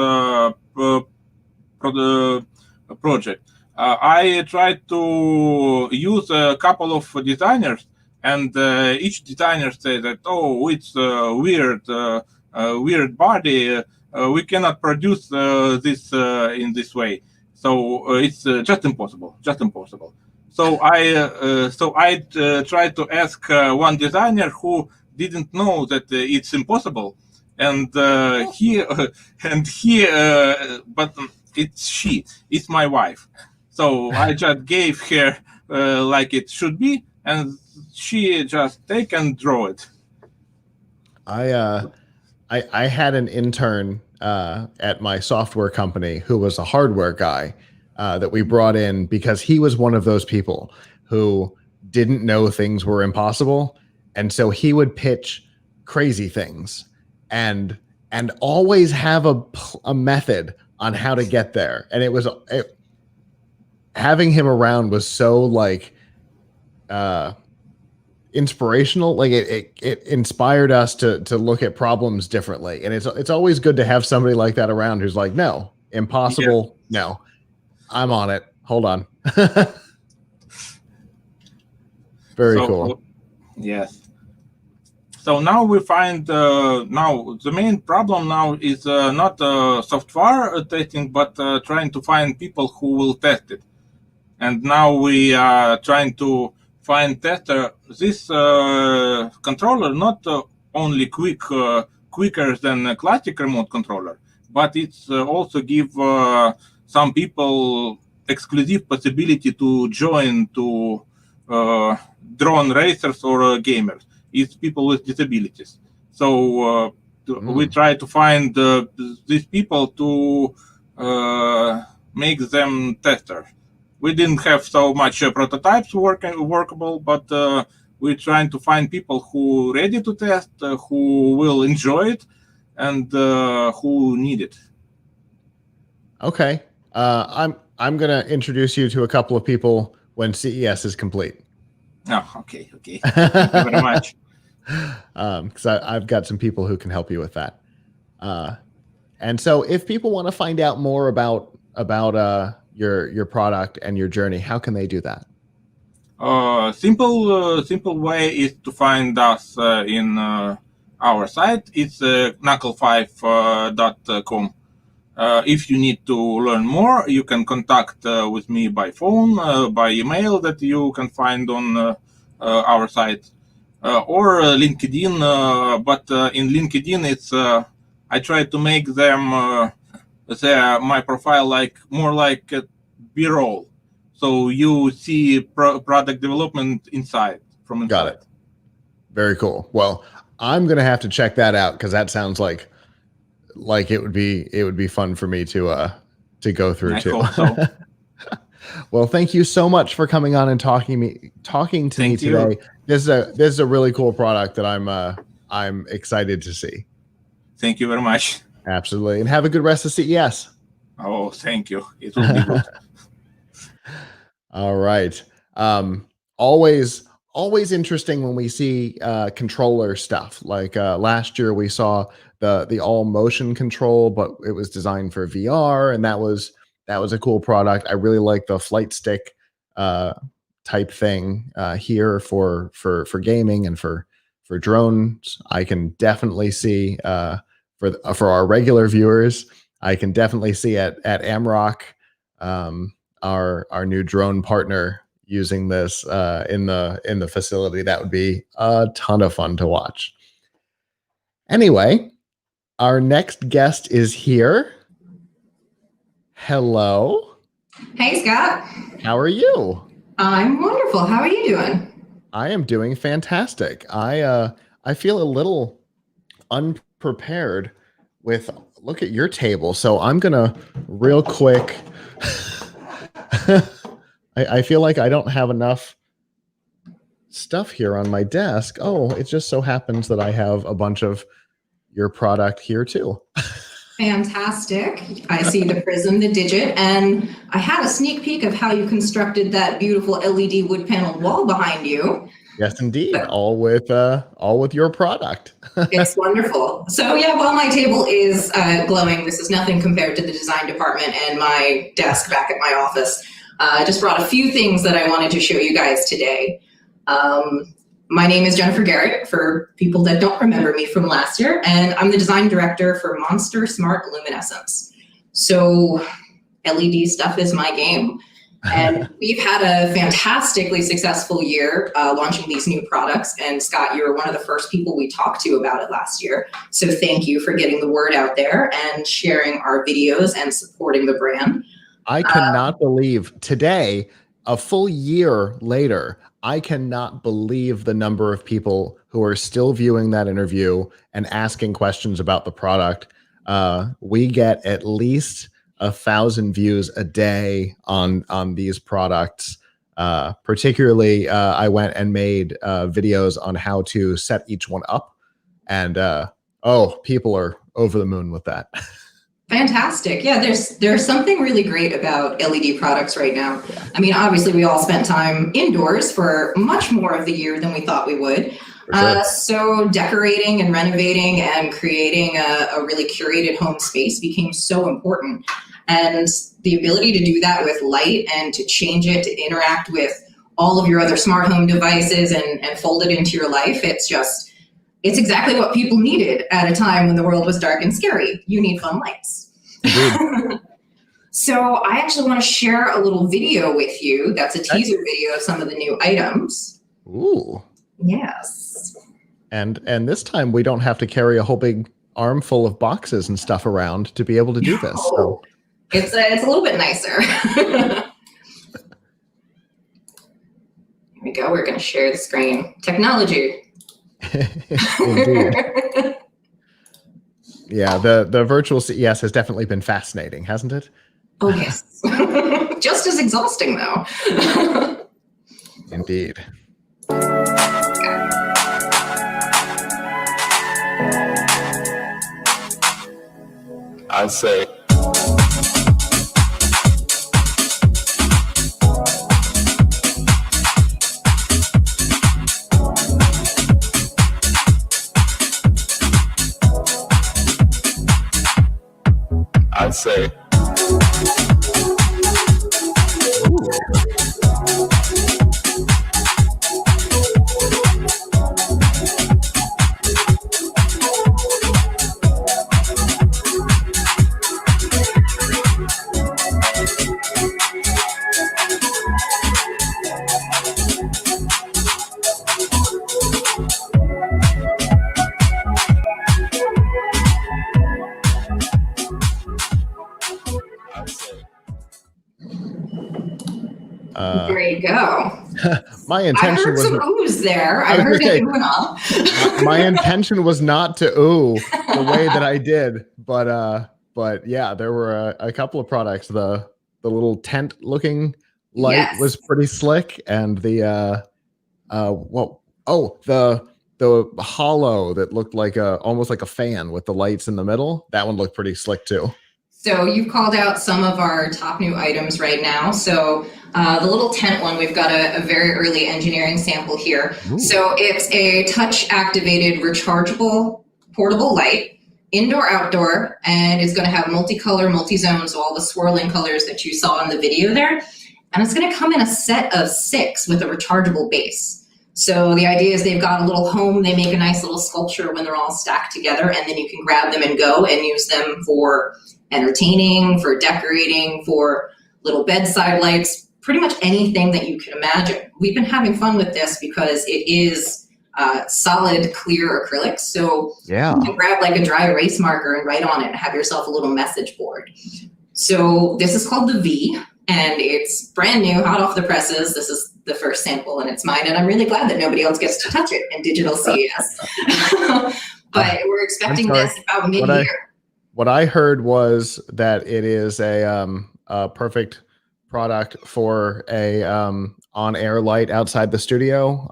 project. I tried to use a couple of designers, and each designer said that, oh, it's weird body. We cannot produce this in this way. So it's just impossible, just impossible. So I tried to ask one designer who didn't know that it's impossible, and but it's my wife. So I just gave her like it should be, and she just take and draw it. I had an intern at my software company who was a hardware guy that we brought in because he was one of those people who didn't know things were impossible, and so he would pitch crazy things and always have a method on how to get there. And having him around was so like inspirational. Like it inspired us to look at problems differently. And it's always good to have somebody like that around who's like, no, impossible. Yeah. No, I'm on it. Hold on. Very cool. Yes. So now we find now the main problem now is not software testing, but trying to find people who will test it. And now we are trying to find tester. This controller not only quicker than a classic remote controller, but it's also give some people exclusive possibility to join to drone racers or gamers. It's people with disabilities. So we try to find these people to make them testers. We didn't have so much prototypes workable, but we're trying to find people who are ready to test, who will enjoy it, and who need it. Okay. I'm gonna introduce you to a couple of people when CES is complete. Oh, okay. Thank you very much. Because I've got some people who can help you with that. And so if people want to find out more about your product and your journey, how can they do that? Simple way is to find us in our site. It's knuckle5.com. If you need to learn more, you can contact with me by phone, by email that you can find on our site, or LinkedIn. But in LinkedIn, it's I try to make them my profile more like a B-roll, so you see product development inside from inside. Got it. Very cool. Well, I'm gonna have to check that out because that sounds like it would be fun for me to go through too. I hope so. Well, thank you so much for coming on and talking to me today. This is a really cool product that I'm excited to see. Thank you very much. Absolutely, and have a good rest of CES. Oh, thank you. It will be good. All right. Always interesting when we see controller stuff. Like last year we saw the all motion control, but it was designed for VR, and that was a cool product. I really like the flight stick type thing here for gaming and for drones. I can definitely see for our regular viewers, I can definitely see at Amrock, our new drone partner, using this in the facility. That would be a ton of fun to watch. Anyway, our next guest is here. Hello. Hey, Scott. How are you? I'm wonderful. How are you doing? I am doing fantastic. I feel a little unprepared with look at your table. So I'm gonna real quick. I feel like I don't have enough stuff here on my desk. Oh, it just so happens that I have a bunch of your product here too. Fantastic. I see the prism, the digit, and I had a sneak peek of how you constructed that beautiful LED wood panel wall behind you. Yes, indeed. All with your product. It's wonderful. So yeah, while my table is glowing, this is nothing compared to the design department and my desk back at my office. I just brought a few things that I wanted to show you guys today. My name is Jennifer Garrett, for people that don't remember me from last year, and I'm the design director for Monster Smart Luminescence. So LED stuff is my game. And we've had a fantastically successful year launching these new products. And Scott, you were one of the first people we talked to about it last year. So thank you for getting the word out there and sharing our videos and supporting the brand. I cannot believe today, a full year later, I cannot believe the number of people who are still viewing that interview and asking questions about the product. We get at least 1,000 views a day on these products. Particularly, I went and made videos on how to set each one up, and people are over the moon with that. Fantastic. Yeah, there's something really great about LED products right now. I mean, obviously we all spent time indoors for much more of the year than we thought we would. Sure. So decorating and renovating and creating a really curated home space became so important. And the ability to do that with light and to change it, to interact with all of your other smart home devices and fold it into your life, it's exactly what people needed at a time when the world was dark and scary. You need fun lights. So I actually want to share a little video with you. That's a teaser video of some of the new items. Ooh. Yes. And this time we don't have to carry a whole big armful of boxes and stuff around to be able to do this. So. It's a little bit nicer. Here we go. We're going to share the screen. Technology. Indeed. Yeah, the virtual CES has definitely been fascinating, hasn't it? Oh, yes. Just as exhausting, though. Indeed. I'd say. I'd say. There you go. My intention I heard was some oohs there. I heard it oohing off. my intention was not to ooh the way that I did, but yeah, there were a couple of products. The little tent looking light was pretty slick, and the hollow that looked like almost like a fan with the lights in the middle. That one looked pretty slick too. So you've called out some of our top new items right now. So the little tent one, we've got a very early engineering sample here. Ooh. So it's a touch activated rechargeable portable light, indoor, outdoor, and it's going to have multicolor, multi-zone, so all the swirling colors that you saw in the video there. And it's going to come in a set of 6 with a rechargeable base. So the idea is they've got a little home, they make a nice little sculpture when they're all stacked together, and then you can grab them and go and use them for entertaining, for decorating, for little bedside lights, pretty much anything that you can imagine. We've been having fun with this because it is solid, clear acrylic. So you can grab like a dry erase marker and write on it and have yourself a little message board. So this is called the V, and it's brand new, hot off the presses. This is the first sample and it's mine, and I'm really glad that nobody else gets to touch it in digital CES. But we're expecting this about mid-year. What I heard was that it is a perfect product for a on-air light outside the studio.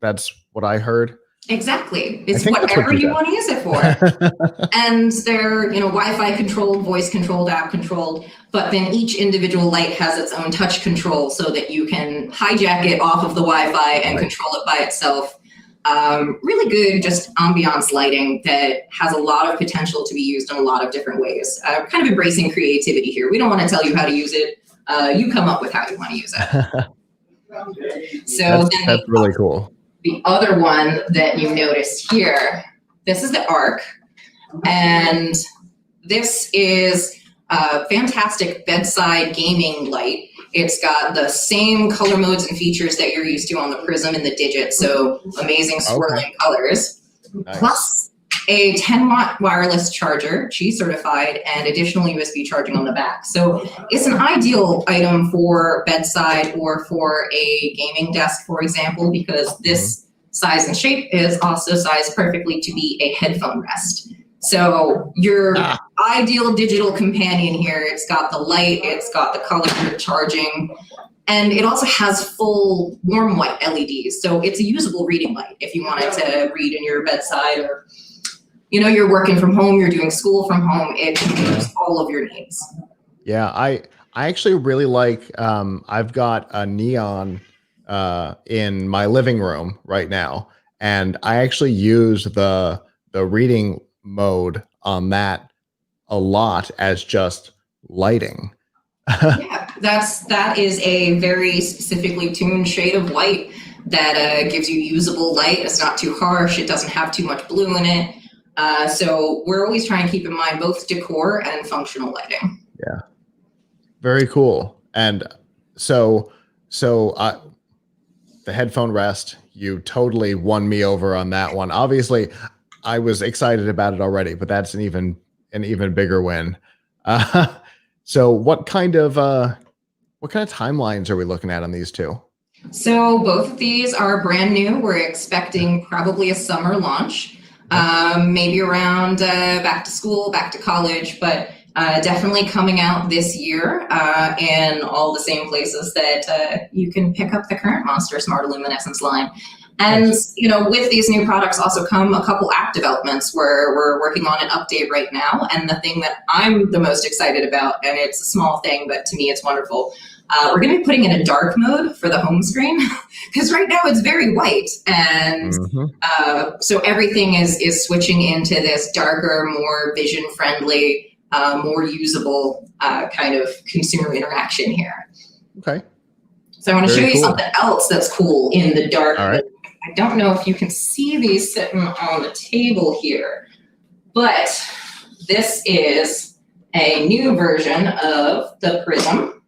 That's what I heard. Exactly. I It's think that's what whatever you you said. want to use it for. And they're, Wi-Fi controlled, voice controlled, app controlled, but then each individual light has its own touch control so that you can hijack it off of the Wi-Fi and control it by itself. Really good, just ambiance lighting that has a lot of potential to be used in a lot of different ways. Kind of embracing creativity here. We don't want to tell you how to use it. You come up with how you want to use it. So that's really cool. The other one that you noticed here, this is the Arc, and this is a fantastic bedside gaming light. It's got the same color modes and features that you're used to on the Prism and the Digit, so amazing swirling colors, plus a 10-watt wireless charger, Qi certified, and additional USB charging on the back. So it's an ideal item for bedside or for a gaming desk, for example, because this size and shape is also sized perfectly to be a headphone rest. So your ideal digital companion here, it's got the light, it's got the color charging, and it also has full warm white LEDs. So it's a usable reading light if you wanted to read in your bedside, or you're working from home, you're doing school from home, it meets all of your needs. Yeah, I actually really like, I've got a neon in my living room right now, and I actually use the reading mode on that a lot as just lighting. Yeah, that is a very specifically tuned shade of white that gives you usable light. It's not too harsh, it doesn't have too much blue in it. So we're always trying to keep in mind both decor and functional lighting. Yeah, very cool. And so the headphone rest, you totally won me over on that one. Obviously, I was excited about it already, but that's an even bigger win. So what kind of timelines are we looking at on these two? So both of these are brand new. We're expecting probably a summer launch, maybe around back to school, back to college, but definitely coming out this year in all the same places that you can pick up the current Monster Smart Luminescence line. And, with these new products also come a couple app developments where we're working on an update right now. And the thing that I'm the most excited about, and it's a small thing, but to me it's wonderful, we're going to be putting in a dark mode for the home screen, because right now it's very white. And so everything is switching into this darker, more vision-friendly, more usable kind of consumer interaction here. Okay. So I want to show you something else that's cool in the dark. All right. I don't know if you can see these sitting on the table here, but this is a new version of the Prism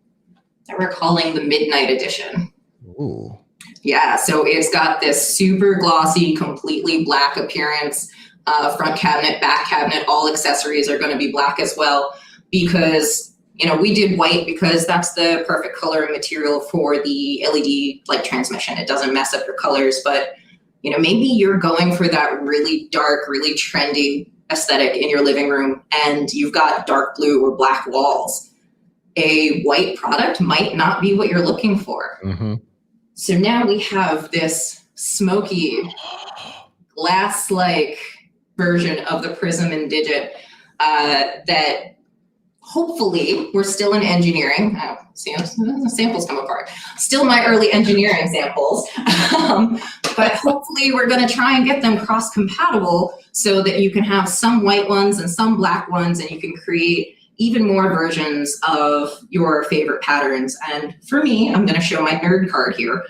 that we're calling the Midnight Edition. Ooh. Yeah, so it's got this super glossy, completely black appearance. Front cabinet, back cabinet, all accessories are going to be black as well, because we did white because that's the perfect color and material for the LED light transmission. It doesn't mess up your colors, but maybe you're going for that really dark, really trendy aesthetic in your living room and you've got dark blue or black walls. A white product might not be what you're looking for. So now we have this smoky, glass-like version of the Prism and Digit that hopefully, we're still in engineering. Samples come apart. Still my early engineering samples. But hopefully we're going to try and get them cross-compatible so that you can have some white ones and some black ones, and you can create even more versions of your favorite patterns. And for me, I'm going to show my nerd card here.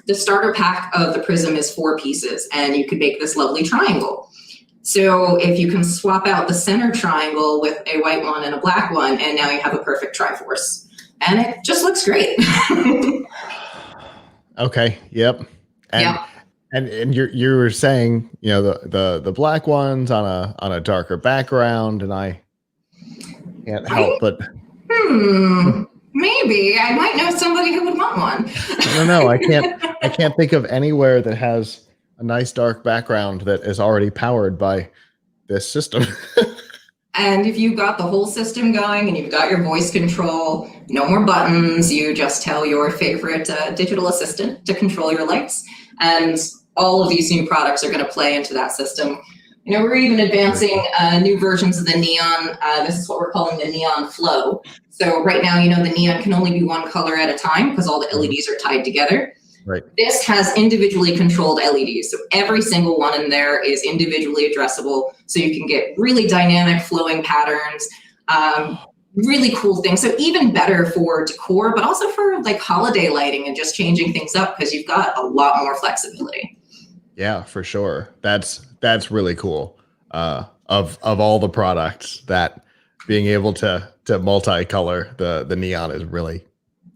The starter pack of the Prism is 4 pieces, and you could make this lovely triangle. So if you can swap out the center triangle with a white one and a black one, and now you have a perfect Triforce. And it just looks great. Okay. Yep. And you were saying, the black ones on a darker background, and I can't help but maybe I might know somebody who would want one. I don't know. I can't think of anywhere that has a nice dark background that is already powered by this system. And if you've got the whole system going and you've got your voice control, no more buttons, you just tell your favorite digital assistant to control your lights. And all of these new products are going to play into that system. We're even advancing new versions of the neon. This is what we're calling the neon flow. So right now, the neon can only be one color at a time because all the LEDs are tied together. Right. This has individually controlled LEDs. So every single one in there is individually addressable. So you can get really dynamic flowing patterns, really cool things. So even better for decor, but also for like holiday lighting and just changing things up because you've got a lot more flexibility. Yeah, for sure. That's really cool. Of all the products, that being able to multicolor the neon is really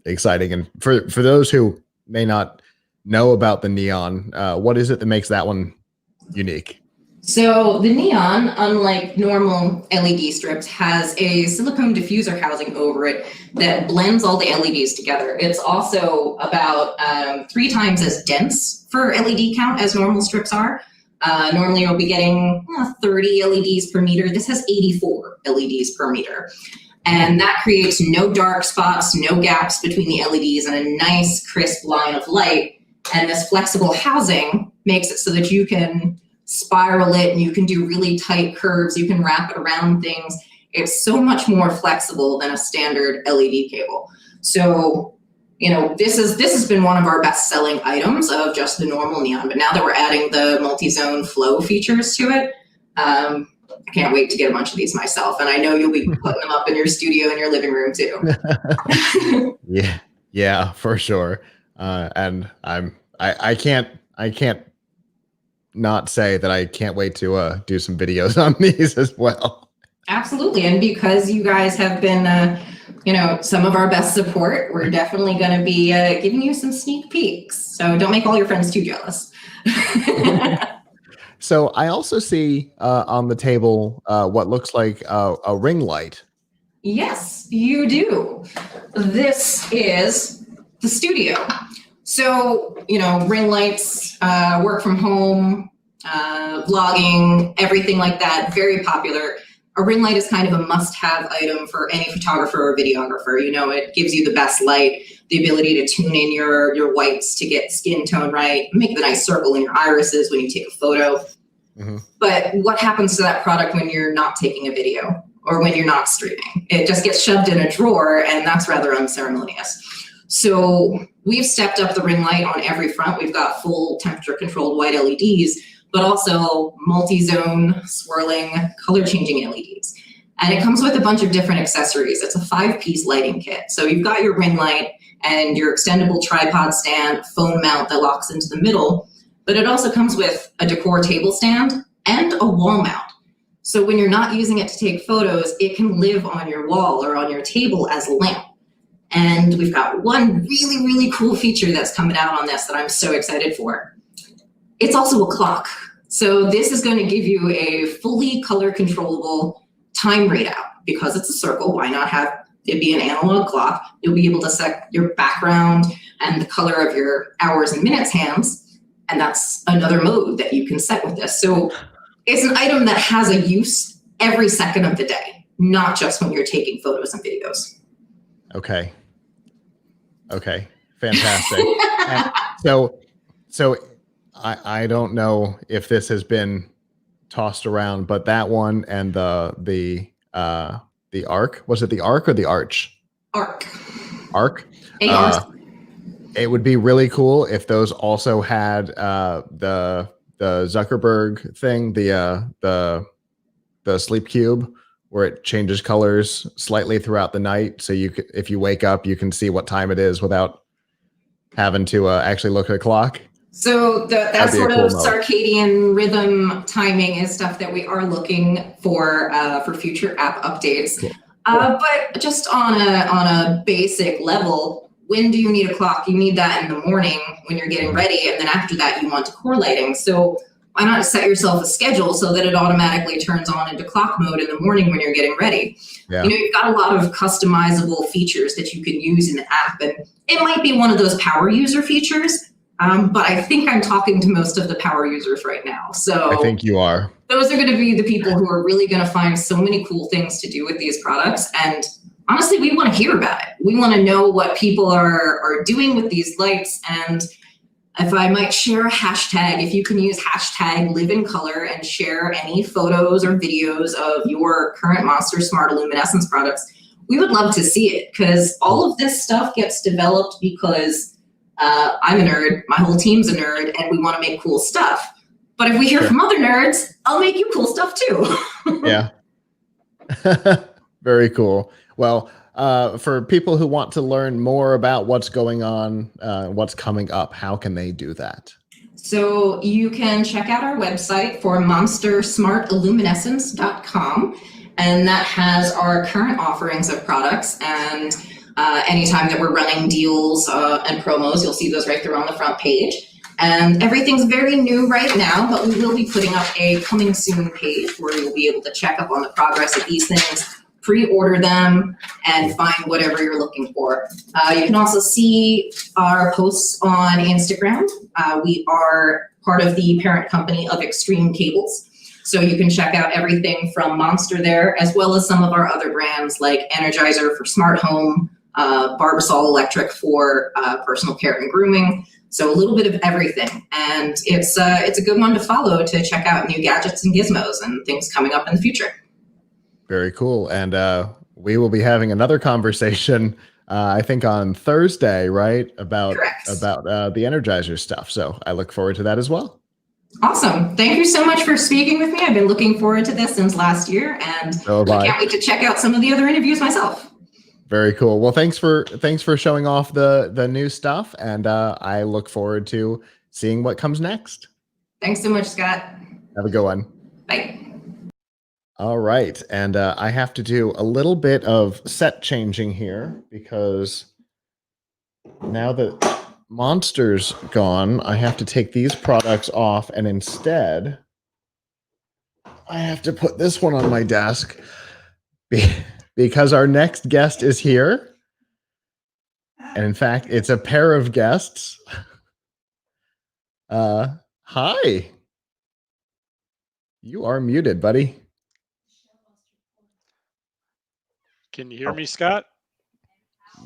exciting. And for those who may not know about the neon, what is it that makes that one unique? So the neon, unlike normal LED strips, has a silicone diffuser housing over it that blends all the LEDs together. It's also about 3 times as dense for LED count as normal strips are. Normally you'll be getting 30 LEDs per meter. This has 84 LEDs per meter. And that creates no dark spots, no gaps between the LEDs, and a nice crisp line of light. And this flexible housing makes it so that you can spiral it and you can do really tight curves. You can wrap it around things. It's so much more flexible than a standard LED cable. So, this has been one of our best selling items of just the normal neon, but now that we're adding the multi-zone flow features to it, I can't wait to get a bunch of these myself. And I know you'll be putting them up in your studio in your living room too. Yeah, for sure. And I can't not say that I can't wait to do some videos on these as well. Absolutely. And because you guys have been, some of our best support, we're definitely going to be giving you some sneak peeks. So don't make all your friends too jealous. So I also see on the table what looks like a ring light. Yes, you do. This is the studio. So, ring lights, work from home, vlogging, everything like that, very popular. A ring light is kind of a must-have item for any photographer or videographer. It gives you the best light, the ability to tune in your whites to get skin tone right, make the nice circle in your irises when you take a photo. Mm-hmm. But what happens to that product when you're not taking a video or when you're not streaming? It just gets shoved in a drawer, and that's rather unceremonious. So we've stepped up the ring light on every front. We've got full temperature controlled white LEDs, but also multi-zone swirling color changing LEDs. And it comes with a bunch of different accessories. It's a 5-piece lighting kit. So you've got your ring light and your extendable tripod stand, phone mount that locks into the middle, but it also comes with a decor table stand and a wall mount. So when you're not using it to take photos, it can live on your wall or on your table as a lamp. And we've got one really, really cool feature that's coming out on this that I'm so excited for. It's also a clock. So this is going to give you a fully color controllable time readout. Because it's a circle, why not have it be an analog clock? You'll be able to set your background and the color of your hours and minutes hands. And that's another mode that you can set with this. So it's an item that has a use every second of the day, not just when you're taking photos and videos. Okay, fantastic. So I don't know if this has been tossed around, but that one and the arc, was it the arc or the arch? Arc. It would be really cool if those also had the Zuckerberg thing, the sleep cube, where it changes colors slightly throughout the night. So if you wake up, you can see what time it is without having to actually look at a clock. So that sort of circadian rhythm timing is stuff that we are looking for future app updates. Cool. But just on a basic level, when do you need a clock? You need that in the morning when you're getting ready, and then after that you want decor lighting. So why not set yourself a schedule so that it automatically turns on into clock mode in the morning when you're getting ready? Yeah. You've got a lot of customizable features that you can use in the app, and it might be one of those power user features. But I think I'm talking to most of the power users right now. So I think you are. Those are going to be the people who are really going to find so many cool things to do with these products. And honestly, we want to hear about it. We want to know what people are doing with these lights. And if I might share a hashtag, if you can use hashtag live in color and share any photos or videos of your current Monster Smart Luminescence products, we would love to see it, because all of this stuff gets developed because I'm a nerd, my whole team's a nerd, and we want to make cool stuff. But if we hear from other nerds, I'll make you cool stuff too. Yeah. Very cool. Well, for people who want to learn more about what's going on, what's coming up, how can they do that? So you can check out our website for monstersmartilluminescence.com, and that has our current offerings of products. And anytime that we're running deals and promos, you'll see those right there on the front page. And everything's very new right now, but we will be putting up a coming soon page where you'll be able to check up on the progress of these things, pre-order them, and find whatever you're looking for. You can also see our posts on Instagram. We are part of the parent company of Extreme Cables. So you can check out everything from Monster there, as well as some of our other brands like Energizer for smart home, Barbasol Electric for personal care and grooming. So a little bit of everything. And it's a good one to follow to check out new gadgets and gizmos and things coming up in the future. Very cool. And we will be having another conversation, I think on Thursday, right? About the Energizer stuff. So I look forward to that as well. Awesome. Thank you so much for speaking with me. I've been looking forward to this since last year, and I can't wait to check out some of the other interviews myself. Very cool. Well, thanks for showing off the new stuff, and I look forward to seeing what comes next. Thanks so much, Scott. Have a good one. Bye. All right, and I have to do a little bit of set changing here because now that Monster's gone, I have to take these products off, and instead I have to put this one on my desk because our next guest is here. And in fact, it's a pair of guests. Hi. You are muted, buddy. Can you hear me, Scott?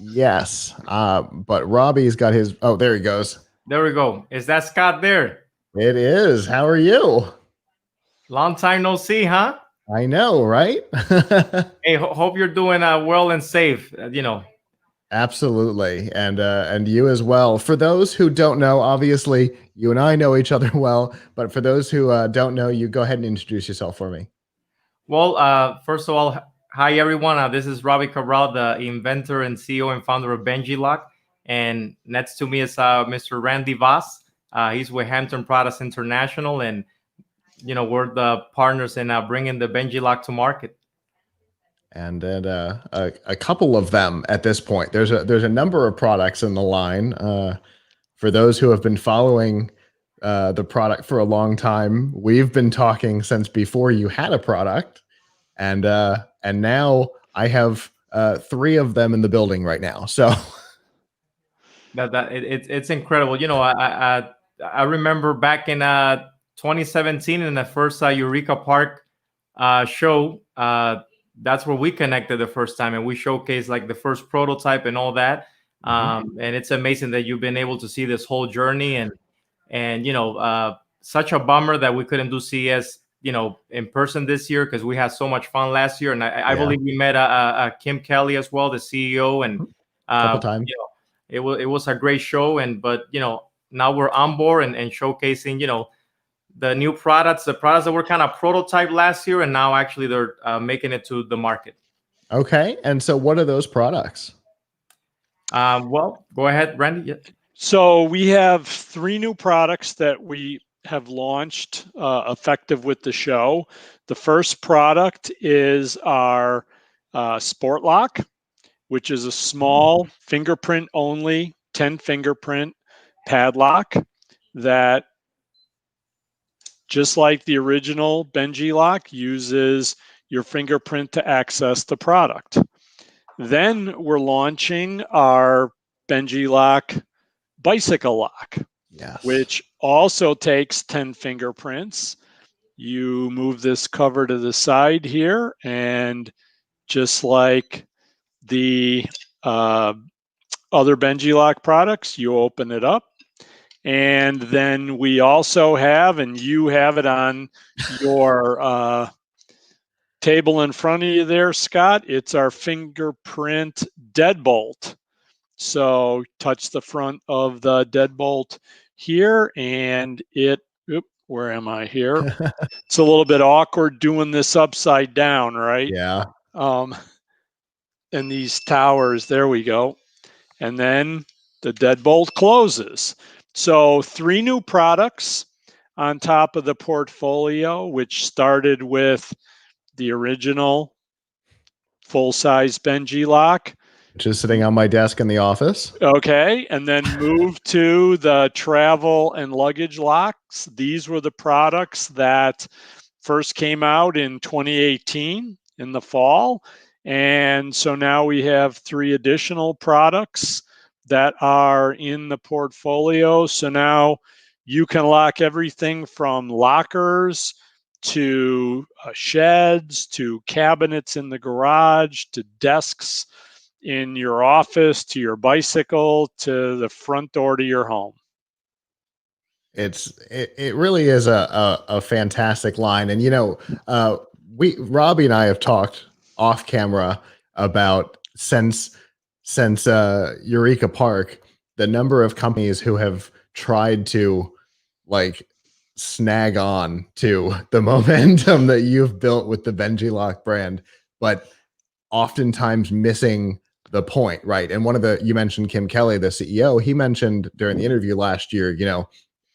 Yes. But Robbie's got his, oh, there he goes. There we go. Is that Scott there? It is. How are you? Long time no see, huh? I know, right? Hey, hope you're doing well and safe, Absolutely. And you as well. For those who don't know, obviously you and I know each other well, but for those who don't know you, go ahead and introduce yourself for me. Well, first of all, hi everyone. This is Robbie Cabral, the inventor and CEO and founder of BenjiLock. And next to me is Mr. Randy Voss. He's with Hampton Products International, and we're the partners in bringing the BenjiLock to market. And then a couple of them at this point. There's a number of products in the line. For those who have been following the product for a long time, we've been talking since before you had a product, and now I have 3 of them in the building right now. So it's incredible. I remember back in 2017 in the first Eureka Park show. That's where we connected the first time, and we showcased like the first prototype and all that. And it's amazing that you've been able to see this whole journey, and such a bummer that we couldn't do CES in person this year, because we had so much fun last year. And I believe we met Kim Kelly as well, the CEO, and couple times. It was a great show. But now we're on board and showcasing the new products, the products that were kind of prototyped last year, and now actually they're making it to the market. Okay. And so what are those products? Well, go ahead, Randy. Yeah. So we have 3 new products that we have launched effective with the show. The first product is our Sport Lock, which is a small fingerprint only 10 fingerprint padlock that, just like the original BenjiLock, uses your fingerprint to access the product. Then we're launching our BenjiLock Bicycle Lock, which also takes 10 fingerprints. You move this cover to the side here, and just like the other BenjiLock products, you open it up, And then we also have, and you have it on your table in front of you there, Scott, it's our fingerprint deadbolt. So touch the front of the deadbolt here, and where am I here? It's a little bit awkward doing this upside down, right? Yeah. And these towers, there we go. And then the deadbolt closes. So 3 new products on top of the portfolio, which started with the original full-size Benji lock. Which is sitting on my desk in the office. Okay, and then move to the travel and luggage locks. These were the products that first came out in 2018 in the fall. And so now we have 3 additional products that are in the portfolio. So now you can lock everything from lockers to sheds to cabinets in the garage to desks in your office to your bicycle to the front door to your home. It really is a fantastic line. And Robbie and I have talked off camera about since Eureka Park, the number of companies who have tried to like snag on to the momentum that you've built with the Benji Lock brand, but oftentimes missing the point, right? And you mentioned Kim Kelly, the CEO, he mentioned during the interview last year,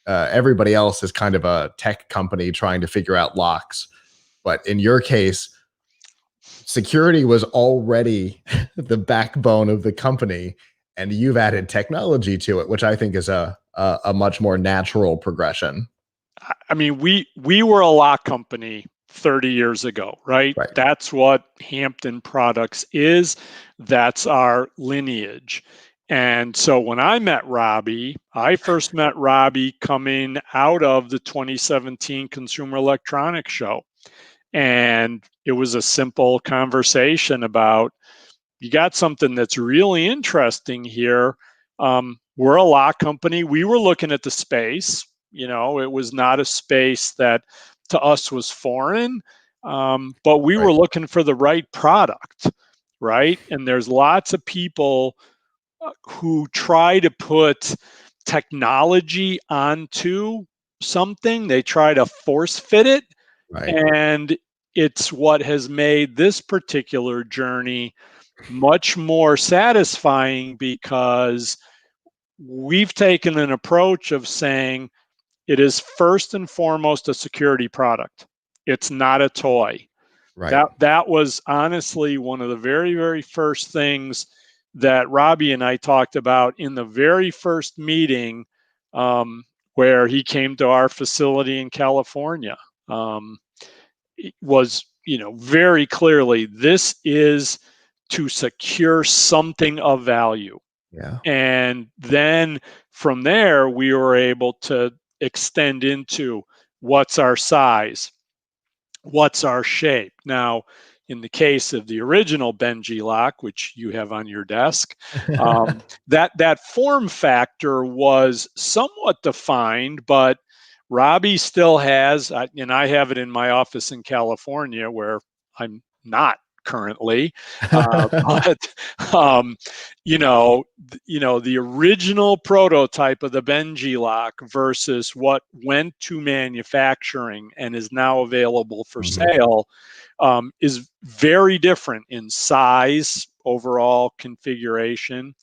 everybody else is kind of a tech company trying to figure out locks. But in your case, security was already the backbone of the company, and you've added technology to it, which I think is a much more natural progression. I mean, we were a lock company 30 years ago, right? That's what Hampton Products is. That's our lineage. And so when I met Robbie, I first met Robbie coming out of the 2017 Consumer Electronics Show. And it was a simple conversation about, you got something that's really interesting here. We're a lock company. We were looking at the space. It was not a space that to us was foreign, but we were looking for the right product, right? And there's lots of people who try to put technology onto something. They try to force fit it. And it's what has made this particular journey much more satisfying, because we've taken an approach of saying it is first and foremost a security product. It's not a toy. That was honestly one of the very, very first things that Robbie and I talked about in the very first meeting, where he came to our facility in California. It was, very clearly, this is to secure something of value. Yeah. And then from there, we were able to extend into what's our size, what's our shape. Now, in the case of the original Benji lock, which you have on your desk, that form factor was somewhat defined, but Robbie still has, and I have it in my office in California where I'm not currently, but the original prototype of the Benji lock versus what went to manufacturing and is now available for sale is very different in size, overall configuration.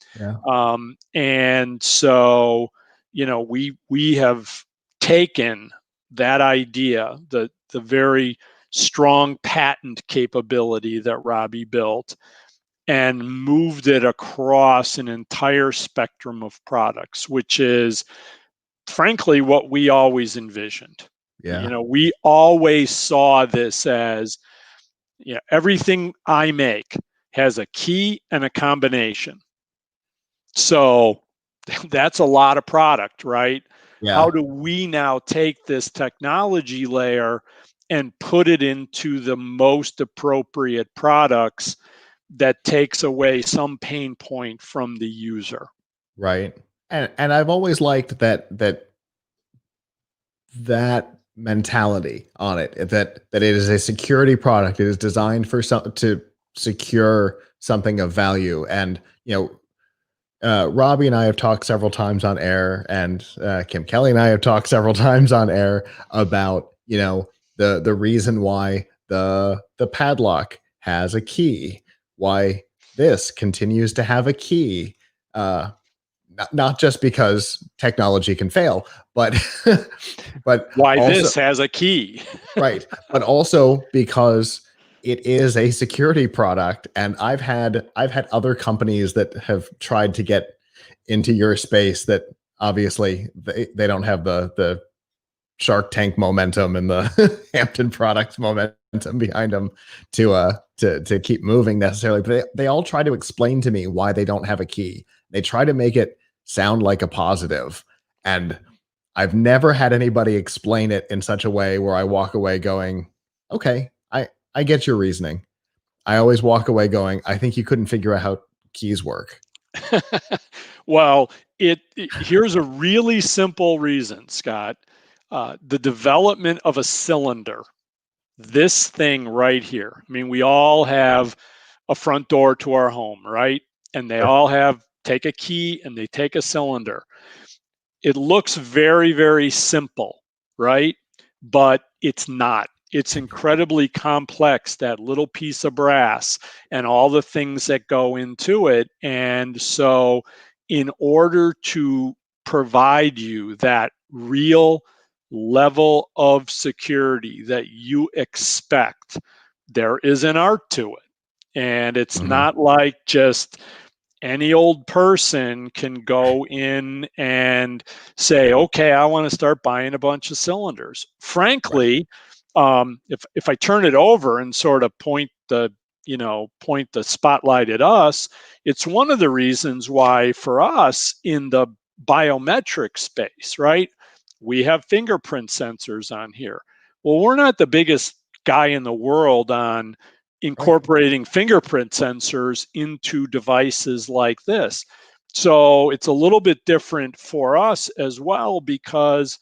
And so we have taken that idea, the very strong patent capability that Robbie built, and moved it across an entire spectrum of products, which is frankly what we always envisioned. We always saw this as, everything I make has a key and a combination. So that's a lot of product, right? How do we now take this technology layer and put it into the most appropriate products that takes away some pain point from the user? Right. And I've always liked that mentality on it, that it is a security product. It is designed for to secure something of value. And Robbie and I have talked several times on air, and Kim Kelly and I have talked several times on air about the reason why the padlock has a key, why this continues to have a key. Not just because technology can fail, but but Why also, this has a key. right, but also because it is a security product. And I've had other companies that have tried to get into your space that obviously they don't have the Shark Tank momentum and the Hampton Products momentum behind them to keep moving necessarily. But they all try to explain to me why they don't have a key. They try to make it sound like a positive, and I've never had anybody explain it in such a way where I walk away going, "Okay, I get your reasoning." I always walk away going, "I think you couldn't figure out how keys work." Well, here's a really simple reason, Scott. The development of a cylinder, this thing right here. I mean, we all have a front door to our home, right? And they all take a key and they take a cylinder. It looks very, very simple, right? But it's not. It's incredibly complex, that little piece of brass and all the things that go into it. And so, in order to provide you that real level of security that you expect, there is an art to it. And it's not like just any old person can go in and say, okay, I want to start buying a bunch of cylinders. Frankly, if I turn it over and sort of point the spotlight at us, it's one of the reasons why for us in the biometric space, right? We have fingerprint sensors on here. Well, we're not the biggest guy in the world on incorporating fingerprint sensors into devices like this. So it's a little bit different for us as well, because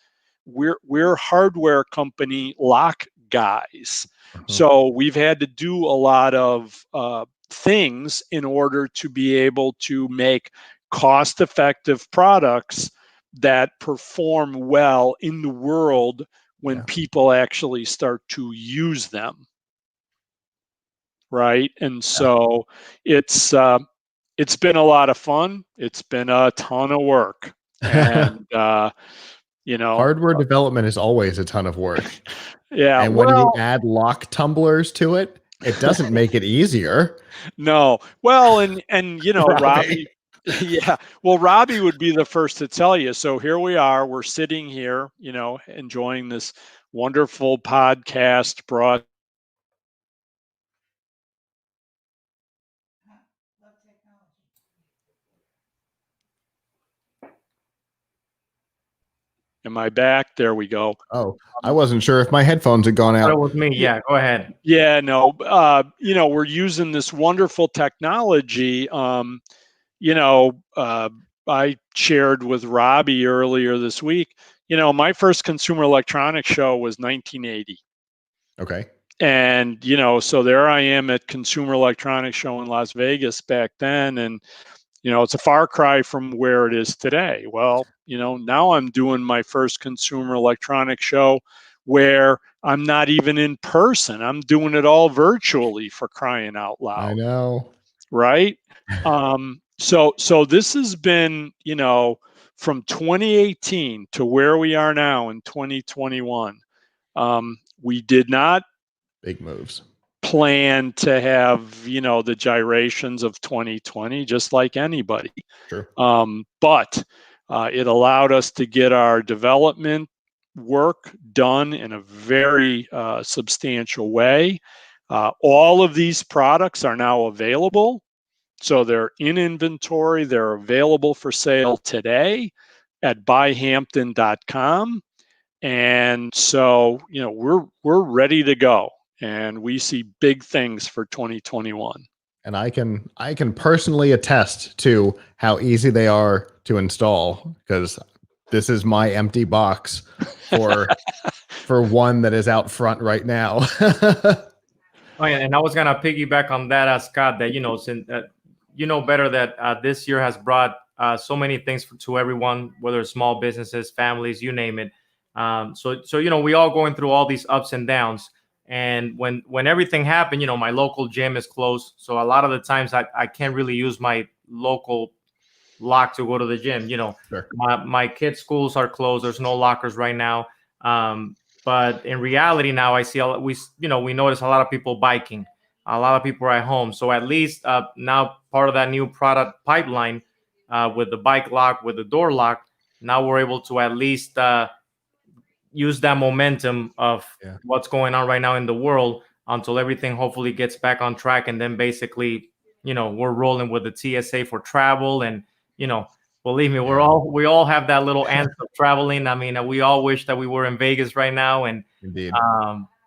we're hardware company lock guys. So we've had to do a lot of things in order to be able to make cost-effective products that perform well in the world when people actually start to use them. Right. And so it's been a lot of fun. It's been a ton of work. And hardware development is always a ton of work. Yeah. And when you add lock tumblers to it, it doesn't make it easier. No. Well, and Robbie, yeah. Well, Robbie would be the first to tell you. So here we are. We're sitting here, enjoying this wonderful podcast brought. Am I back? There we go. Oh, I wasn't sure if my headphones had gone out. That was me. Yeah, go ahead. Yeah, no. We're using this wonderful technology. I shared with Robbie earlier this week. My first consumer electronics show was 1980. Okay. And so there I am at Consumer Electronics Show in Las Vegas back then, and it's a far cry from where it is today. Well, now I'm doing my first consumer electronics show where I'm not even in person. I'm doing it all virtually, for crying out loud. I know. Right? So this has been, from 2018 to where we are now in 2021. We did not big moves plan to have the gyrations of 2020, just like anybody. Sure. But it allowed us to get our development work done in a very substantial way. All of these products are now available, so they're in inventory. They're available for sale today at buyhampton.com. And so we're ready to go. And we see big things for 2021. And I can personally attest to how easy they are to install because this is my empty box for one that is out front right now. Oh, yeah, and I was gonna piggyback on that, Scott. That since you know better that this year has brought so many things to everyone, whether it's small businesses, families, you name it. So we all going through all these ups and downs. And when everything happened, my local gym is closed, so a lot of the times I can't really use my local lock to go to the gym. Sure. My kids' schools are closed. There's no lockers right now. But in reality, now I see we notice a lot of people biking. A lot of people are at home. So at least now part of that new product pipeline with the bike lock, with the door lock, now we're able to at least use that momentum of what's going on right now in the world until everything hopefully gets back on track. And then basically, we're rolling with the TSA for travel. And, believe me, we all have that little ant of traveling. I mean, we all wish that we were in Vegas right now. And indeed.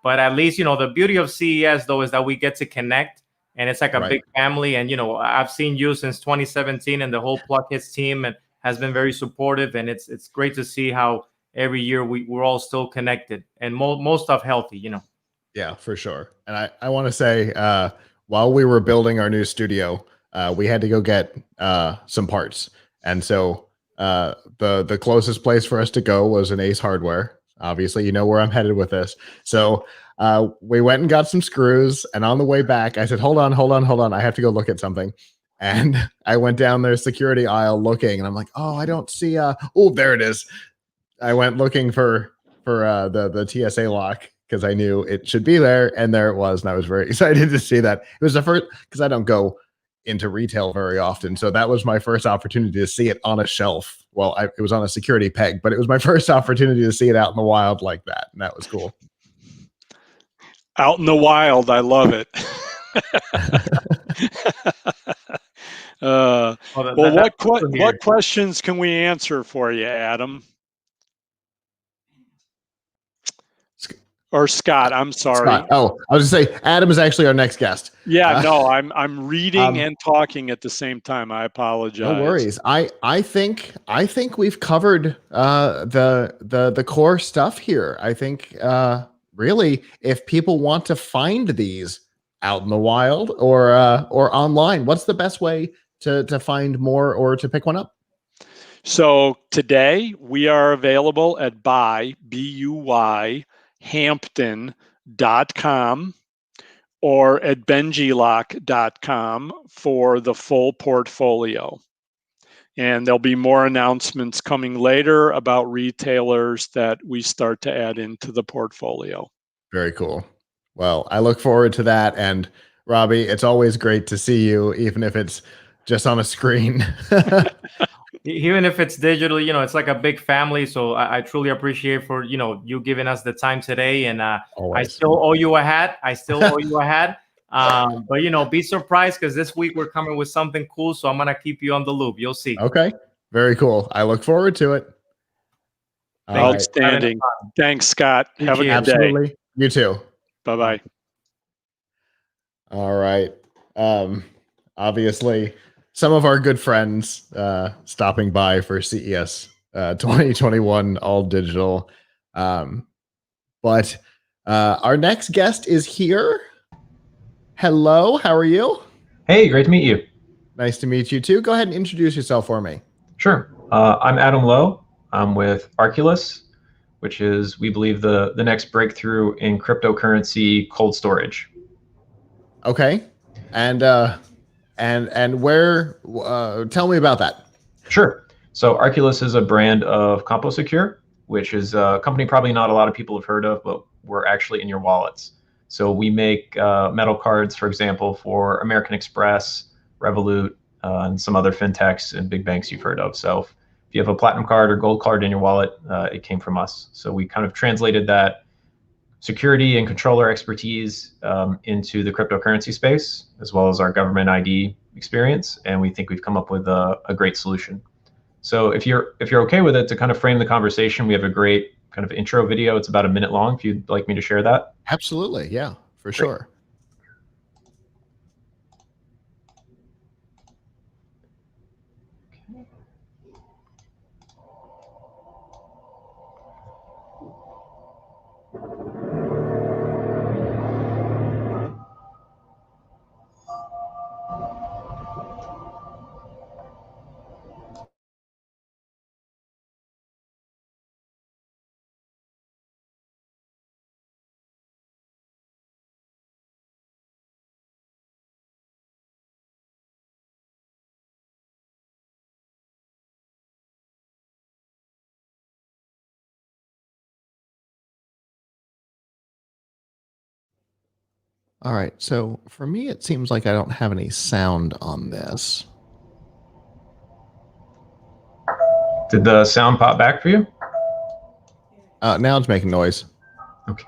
But at least, the beauty of CES though is that we get to connect, and it's like a big family. And I've seen you since 2017, and the whole Plug Hits team and has been very supportive. And it's great to see how every year we're all still connected and most stuff healthy. Yeah, for sure. And I want to say, while we were building our new studio, we had to go get some parts. And so the closest place for us to go was an Ace Hardware. Obviously, you know where I'm headed with this. So we went and got some screws. And on the way back, I said, hold on. I have to go look at something. And I went down their security aisle looking, and I'm like, oh, I don't see oh, there it is. I went looking for the TSA lock because I knew it should be there, and there it was, and I was very excited to see that. It was the first, because I don't go into retail very often, so that was my first opportunity to see it on a shelf. Well, it was on a security peg, but it was my first opportunity to see it out in the wild like that, and that was cool. Out in the wild, I love it. What questions can we answer for you, Adam? Or Scott, I'm sorry. Scott. Oh, I was going to say, Adam is actually our next guest. Yeah, no, I'm reading and talking at the same time. I apologize. No worries. I think we've covered the core stuff here. I think really, if people want to find these out in the wild or online, what's the best way to find more or to pick one up? So today we are available at buy Hampton.com or at benjilock.com for the full portfolio. And there'll be more announcements coming later about retailers that we start to add into the portfolio. Very cool. Well, I look forward to that. And Robbie, it's always great to see you, even if it's just on a screen. Even if it's digital, it's like a big family. So I truly appreciate for, you giving us the time today. And I still owe you a hat. But, be surprised because this week we're coming with something cool. So I'm going to keep you on the loop. You'll see. Okay. Very cool. I look forward to it. Outstanding. Right. Thanks, Scott. Have a good Absolutely. day. You too. Bye-bye. All right. Obviously, some of our good friends stopping by for CES 2021 all digital. But our next guest is here. Hello, how are you? Hey, great to meet you. Nice to meet you too. Go ahead and introduce yourself for me. Sure. I'm Adam Lowe. I'm with Arculus, which is, we believe, the next breakthrough in cryptocurrency cold storage. Okay. And where, tell me about that. Sure. So Arculus is a brand of CompoSecure, which is a company probably not a lot of people have heard of, but we're actually in your wallets. So we make metal cards, for example, for American Express, Revolut, and some other fintechs and big banks you've heard of. So if you have a platinum card or gold card in your wallet, it came from us. So we kind of translated that security and controller expertise into the cryptocurrency space, as well as our government ID experience. And we think we've come up with a great solution. So if you're okay with it, to kind of frame the conversation, we have a great kind of intro video. It's about a minute long, if you'd like me to share that. Absolutely. Yeah, for sure. All right. So for me, it seems like I don't have any sound on this. Did the sound pop back for you? Now it's making noise. Okay.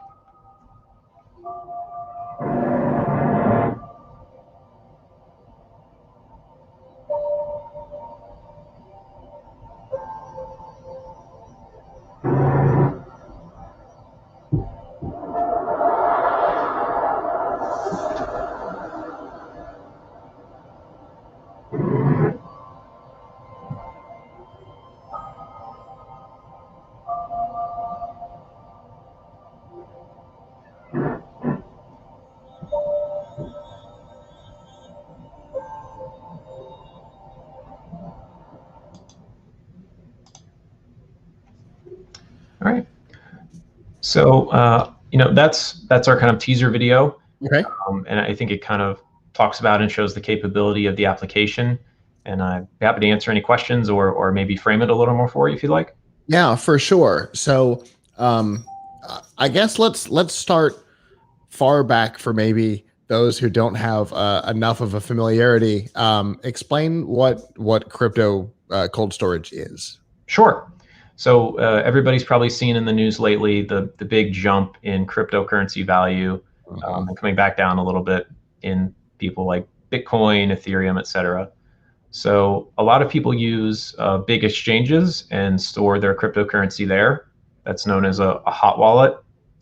All right. So, that's our kind of teaser video. Okay. And I think it kind of talks about and shows the capability of the application. And I'm happy to answer any questions or maybe frame it a little more for you if you'd like. Yeah, for sure. So, I guess let's start far back for maybe those who don't have enough of a familiarity. Explain what crypto cold storage is. Sure. So everybody's probably seen in the news lately the big jump in cryptocurrency value, and coming back down a little bit in people like Bitcoin, Ethereum, etc. So a lot of people use big exchanges and store their cryptocurrency there. That's known as a hot wallet.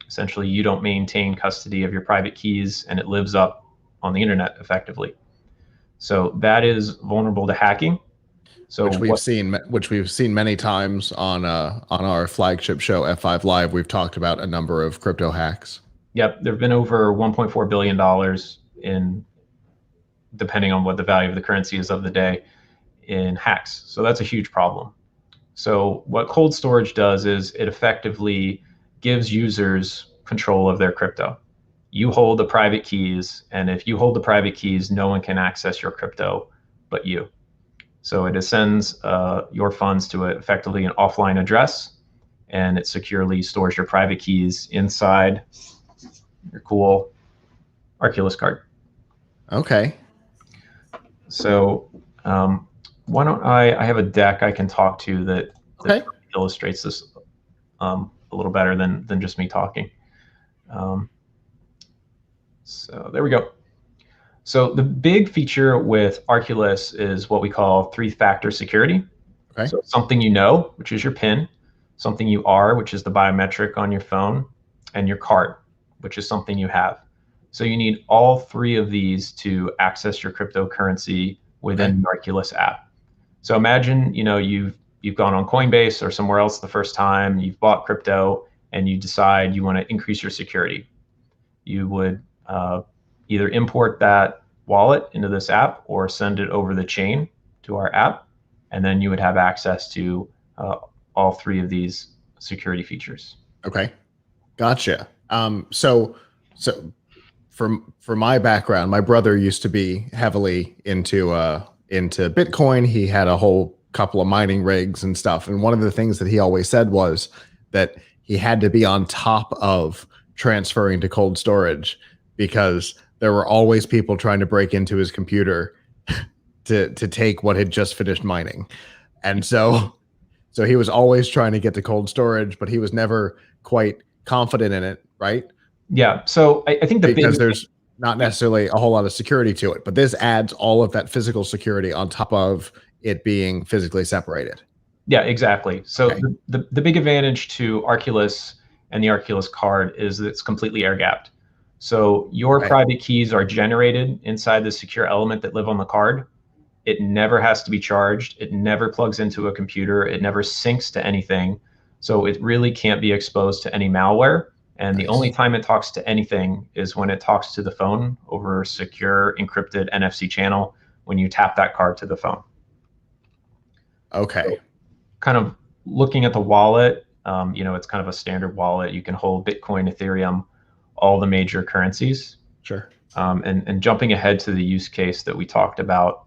Essentially, you don't maintain custody of your private keys, and it lives up on the internet effectively. So that is vulnerable to hacking. So which we've seen many times on our flagship show F5 Live. We've talked about a number of crypto hacks. Yep, there've been over $1.4 billion in, depending on what the value of the currency is of the day, in hacks. So that's a huge problem. So what cold storage does is it effectively gives users control of their crypto. You hold the private keys, and if you hold the private keys, no one can access your crypto but you. So it sends your funds to effectively an offline address, and it securely stores your private keys inside your cool Arculus card. Okay. So why don't I have a deck I can talk to that illustrates this a little better than just me talking. So there we go. So the big feature with Arculus is what we call three-factor security. Okay. So something you know, which is your PIN, something you are, which is the biometric on your phone, and your card, which is something you have. So you need all three of these to access your cryptocurrency within the Arculus app. So imagine, you've gone on Coinbase or somewhere else the first time, you've bought crypto, and you decide you want to increase your security. You would either import that wallet into this app or send it over the chain to our app, and then you would have access to all three of these security features. Okay, gotcha. So for my background, my brother used to be heavily into Bitcoin. He had a whole couple of mining rigs and stuff, and one of the things that he always said was that he had to be on top of transferring to cold storage because there were always people trying to break into his computer to take what had just finished mining. And so he was always trying to get to cold storage, but he was never quite confident in it, right? Yeah. So I think because there's not necessarily a whole lot of security to it, but this adds all of that physical security on top of it being physically separated. Yeah, exactly. So the big advantage to Arculus and the Arculus card is that it's completely air gapped. So your private keys are generated inside the secure element that live on the card. It never has to be charged. It never plugs into a computer. It never syncs to anything. So it really can't be exposed to any malware. And the only time it talks to anything is when it talks to the phone over a secure encrypted NFC channel when you tap that card to the phone. Okay. So kind of looking at the wallet, it's kind of a standard wallet. You can hold Bitcoin, Ethereum, all the major currencies. Sure. And jumping ahead to the use case that we talked about,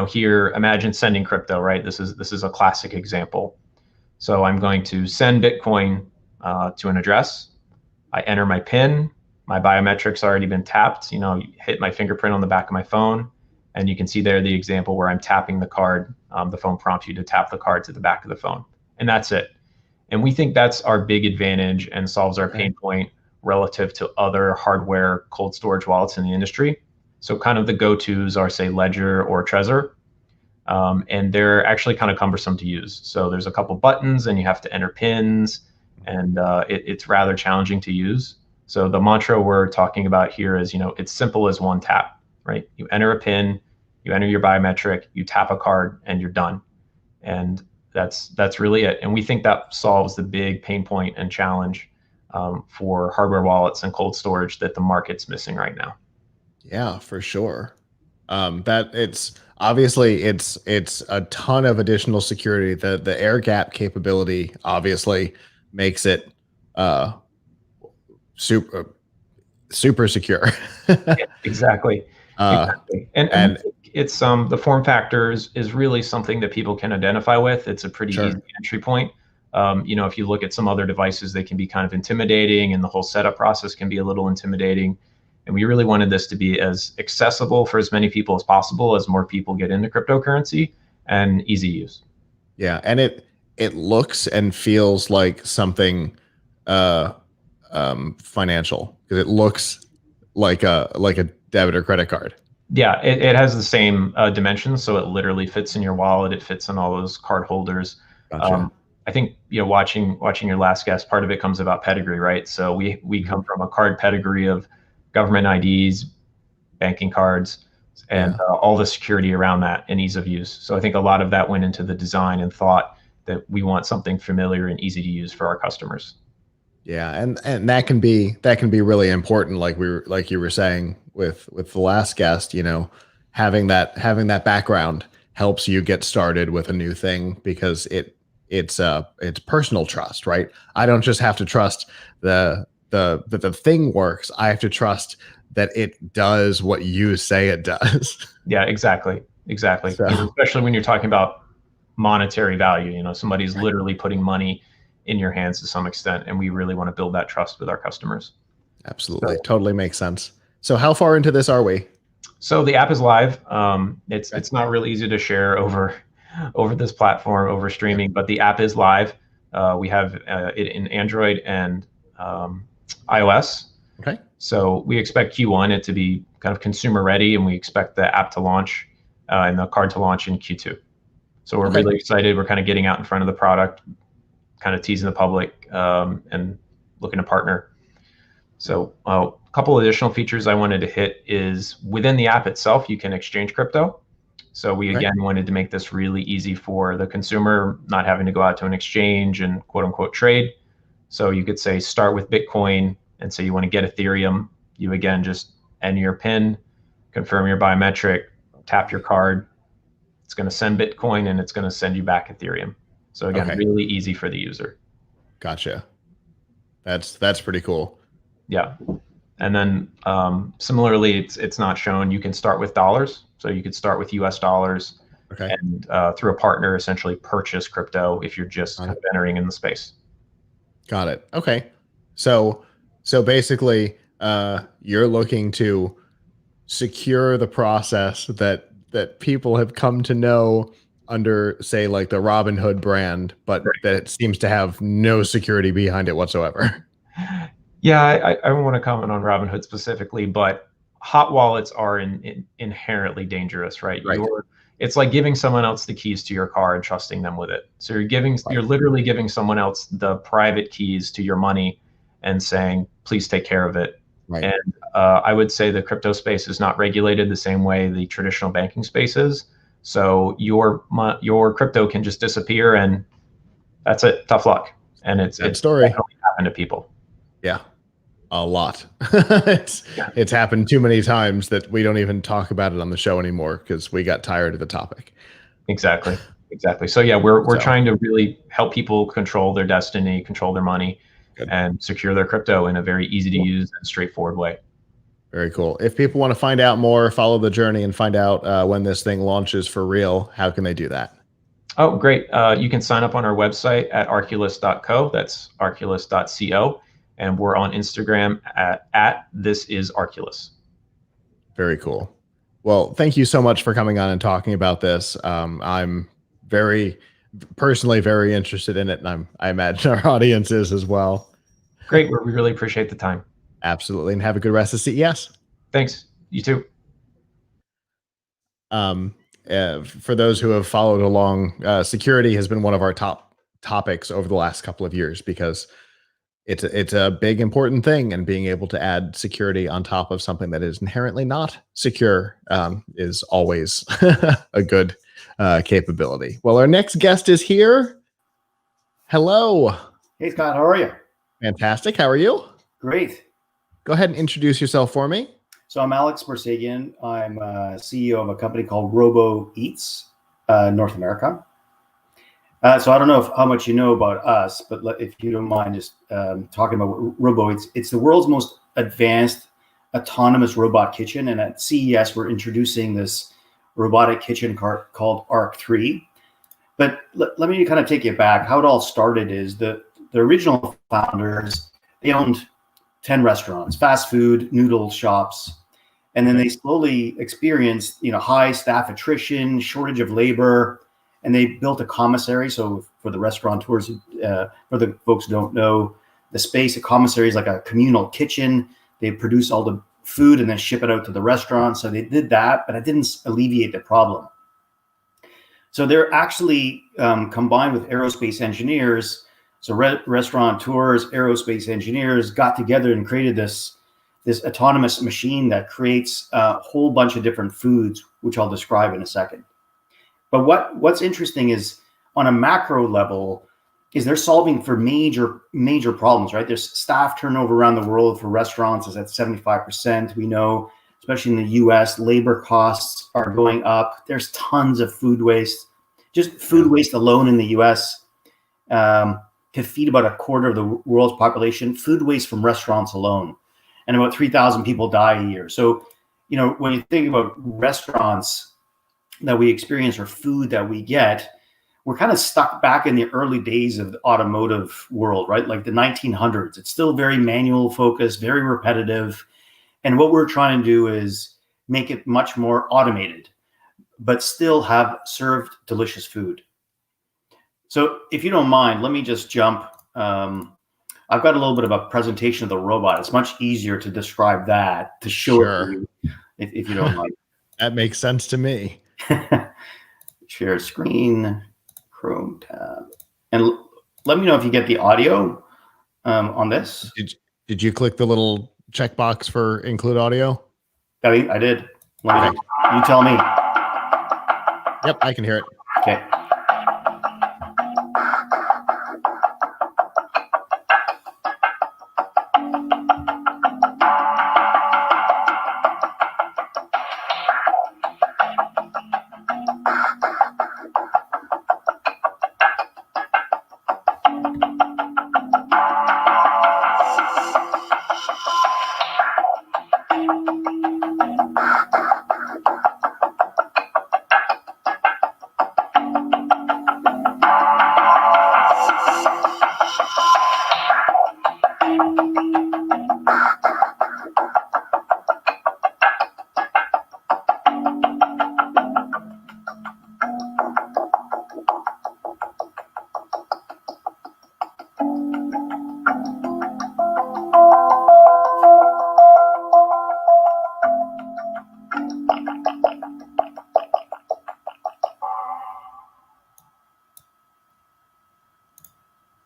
here, imagine sending crypto, right? This is a classic example. So I'm going to send Bitcoin to an address. I enter my PIN. My biometrics already been tapped. Hit my fingerprint on the back of my phone, and you can see there the example where I'm tapping the card. The phone prompts you to tap the card to the back of the phone, and that's it. And we think that's our big advantage and solves our pain point relative to other hardware cold storage wallets in the industry. So kind of the go-tos are, say, Ledger or Trezor. And they're actually kind of cumbersome to use. So there's a couple buttons and you have to enter pins, and it's rather challenging to use. So the mantra we're talking about here is, it's simple as one tap, right? You enter a pin, you enter your biometric, you tap a card, and you're done. And that's really it. And we think that solves the big pain point and challenge for hardware wallets and cold storage that the market's missing right now. Yeah, for sure. That it's obviously it's a ton of additional security. The air gap capability obviously makes it super secure. Yeah, exactly. Exactly. And it's the form factor is really something that people can identify with. It's a pretty easy entry point. If you look at some other devices, they can be kind of intimidating, and the whole setup process can be a little intimidating. And we really wanted this to be as accessible for as many people as possible as more people get into cryptocurrency, and easy use. Yeah, and it looks and feels like something financial, because it looks like a debit or credit card. Yeah, it has the same dimensions, so it literally fits in your wallet. It fits in all those card holders. Gotcha. I think watching your last guest, part of it comes about pedigree, right? So we come from a card pedigree of government IDs, banking cards, and all the security around that and ease of use. So I think a lot of that went into the design and thought that we want something familiar and easy to use for our customers. Yeah, and that can be really important, like you were saying with the last guest. Having that background helps you get started with a new thing, because it's personal trust, right? I don't just have to trust that the thing works. I have to trust that it does what you say it does. Yeah, exactly. So. Especially when you're talking about monetary value. Somebody's literally putting money in your hands to some extent, and we really want to build that trust with our customers. Absolutely. Totally makes sense. So how far into this are we? So the app is live. It's not really easy to share over this platform, over streaming, but the app is live. We have it in Android and iOS. Okay. So we expect Q1 it to be kind of consumer ready, and we expect the app to launch and the card to launch in Q2. So we're really excited. We're kind of getting out in front of the product, kind of teasing the public, and looking to partner. So a couple additional features I wanted to hit is within the app itself, you can exchange crypto. So we again wanted to make this really easy for the consumer, not having to go out to an exchange and quote unquote trade. So you could say start with Bitcoin and say you want to get Ethereum. You again just enter your PIN, confirm your biometric, tap your card. It's going to send Bitcoin and it's going to send you back Ethereum. So again, really easy for the user. Gotcha. That's pretty cool. Yeah. And then similarly, it's not shown. You can start with dollars. So you could start with US dollars and through a partner essentially purchase crypto if you're just kind of entering in the space. Got it. Okay. So basically you're looking to secure the process that people have come to know under, say, like the Robinhood brand, but that it seems to have no security behind it whatsoever. Yeah, I don't want to comment on Robinhood specifically, but hot wallets are inherently dangerous, right? It's like giving someone else the keys to your car and trusting them with it. So you're literally giving someone else the private keys to your money and saying, please take care of it. And I would say the crypto space is not regulated the same way the traditional banking space is. So your crypto can just disappear, and that's it. Tough luck. And it's story. definitely happened to people. Yeah, a lot. It's happened too many times that we don't even talk about it on the show anymore because we got tired of the topic. Exactly. So yeah, we're trying to really help people control their destiny, control their money, and secure their crypto in a very easy to use and straightforward way. Very cool. If people want to find out more, follow the journey, and find out when this thing launches for real, how can they do that? Oh, great. You can sign up on our website at arculus.co. That's arculus.co. And we're on Instagram at this is Arculus. Very cool. Well, thank you so much for coming on and talking about this. I'm personally very interested in it, and I imagine our audience is as well. Great. We really appreciate the time. Absolutely. And have a good rest of CES. Thanks. You too. For those who have followed along, security has been one of our top topics over the last couple of years because it's a big important thing, and being able to add security on top of something that is inherently not secure is always a good capability. Well, our next guest is here. Hello. Hey, Scott. How are you? Fantastic. How are you? Great. Go ahead and introduce yourself for me. So I'm Alex Bersagian. I'm CEO of a company called Robo Eats, North America. So I don't know how much you know about us, but if you don't mind just talking about Robo Eats, it's the world's most advanced autonomous robot kitchen. And at CES, we're introducing this robotic kitchen cart called ARC3. But let me kind of take you back. How it all started is the original founders, they owned 10 restaurants, fast food, noodle shops. And then they slowly experienced, high staff attrition, shortage of labor, and they built a commissary. So for the restaurateurs, for the folks who don't know the space, a commissary is like a communal kitchen. They produce all the food and then ship it out to the restaurant. So they did that, but it didn't alleviate the problem. So they're actually combined with aerospace engineers. So restaurateurs, aerospace engineers got together and created this autonomous machine that creates a whole bunch of different foods, which I'll describe in a second. But what's interesting is on a macro level is they're solving for major problems, right? There's staff turnover around the world for restaurants is at 75%. We know, especially in the US, labor costs are going up. There's tons of food waste. Just food waste alone in the US could feed about a quarter of the world's population, food waste from restaurants alone. And about 3,000 people die a year. So, when you think about restaurants that we experience or food that we get, we're kind of stuck back in the early days of the automotive world, right? Like the 1900s. It's still very manual focused, very repetitive. And what we're trying to do is make it much more automated, but still have served delicious food. So if you don't mind, let me just jump. I've got a little bit of a presentation of the robot. It's much easier to describe that, to show it to you, if you don't mind. That makes sense to me. Share screen, Chrome tab. And let me know if you get the audio on this. Did you click the little checkbox for include audio? I did. You tell me. Yep, I can hear it. Okay.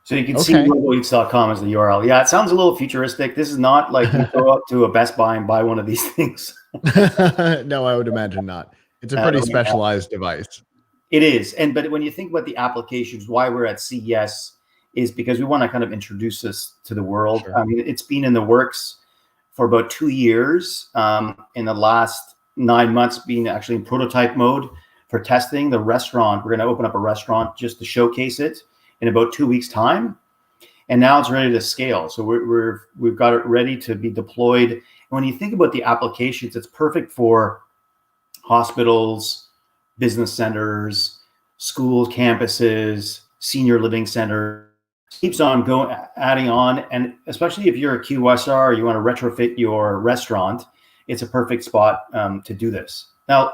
So you can see roboeats.com as the URL. Yeah, it sounds a little futuristic. This is not like you go up to a Best Buy and buy one of these things. No, I would imagine not. It's a pretty specialized device. It is. But when you think about the applications, why we're at CES is because we want to kind of introduce this to the world. Sure. I mean, it's been in the works for about 2 years. In the last 9 months, being actually in prototype mode for testing the restaurant. We're going to open up a restaurant just to showcase it in about 2 weeks' time. And now it's ready to scale. So we've got it ready to be deployed. And when you think about the applications, it's perfect for hospitals, business centers, schools, campuses, senior living centers. Keeps on going, adding on. And especially if you're a QSR or you want to retrofit your restaurant, it's a perfect spot to do this. Now,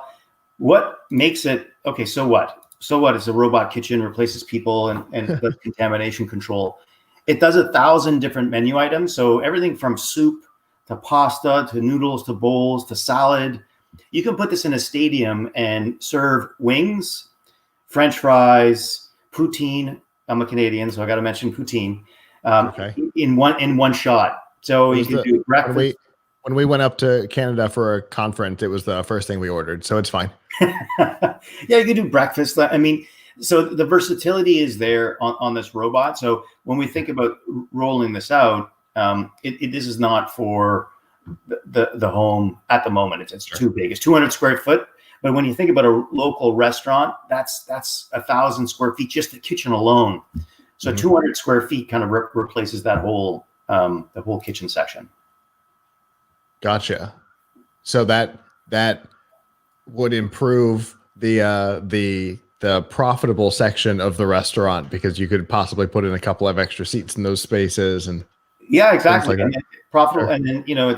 what makes it, okay, so what? So what? It's a robot kitchen, replaces people and does contamination control. It does 1,000 different menu items. So everything from soup to pasta to noodles to bowls to salad. You can put this in a stadium and serve wings, French fries, poutine. I'm a Canadian, so I got to mention poutine. In one shot. So you can do breakfast. When we went up to Canada for a conference, it was the first thing we ordered, so it's fine. Yeah, you can do breakfast. I mean, so the versatility is there on this robot. So when we think about rolling this out, this is not for the home at the moment. It's too big. It's 200 square foot. But when you think about a local restaurant, that's 1,000 square feet, just the kitchen alone. So 200 square feet kind of replaces that whole the whole kitchen section. Gotcha. So that would improve the profitable section of the restaurant because you could possibly put in a couple of extra seats in those spaces and exactly. Like and profitable, and then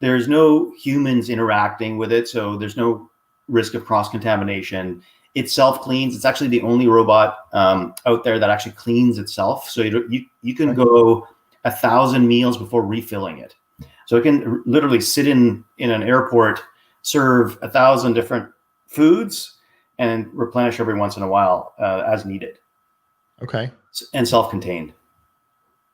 there's no humans interacting with it, so there's no risk of cross contamination. It self cleans. It's actually the only robot out there that actually cleans itself. So you can go 1,000 meals before refilling it. So it can literally sit in an airport, serve 1,000 different foods, and replenish every once in a while as needed. Okay. And self-contained.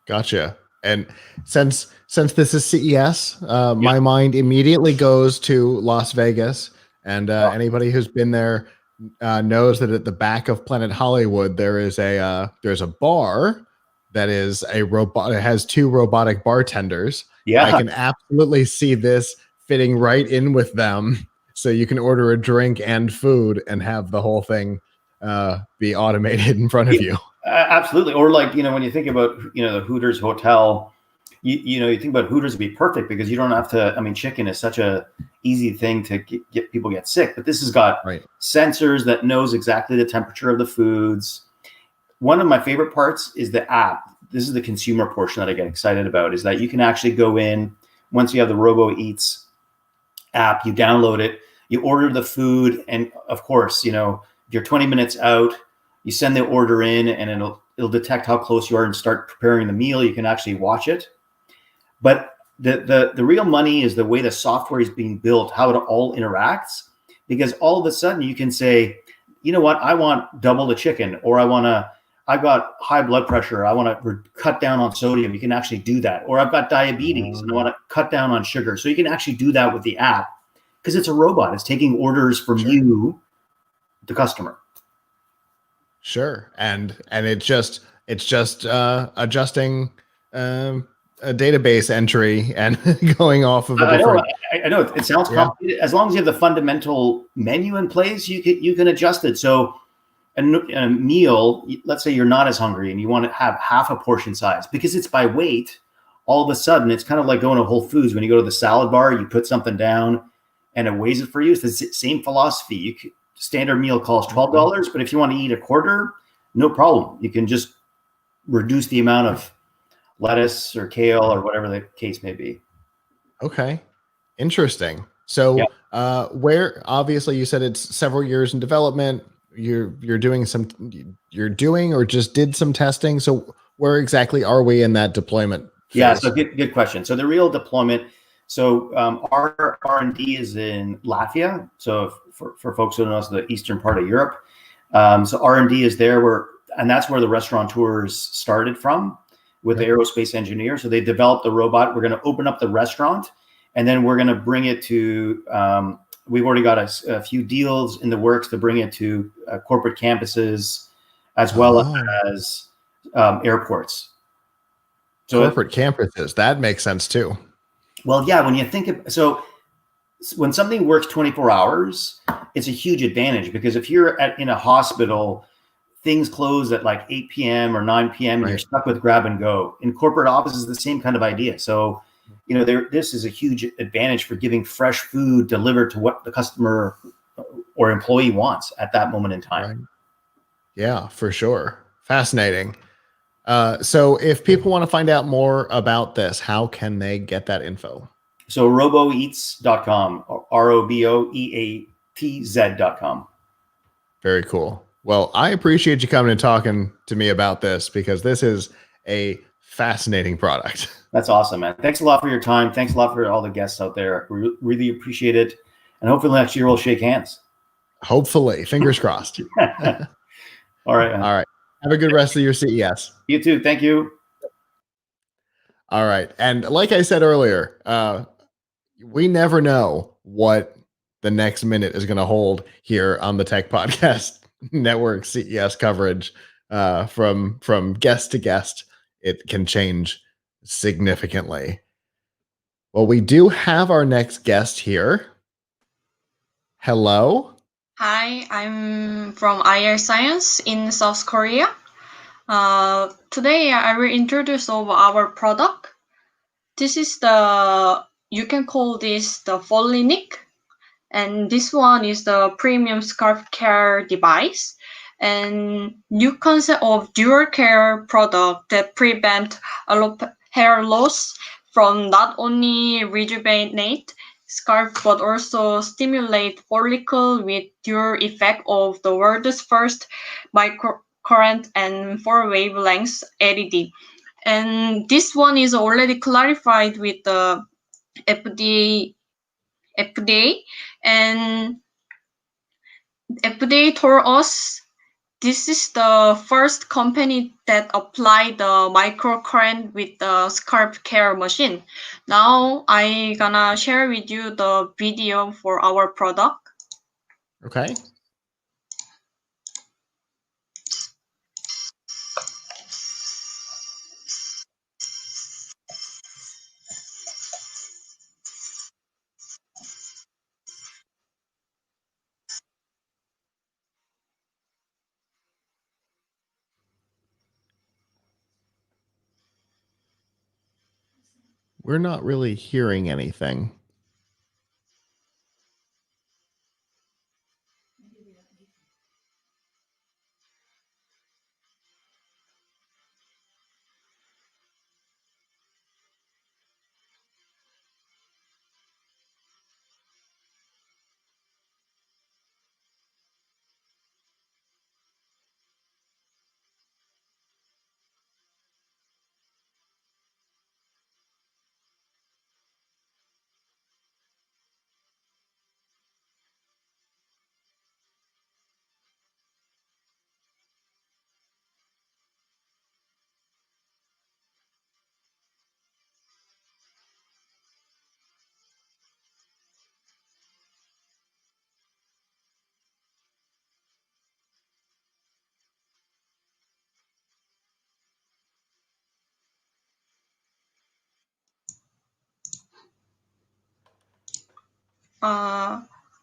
Gotcha. And since this is CES, my mind immediately goes to Las Vegas, and anybody who's been there knows that at the back of Planet Hollywood there's a bar that is a robot. It has 2 robotic bartenders. Yeah, I can absolutely see this fitting right in with them. So you can order a drink and food and have the whole thing be automated in front of you. Absolutely. Or when you think about, the Hooters hotel, you think about Hooters would be perfect because you don't have to, chicken is such a easy thing to get people get sick, but this has got sensors that knows exactly the temperature of the foods. One of my favorite parts is the app. This is the consumer portion that I get excited about, is that you can actually go in once you have the Robo Eats app, you download it, you order the food. And of course, if you're 20 minutes out, you send the order in and it'll detect how close you are and start preparing the meal. You can actually watch it. But the real money is the way the software is being built, how it all interacts, because all of a sudden you can say, you know what, I want double the chicken, or I've got high blood pressure, I want to cut down on sodium. You can actually do that. Or I've got diabetes and I want to cut down on sugar. So you can actually do that with the app because it's a robot. It's taking orders from you, the customer. Sure. And it's just adjusting a database entry and going off of a different. I know it sounds complicated. As long as you have the fundamental menu in place, you can adjust it. So a meal, let's say you're not as hungry and you want to have half a portion size because it's by weight. All of a sudden, it's kind of like going to Whole Foods. When you go to the salad bar, you put something down and it weighs it for you. It's the same philosophy. Standard meal costs $12, but if you want to eat a quarter, no problem. You can just reduce the amount of lettuce or kale or whatever the case may be. Okay. Interesting. So where, obviously you said it's several years in development, you're doing or just did some testing. So where exactly are we in that deployment phase? Yeah, so good question. So the real deployment, our R&D is in Latvia. So for folks who don't know, it's the eastern part of Europe. So R&D is there. We're and that's where the restaurateurs started from with the aerospace engineer. So they developed the robot. We're going to open up the restaurant, and then we're going to bring it to. We've already got a few deals in the works to bring it to corporate campuses, as well as airports. So corporate campuses, that makes sense too. Well, yeah, when you think of, so when something works 24 hours, it's a huge advantage, because if you're in a hospital, things close at like 8 p.m. or 9 p.m. and you're stuck with grab and go. In corporate offices, the same kind of idea. So, you know, this is a huge advantage for giving fresh food delivered to what the customer or employee wants at that moment in time. Right. Yeah, for sure. Fascinating. So if people want to find out more about this, how can they get that info? So roboeats.com, ROBOEATZ.com. Very cool. Well, I appreciate you coming and talking to me about this, because this is a fascinating product. That's awesome, man. Thanks a lot for your time. Thanks a lot for all the guests out there. We really appreciate it. And hopefully next year we'll shake hands. Hopefully. Fingers crossed. All right, man. All right. Have a good rest of your CES. You too. Thank you. All right. And like I said earlier, we never know what the next minute is going to hold here on the Tech Podcast Network CES coverage. From guest to guest, it can change significantly. Well, we do have our next guest here. Hello. Hi, I'm from IR Science in South Korea. Today I will introduce our product. This is you can call this the Folinic, and this one is the premium scalp care device and new concept of dual care product that prevent hair loss from not only rejuvenate scalp but also stimulate follicle with dual effect of the world's first microcurrent and 4 wavelengths LED. And this one is already clarified with the FDA, and FDA told us this is the first company that applied the microcurrent with the scalp care machine. Now I gonna share with you the video for our product. Okay. We're not really hearing anything.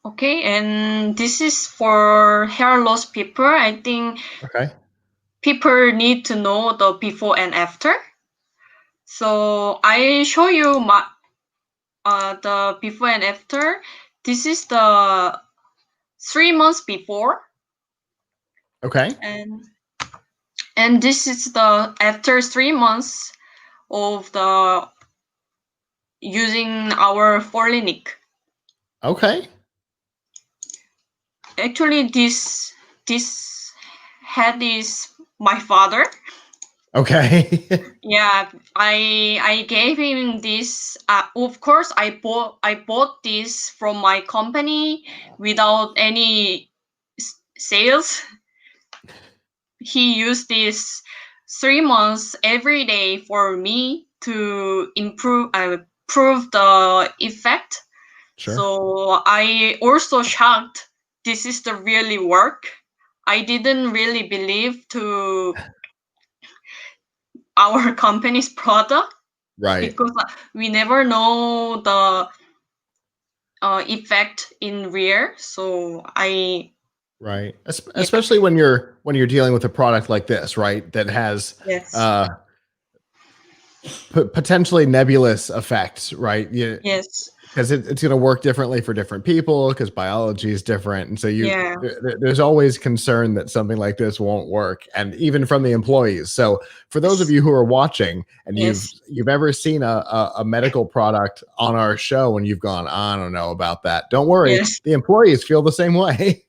Okay, and this is for hair loss people. I think people need to know the before and after. So I show you the before and after. This is the 3 months before. Okay. And this is the after 3 months of the using our Folinic. Okay. Actually, this head is my father. Okay. Yeah, I gave him this. Of course, I bought this from my company without any sales, he used this 3 months every day for me to prove the effect. Sure. So I also shocked. This is the really work. I didn't really believe to our company's product Right. because we never know the effect in real. So Right. Especially when you're dealing with a product like this, right? That has Yes. Potentially nebulous effects, right? Yes. Because it's going to work differently for different people because biology is different, and so Yeah. there's always concern that something like this won't work, and even from the employees. So for those of you who are watching and Yes. you've ever seen a medical product on our show and you've gone, I don't know about that, don't worry, Yes. the employees feel the same way.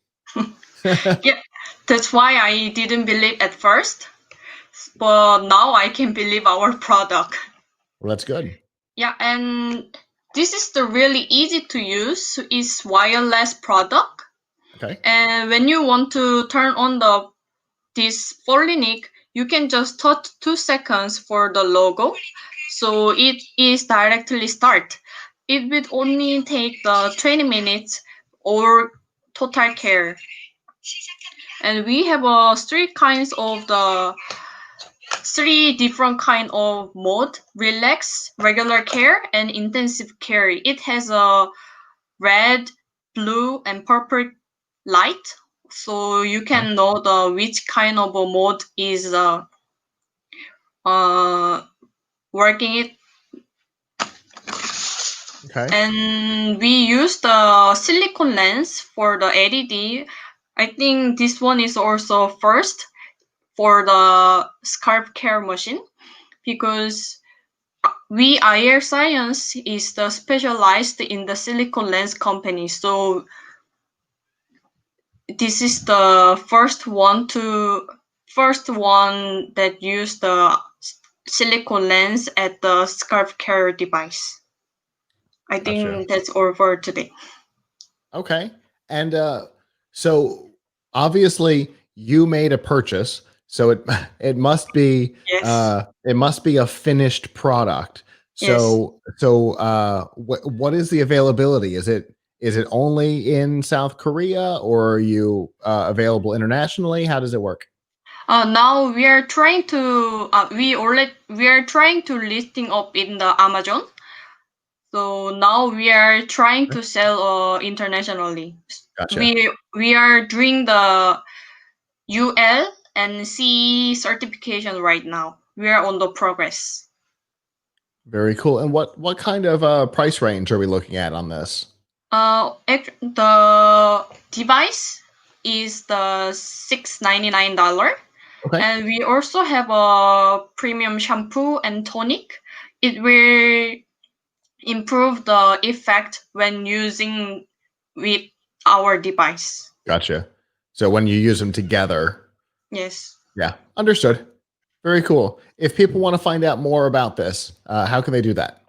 Yeah, that's why I didn't believe at first, but now I can believe our product. Well, that's good. Yeah, and this is the really easy to use. It's wireless product. Okay. And when you want to turn on this Polinic, you can just touch 2 seconds for the logo. So it is directly start. It will only take the 20 minutes or total care. And we have three different kind of mode: relax, regular care, and intensive care. It has a red, blue, and purple light, so you can know which kind of a mode is working it. Okay. And we use the silicone lens for the LED. I think this one is also first for the scalp care machine, because we IR Science is the specialized in the silicone lens company. So this is the first one that used the silicone lens at the scalp care device. I think Gotcha. that's all for today. Okay. And so obviously you made a purchase, so it must be Yes. it must be a finished product. So what is the availability? Is it only in South Korea, or are you available internationally? How does it work? Now we are trying to listing up in the Amazon. So now we are trying to sell internationally. Gotcha. We are doing the UL and CE certification right now. We are on the progress. Very cool. And what kind of price range are we looking at on this? The device is the $699. Okay. And we also have a premium shampoo and tonic. It will improve the effect when using with our device. Gotcha. So when you use them together. Yes. Yeah, understood. Very cool. If people want to find out more about this, how can they do that?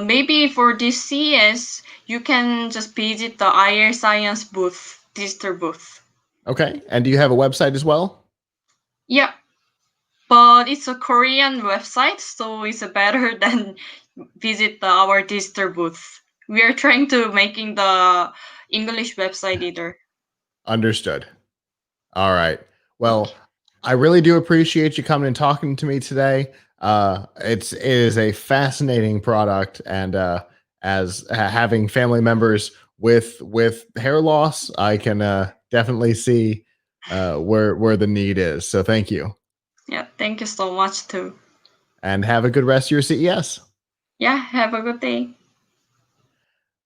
Maybe for this CES, you can just visit the IR Science booth, digital booth. Okay. And do you have a website as well? Yeah, but it's a Korean website, so it's better than visit our digital booth. We are trying to making the English website either. Understood. All right. Well, I really do appreciate you coming and talking to me today. It is a fascinating product, and as having family members with hair loss, I can definitely see where the need is. So thank you, Yeah, thank you so much too. and have a good rest of your CES. Yeah, have a good day.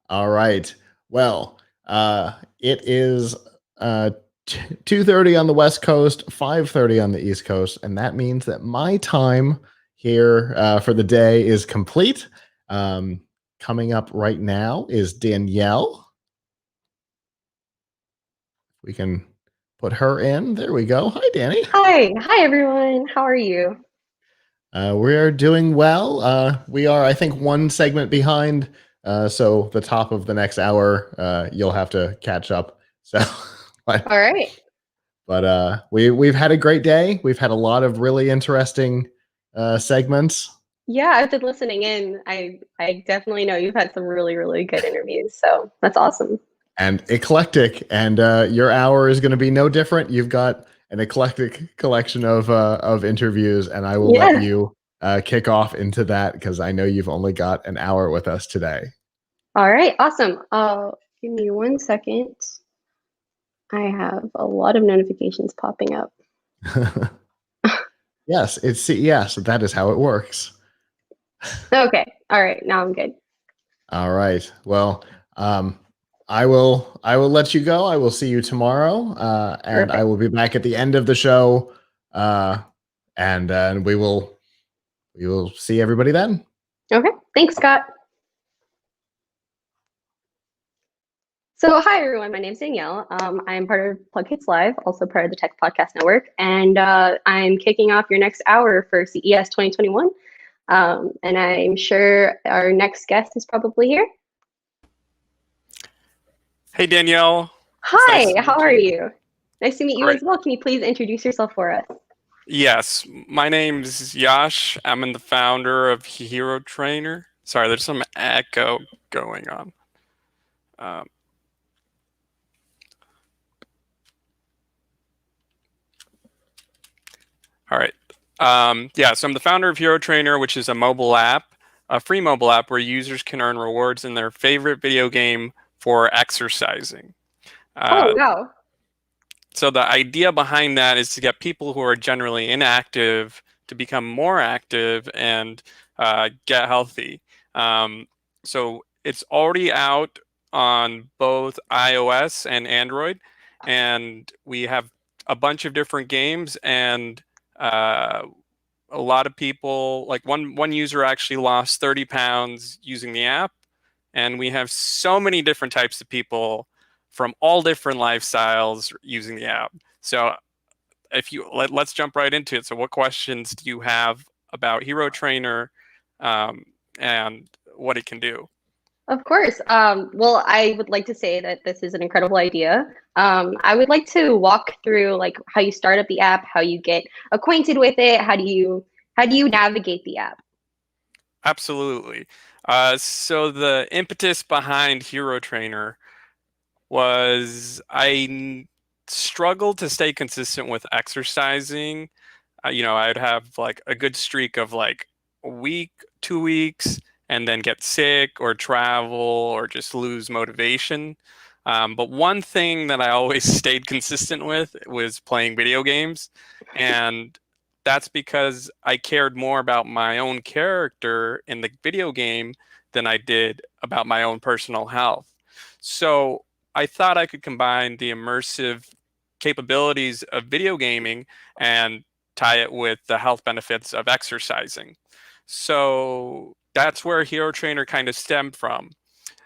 All right. Well, it is 2:30 on the West Coast, 5:30 on the East Coast, and that means that my time here for the day is complete. Coming up right now is Danielle. We can put her in. There we go. Hi, Danny. Hi everyone. How are you? We are doing well. We are, I think, one segment behind. So the top of the next hour, you'll have to catch up. So, All right. But we've had a great day. We've had a lot of really interesting segments. Yeah, I've been listening in. I definitely know you've had some really, really good interviews. So that's awesome. And eclectic. And your hour is going to be no different. You've got an eclectic collection of interviews, and I will let you kick off into that because I know you've only got an hour with us today. All right, awesome. Give me 1 second. I have a lot of notifications popping up. Yes, it's CES. That is how it works. Okay. All right. Now I'm good. All right. Well, I will let you go. I will see you tomorrow, and I will be back at the end of the show, and we will see everybody then. Okay. Thanks, Scott. So hi, everyone. My name's Danielle. I'm part of Plug Hits Live, also part of the Tech Podcast Network, and I'm kicking off your next hour for CES 2021. And I'm sure our next guest is probably here. Hey, Danielle. Hi, how are you? Nice to meet you Great. as well. Can you please introduce yourself for us? Yes, my name's Yash. I'm the founder of Hero Trainer. Sorry, there's some echo going on. All right. Yeah, so I'm the founder of Hero Trainer, which is a mobile app, a free mobile app where users can earn rewards in their favorite video game for exercising. Oh, wow. So the idea behind that is to get people who are generally inactive to become more active and get healthy. So it's already out on both iOS and Android, and we have a bunch of different games, and a lot of people, like one user actually lost 30 pounds using the app, and we have so many different types of people from all different lifestyles using the app. So if you let's jump right into it. So what questions do you have about Hero Trainer and what it can do? Of course. Well, I would like to say that this is an incredible idea. I would like to walk through like how you start up the app, how you get acquainted with it, how do you navigate the app? Absolutely. So the impetus behind Hero Trainer was I struggled to stay consistent with exercising. I'd have like a good streak of like a week, 2 weeks, and then get sick or travel or just lose motivation. But one thing that I always stayed consistent with was playing video games. And that's because I cared more about my own character in the video game than I did about my own personal health. So I thought I could combine the immersive capabilities of video gaming and tie it with the health benefits of exercising. So that's where Hero Trainer kind of stemmed from.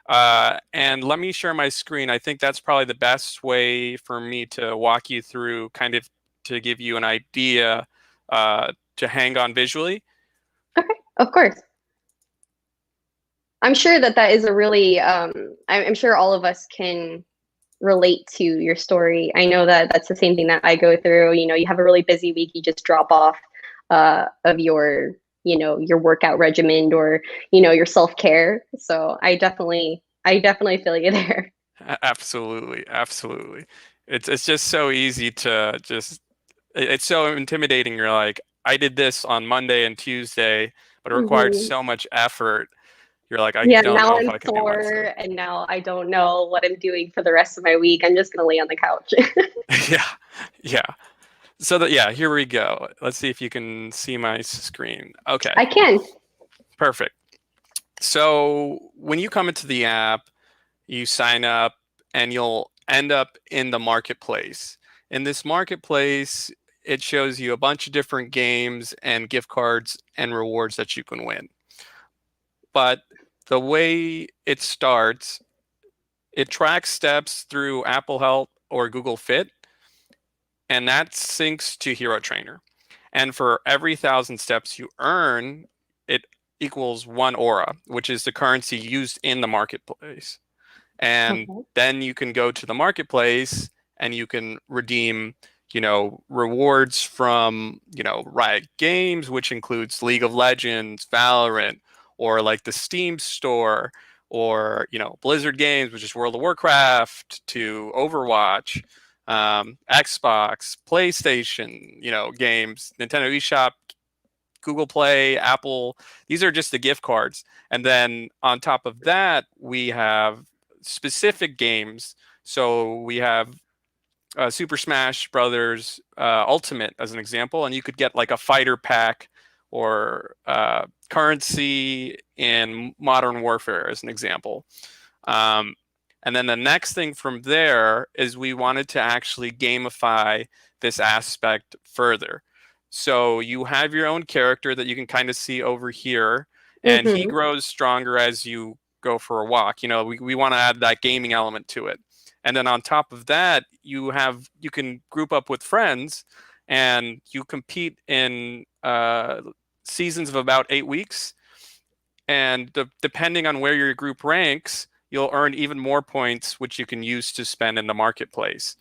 And let me share my screen. I think that's probably the best way for me to walk you through, kind of to give you an idea to hang on visually. Okay, of course. I'm sure that is a really, I'm sure all of us can relate to your story. I know that that's the same thing that I go through. You have a really busy week, you just drop off of your, your workout regimen or, your self-care. So I definitely feel you there. Absolutely. It's just so easy to it's so intimidating. You're like, I did this on Monday and Tuesday, but it required so much effort. You're like, I don't know if I can do Wednesday. And now I don't know what I'm doing for the rest of my week. I'm just gonna lay on the couch. Yeah. So here we go. Let's see if you can see my screen. Okay. I can. Perfect. So when you come into the app, you sign up and you'll end up in the marketplace. In this marketplace, it shows you a bunch of different games and gift cards and rewards that you can win. But the way it starts, it tracks steps through Apple Health or Google Fit, and that syncs to Hero Trainer. And for every 1,000 steps you earn, it equals 1 aura, which is the currency used in the marketplace. And then you can go to the marketplace and you can redeem rewards from, Riot Games, which includes League of Legends, Valorant, or like the Steam store, or, Blizzard Games, which is World of Warcraft, to Overwatch, Xbox, PlayStation, games, Nintendo eShop, Google Play, Apple. These are just the gift cards. And then on top of that, we have specific games. So we have Super Smash Brothers Ultimate as an example, and you could get like a fighter pack or currency in Modern Warfare as an example. And then the next thing from there is we wanted to actually gamify this aspect further. So you have your own character that you can kind of see over here, and he grows stronger as you go for a walk. We want to add that gaming element to it. And then on top of that, you can group up with friends and you compete in seasons of about 8 weeks. And depending on where your group ranks, you'll earn even more points, which you can use to spend in the marketplace.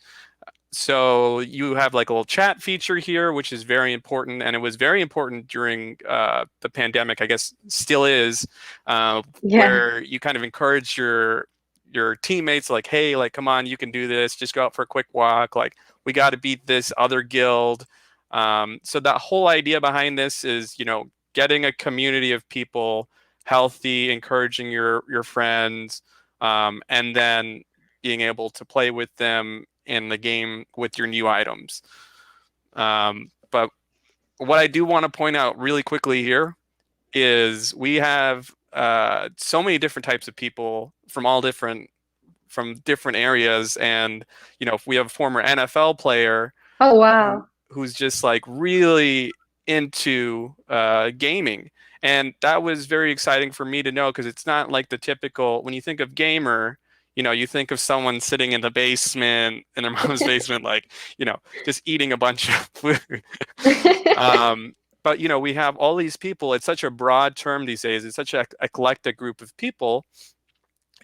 So you have like a little chat feature here, which is very important. And it was very important during the pandemic, I guess still is, where you kind of encourage your teammates, like, hey, like, come on, you can do this. Just go out for a quick walk. Like, we got to beat this other guild. So that whole idea behind this is, getting a community of people healthy, encouraging your friends, and then being able to play with them in the game with your new items. But what I do want to point out really quickly here is we have so many different types of people from different areas. And, if we have a former NFL player who's just like really into gaming. And that was very exciting for me to know, because it's not like the typical, when you think of gamer, you think of someone sitting in the basement, in their mom's basement, like, just eating a bunch of food. But, we have all these people. It's such a broad term these days. It's such an eclectic group of people.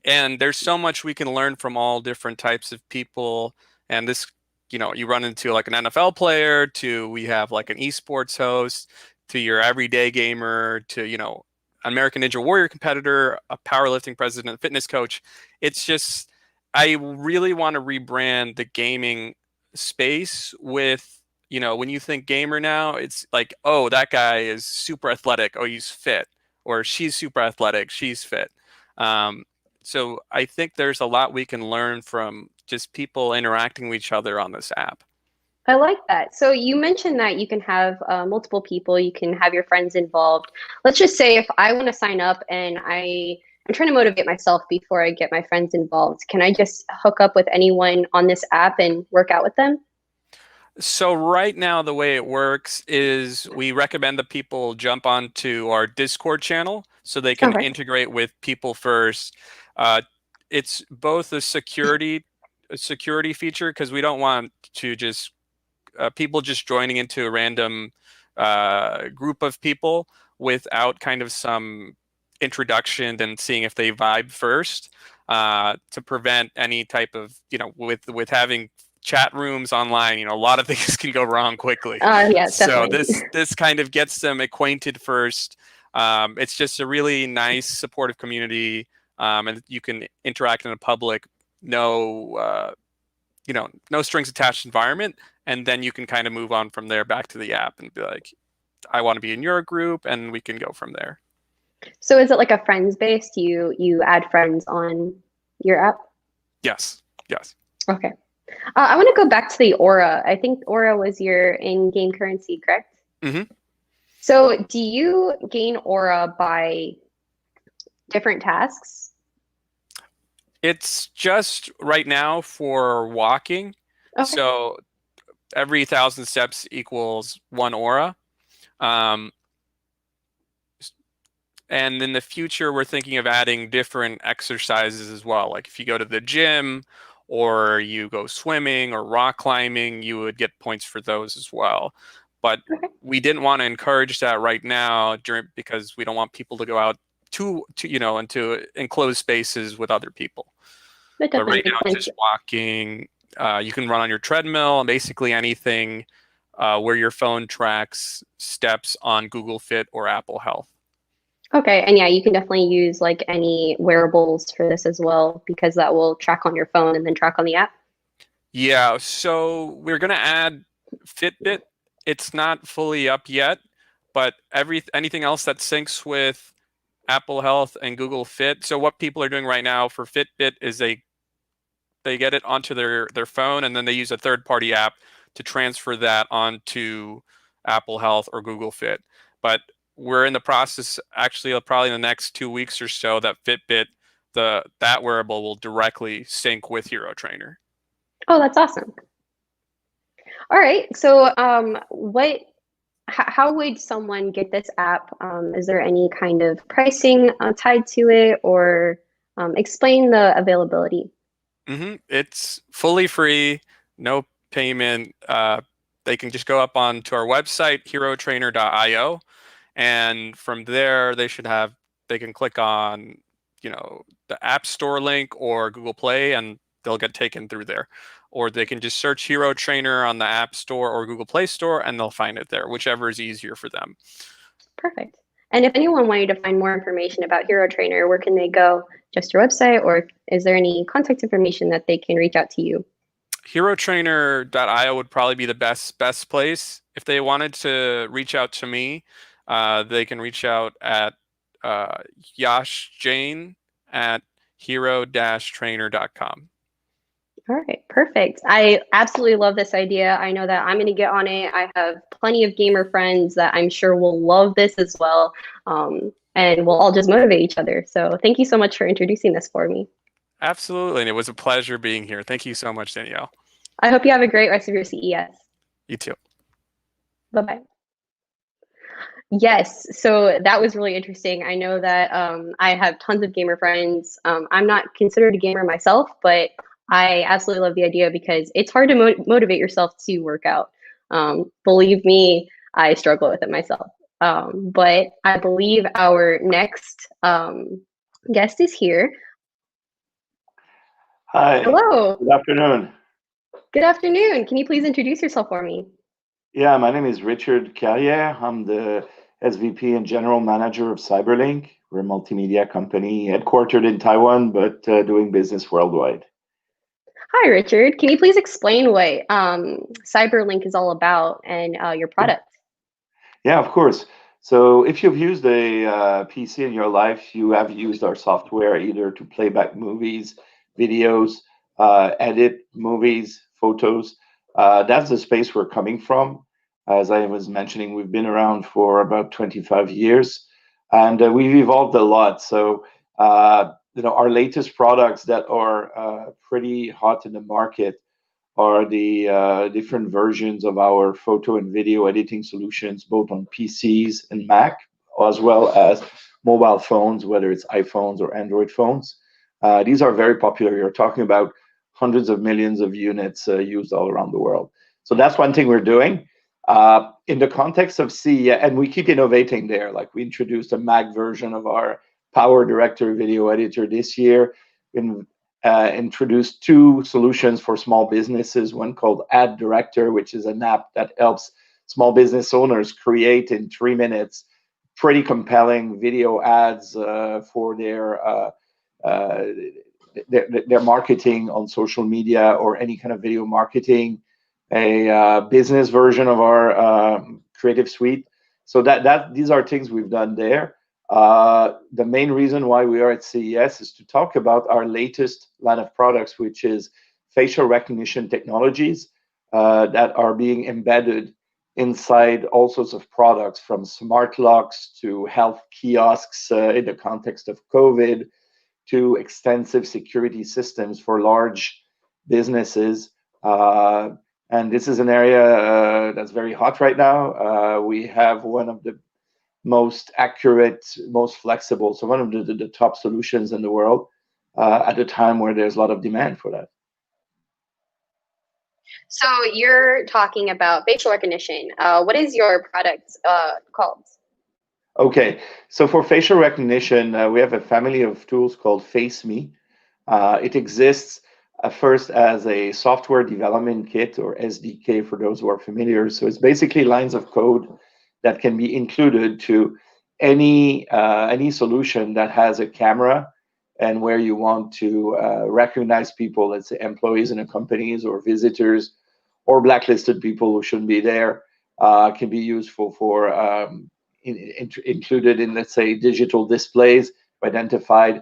And there's so much we can learn from all different types of people. And this, you run into like an NFL player, to we have like an esports host, to your everyday gamer, to, American Ninja Warrior competitor, a powerlifting president, fitness coach. It's just, I really want to rebrand the gaming space with, when you think gamer now, it's like, oh, that guy is super athletic. Oh, he's fit. Or she's super athletic. She's fit. So I think there's a lot we can learn from just people interacting with each other on this app. I like that. So you mentioned that you can have multiple people, you can have your friends involved. Let's just say if I want to sign up and I'm trying to motivate myself before I get my friends involved, can I just hook up with anyone on this app and work out with them? So right now, the way it works is we recommend that people jump onto our Discord channel so they can integrate with people first. It's both a security feature, because we don't want to just people just joining into a random group of people without kind of some introduction and seeing if they vibe first, to prevent any type of, with having chat rooms online, a lot of things can go wrong quickly. Yes, so definitely. this kind of gets them acquainted first. It's just a really nice, supportive community, and you can interact in a public, no strings attached environment, and then you can kind of move on from there back to the app and be like, I want to be in your group, and we can go from there. So is it like a friends based? You add friends on your app? Yes. Okay. I want to go back to the Aura. I think Aura was your in-game currency, correct? Mm-hmm. So do you gain Aura by different tasks? It's just right now for walking. Okay. So every 1,000 steps equals 1 Aura. And in the future, we're thinking of adding different exercises as well. Like if you go to the gym, or you go swimming or rock climbing, you would get points for those as well. But we didn't want to encourage that right now, because we don't want people to go out into enclosed spaces with other people. But right now, just walking, You can run on your treadmill and basically anything where your phone tracks steps on Google Fit or Apple Health. Okay, and yeah, you can definitely use like any wearables for this as well, because that will track on your phone and then track on the app. Yeah, so we're gonna add Fitbit. It's not fully up yet, but anything else that syncs with Apple Health and Google Fit. So what people are doing right now for Fitbit is they get it onto their phone, and then they use a third-party app to transfer that onto Apple Health or Google Fit. But we're in the process, actually, probably in the next 2 weeks or so, that Fitbit, that wearable will directly sync with Hero Trainer. Oh, that's awesome. All right, so how would someone get this app? Is there any kind of pricing tied to it, or explain the availability? It's fully free, no payment. They can just go up onto our website, herotrainer.io, and from there they can click on, the App Store link or Google Play, and they'll get taken through there. Or they can just search Hero Trainer on the App Store or Google Play Store, and they'll find it there, whichever is easier for them. Perfect. And if anyone wanted to find more information about Hero Trainer, where can they go? Just your website, or is there any contact information that they can reach out to you? Herotrainer.io would probably be the best place. If they wanted to reach out to me, they can reach out at Yash Jain at hero-trainer.com. All right, perfect. I absolutely love this idea. I know that I'm going to get on it. I have plenty of gamer friends that I'm sure will love this as well. And we'll all just motivate each other. So thank you so much for introducing this for me. Absolutely. And it was a pleasure being here. Thank you so much, Danielle. I hope you have a great rest of your CES. You too. Bye-bye. Yes, so that was really interesting. I know that I have tons of gamer friends. I'm not considered a gamer myself, but I absolutely love the idea because it's hard to motivate yourself to work out. Believe me, I struggle with it myself. But I believe our next guest is here. Hi. Hello. Good afternoon. Good afternoon. Can you please introduce yourself for me? Yeah, my name is Richard Carrier. I'm the SVP and General Manager of Cyberlink. We're a multimedia company headquartered in Taiwan, but doing business worldwide. Hi, Richard. Can you please explain what Cyberlink is all about and your product? Yeah, of course. So if you've used a PC in your life, you have used our software either to play back movies, videos, edit movies, photos. That's the space we're coming from. As I was mentioning, we've been around for about 25 years, and we've evolved a lot. So our latest products that are pretty hot in the market are the different versions of our photo and video editing solutions, both on PCs and Mac, as well as mobile phones, whether it's iPhones or Android phones. These are very popular. You're talking about hundreds of millions of units used all around the world. So that's one thing we're doing. In the context of CES, and we keep innovating there. Like we introduced a Mac version of our Power Director video editor this year. Introduced two solutions for small businesses, one called Ad Director, which is an app that helps small business owners create in 3 minutes pretty compelling video ads for their marketing on social media or any kind of video marketing. A business version of our Creative Suite. So these are things we've done there. The main reason why we are at CES is to talk about our latest line of products, which is facial recognition technologies that are being embedded inside all sorts of products, from smart locks to health kiosks in the context of COVID, to extensive security systems for large businesses. And this is an area that's very hot right now. We have one of the most accurate, most flexible, so one of the top solutions in the world at a time where there's a lot of demand for that. So you're talking about facial recognition. What is your product called? Okay, so for facial recognition, we have a family of tools called FaceMe. It exists first as a software development kit, or SDK for those who are familiar. So it's basically lines of code that can be included to any solution that has a camera, and where you want to recognize people, let's say employees in a companies or visitors or blacklisted people who shouldn't be there, can be useful for included in, let's say, digital displays, identified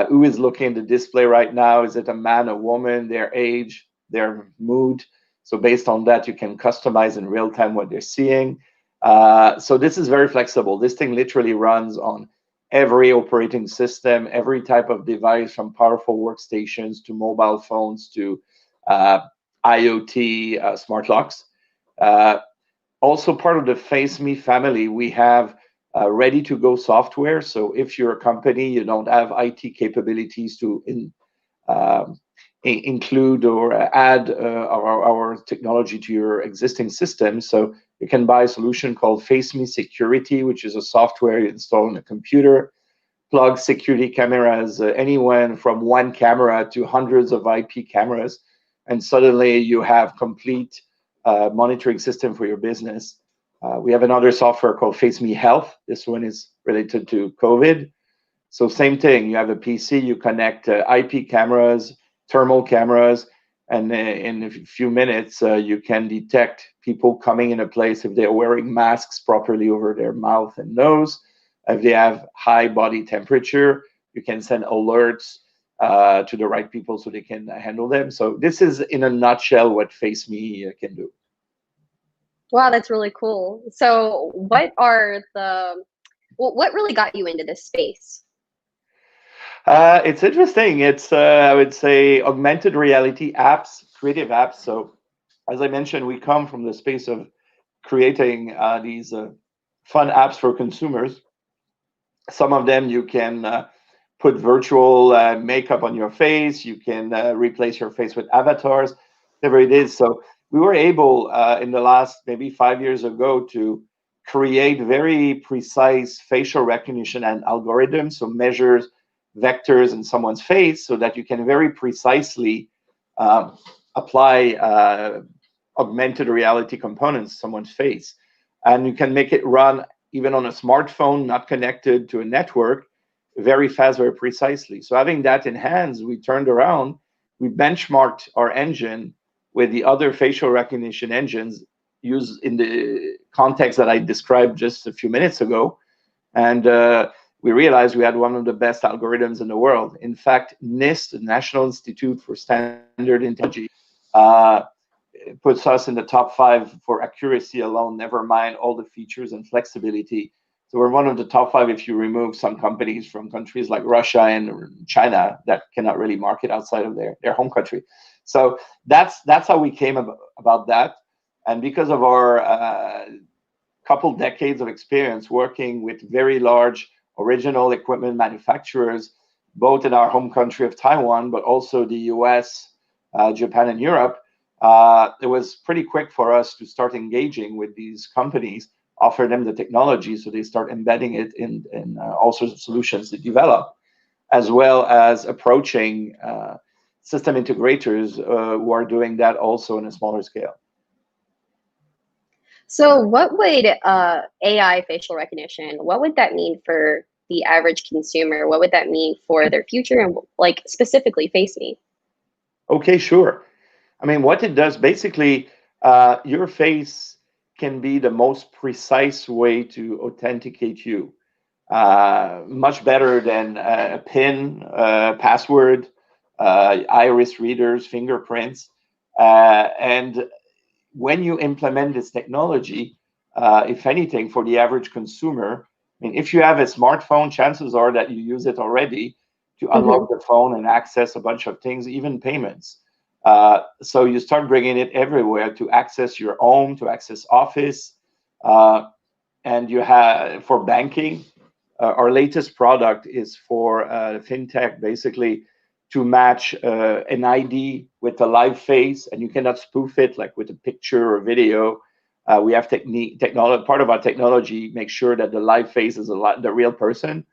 who is looking at the display right now. Is it a man, a woman, their age, their mood? So based on that, you can customize in real time what they're seeing. So this is very flexible. This thing literally runs on every operating system, every type of device, from powerful workstations to mobile phones to IoT smart locks. Also part of the FaceMe family, we have ready-to-go software. So if you're a company, you don't have IT capabilities to include or add our technology to your existing system, so you can buy a solution called FaceMe Security, which is a software you install on a computer, plug security cameras, anywhere from one camera to hundreds of IP cameras, and suddenly you have complete monitoring system for your business. We have another software called FaceMe Health. This one is related to COVID. So same thing, you have a PC, you connect IP cameras, thermal cameras, and in a few minutes, you can detect people coming in a place if they're wearing masks properly over their mouth and nose. If they have high body temperature, you can send alerts to the right people so they can handle them. So this is, in a nutshell, what FaceMe can do. Wow, that's really cool. So what really got you into this space? It's interesting. It's, I would say, augmented reality apps, creative apps. So as I mentioned, we come from the space of creating these fun apps for consumers. Some of them you can put virtual makeup on your face. You can replace your face with avatars, whatever it is. So we were able in the last maybe 5 years ago to create very precise facial recognition and algorithms, so measures vectors in someone's face so that you can very precisely apply augmented reality components to someone's face. And you can make it run even on a smartphone not connected to a network, very fast, very precisely. So having that in hands, we turned around, we benchmarked our engine with the other facial recognition engines used in the context that I described just a few minutes ago. And we realized we had one of the best algorithms in the world. In fact, NIST, the National Institute for Standard and Technology, puts us in the top 5 for accuracy alone, never mind all the features and flexibility. So we're one of the top 5 if you remove some companies from countries like Russia and China that cannot really market outside of their home country. So that's how we came about that. And because of our couple decades of experience working with very large original equipment manufacturers, both in our home country of Taiwan, but also the US, Japan, and Europe, it was pretty quick for us to start engaging with these companies, offer them the technology so they start embedding it in all sorts of solutions they develop, as well as approaching system integrators who are doing that also in a smaller scale. So what would AI facial recognition, what would that mean for the average consumer? What would that mean for their future and like specifically FaceMe? Okay, sure. I mean, what it does, basically, your face can be the most precise way to authenticate you. Much better than a PIN, password, iris readers, fingerprints. And when you implement this technology, if anything, for the average consumer, I mean, if you have a smartphone, chances are that you use it already to unlock the phone and access a bunch of things, even payments. So you start bringing it everywhere to access your home, to access office, and you have for banking. Our latest product is for fintech, basically to match an ID with a live face, and you cannot spoof it like with a picture or video. We have technology. Part of our technology makes sure that the live face is the real person.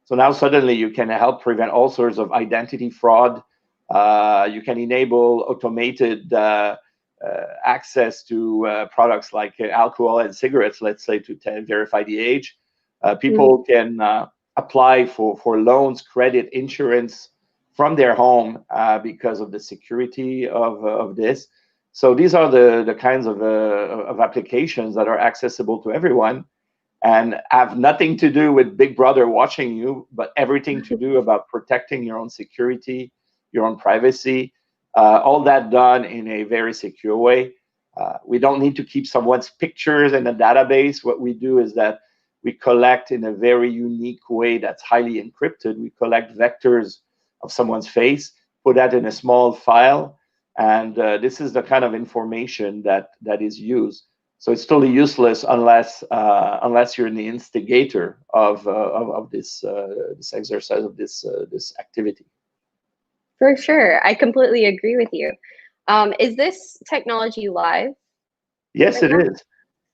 So now suddenly you can help prevent all sorts of identity fraud, You can enable automated access to products like alcohol and cigarettes, let's say, to verify the age. People can apply for loans, credit, insurance from their home because of the security of this. So these are the kinds of applications that are accessible to everyone and have nothing to do with Big Brother watching you, but everything to do about protecting your own security, your own privacy, all that done in a very secure way. We don't need to keep someone's pictures in a database. What we do is that we collect in a very unique way that's highly encrypted. We collect vectors of someone's face, put that in a small file, and this is the kind of information that is used. So it's totally useless unless you're the instigator of this exercise, of this activity. For sure, I completely agree with you. Is this technology live? Yes, right it now? is.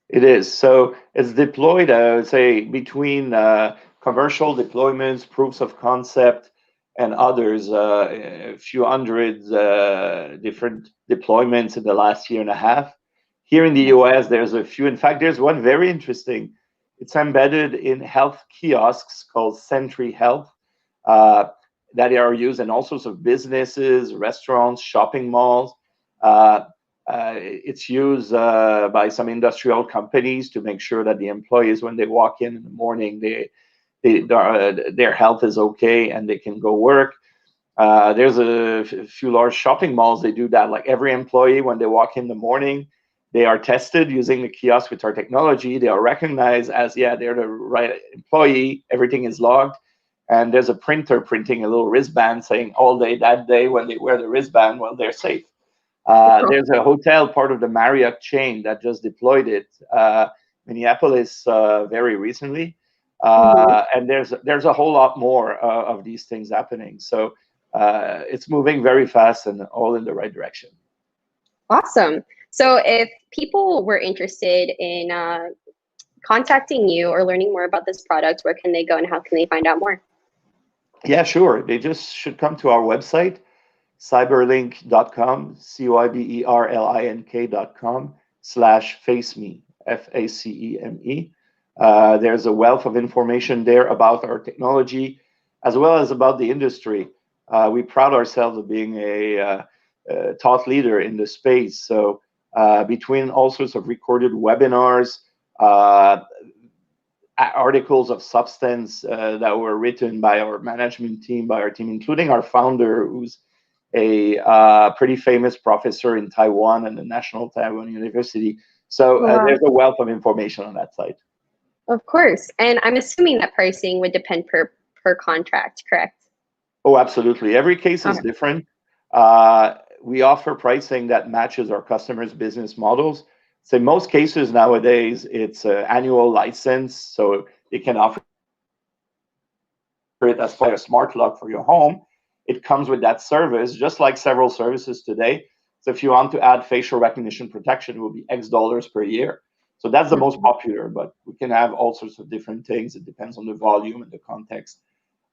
It is. So it's deployed, I would say, between commercial deployments, proofs of concept, and others, a few hundred different deployments in the last year and a half. Here in the US, there's a few. In fact, there's one very interesting. It's embedded in health kiosks called Sentry Health that are used in all sorts of businesses, restaurants, shopping malls. It's used by some industrial companies to make sure that the employees, when they walk in the morning, their health is okay and they can go work. There's a few large shopping malls. They do that. Like every employee, when they walk in the morning, they are tested using the kiosk with our technology. They are recognized as, yeah, they're the right employee. Everything is logged. And there's a printer printing a little wristband saying all day that day when they wear the wristband, well, they're safe. There's a hotel, part of the Marriott chain, that just deployed it, Minneapolis, very recently. And there's a whole lot more of these things happening. So it's moving very fast and all in the right direction. Awesome. So if people were interested in contacting you or learning more about this product, where can they go and how can they find out more? Yeah, sure. They just should come to our website, cyberlink.com, cyberlink.com/faceme, FACEME. There's a wealth of information there about our technology, as well as about the industry. We pride ourselves of being a thought leader in the space. So between all sorts of recorded webinars, articles of substance that were written by our management team, by our team, including our founder, who's a pretty famous professor in Taiwan and the National Taiwan University. So there's a wealth of information on that site. Of course. And I'm assuming that pricing would depend per contract, correct? Oh, absolutely. Every case is different. We offer pricing that matches our customers' business models. So in most cases nowadays, it's an annual license. So you can offer it as part of a smart lock for your home. It comes with that service, just like several services today. So if you want to add facial recognition protection, it will be X dollars per year. So that's the most popular, but we can have all sorts of different things. It depends on the volume and the context.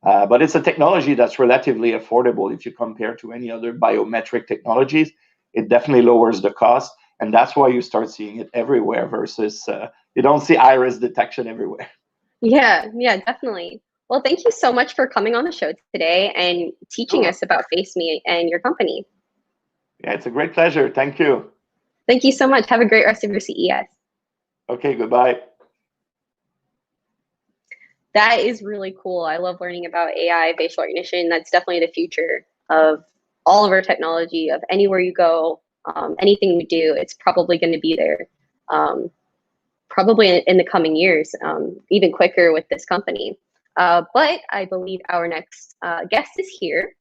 But it's a technology that's relatively affordable if you compare to any other biometric technologies. It definitely lowers the cost. And that's why you start seeing it everywhere versus you don't see iris detection everywhere. Yeah, definitely. Well, thank you so much for coming on the show today and teaching us about FaceMe and your company. Yeah, it's a great pleasure. Thank you. Thank you so much. Have a great rest of your CES. Okay, goodbye. That is really cool. I love learning about AI, facial recognition. That's definitely the future of all of our technology, of anywhere you go, anything we do, it's probably going to be there. Probably in the coming years, even quicker with this company. But I believe our next guest is here.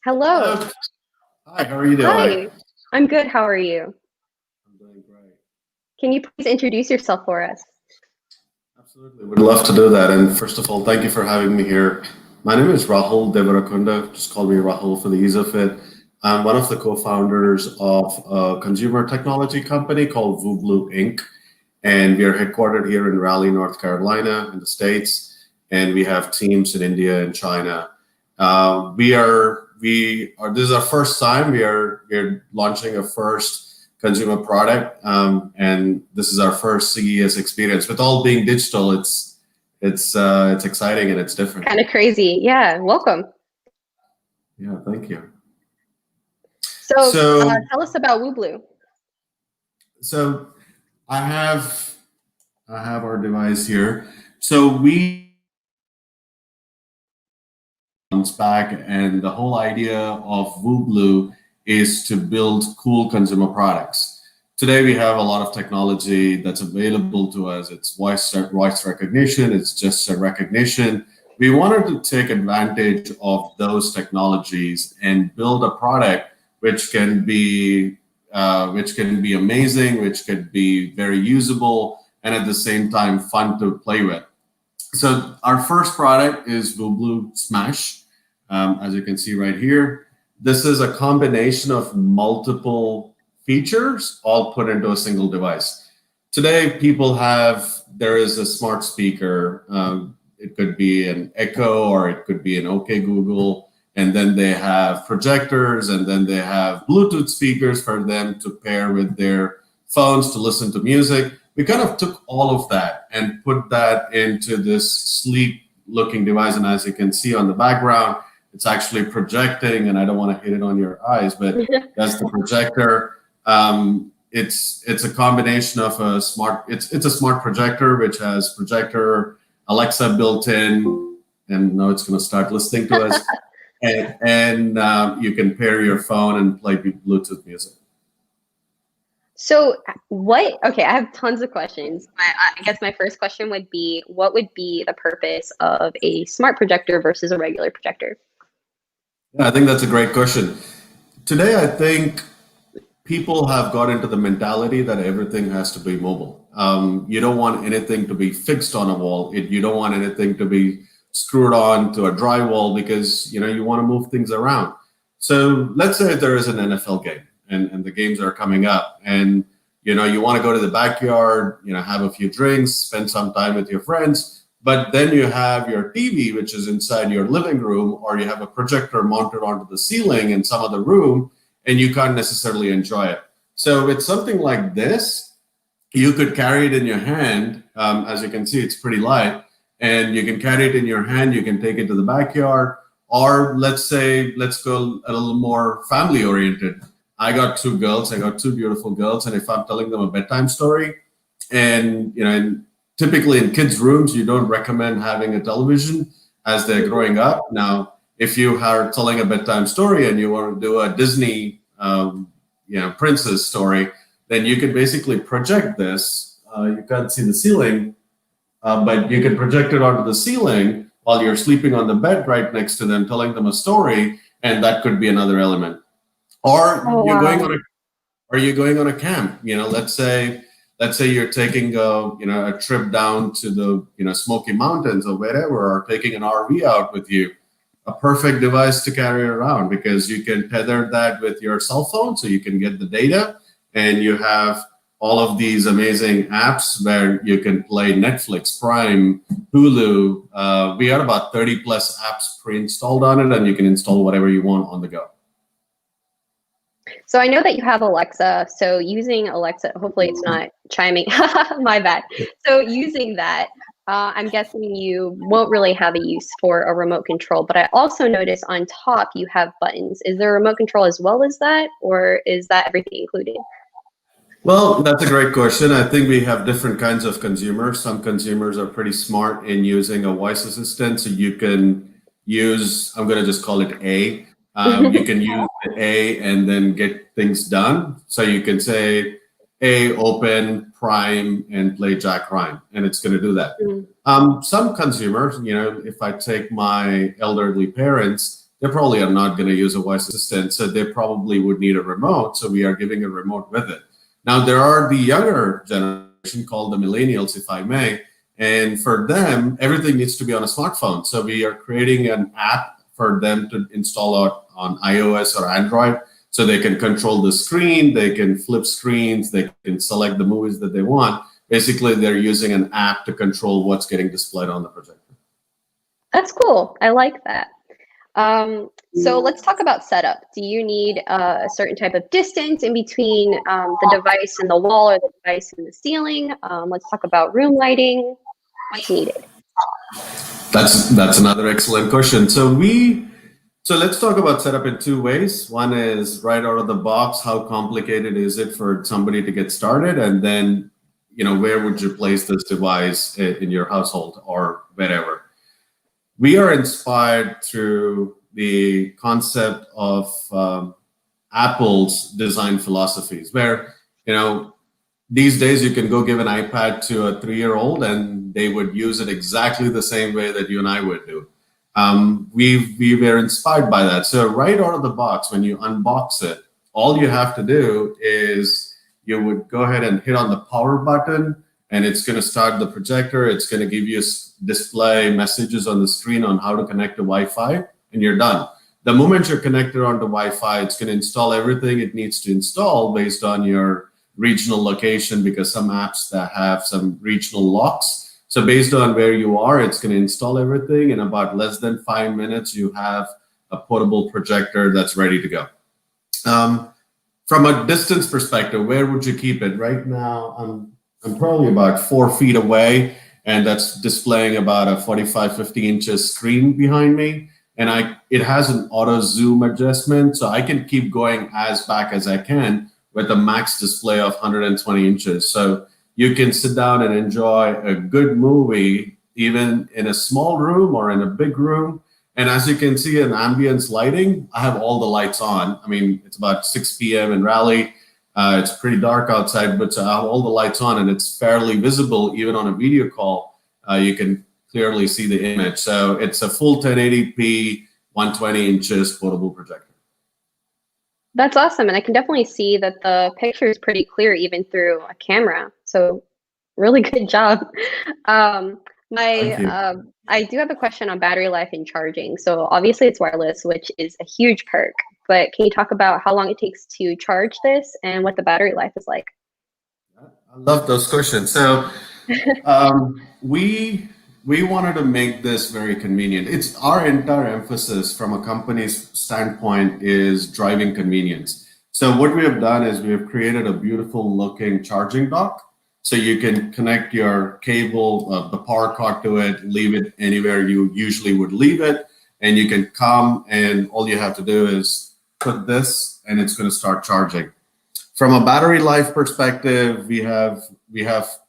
Hello. Hello. Hi, how are you doing? Hi, I'm good. How are you? I'm doing great. Can you please introduce yourself for us? Absolutely, would love to do that. And first of all, thank you for having me here. My name is Rahul Devarakunda. Just call me Rahul for the ease of it. I'm one of the co-founders of a consumer technology company called VooBlue Inc. And we are headquartered here in Raleigh, North Carolina in the States. and we have teams in India and China. This is our first time we're launching a first consumer product, and this is our first CES experience. With all being digital, it's exciting and it's different. Kind of crazy. Yeah, welcome. Yeah, thank you. So tell us about Wooblu. So I have our device here. So we months back, and the whole idea of Wooblu is to build cool consumer products. Today we have a lot of technology that's available to us. It's voice recognition, it's gesture recognition. We wanted to take advantage of those technologies and build a product which can be amazing, which could be very usable, and at the same time fun to play with. So our first product is Wooblu Smash. As you can see right here, this is a combination of multiple features all put into a single device. Today, there is a smart speaker. It could be an Echo or it could be an OK Google. And then they have projectors, and then they have Bluetooth speakers for them to pair with their phones to listen to music. We kind of took all of that and put that into this sleek looking device. And as you can see on the background, it's actually projecting, and I don't want to hit it on your eyes, but that's the projector. It's a combination of it's a smart projector, which has projector, Alexa built in, and now it's going to start listening to us. And you can pair your phone and play Bluetooth music. So okay, I have tons of questions. I guess my first question would be, what would be the purpose of a smart projector versus a regular projector? Yeah, I think that's a great question. Today, I think people have got into the mentality that everything has to be mobile. You don't want anything to be fixed on a wall. You don't want anything to be screwed on to a drywall because you want to move things around. So let's say there is an NFL game and the games are coming up, and you want to go to the backyard, have a few drinks, spend some time with your friends, but then you have your TV, which is inside your living room, or you have a projector mounted onto the ceiling in some other room, and you can't necessarily enjoy it. So with something like this, you could carry it in your hand. As you can see, it's pretty light, and you can carry it in your hand. You can take it to the backyard, or let's go a little more family oriented. I got two beautiful girls, and if I'm telling them a bedtime story, and typically in kids' rooms, you don't recommend having a television as they're growing up. Now, if you are telling a bedtime story and you want to do a Disney, princess story, then you can basically project this. You can't see the ceiling, but you can project it onto the ceiling while you're sleeping on the bed right next to them, telling them a story, and that could be another element. Or you're going on a camp. Let's say you're taking a trip down to the Smoky Mountains or wherever, or taking an RV out with you. A perfect device to carry around because you can tether that with your cell phone, so you can get the data, and you have all of these amazing apps where you can play Netflix, Prime, Hulu. We have about 30 plus apps pre-installed on it, and you can install whatever you want on the go. So I know that you have Alexa. So using Alexa, hopefully it's not chiming. My bad. So using that, I'm guessing you won't really have a use for a remote control. But I also notice on top you have buttons. Is there a remote control as well as that, or is that everything included? Well, that's a great question. I think we have different kinds of consumers. Some consumers are pretty smart in using a voice assistant. So you can use, I'm going to just call it A. You can use the A and then get things done. So you can say, A, open, Prime, and play Jack Ryan, and it's going to do that. Some consumers, if I take my elderly parents, they probably are not going to use a voice assistant, so they probably would need a remote. So we are giving a remote with it. Now, there are the younger generation called the millennials, if I may, and for them, everything needs to be on a smartphone. So we are creating an app for them to install on iOS or Android, so they can control the screen, they can flip screens, they can select the movies that they want. Basically, they're using an app to control what's getting displayed on the projector. That's cool. I like that. So let's talk about setup. Do you need a certain type of distance in between the device and the wall or the device and the ceiling? Let's talk about room lighting. What's needed? That's another excellent question. So let's talk about setup in two ways. One is right out of the box, how complicated is it for somebody to get started, and then where would you place this device in your household or wherever. We are inspired through the concept of Apple's design philosophies, where these days you can go give an iPad to a 3-year-old and they would use it exactly the same way that you and I would do. We were inspired by that. So right out of the box, when you unbox it, all you have to do is you would go ahead and hit on the power button, and it's going to start the projector. It's going to give you display messages on the screen on how to connect to Wi-Fi, and you're done. The moment you're connected onto Wi-Fi, it's going to install everything it needs to install based on your regional location, because some apps that have some regional locks. So based on where you are, it's going to install everything. In about less than 5 minutes, you have a portable projector that's ready to go. From a distance perspective, where would you keep it? Right now, I'm probably about 4 feet away, and that's displaying about a 45, 50 inches screen behind me. And it has an auto zoom adjustment, so I can keep going as back as I can with a max display of 120 inches. So you can sit down and enjoy a good movie, even in a small room or in a big room. And as you can see in ambience lighting, I have all the lights on. I mean, it's about 6 p.m. in Raleigh. It's pretty dark outside, but I have all the lights on, and it's fairly visible. Even on a video call, you can clearly see the image. So it's a full 1080p, 120 inches portable projector. That's awesome. And I can definitely see that the picture is pretty clear even through a camera. So really good job. I do have a question on battery life and charging. So obviously it's wireless, which is a huge perk, but can you talk about how long it takes to charge this and what the battery life is like? I love those questions. So we wanted to make this very convenient. It's our entire emphasis from a company's standpoint is driving convenience. So what we have done is we have created a beautiful looking charging dock. So you can connect your cable, the power cord to it, leave it anywhere you usually would leave it, and you can come and all you have to do is put this and it's going to start charging. From a battery life perspective, we have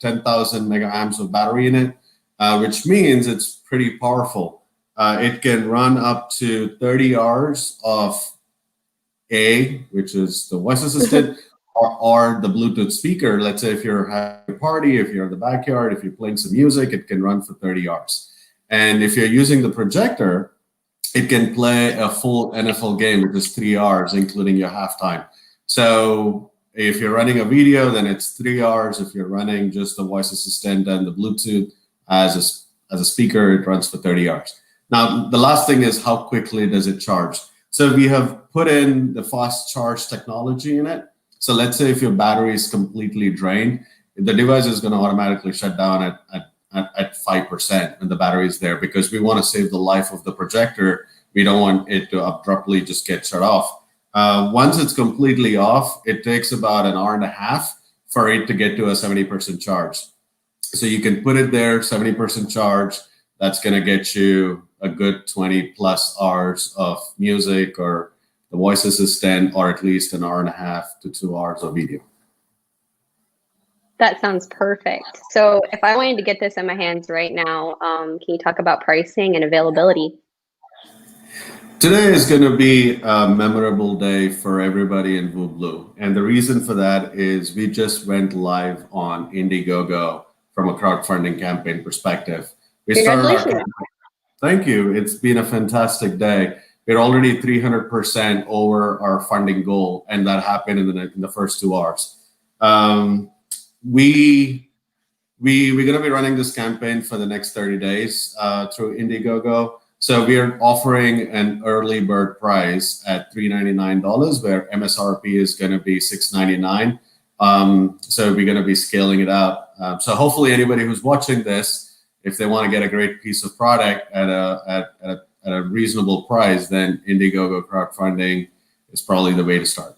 10,000 mega amps of battery in it, which means it's pretty powerful. It can run up to 30 hours of which is the voice assistant, or the Bluetooth speaker. Let's say if you're having a party, if you're in the backyard, if you're playing some music, it can run for 30 hours. And if you're using the projector, it can play a full NFL game, which is 3 hours, including your halftime. So if you're running a video, then it's 3 hours. If you're running just the voice assistant and the Bluetooth as a speaker, it runs for 30 hours. Now, the last thing is how quickly does it charge? So we have put in the fast charge technology in it. So let's say if your battery is completely drained, the device is going to automatically shut down at 5% when the battery is there, because we want to save the life of the projector. We don't want it to abruptly just get shut off. Once it's completely off, it takes about an hour and a half for it to get to a 70% charge. So you can put it there, 70% charge. That's going to get you a good 20 plus hours of music or the voice assistant, or at least an hour and a half to 2 hours of video. That sounds perfect. So if I wanted to get this in my hands right now, can you talk about pricing and availability? Today is going to be a memorable day for everybody in Blue. And the reason for that is we just went live on Indiegogo from a crowdfunding campaign perspective. Congratulations. Thank you. It's been a fantastic day. We're already 300% over our funding goal, and that happened in the first 2 hours. We're going to be running this campaign for the next 30 days through Indiegogo. So we are offering an early bird price at $399, where MSRP is going to be $699. So we're going to be scaling it up. So hopefully anybody who's watching this if they want to get a great piece of product at a reasonable price, then Indiegogo crowdfunding is probably the way to start.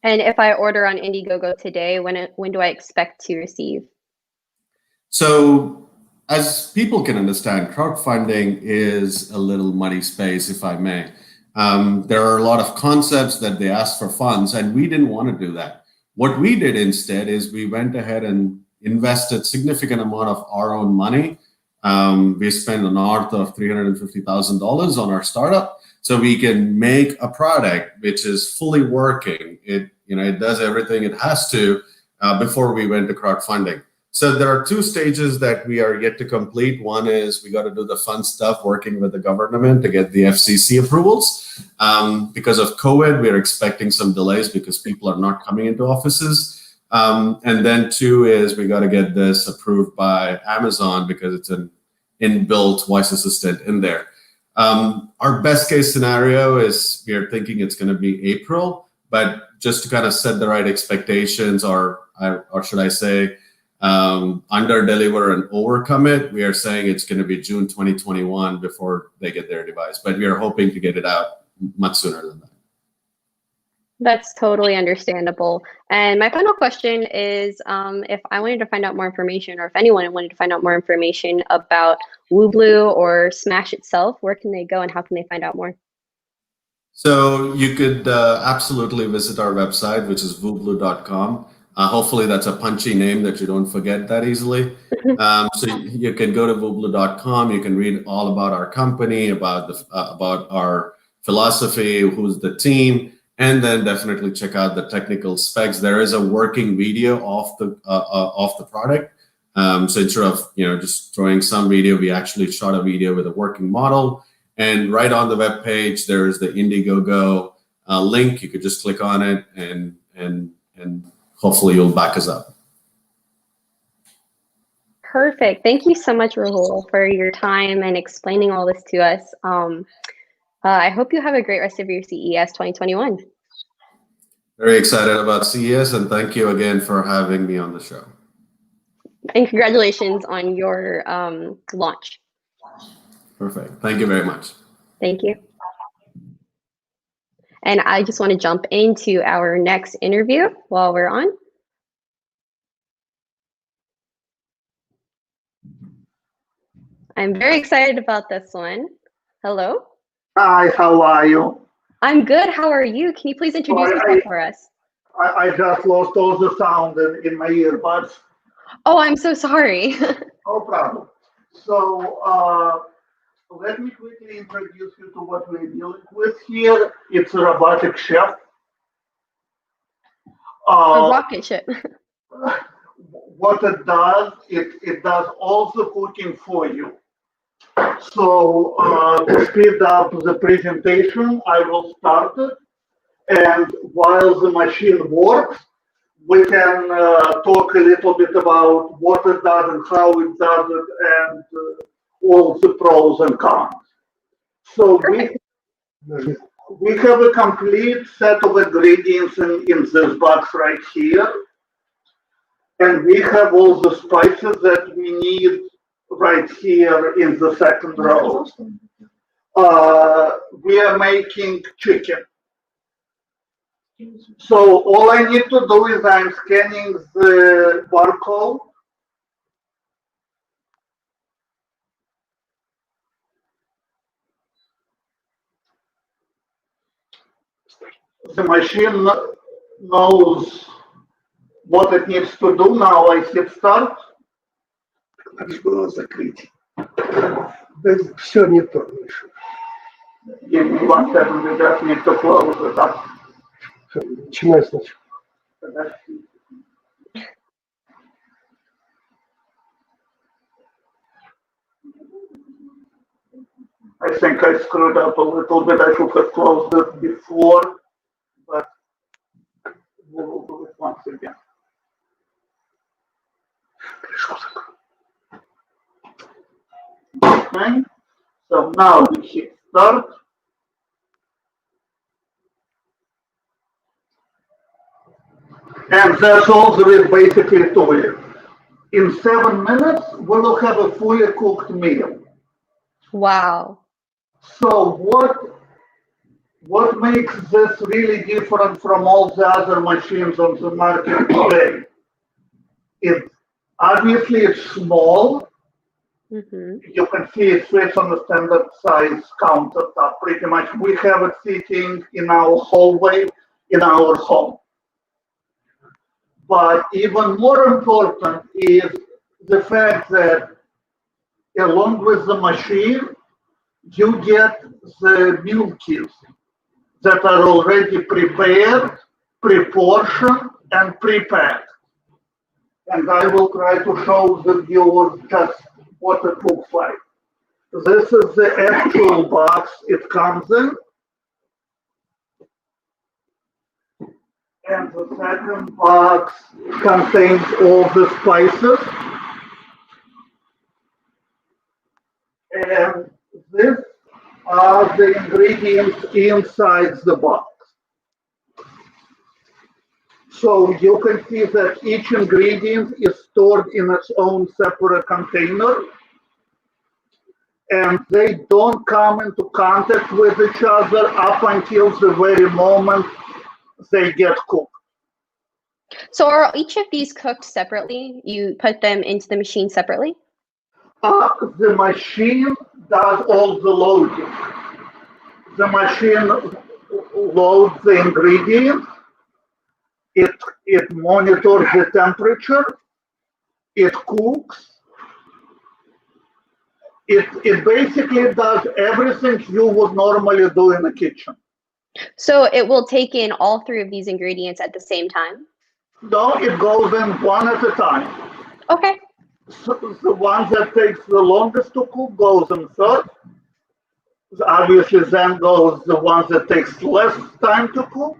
And if I order on Indiegogo today, when do I expect to receive? So, as people can understand, crowdfunding is a little muddy space, if I may. There are a lot of concepts that they ask for funds, and we didn't want to do that. What we did instead is we went ahead and invested significant amount of our own money. We spent north of $350,000 on our startup, so we can make a product which is fully working. It does everything it has to before we went to crowdfunding. So there are two stages that we are yet to complete. One is we got to do the fun stuff, working with the government to get the FCC approvals. Because of COVID, we're expecting some delays because people are not coming into offices. And then two is we got to get this approved by Amazon because it's an inbuilt voice assistant in there. Our best case scenario is we are thinking it's going to be April, but just to kind of set the right expectations, or should I say, under deliver and overcome it, we are saying it's going to be June 2021 before they get their device, but we are hoping to get it out much sooner than that. That's totally understandable. And my final question is, if I wanted to find out more information, or if anyone wanted to find out more information about Wooblu or Smash itself, where can they go and how can they find out more? So you could absolutely visit our website, which is wooblu.com. Hopefully that's a punchy name that you don't forget that easily. So you can go to wooblu.com. You can read all about our company, about our philosophy, who's the team, and then definitely check out the technical specs. There is a working video of the product. So instead of just throwing some video, we actually shot a video with a working model. And right on the web page, there is the Indiegogo link. You could just click on it, and hopefully you'll back us up. Perfect. Thank you so much, Rahul, for your time and explaining all this to us. I hope you have a great rest of your CES 2021. Very excited about CES, and thank you again for having me on the show. And congratulations on your launch. Perfect. Thank you very much. Thank you. And I just want to jump into our next interview while we're on. I'm very excited about this one. Hello. Hi, how are you? I'm good. How are you? Can you please introduce yourself for us? I just lost all the sound in my earbuds. Oh, I'm so sorry. No problem. So let me quickly introduce you to what we're dealing with here. It's a robotic chef. A rocket ship. What it does, it does all the cooking for you. So to speed up the presentation, I will start it. And while the machine works, we can talk a little bit about what it does and how it does it, and all the pros and cons. So we have a complete set of ingredients in this box right here. And we have all the spices that we need right here in the second row. We are making chicken. So all I need to do is I'm scanning the barcode. The machine knows what it needs to do. Now I hit start. Надо было закрыть. Да все не то. Give me 1 second, we just need to close it up. Начинай сначала. I think I screwed up a little bit. I should have closed it before, but we will do it once again. Okay, so now we hit start. And that's all there is basically to it. In 7 minutes, we will have a fully cooked meal. Wow. So what makes this really different from all the other machines on the market today? Obviously it's small. You can see it fits on the standard size countertop pretty much. We have it sitting in our hallway in our home. But even more important is the fact that along with the machine, you get the meal kits that are already prepared, pre-portioned, and prepacked. And I will try to show the viewers just what it looks like. This is the actual box it comes in. And the second box contains all the spices. And these are the ingredients inside the box. So you can see that each ingredient is stored in its own separate container. And they don't come into contact with each other up until the very moment they get cooked. So are each of these cooked separately? You put them into the machine separately? The machine does all the loading. The machine loads the ingredients. It monitors the temperature. It cooks. It basically does everything you would normally do in the kitchen. So it will take in all three of these ingredients at the same time? No, it goes in one at a time. Okay. So the one that takes the longest to cook goes in first. Obviously, then goes the one that takes less time to cook.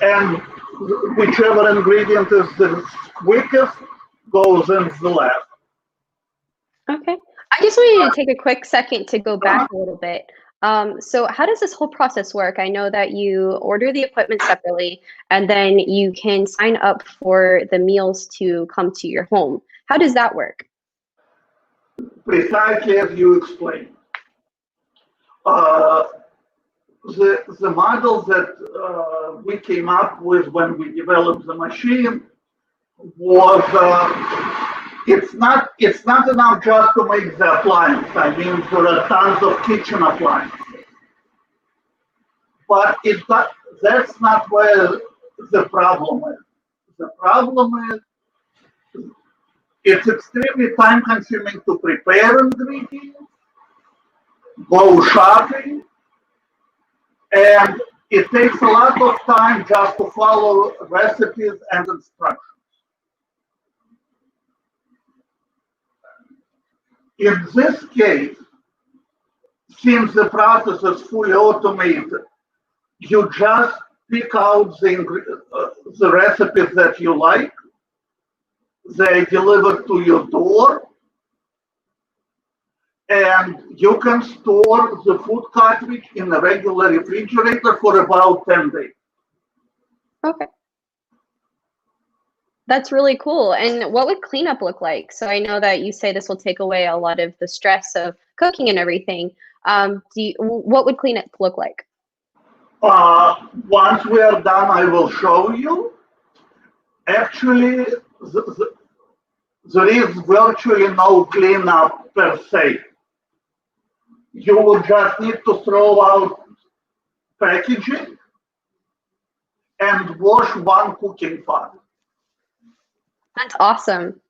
And whichever ingredient is the quickest goes in the last. Okay. I just wanted to take a quick second to go back a little bit. So how does this whole process work? I know that you order the equipment separately, and then you can sign up for the meals to come to your home. How does that work? Precisely as you explained. The model that we came up with when we developed the machine was it's not enough just to make the appliance. I mean, there are tons of kitchen appliances, but that's not where the problem is. The problem is it's extremely time consuming to prepare ingredients, go shopping, and it takes a lot of time just to follow recipes and instructions. In this case, since the process is fully automated, you just pick out the recipes that you like. They deliver to your door, and you can store the food cartridge in a regular refrigerator for about 10 days. Okay. That's really cool. And what would cleanup look like? So I know that you say this will take away a lot of the stress of cooking and everything. What would cleanup look like? Once we are done, I will show you. Actually, there is virtually no cleanup per se. You will just need to throw out packaging and wash one cooking pot. That's awesome.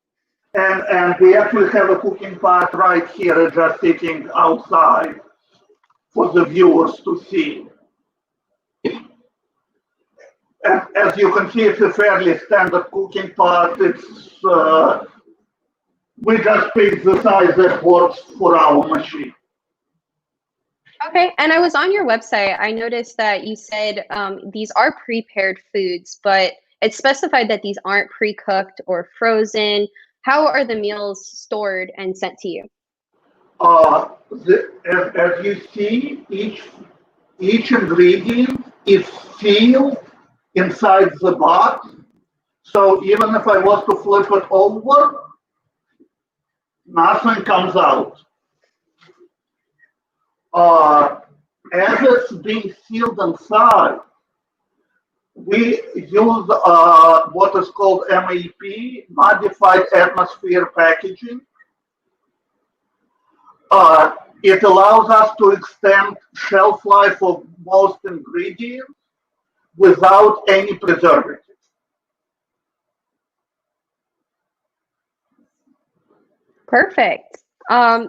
And we actually have a cooking pot right here, just sitting outside for the viewers to see. And as you can see, it's a fairly standard cooking pot. It's we just picked the size that works for our machine. Okay, and I was on your website. I noticed that you said these are prepared foods, but it's specified that these aren't pre-cooked or frozen. How are the meals stored and sent to you? As you see, each ingredient is sealed inside the box. So even if I was to flip it over, nothing comes out. As it's being sealed inside, we use what is called MAP, modified atmosphere packaging. It allows us to extend shelf life of most ingredients without any preservatives. Perfect.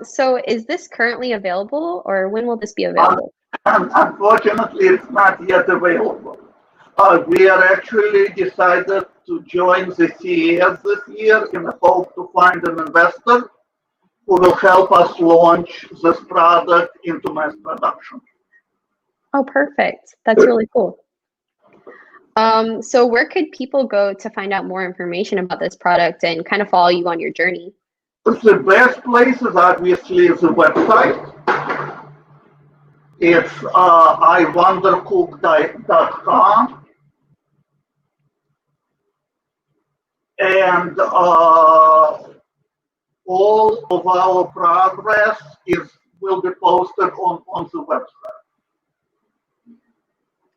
So is this currently available, or when will this be available? Unfortunately, it's not yet available. We are actually decided to join the CES this year in the hope to find an investor who will help us launch this product into mass production. Oh, perfect. That's really cool. So where could people go to find out more information about this product and kind of follow you on your journey? The best place is obviously the website. It's iwondercook.com. And all of our progress will be posted on the website.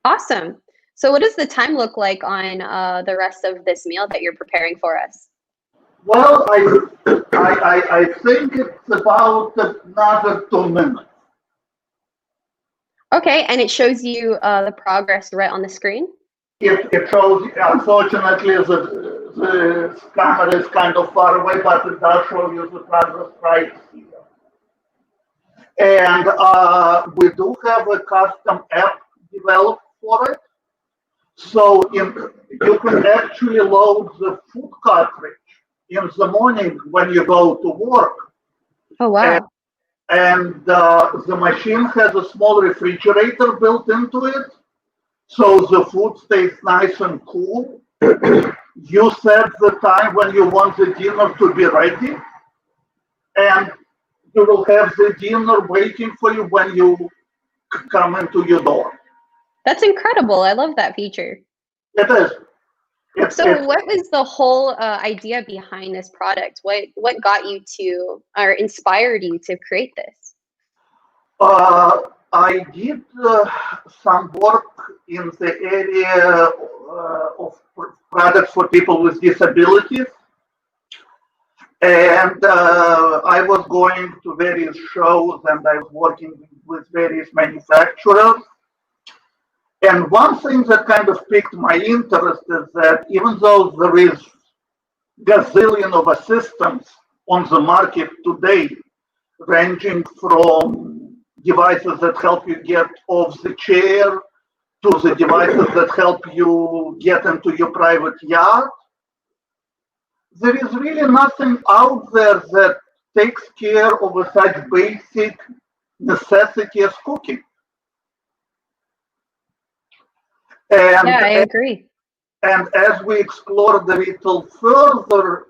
Awesome. So what does the time look like on the rest of this meal that you're preparing for us? Well, I think it's about another 2 minutes. Okay, and it shows you the progress right on the screen? It shows, unfortunately, the camera is kind of far away, but it does show you the progress right here. And we do have a custom app developed for it. So you can actually load the food cartridge in the morning when you go to work. Oh, wow. And the machine has a small refrigerator built into it. So the food stays nice and cool. You set the time when you want the dinner to be ready. And you will have the dinner waiting for you when you come into your door. That's incredible. I love that feature. It is. So what was the whole idea behind this product? What got you to, or inspired you to create this? I did some work in the area of products for people with disabilities. And I was going to various shows and I was working with various manufacturers. And one thing that kind of piqued my interest is that even though there is gazillion of assistants on the market today, ranging from devices that help you get off the chair to the devices that help you get into your private yard, there is really nothing out there that takes care of a such basic necessity as cooking. And, yeah, I agree. And as we explored a little further,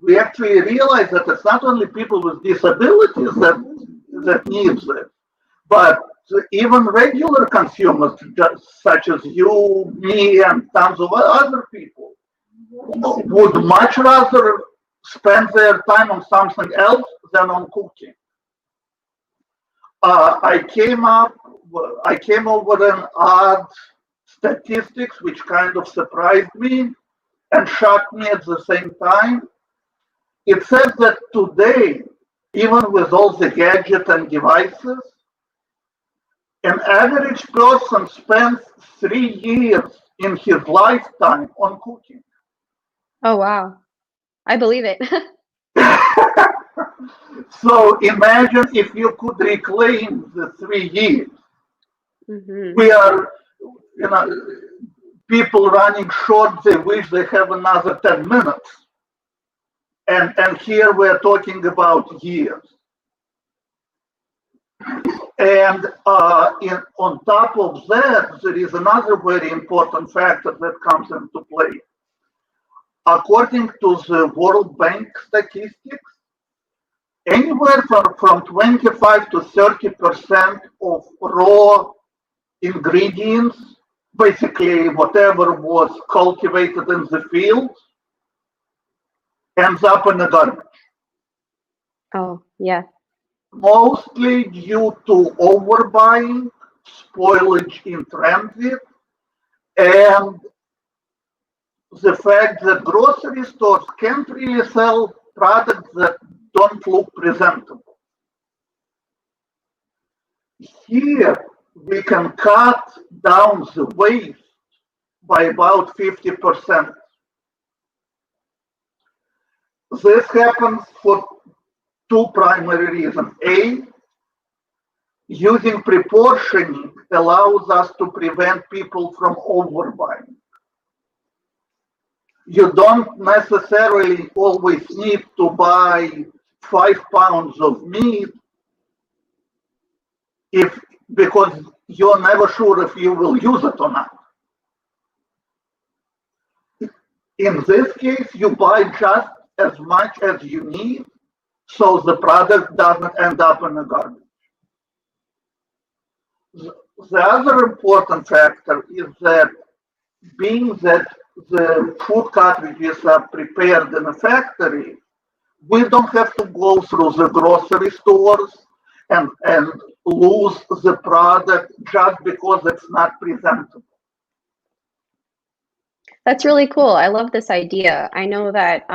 we actually realized that it's not only people with disabilities that needs it, but even regular consumers, such as you, me, and tons of other people, would much rather spend their time on something else than on cooking. I came up with an odd statistics which kind of surprised me and shocked me at the same time. It says that today, even with all the gadgets and devices, an average person spends 3 years in his lifetime on cooking. Oh, wow. I believe it. So imagine if you could reclaim the 3 years. Mm-hmm. We are, people running short, they wish they have another 10 minutes. And here we're talking about years. And on top of that, there is another very important factor that comes into play. According to the World Bank statistics, anywhere from 25 to 30% of raw ingredients, basically whatever was cultivated in the field, ends up in the garbage. Oh, yeah. Mostly due to overbuying, spoilage in transit, and the fact that grocery stores can't really sell products that don't look presentable. Here, we can cut down the waste by about 50%. This happens for two primary reasons. A, using proportioning allows us to prevent people from overbuying. You don't necessarily always need to buy 5 pounds of meat because you're never sure if you will use it or not. In this case, you buy just as much as you need, so the product doesn't end up in the garbage. The other important factor is that being that the food cartridges are prepared in a factory, we don't have to go through the grocery stores and lose the product just because it's not presentable. That's really cool. I love this idea. I know that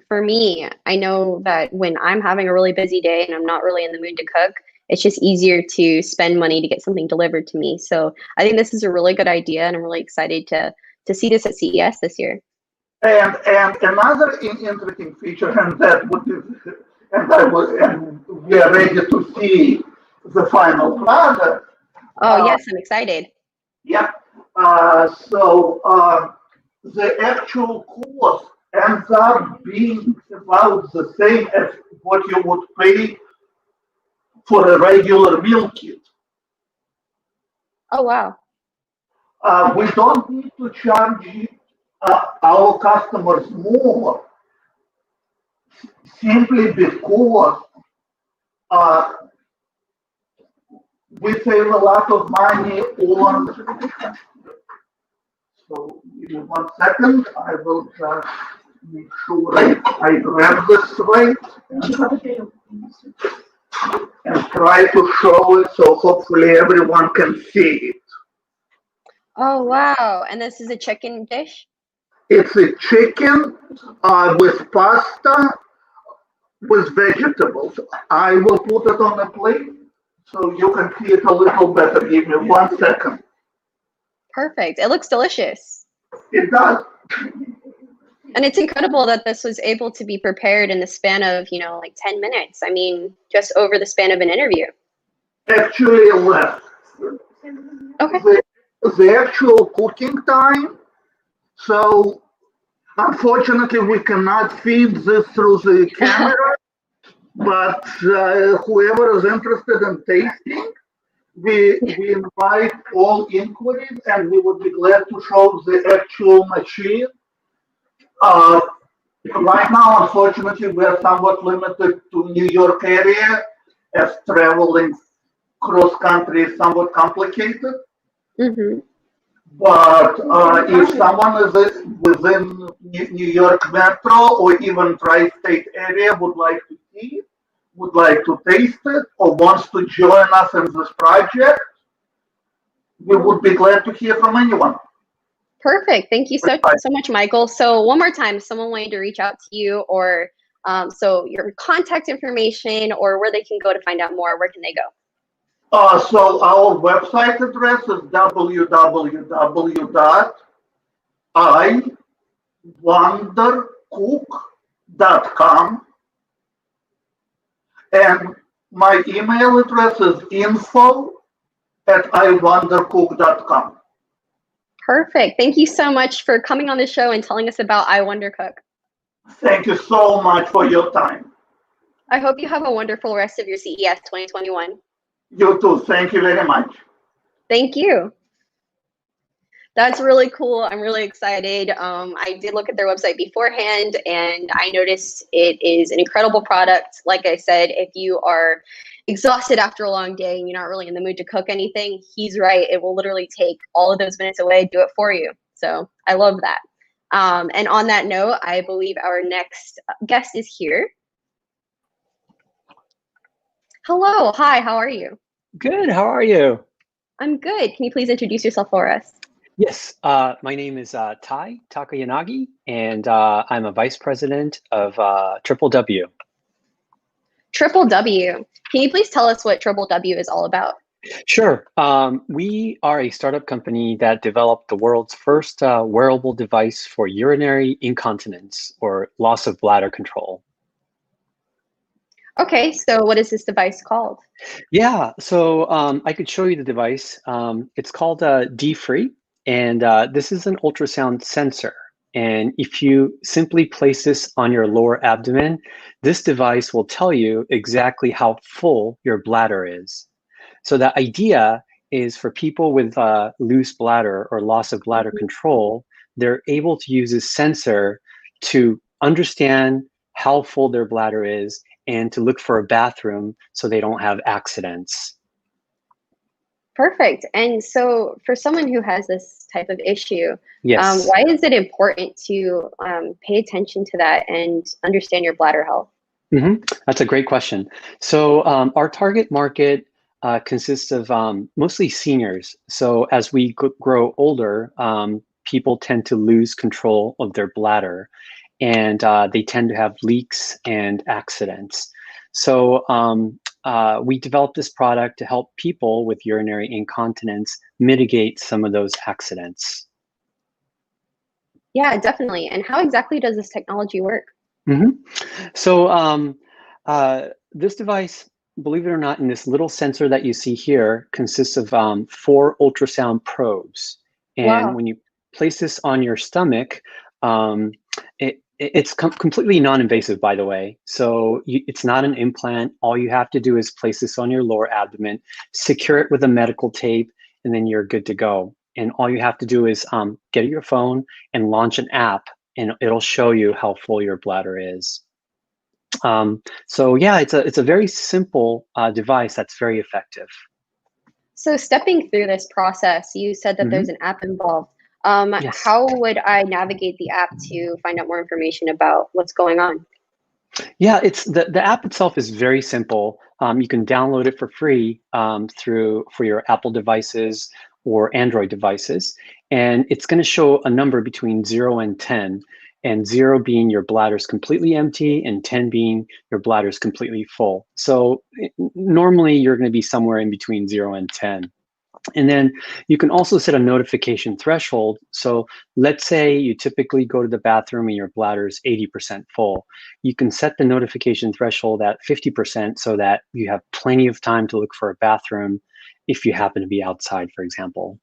for me, I know that when I'm having a really busy day and I'm not really in the mood to cook, it's just easier to spend money to get something delivered to me. So I think this is a really good idea, and I'm really excited to see this at CES this year. And another interesting feature, and that would be, and we are ready to see the final product. Oh yes, I'm excited. Yeah. The actual cost ends up being about the same as what you would pay for a regular meal kit. Oh wow. We don't need to charge our customers more simply because we save a lot of money on. So give me 1 second. I will just make sure I grab this right and try to show it so hopefully everyone can see it. Oh wow. And this is a chicken dish? It's a chicken with pasta with vegetables. I will put it on a plate so you can see it a little better. Give me 1 second. Perfect. It looks delicious. It does. And it's incredible that this was able to be prepared in the span of, like 10 minutes. I mean, just over the span of an interview. Actually less. Okay. The actual cooking time. So unfortunately, we cannot feed this through the camera, but whoever is interested in tasting, we invite all inquiries, and we would be glad to show the actual machine. Right now, unfortunately, we are somewhat limited to New York area, as traveling cross country is somewhat complicated. Mm-hmm. But if someone is within New York Metro or even tri-state area would like to see it, would like to taste it, or wants to join us in this project, we would be glad to hear from anyone. Perfect. Thank you so much, Michael. So one more time, if someone wanted to reach out to you, or so your contact information, or where they can go to find out more, where can they go? So our website address is www.iwondercook.com, and my email address is info@iwondercook.com. Perfect. Thank you so much for coming on the show and telling us about I Wonder Cook. Thank you so much for your time. I hope you have a wonderful rest of your CES 2021. You too. Thank you very much. Thank you. That's really cool. I'm really excited. I did look at their website beforehand, and I noticed it is an incredible product. Like I said, if you are exhausted after a long day and you're not really in the mood to cook anything, he's right. It will literally take all of those minutes away, do it for you. So I love that. And on that note, I believe our next guest is here. Hello. Hi. How are you? Good. How are you? I'm good. Can you please introduce yourself for us? Yes. My name is Tai Takayanagi, and I'm a vice president of Triple W. Triple W. Can you please tell us what Triple W is all about? Sure. We are a startup company that developed the world's first wearable device for urinary incontinence or loss of bladder control. Okay, so what is this device called? Yeah, so I could show you the device. It's called D-Free, and this is an ultrasound sensor. And if you simply place this on your lower abdomen, this device will tell you exactly how full your bladder is. So the idea is for people with loose bladder or loss of bladder control, they're able to use this sensor to understand how full their bladder is and to look for a bathroom so they don't have accidents. Perfect. And so for someone who has this type of issue, Yes. why is it important to pay attention to that and understand your bladder health? That's a great question. So our target market consists of mostly seniors. So as we grow older, people tend to lose control of their bladder, and they tend to have leaks and accidents. So we developed this product to help people with urinary incontinence mitigate some of those accidents. Yeah, definitely. And how exactly does this technology work? So this device, believe it or not, in this little sensor that you see here, consists of 4 ultrasound probes. And Wow. when you place this on your stomach, it's completely non-invasive, by the way. So it's not an implant. All you have to do is place this on your lower abdomen, secure it with a medical tape, and then you're good to go. And all you have to do is get your phone and launch an app, and it'll show you how full your bladder is. So yeah, it's a very simple device that's very effective. So stepping through this process, you said that there's an app involved. Yes. How would I navigate the app to find out more information about what's going on? Yeah, it's the app itself is very simple. You can download it for free for your Apple devices or Android devices, and it's going to show a number between 0 and 10, and 0 being your bladder's completely empty, and 10 being your bladder's completely full. So normally you're going to be somewhere in between 0 and 10. And then you can also set a notification threshold. So let's say you typically go to the bathroom and your bladder is 80% full. You can set the notification threshold at 50% so that you have plenty of time to look for a bathroom if you happen to be outside, for example.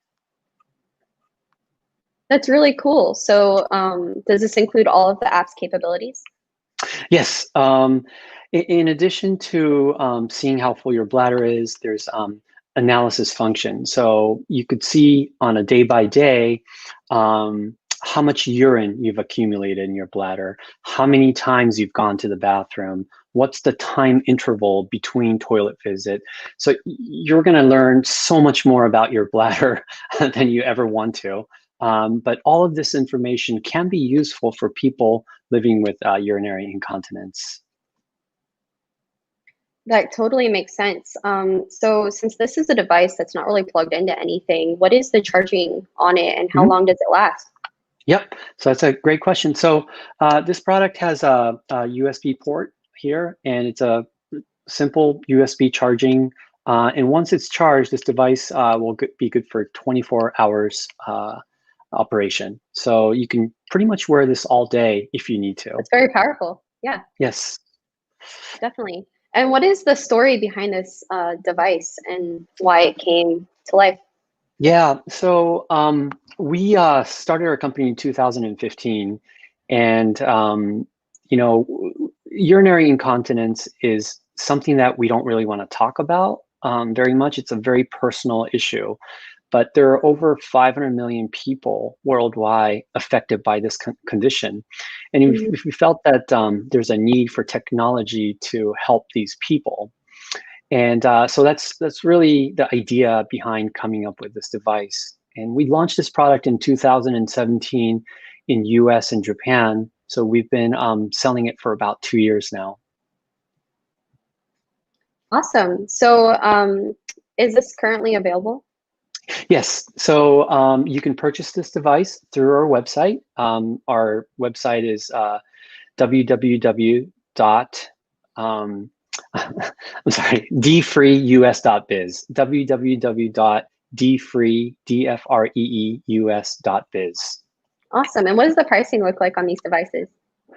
That's really cool. So does this include all of the app's capabilities? Yes. In addition to seeing how full your bladder is, there's analysis function. So you could see on a day by day how much urine you've accumulated in your bladder, how many times you've gone to the bathroom, what's the time interval between toilet visit. So you're going to learn so much more about your bladder than you ever want to. But all of this information can be useful for people living with urinary incontinence. That totally makes sense. So since this is a device that's not really plugged into anything, what is the charging on it and how long does it last? Yep, so that's a great question. So this product has a USB port here, and it's a simple USB charging. And once it's charged, this device will be good for 24 hours operation. So you can pretty much wear this all day if you need to. It's very powerful. Yeah. Yes. Definitely. And what is the story behind this device and why it came to life? Yeah, so we started our company in 2015, and you know, urinary incontinence is something that we don't really want to talk about very much. It's a very personal issue, but there are over 500 million people worldwide affected by this condition, and we felt that there's a need for technology to help these people. And so that's really the idea behind coming up with this device. And we launched this product in 2017 in US and Japan. So we've been selling it for about 2 years now. Awesome. So is this currently available? Yes. So you can purchase this device through our website. Our website is www. I'm sorry, dfreeus.biz. www.dfreeus.biz. Awesome. And what does the pricing look like on these devices?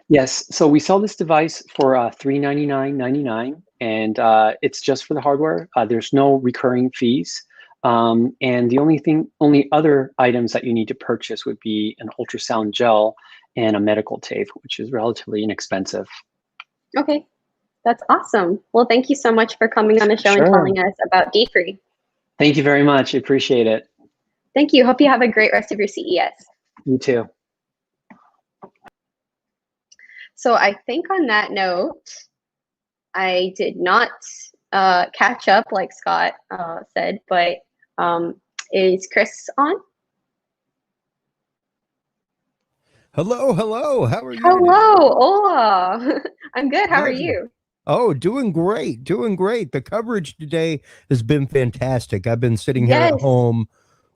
Yes. So we sell this device for $399.99, and it's just for the hardware. There's no recurring fees. And the only other items that you need to purchase would be an ultrasound gel and a medical tape, which is relatively inexpensive. Okay, that's awesome. Well, thank you so much for coming on the show and Sure. telling us about D-Free. Thank you very much. I appreciate it. Thank you. Hope you have a great rest of your CES. You too. So I think on that note, I did not catch up like Scott said, but is Chris on? Hello, hello. How are you? Hello, hola. I'm good. How are you? Oh, doing great. Doing great. The coverage today has been fantastic. I've been sitting here at home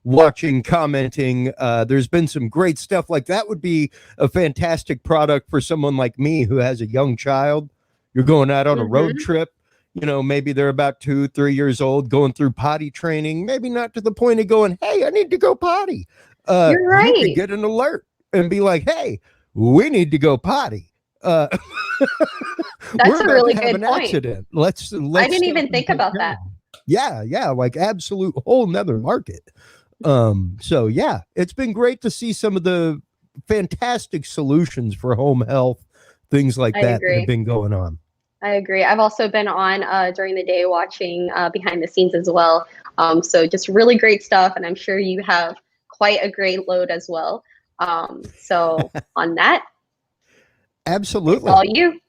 watching, commenting. There's been some great stuff. Like that would be a fantastic product for someone like me who has a young child. You're going out on a road trip. You know, maybe they're about 2-3 years old, going through potty training, maybe not to the point of going, hey, I need to go potty. You're right. You could get an alert and be like, hey, we need to go potty. That's a really good point. Accident. Let's I didn't even think about that. Yeah, like absolute whole nother market. So yeah, it's been great to see some of the fantastic solutions for home health, things like that have been going on. I agree. I've also been on during the day watching behind the scenes as well. So just really great stuff, and I'm sure you have quite a great load as well. So on that, absolutely, it's all you.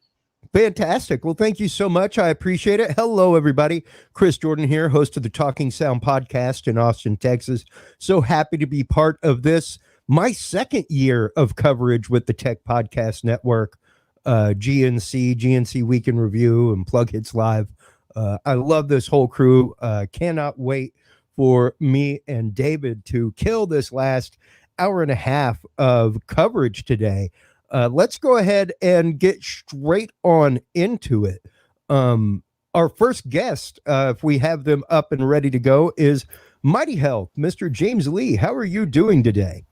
Fantastic. Well, thank you so much. I appreciate it. Hello, everybody. Chris Jordan here, host of the Talking Sound podcast in Austin, Texas. So happy to be part of this, my second year of coverage with the Tech Podcast Network, GNC Week in Review, and Plug Hits Live. I love this whole crew. Cannot wait for me and David to kill this last hour and a half of coverage today. Let's go ahead and get straight on into it. Our first guest, if we have them up and ready to go, is Mighty Health, Mr. James Lee. How are you doing today?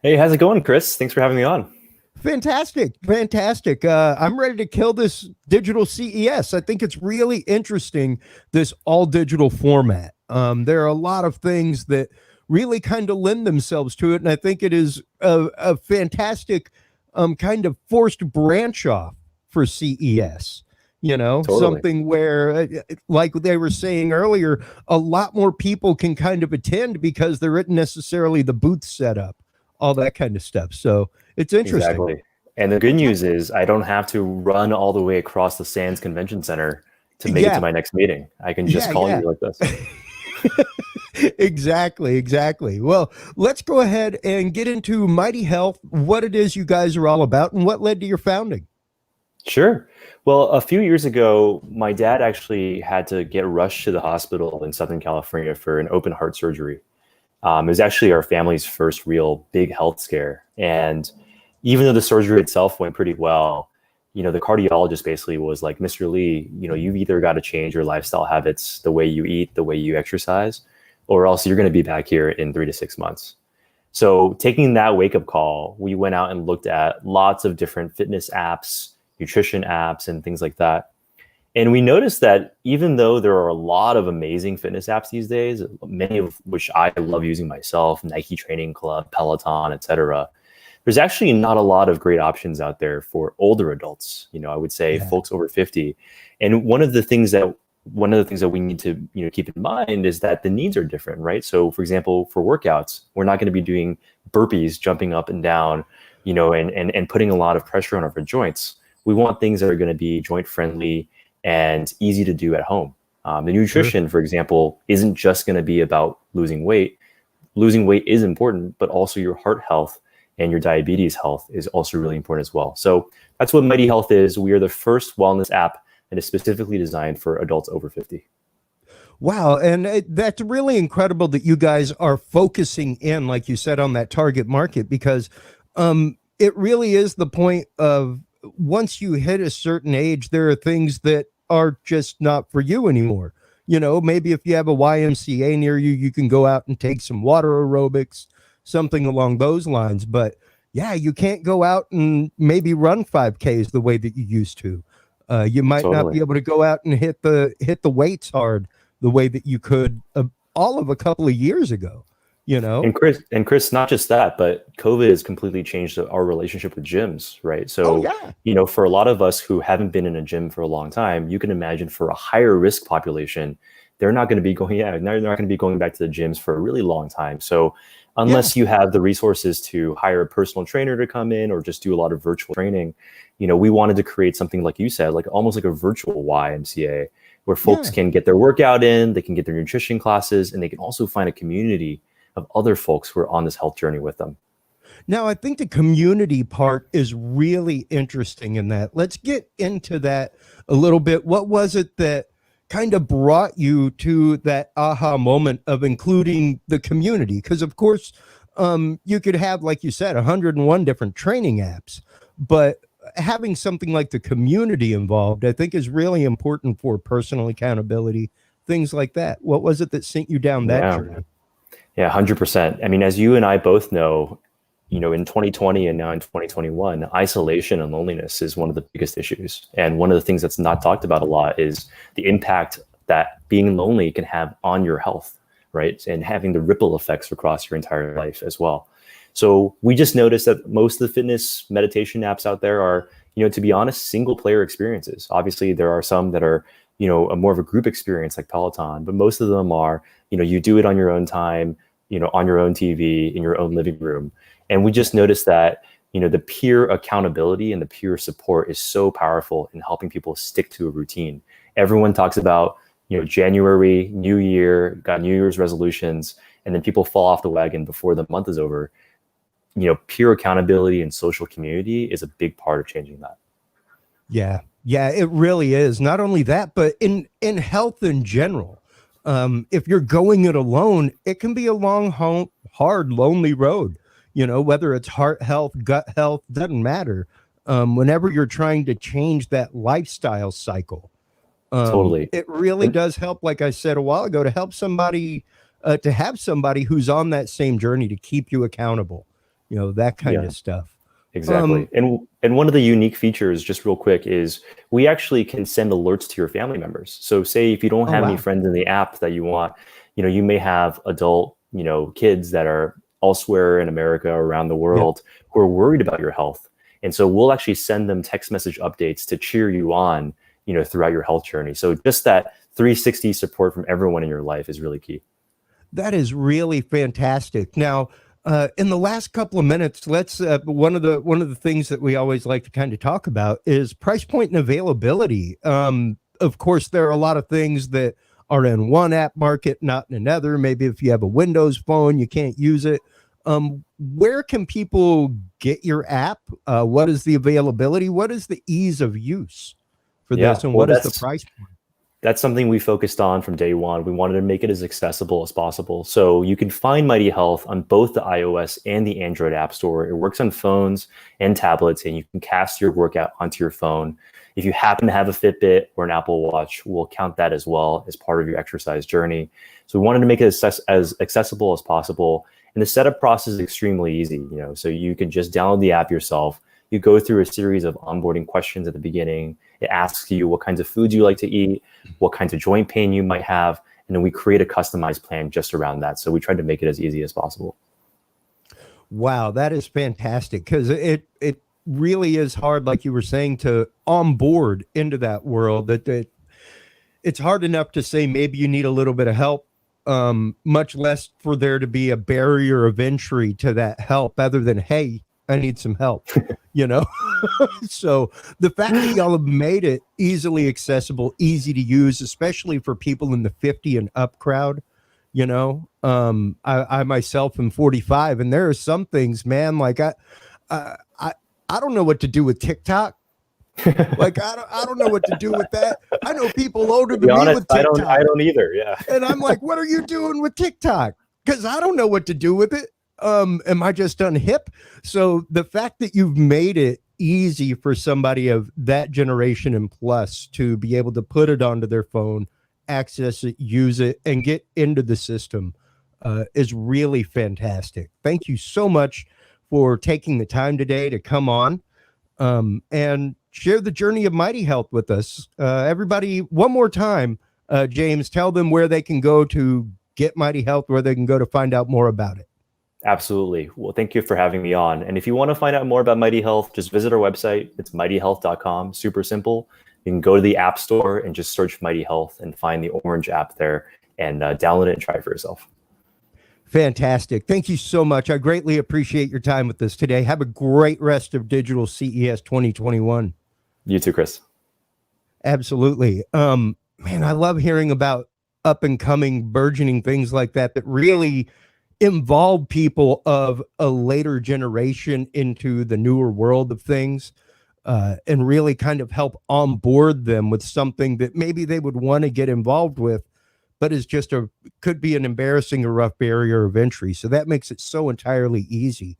Hey, how's it going, Chris? Thanks for having me on. Fantastic. I'm ready to kill this digital CES. I think it's really interesting, this all digital format. There are a lot of things that really kind of lend themselves to it, and I think it is a fantastic kind of forced branch off for CES, something where, like they were saying earlier, a lot more people can kind of attend because there isn't necessarily the booth set up, all that kind of stuff. So it's interesting. Exactly. And the good news is I don't have to run all the way across the Sands Convention Center to make it to my next meeting. I can just call you like this. Exactly. Well, let's go ahead and get into Mighty Health, what it is you guys are all about, and what led to your founding. Sure. Well, a few years ago, my dad actually had to get rushed to the hospital in Southern California for an open heart surgery. It was actually our family's first real big health scare. And even though the surgery itself went pretty well, the cardiologist basically was like, Mr. Lee, you've either got to change your lifestyle habits, the way you eat, the way you exercise, or else you're going to be back here in 3 to 6 months. So taking that wake-up call, we went out and looked at lots of different fitness apps, nutrition apps, and things like that. And we noticed that even though there are a lot of amazing fitness apps these days, many of which I love using myself, Nike Training Club, Peloton, etc., there's actually not a lot of great options out there for older adults. I would say folks over 50. And one of the things that we need to keep in mind is that the needs are different, right? So, for example, for workouts, we're not going to be doing burpees, jumping up and down, and putting a lot of pressure on our joints. We want things that are going to be joint friendly and easy to do at home. The nutrition, for example, isn't just going to be about losing weight. Losing weight is important, but also your heart health and your diabetes health is also really important as well. So that's what Mighty Health is. We are the first wellness app and is specifically designed for adults over 50. Wow. And that's really incredible that you guys are focusing in, like you said, on that target market, because it really is the point of once you hit a certain age, there are things that are just not for you anymore. You know, maybe if you have a YMCA near you, you can go out and take some water aerobics, something along those lines. But yeah, you can't go out and maybe run 5Ks the way that you used to. You might not be able to go out and hit the weights hard the way that you could all of a couple of years ago, you know? And Chris, not just that, but COVID has completely changed our relationship with gyms, right? So, you know, for a lot of us who haven't been in a gym for a long time, you can imagine for a higher risk population, they're not going to be going, they're not going to be going back to the gyms for a really long time. So unless you have the resources to hire a personal trainer to come in or just do a lot of virtual training, you know, we wanted to create something like you said, like almost like a virtual YMCA, where folks can get their workout in, they can get their nutrition classes, and they can also find a community of other folks who are on this health journey with them. Now, I think the community part is really interesting in that. Let's get into that a little bit. What was it that kind of brought you to that aha moment of including the community? Because, of course, you could have, like you said, 101 different training apps, but having something like the community involved, I think, is really important for personal accountability, things like that. What was it that sent you down that journey? Yeah, 100%. I mean, as you and I both know, you know, in 2020 and now in 2021, isolation and loneliness is one of the biggest issues. And one of the things that's not talked about a lot is the impact that being lonely can have on your health, right? And having the ripple effects across your entire life as well. So we just noticed that most of the fitness meditation apps out there are, you know, to be honest, single player experiences. Obviously, there are some that are, you know, more of a group experience like Peloton, but most of them are, you know, you do it on your own time, you know, on your own TV, in your own living room. And we just noticed that, you know, the peer accountability and the peer support is so powerful in helping people stick to a routine. Everyone talks about, you know, January, New Year, got New Year's resolutions, and then people fall off the wagon before the month is over. You know, peer accountability and social community is a big part of changing that. Yeah, it really is. Not only that, but in health in general, if you're going it alone, it can be a long, hard, lonely road. You know, whether it's heart health, gut health, doesn't matter. Whenever you're trying to change that lifestyle cycle, Totally, it really does help. Like I said a while ago, to help somebody, to have somebody who's on that same journey to keep you accountable. You know, that kind of stuff. Exactly. And one of the unique features, just real quick, is we actually can send alerts to your family members. So say if you don't have any friends in the app that you want, you know, you may have adult, you know, kids that are elsewhere in America or around the world who are worried about your health. And so we'll actually send them text message updates to cheer you on, you know, throughout your health journey. So just that 360 support from everyone in your life is really key. That is really fantastic. Now, in the last couple of minutes, let's one of the things that we always like to kind of talk about is price point and availability. Of course, there are a lot of things that are in one app market, not in another. Maybe if you have a Windows phone, you can't use it. Where can people get your app? What is the availability? What is the ease of use for this? And what is the price point? That's something we focused on from day one. We wanted to make it as accessible as possible. So you can find Mighty Health on both the iOS and the Android App Store. It works on phones and tablets, and you can cast your workout onto your phone. If you happen to have a Fitbit or an Apple Watch, we'll count that as well as part of your exercise journey. So we wanted to make it as accessible as possible. And the setup process is extremely easy. You know, so you can just download the app yourself. You go through a series of onboarding questions at the beginning. It asks you what kinds of foods you like to eat, what kinds of joint pain you might have, and then we create a customized plan just around that. So we tried to make it as easy as possible. Wow, that is fantastic, because it really is hard, like you were saying, to onboard into that world. That it's hard enough to say maybe you need a little bit of help, much less for there to be a barrier of entry to that help other than, hey, I need some help, you know? So the fact that y'all have made it easily accessible, easy to use, especially for people in the 50 and up crowd, you know, I myself am 45, and there are some things, man, like I don't know what to do with TikTok. Like I don't know what to do with that. I know people older To be than me honest, with TikTok. I don't either. Yeah. And I'm like, what are you doing with TikTok? Because I don't know what to do with it. Am I just unhip? So the fact that you've made it easy for somebody of that generation and plus to be able to put it onto their phone, access it, use it, and get into the system is really fantastic. Thank you so much for taking the time today to come on and share the journey of Mighty Health with us. Everybody, one more time, James, tell them where they can go to get Mighty Health, where they can go to find out more about it. Absolutely. Well, thank you for having me on. And if you want to find out more about Mighty Health, just visit our website. It's mightyhealth.com. Super simple. You can go to the App Store and just search Mighty Health and find the orange app there and download it and try it for yourself. Fantastic. Thank you so much. I greatly appreciate your time with us today. Have a great rest of Digital CES 2021. You too, Chris. Absolutely. Man, I love hearing about up and coming, burgeoning things like that really involve people of a later generation into the newer world of things, and really kind of help onboard them with something that maybe they would want to get involved with, but is just could be an embarrassing or rough barrier of entry. So that makes it so entirely easy.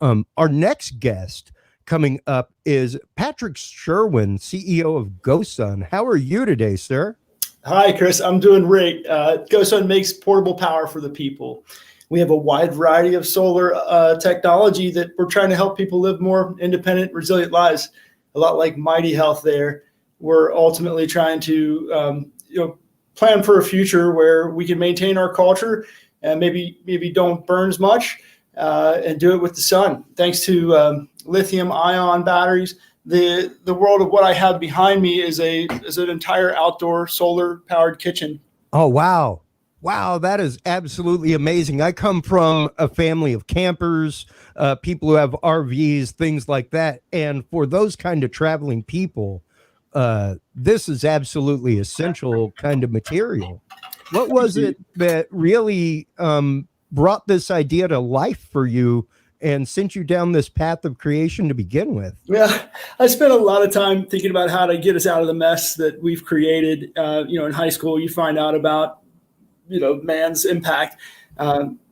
Our next guest coming up is Patrick Sherwin, CEO of GoSun. How are you today, sir? Hi, Chris. I'm doing great. GoSun makes portable power for the people. We have a wide variety of solar technology that we're trying to help people live more independent, resilient lives. A lot like Mighty Health there. We're ultimately trying to plan for a future where we can maintain our culture and maybe don't burn as much and do it with the sun. Thanks to lithium ion batteries, the world of what I have behind me is an entire outdoor solar powered kitchen. Oh, wow. Wow, that is absolutely amazing. I come from a family of campers, people who have RVs, things like that. And for those kind of traveling people, this is absolutely essential kind of material. What was it that really brought this idea to life for you and sent you down this path of creation to begin with? Yeah, I spent a lot of time thinking about how to get us out of the mess that we've created. In high school, you find out about man's impact.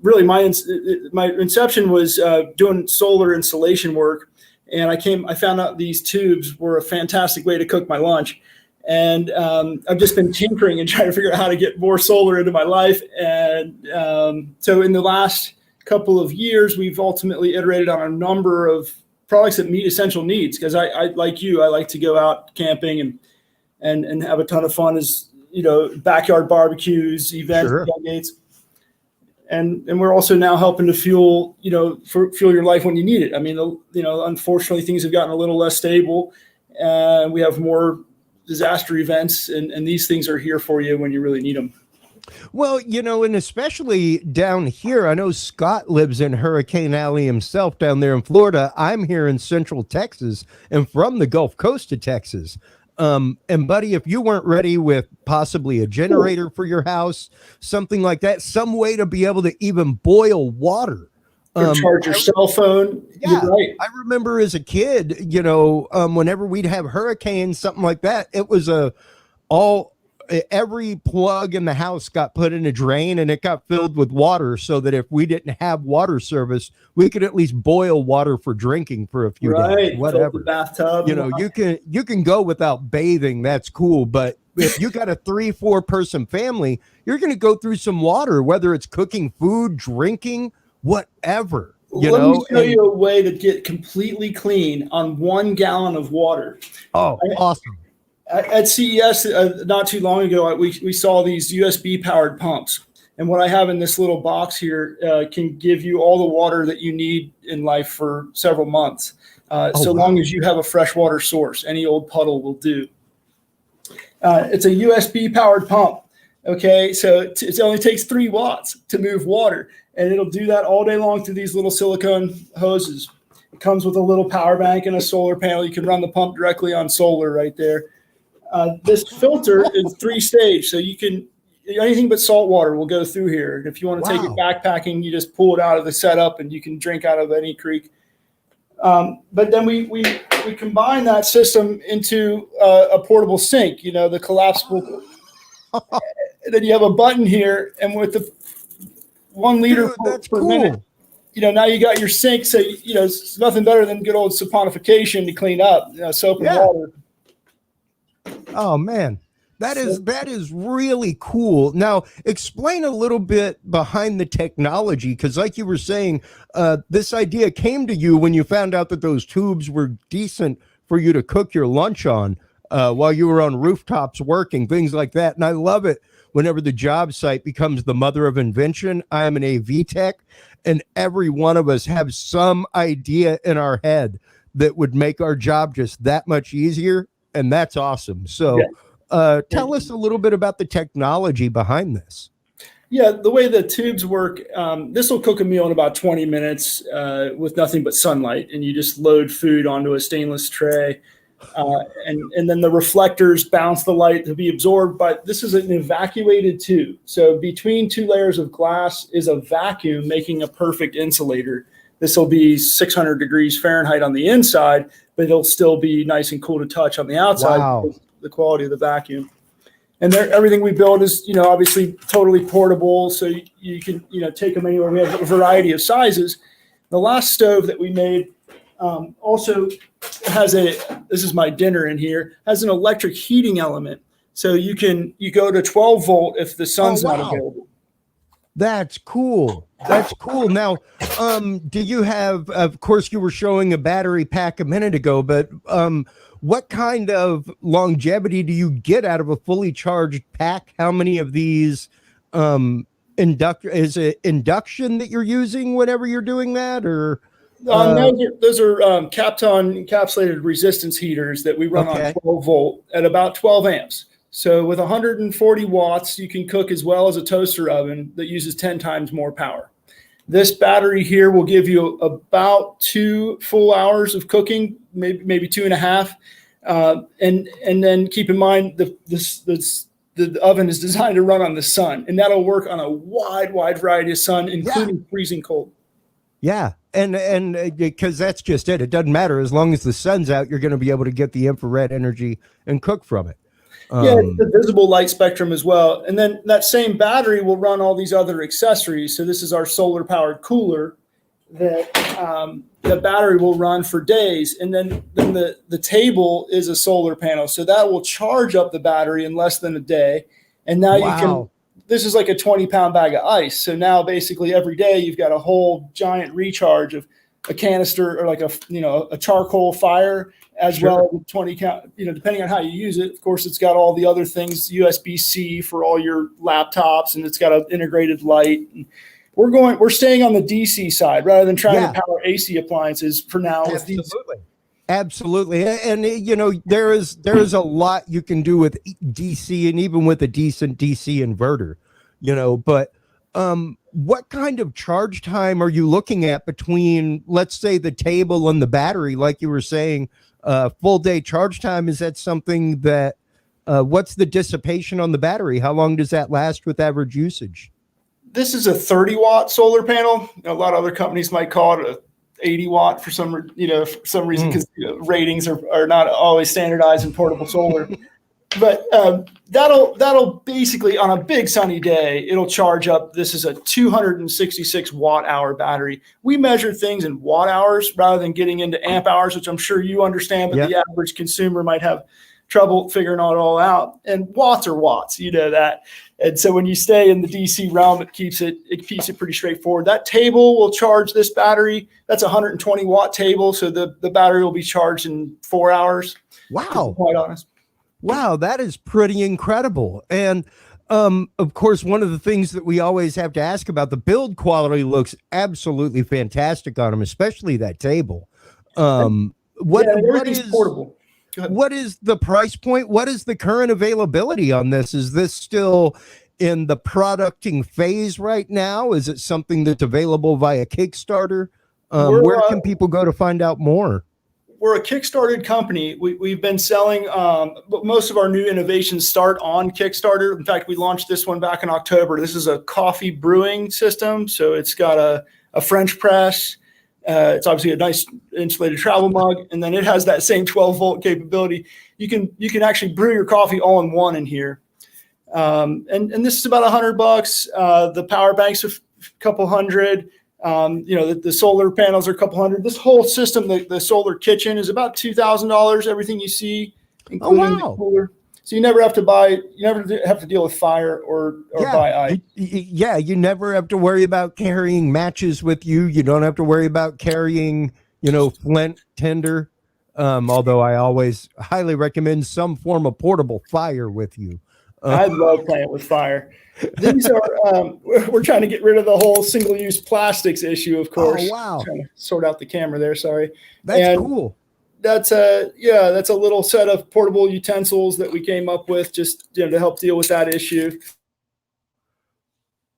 Really, my inception was doing solar installation work, and I found out these tubes were a fantastic way to cook my lunch. And I've just been tinkering and trying to figure out how to get more solar into my life. And so in the last couple of years, we've ultimately iterated on a number of products that meet essential needs. Because I like you, I like to go out camping and have a ton of fun as backyard barbecues, events, Sure. tailgates. And we're also now helping to fuel your life when you need it. I mean, unfortunately, things have gotten a little less stable, and we have more disaster events, and these things are here for you when you really need them. Well, and especially down here, I know Scott lives in Hurricane Alley himself down there in Florida. I'm here in Central Texas and from the Gulf Coast of Texas. And buddy, if you weren't ready with possibly a generator for your house, something like that, some way to be able to even boil water. Or charge your cell phone. Yeah, You're right. I remember as a kid, whenever we'd have hurricanes, something like that, it was every plug in the house got put in a drain and it got filled with water so that if we didn't have water service, we could at least boil water for drinking for a few days, whatever. Fill the bathtub. You can go without bathing. That's cool. But if you got a 3-4 person family, you're going to go through some water, whether it's cooking food, drinking, whatever. Let me show you a way to get completely clean on 1 gallon of water. Oh, awesome. At CES not too long ago, we saw these USB powered pumps. And what I have in this little box here can give you all the water that you need in life for several months. Long as you have a freshwater source, any old puddle will do. It's a USB powered pump. Okay, so it only takes 3 watts to move water, and it'll do that all day long through these little silicone hoses. It comes with a little power bank and a solar panel. You can run the pump directly on solar right there. This filter is 3-stage, so you can anything but salt water will go through here. If you want to take it backpacking, you just pull it out of the setup and you can drink out of any creek. But then we combine that system into a portable sink, the collapsible. And then you have a button here, and with the 1 liter per minute, now you got your sink. So, it's nothing better than good old saponification to clean up, soap and water. Oh man, that is really cool. Now, explain a little bit behind the technology, because like you were saying, this idea came to you when you found out that those tubes were decent for you to cook your lunch on while you were on rooftops working, things like that. And I love it whenever the job site becomes the mother of invention. I am an AV tech, and every one of us have some idea in our head that would make our job just that much easier. And that's awesome. So tell us a little bit about the technology behind this. Yeah, the way the tubes work, this will cook a meal in about 20 minutes with nothing but sunlight. And you just load food onto a stainless tray. And then the reflectors bounce the light to be absorbed. But this is an evacuated tube. So between 2 layers of glass is a vacuum, making a perfect insulator. This will be 600 degrees Fahrenheit on the inside, but it'll still be nice and cool to touch on the outside. Wow. Because of the quality of the vacuum. And everything we build is, obviously totally portable. So you can, take them anywhere. We have a variety of sizes. The last stove that we made also has this is my dinner in here, has an electric heating element. So you go to 12 volt if the sun's not available. That's cool. That's cool. Now, do you have, of course, you were showing a battery pack a minute ago, but what kind of longevity do you get out of a fully charged pack? How many of these is it induction that you're using whenever you're doing that, or? No, those are Kapton encapsulated resistance heaters that we run on 12 volt at about 12 amps. So with 140 watts, you can cook as well as a toaster oven that uses 10 times more power. This battery here will give you about 2 full hours of cooking, maybe 2.5. And then keep in mind the oven is designed to run on the sun, and that'll work on a wide variety of sun, including freezing cold. Yeah. And because that's just it. It doesn't matter. As long as the sun's out, you're going to be able to get the infrared energy and cook from it. It's the visible light spectrum as well. And then that same battery will run all these other accessories. So this is our solar powered cooler that the battery will run for days. And then the table is a solar panel. So that will charge up the battery in less than a day. And now you can, this is like a 20-pound bag of ice. So now basically every day you've got a whole giant recharge of a canister or like a charcoal fire, as well as 20 count, depending on how you use it. Of course, it's got all the other things, USB-C for all your laptops, and it's got an integrated light. And we're staying on the DC side rather than trying to power AC appliances for now. Absolutely. And there is a lot you can do with DC, and even with a decent DC inverter, but what kind of charge time are you looking at between, let's say, the table and the battery? Like you were saying, full day charge time, is that something that what's the dissipation on the battery? How long does that last with average usage? This is a 30-watt solar panel. A lot of other companies might call it a 80-watt for some reason, because ratings are not always standardized in portable solar. But that'll basically, on a big sunny day, it'll charge up. This is a 266 watt hour battery. We measure things in watt hours rather than getting into amp hours, which I'm sure you understand, but the average consumer might have trouble figuring it all out. And watts are watts, that. And so when you stay in the DC realm, it keeps it pretty straightforward. That table will charge this battery. That's a 120 watt table, so the battery will be charged in 4 hours. Wow. To be quite honest. Wow, that is pretty incredible. And of course, one of the things that we always have to ask about, the build quality looks absolutely fantastic on them, especially that table. What is portable? What is the price point? What is the current availability on this? Is this still in the producting phase right now? Is it something that's available via Kickstarter? Where can people go to find out more? We're a Kickstarted company. We've been selling, but most of our new innovations start on Kickstarter. In fact, we launched this one back in October. This is a coffee brewing system. So it's got a French press, It's obviously a nice insulated travel mug, and then it has that same 12-volt capability. You can actually brew your coffee all in one in here. And this is about $100. The power bank's a couple hundred. The solar panels are a couple hundred. This whole system, the solar kitchen, is about $2,000. Everything you see, including the cooler. So you never have to deal with fire or buy ice. You never have to worry about carrying matches with you. You don't have to worry about carrying, flint, tinder. Although I always highly recommend some form of portable fire with you. I love playing with fire. These are we're trying to get rid of the whole single-use plastics issue, of course. Oh, wow. Trying to sort out the camera there. Sorry. That's cool. That's a little set of portable utensils that we came up with just to help deal with that issue.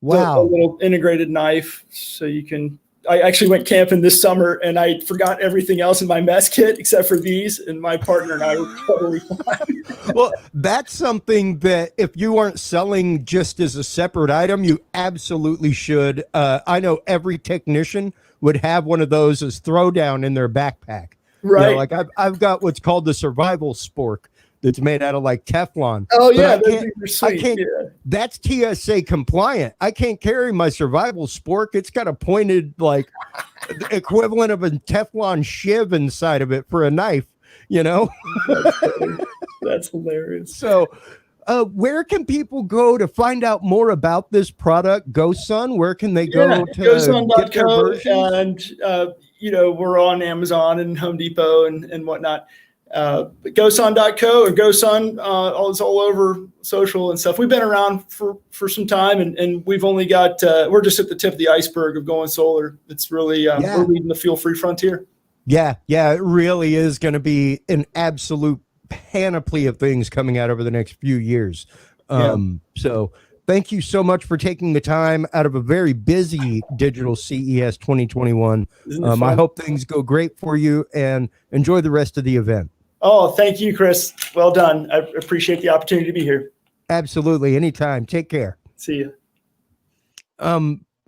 Wow. So a little integrated knife, so you can. I actually went camping this summer and I forgot everything else in my mess kit except for these, and my partner and I were totally fine. Well, that's something that if you aren't selling just as a separate item, you absolutely should. I know every technician would have one of those as throwdown in their backpack. Right. Like I've got what's called the survival spork that's made out of like Teflon. Oh yeah, sweet. That's TSA compliant. I can't carry my survival spork. It's got a pointed like equivalent of a Teflon shiv inside of it for a knife, That's hilarious. So where can people go to find out more about this product, GoSun? Where can they go to get their versions? And we're on Amazon and Home Depot and whatnot. GoSun.co or GoSun, it's all over social and stuff. We've been around for some time, and we've only got we're just at the tip of the iceberg of going solar. It's really we're leading the fuel-free frontier. Yeah, it really is going to be an absolute panoply of things coming out over the next few years. So thank you so much for taking the time out of a very busy digital CES 2021. I hope things go great for you and enjoy the rest of the event. Oh, thank you, Chris. Well done. I appreciate the opportunity to be here. Absolutely. Anytime. Take care. See you.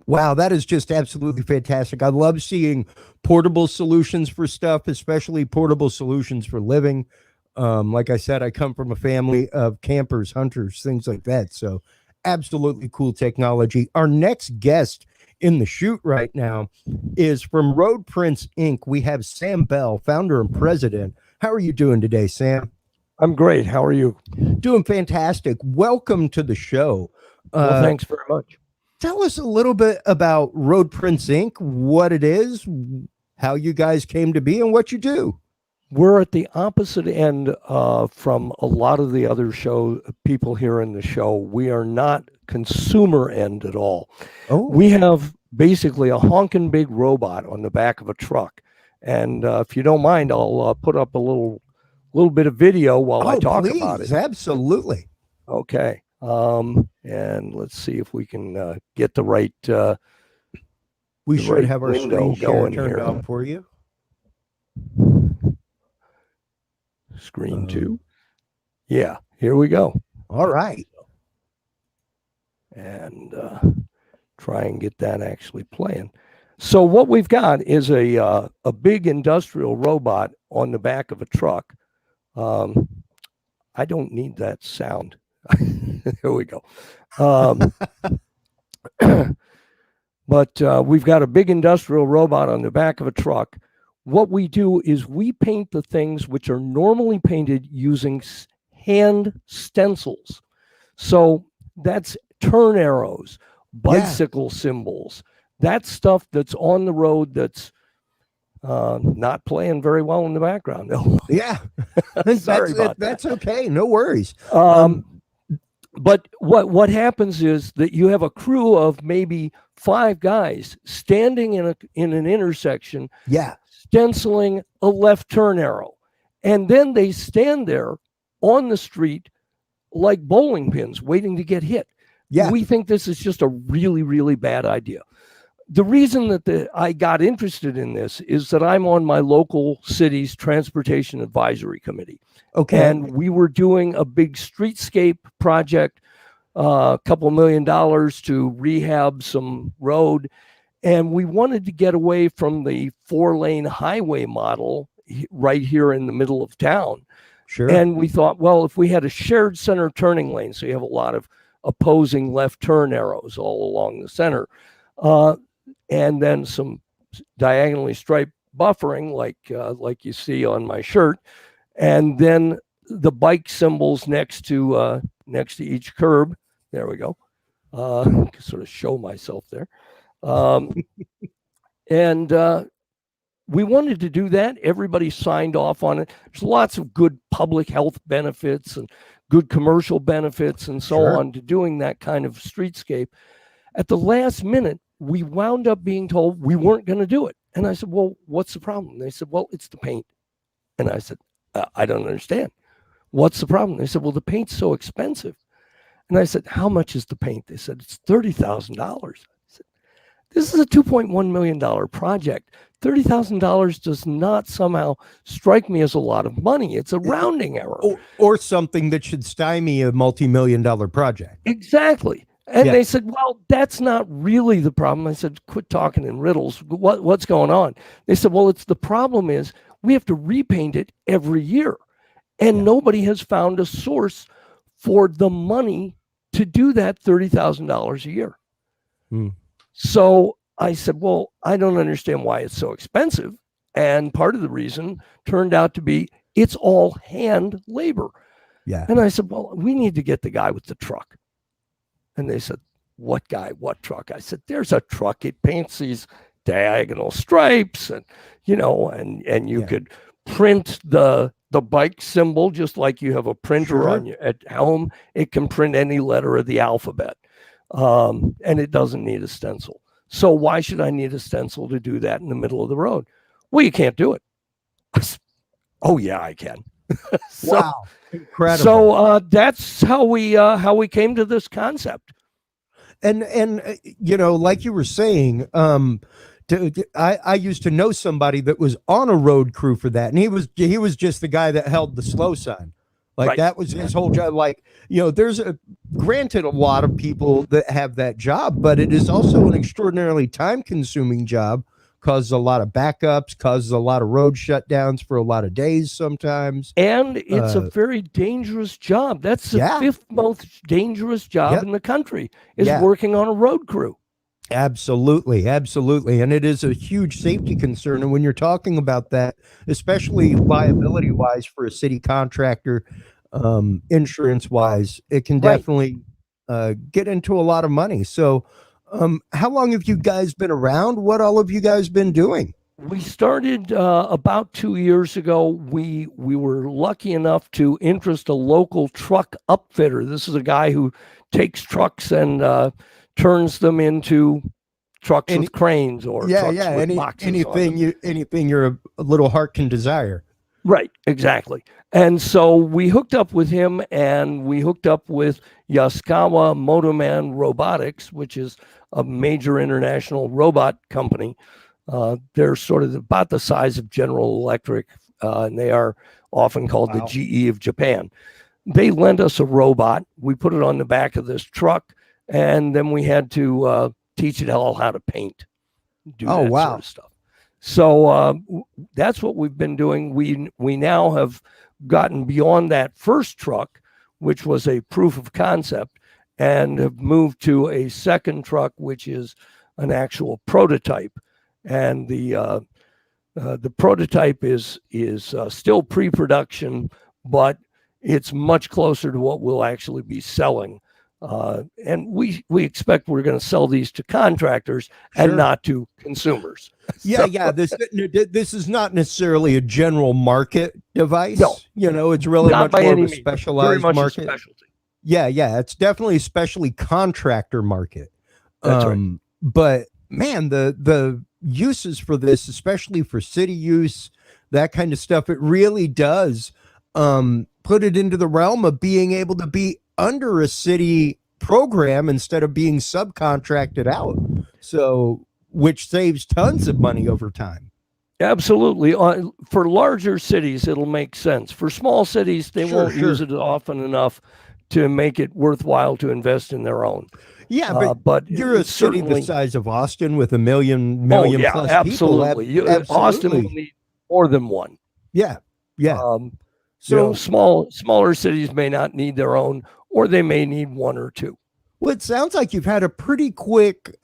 Wow, that is just absolutely fantastic. I love seeing portable solutions for stuff, especially portable solutions for living. Like I said, I come from a family of campers, hunters, things like that. So absolutely cool technology. Our next guest in the shoot right now is from Road Prince Inc. We have Sam Bell, founder and president. How are you doing today, Sam? I'm great. How are you? Doing fantastic. Welcome to the show. Well, thanks very much. Tell us a little bit about Road Prince Inc., what it is, how you guys came to be, and what you do. We're at the opposite end from a lot of the other people here in the show. We are not consumer end at all. Oh. We have basically a honking big robot on the back of a truck. And if you don't mind, I'll put up a little bit of video while I talk about it. Absolutely. Okay. And let's see if we can get the right. We should right have our screen share turned on for you. Screen 2. Yeah, here we go. All right. And try and get that actually playing. So what we've got is a big industrial robot on the back of a truck. I don't need that sound. There we go. But we've got a big industrial robot on the back of a truck. What we do is we paint the things which are normally painted using hand stencils. So that's turn arrows, bicycle symbols, that stuff that's on the road that's not playing very well in the background. Yeah. Sorry about that. That's okay. No worries. But what happens is that you have a crew of maybe 5 guys standing in an intersection, stenciling a left turn arrow, and then they stand there on the street like bowling pins waiting to get hit. Yeah, we think this is just a really, really bad idea. The reason that I got interested in this is that I'm on my local city's transportation advisory committee. Okay. And we were doing a big streetscape project, $2 million to rehab some road. And we wanted to get away from the 4-lane highway model right here in the middle of town. Sure. And we thought, well, if we had a shared center turning lane, so you have a lot of opposing left turn arrows all along the center, and then some diagonally striped buffering like you see on my shirt, and then the bike symbols next to each curb. There we go. Sort of show myself there. And we wanted to do that. Everybody signed off on it. There's lots of good public health benefits and good commercial benefits and so Sure. on to doing that kind of streetscape. At the last minute, we wound up being told we weren't going to do it. And I said, well, what's the problem? They said, well, it's the paint. And I said, I don't understand. What's the problem? They said, well, the paint's so expensive. And I said, how much is the paint? They said, it's $30,000. I said, this is a $2.1 million project. $30,000 does not somehow strike me as a lot of money. It's a rounding error. Or something that should stymie a multi-million-dollar project. Exactly. And Yeah. they said, well, that's not really the problem. I said, quit talking in riddles. What's going on? They said, well, the problem is we have to repaint it every year. And nobody has found a source for the money to do that $30,000 a year. Hmm. So I said, well, I don't understand why it's so expensive. And part of the reason turned out to be it's all hand labor. Yeah. And I said, well, we need to get the guy with the truck. And they said, what guy, what truck? I said, there's a truck. It paints these diagonal stripes and, and you could print the bike symbol, just like you have a printer on you at home. It can print any letter of the alphabet. And it doesn't need a stencil. So why should I need a stencil to do that in the middle of the road? Well, you can't do it. I said, oh yeah, I can. Wow. Incredible. So that's how we came to this concept. And like you were saying, I used to know somebody that was on a road crew for that, and he was just the guy that held the slow sign. Like Right. that was his whole job. Like, there's granted a lot of people that have that job, but it is also an extraordinarily time-consuming job. Causes a lot of backups, causes a lot of road shutdowns for a lot of days sometimes. And it's a very dangerous job. That's the fifth most dangerous job in the country is working on a road crew. Absolutely. Absolutely. And it is a huge safety concern. And when you're talking about that, especially liability wise for a city contractor, insurance wise, it can definitely get into a lot of money. So how long have you guys been around? What all have you guys been doing? We started about 2 years ago. We were lucky enough to interest a local truck upfitter. This is a guy who takes trucks and turns them into trucks with cranes or trucks with boxes on them. anything your little heart can desire. Right, exactly. And so we hooked up with him, and we hooked up with Yaskawa Motoman Robotics, which is a major international robot company. They're sort of about the size of General Electric, and they are often called the GE of Japan. They lent us a robot. We put it on the back of this truck, and then we had to teach it all how to paint, do that sort of stuff. So that's what we've been doing. We now have gotten beyond that first truck, which was a proof of concept, and have moved to a second truck, which is an actual prototype. And the prototype is still pre-production, but it's much closer to what we'll actually be selling. And we expect we're going to sell these to contractors and not to consumers. Yeah. This is not necessarily a general market device. No, it's really not much by more any of a means. specialized Very much market. a specialty. Yeah. It's definitely a specially contractor market. That's right. But man, the uses for this, especially for city use, that kind of stuff, it really does put it into the realm of being able to be under a city program instead of being subcontracted out. So, which saves tons of money over time. Absolutely. For larger cities, it'll make sense. For small cities, they won't use it often enough to make it worthwhile to invest in their own. Yeah, but you're a it's city the certainly. size of Austin with a million Oh yeah, plus absolutely. people. Austin will Absolutely. need more than one. Yeah, yeah. So smaller cities may not need their own, or they may need one or two. Well, it sounds like you've had a pretty quick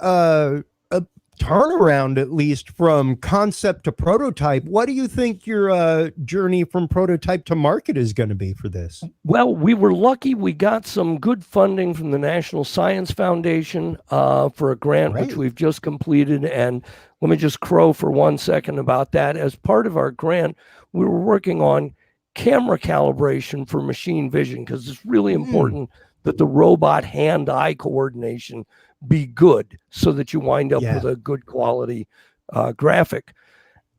turnaround, at least from concept to prototype. What do you think your journey from prototype to market is going to be for this? Well, we were lucky. We got some good funding from the National Science Foundation for a grant, which we've just completed. And let me just crow for 1 second about that. As part of our grant, we were working on camera calibration for machine vision, because it's really important that the robot hand-eye coordination be good so that you wind up with a good quality graphic.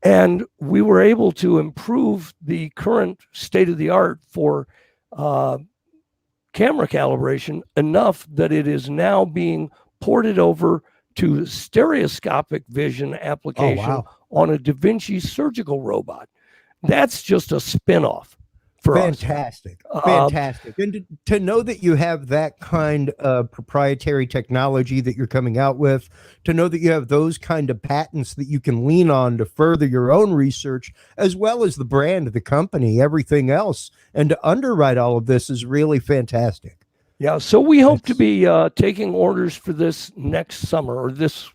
And we were able to improve the current state of the art for camera calibration enough that it is now being ported over to stereoscopic vision application on a Da Vinci surgical robot. That's just a spin-off for Fantastic. us. Fantastic. And to know that you have that kind of proprietary technology that you're coming out with, to know that you have those kind of patents that you can lean on to further your own research, as well as the brand of the company, everything else, and to underwrite all of this is really fantastic. Yeah, so we hope to be taking orders for this next summer, or this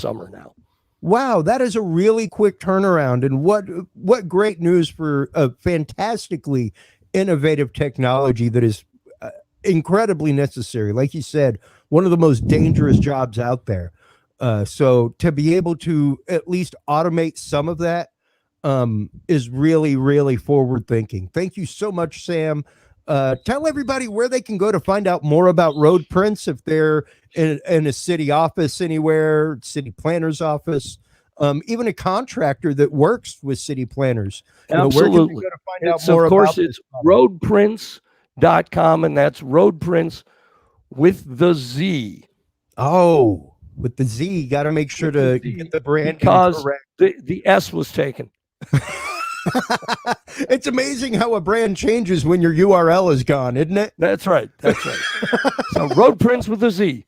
summer now. Wow, that is a really quick turnaround, and what great news for a fantastically innovative technology that is incredibly necessary. Like you said, one of the most dangerous jobs out there. So to be able to at least automate some of that is really, really forward thinking. Thank you so much, Sam. Tell everybody where they can go to find out more about Road Prints, if they're in a city office anywhere, city planner's office, even a contractor that works with city planners. Absolutely. Where can they go to find out more of course, about it's roadprints.com, and that's Road Prints with the Z. Oh, with the Z. Got to make sure to get the brand because correct. The S was taken. It's amazing how a brand changes when your URL is gone, isn't it? That's right. That's right. So Road Prints with a Z.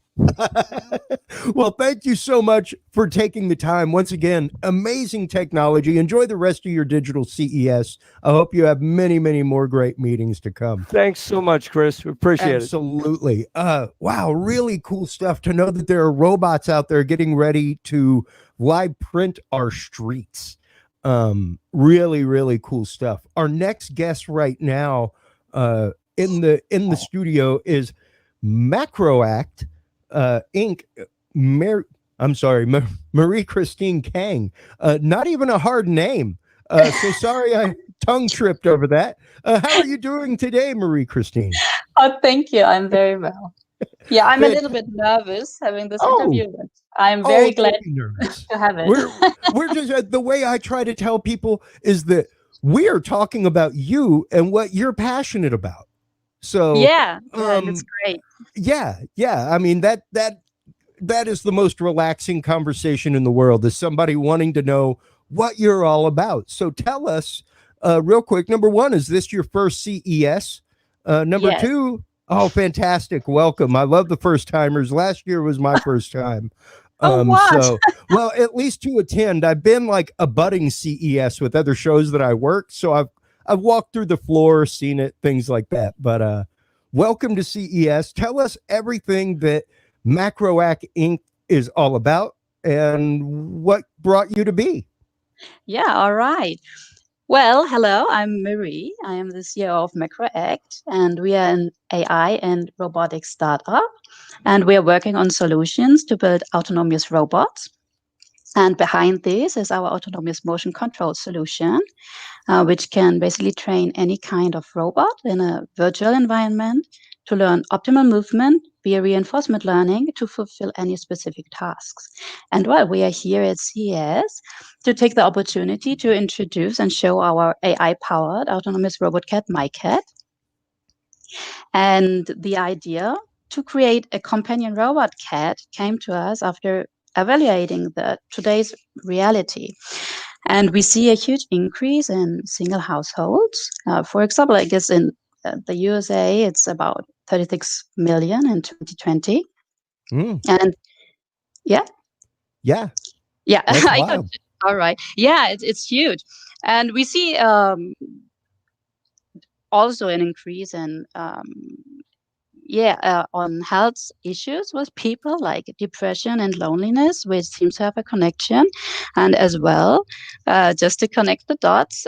Well, thank you so much for taking the time. Once again, amazing technology. Enjoy the rest of your digital CES. I hope you have many, many more great meetings to come. Thanks so much, Chris. We appreciate it. Absolutely. Wow, really cool stuff to know that there are robots out there getting ready to live print our streets. Really, really cool stuff. Our next guest right now in the studio is Macroact Inc. Marie Christine Kang. Not even a hard name. So sorry I tongue tripped over that. How are you doing today, Marie Christine? Oh, thank you. I'm very well. Yeah, I'm a little bit nervous having this interview, but I'm very glad to have it. We're just the way I try to tell people is that we are talking about you and what you're passionate about. So yeah, that's great. Yeah. I mean that is the most relaxing conversation in the world, is somebody wanting to know what you're all about. So tell us real quick. Number one, is this your first CES? Number two, oh, fantastic. Welcome. I love the first timers. Last year was my first time. So, well, at least to attend. I've been like a budding CES with other shows that I work. So I've walked through the floor, seen it, things like that. But welcome to CES. Tell us everything that Macroact Inc. is all about and what brought you to be. Yeah, all right. Well, hello, I'm Marie. I am the CEO of Macroact, and we are an AI and robotics startup. And we are working on solutions to build autonomous robots. And behind this is our autonomous motion control solution, which can basically train any kind of robot in a virtual environment to learn optimal movement via reinforcement learning to fulfill any specific tasks. And while we are here at CES to take the opportunity to introduce and show our AI-powered autonomous robot cat, MyCat. And the idea to create a companion robot cat came to us after evaluating today's reality. And we see a huge increase in single households. For example, I guess in the USA, it's about 36 million in 2020. Mm. And yeah, Yeah, yeah, that's I got wild. all right. Yeah, it's huge, and we see also an increase in on health issues with people like depression and loneliness, which seems to have a connection. And as well, just to connect the dots,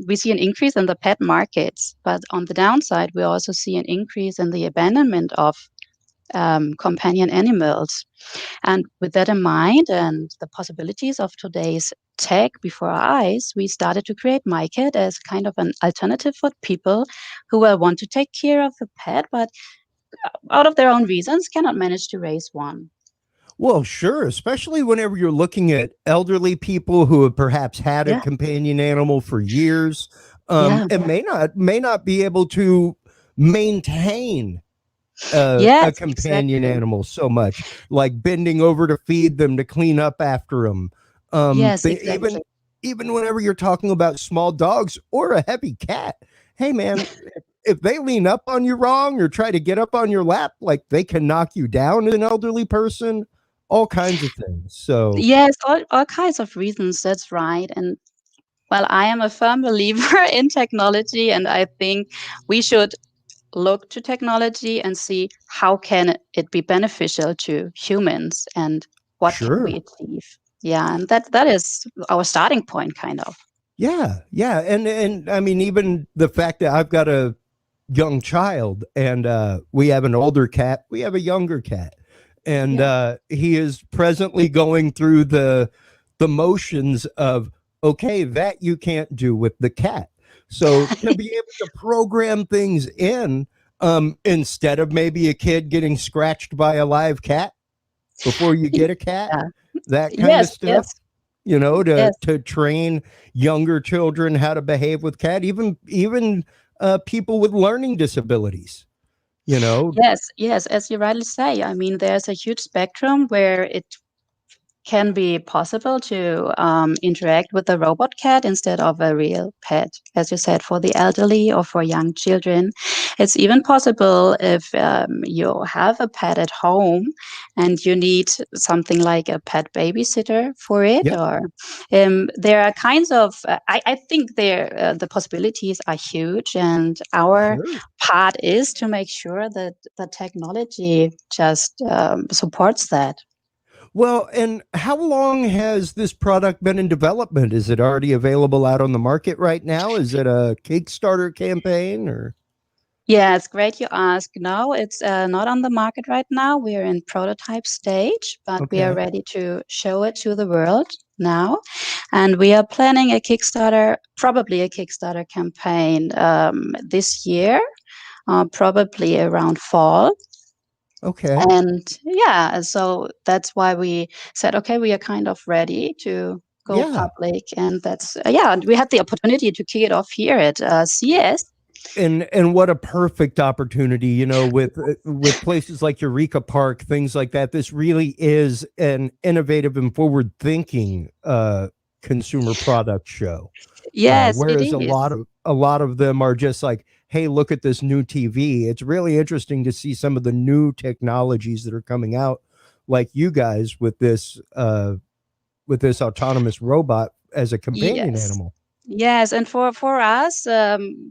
we see an increase in the pet markets. But on the downside, we also see an increase in the abandonment of companion animals. And with that in mind and the possibilities of today's tech before our eyes, we started to create MyCat as kind of an alternative for people who will want to take care of a pet, but out of their own reasons cannot manage to raise one. Well, sure, especially whenever you're looking at elderly people who have perhaps had a Yeah. companion animal for years, Yeah. and may not be able to maintain a Yes, companion exactly. animal so much, like bending over to feed them, to clean up after them. Yes, They exactly. even whenever you're talking about small dogs or a heavy cat, hey man, if they lean up on you wrong or try to get up on your lap, like they can knock you down as an elderly person, all kinds of things. So Yes, all kinds of reasons. That's right. And well, I am a firm believer in technology, and I think we should look to technology and see how can it be beneficial to humans and what can we sure. achieve. Yeah, and that is our starting point, kind of. Yeah, yeah, and I mean, even the fact that I've got a young child and we have an older cat, we have a younger cat, and Yeah. he is presently going through the motions of, okay, that you can't do with the cat. So to be able to program things in, instead of maybe a kid getting scratched by a live cat before you get a cat, Yeah. that kind of Yes, stuff, yes, you know, yes. to train younger children how to behave with cat, even people with learning disabilities, you know. Yes, yes, as you rightly say. I mean, there's a huge spectrum where it can be possible to interact with a robot cat instead of a real pet, as you said, for the elderly or for young children. It's even possible if you have a pet at home and you need something like a pet babysitter for it, Yep. or there are kinds of, I think the possibilities are huge, and our Sure. part is to make sure that the technology just supports that. Well, and how long has this product been in development? Is it already available out on the market right now? Is it a Kickstarter campaign or? Yeah, it's great you ask. No, it's not on the market right now. We are in prototype stage, but we are Okay. ready to show it to the world now. And we are planning a Kickstarter, probably a Kickstarter campaign this year, probably around fall. Okay. And yeah, so that's why we said, okay, we are kind of ready to go Yeah. public. And that's, yeah, we had the opportunity to kick it off here at CES. And what a perfect opportunity, you know, with places like Eureka Park, things like that. This really is an innovative and forward thinking consumer product show. Yes, it Whereas is. a lot of them are just like, hey, look at this new TV. It's really interesting to see some of the new technologies that are coming out, like you guys with this autonomous robot as a companion Yes. animal. Yes, and for us,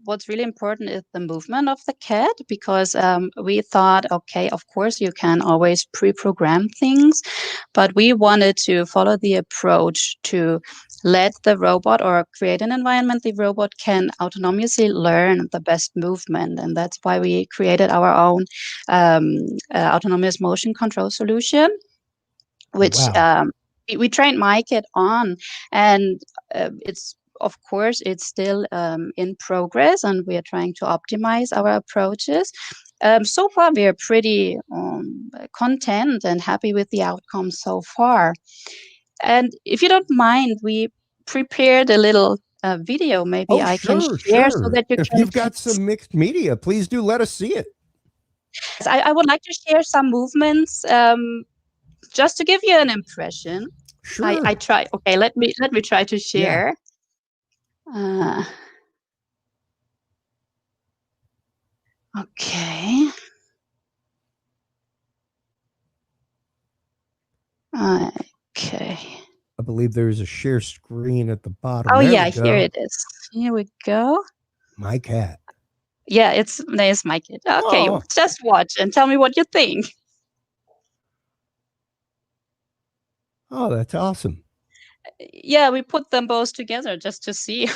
what's really important is the movement of the cat, because we thought, okay, of course you can always pre-program things, but we wanted to follow the approach to let the robot or create an environment the robot can autonomously learn the best movement, and that's why we created our own autonomous motion control solution, which Wow. we trained MyKit on, and it's of course it's still in progress, and we are trying to optimize our approaches. So far, we are pretty content and happy with the outcome so far. And if you don't mind, we prepared a little video. Maybe Oh, I can sure, share so sure. that you If can. you've got some mixed media, please do let us see it. I would like to share some movements. Just to give you an impression. I Sure. try. Okay, let me try to Yeah. share. Uh, okay. Okay. I believe there's a share screen at the bottom. Oh There yeah, we go. here it is. Here we go. My cat. Yeah, there's my kid. Okay, Oh. just watch and tell me what you think. Oh, that's awesome. Yeah, we put them both together just to see.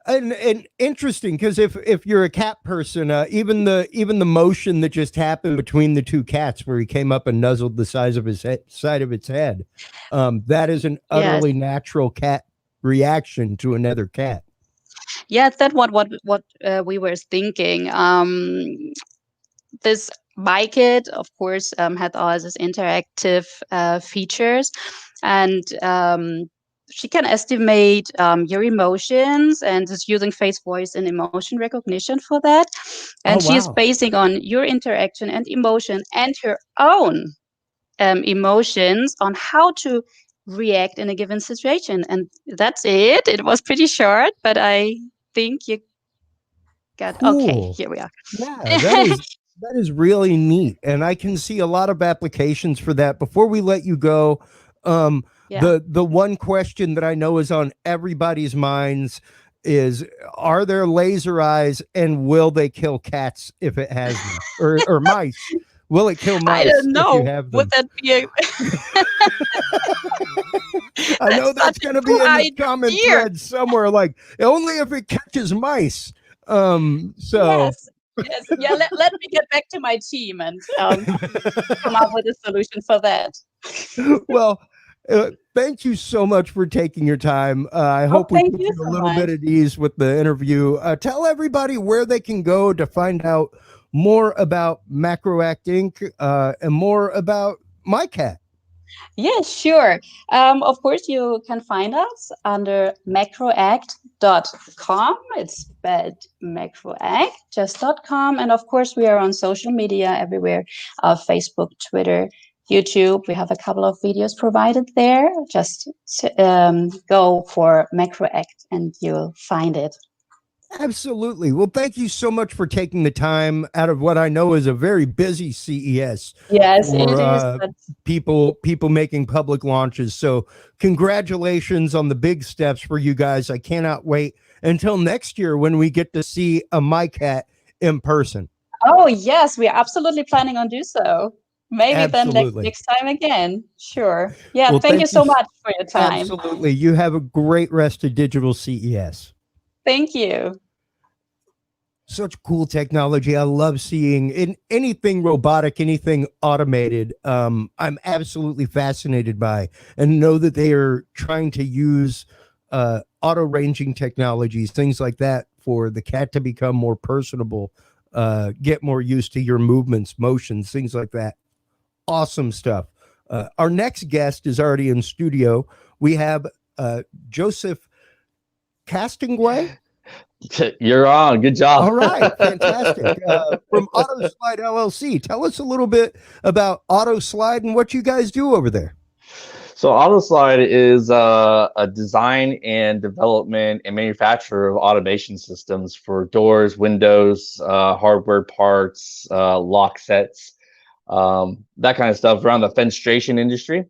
And interesting, because if you're a cat person, even the motion that just happened between the two cats, where he came up and nuzzled the side of its head, that is an Yes. utterly natural cat reaction to another cat. Yeah, that's what we were thinking. This MyKit, of course, had all these interactive features, and she can estimate your emotions and is using face, voice, and emotion recognition for that. And she is wow. basing on your interaction and emotion and her own emotions on how to react in a given situation. And that's it. It was pretty short, but I think you got okay. Cool. Here we are. Yeah, that is really neat, and I can see a lot of applications for that. Before we let you go, Yeah. the one question that I know is on everybody's minds is: are there laser eyes, and will they kill cats if it has them, or mice? Will it kill mice I don't if know. you have them? Would that be a I know that's going to be in the comment thread somewhere. Like, only if it catches mice. So Yes. Yes. Yeah. Let me get back to my team and come up with a solution for that. well, thank you so much for taking your time. I hope we thank put you you a so little much. bit at ease with the interview. Tell everybody where they can go to find out more about MacroAct Inc. And more about MyCat. Yeah, sure. Of course, you can find us under macroact.com. It's spelled macroact, just .com. And of course, we are on social media everywhere, Facebook, Twitter, YouTube. We have a couple of videos provided there. Just go for macroact and you'll find it. Absolutely. Well, thank you so much for taking the time out of what I know is a very busy CES. Yes, for, it is. But people making public launches. So congratulations on the big steps for you guys. I cannot wait until next year when we get to see a MyCat in person. oh, yes, we are absolutely planning on do so. Maybe then Absolutely. next time again. Sure. Yeah, Well, thank you so much for your time. Absolutely. You have a great rest of Digital CES. Thank you. Such cool technology. I love seeing in anything robotic, anything automated. I'm absolutely fascinated by, and know that they are trying to use auto ranging technologies, things like that, for the cat to become more personable, get more used to your movements, motions, things like that. Awesome stuff. Our next guest is already in studio. We have Joseph Castingway. You're on. Good job. All right, fantastic. From AutoSlide LLC, tell us a little bit about AutoSlide and what you guys do over there. So AutoSlide is a design and development and manufacturer of automation systems for doors, windows, hardware parts, lock sets, that kind of stuff around the fenestration industry.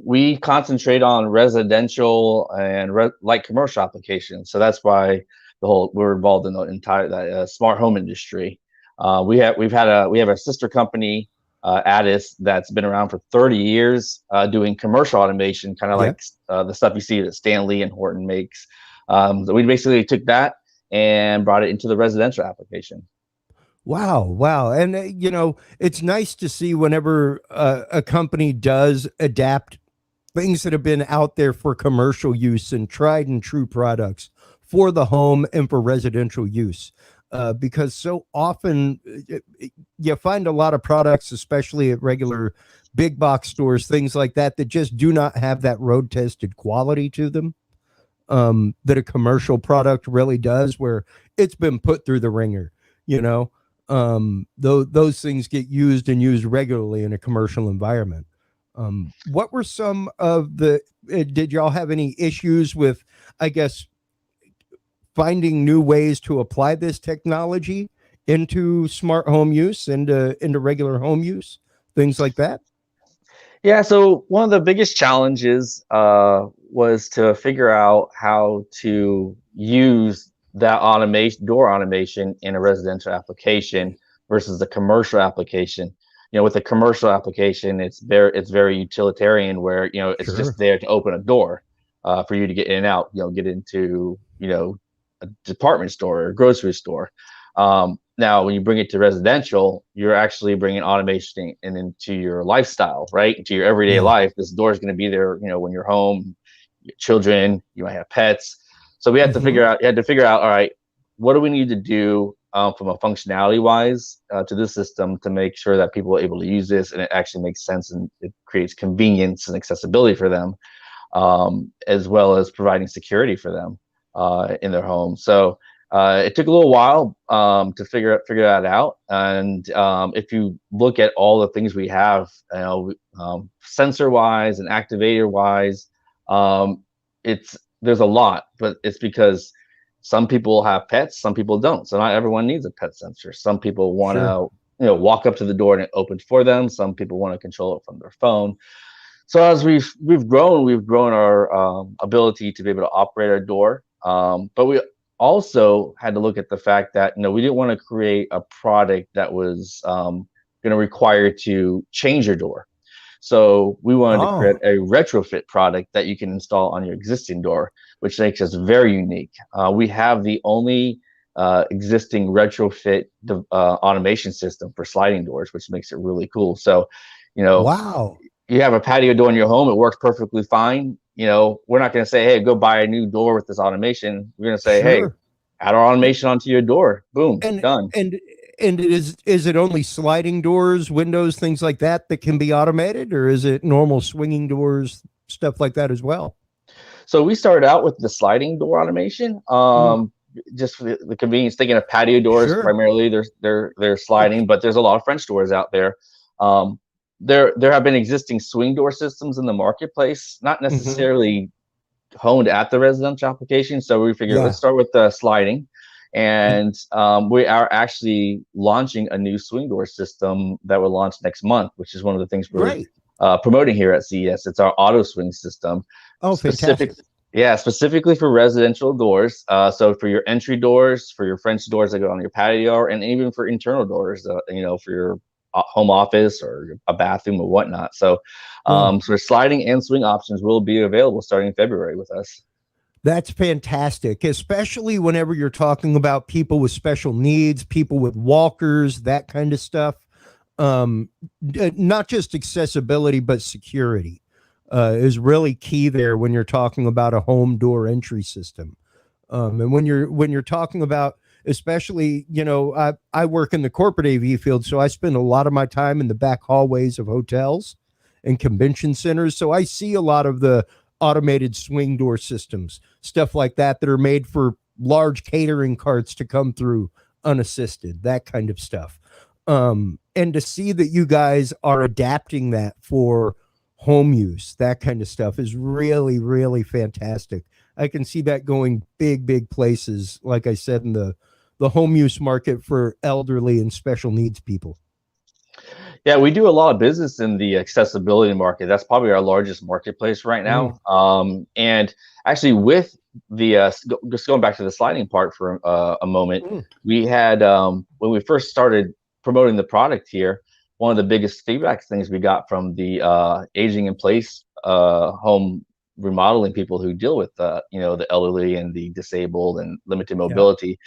We concentrate on residential and light commercial applications. So that's why we're involved in the entire smart home industry. We have a sister company, Addis, that's been around for 30 years, doing commercial automation, kind of like the stuff you see that Stanley and Horton makes. So we basically took that and brought it into the residential application. Wow. And, it's nice to see whenever a company does adapt things that have been out there for commercial use and tried and true products for the home and for residential use. Because so often you find a lot of products, especially at regular big box stores, things like that, that just do not have that road tested quality to them that a commercial product really does, where it's been put through the ringer, those things get used and used regularly in a commercial environment. What were some of did y'all have any issues with, I guess, finding new ways to apply this technology into smart home use, into regular home use, things like that? Yeah, so one of the biggest challenges was to figure out how to use that door automation in a residential application versus a commercial application. With a commercial application, it's very utilitarian, where it's just there to open a door for you to get in and out. Get into a department store or a grocery store. Now, when you bring it to residential, you're actually bringing automation into your lifestyle, right? Into your everyday life. This door is going to be there, when you're home, your children, you might have pets. So we had to figure out, all right, what do we need to do from a functionality wise to this system to make sure that people are able to use this and it actually makes sense and it creates convenience and accessibility for them, as well as providing security for them in their home. So it took a little while to figure that out. And if you look at all the things we have, sensor wise and activator wise, there's a lot, but it's because some people have pets, some people don't. So not everyone needs a pet sensor. Some people want to walk up to the door and it opens for them. Some people want to control it from their phone. So as we've grown our ability to be able to operate our door, but we also had to look at the fact that we didn't want to create a product that was going to require to change your door. So we wanted to create a retrofit product that you can install on your existing door, which makes us very unique. We have the only existing retrofit automation system for sliding doors, which makes it really cool. So, wow, you have a patio door in your home, it works perfectly fine. We're not going to say, hey, go buy a new door with this automation. We're going to say, hey, add our automation onto your door. Boom, done. And is it only sliding doors, windows, things like that can be automated, or is it normal swinging doors, stuff like that as well? So we started out with the sliding door automation, just for the convenience, thinking of patio doors primarily. They're sliding, but there's a lot of French doors out there. There have been existing swing door systems in the marketplace, not necessarily honed at the residential application. So we figured let's start with the sliding. And we are actually launching a new swing door system that will launch next month, which is one of the things we're promoting here at CES. It's our auto swing system. Oh, fantastic. Yeah, specifically for residential doors. So for your entry doors, for your French doors that go on your patio, and even for internal doors, for your home office or a bathroom or whatnot. So, so sliding and swing options will be available starting in February with us. That's fantastic, especially whenever you're talking about people with special needs, people with walkers, that kind of stuff. Not just accessibility, but security is really key there when you're talking about a home door entry system. And when you're talking about, especially, I work in the corporate AV field, so I spend a lot of my time in the back hallways of hotels and convention centers. So I see a lot of the automated swing door systems, stuff like that are made for large catering carts to come through unassisted, that kind of stuff. And to see that you guys are adapting that for home use, that kind of stuff is really, really fantastic. I can see that going big places, like I said, in the home use market for elderly and special needs people. Yeah, we do a lot of business in the accessibility market. That's probably our largest marketplace right now. And actually, with the just going back to the sliding part for a moment, we had when we first started promoting the product here, one of the biggest feedback things we got from the aging in place home remodeling people who deal with the elderly and the disabled and limited mobility.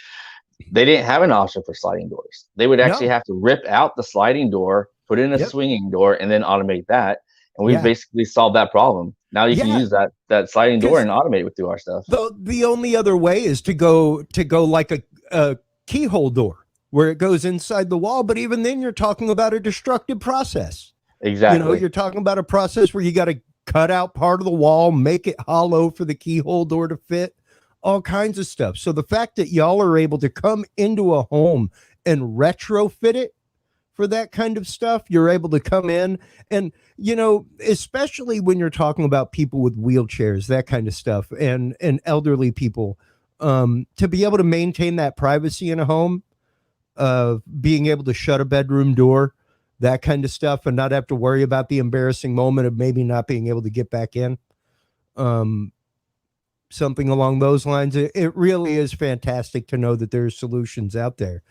They didn't have an option for sliding doors. They would actually have to rip out the sliding door, put in a swinging door, and then automate that. And we basically solved that problem. Now you can use that sliding door and automate it through our stuff. The only other way is to go like a keyhole door where it goes inside the wall. But even then, you're talking about a destructive process. Exactly. You're talking about a process where you got to cut out part of the wall, make it hollow for the keyhole door to fit. All kinds of stuff. So the fact that y'all are able to come into a home and retrofit it for that kind of stuff, you're able to come in and, especially when you're talking about people with wheelchairs, that kind of stuff, and elderly people, to be able to maintain that privacy in a home, being able to shut a bedroom door, that kind of stuff, and not have to worry about the embarrassing moment of maybe not being able to get back in. Something along those lines. It really is fantastic to know that there's solutions out there.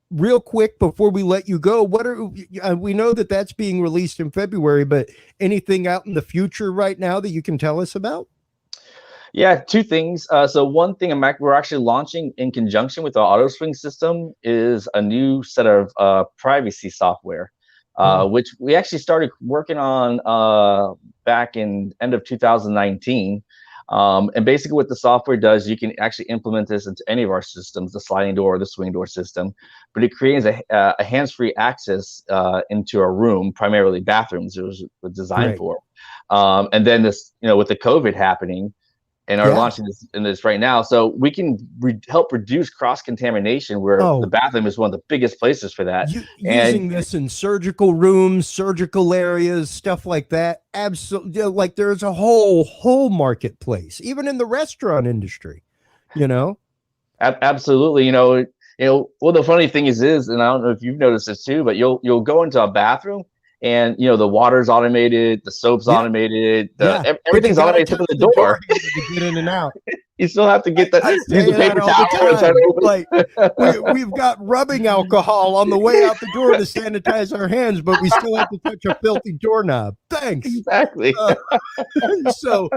Real quick before we let you go, what are we know that that's being released in February, but anything out in the future right now that you can tell us about? Yeah, two things. So one thing we're actually launching in conjunction with our auto swing system is a new set of privacy software, which we actually started working on back in end of 2019. And basically what the software does, you can actually implement this into any of our systems, the sliding door or the swing door system, but it creates a hands-free access into a room, primarily bathrooms it was designed for. And then this, with the COVID happening, and are launching this right now, so we can help reduce cross-contamination where the bathroom is one of the biggest places for that. Using this in surgical rooms, surgical areas, stuff like that. Absolutely, like there's a whole marketplace, even in the restaurant industry. Absolutely. Well, the funny thing is, and I don't know if you've noticed this too, but you'll go into a bathroom. And the water's automated, the soap's automated, everything's automated except for the door. To get in and out. You still have to get the paper towel. We've got rubbing alcohol on the way out the door to sanitize our hands, but we still have to touch a filthy doorknob. Thanks. Exactly. So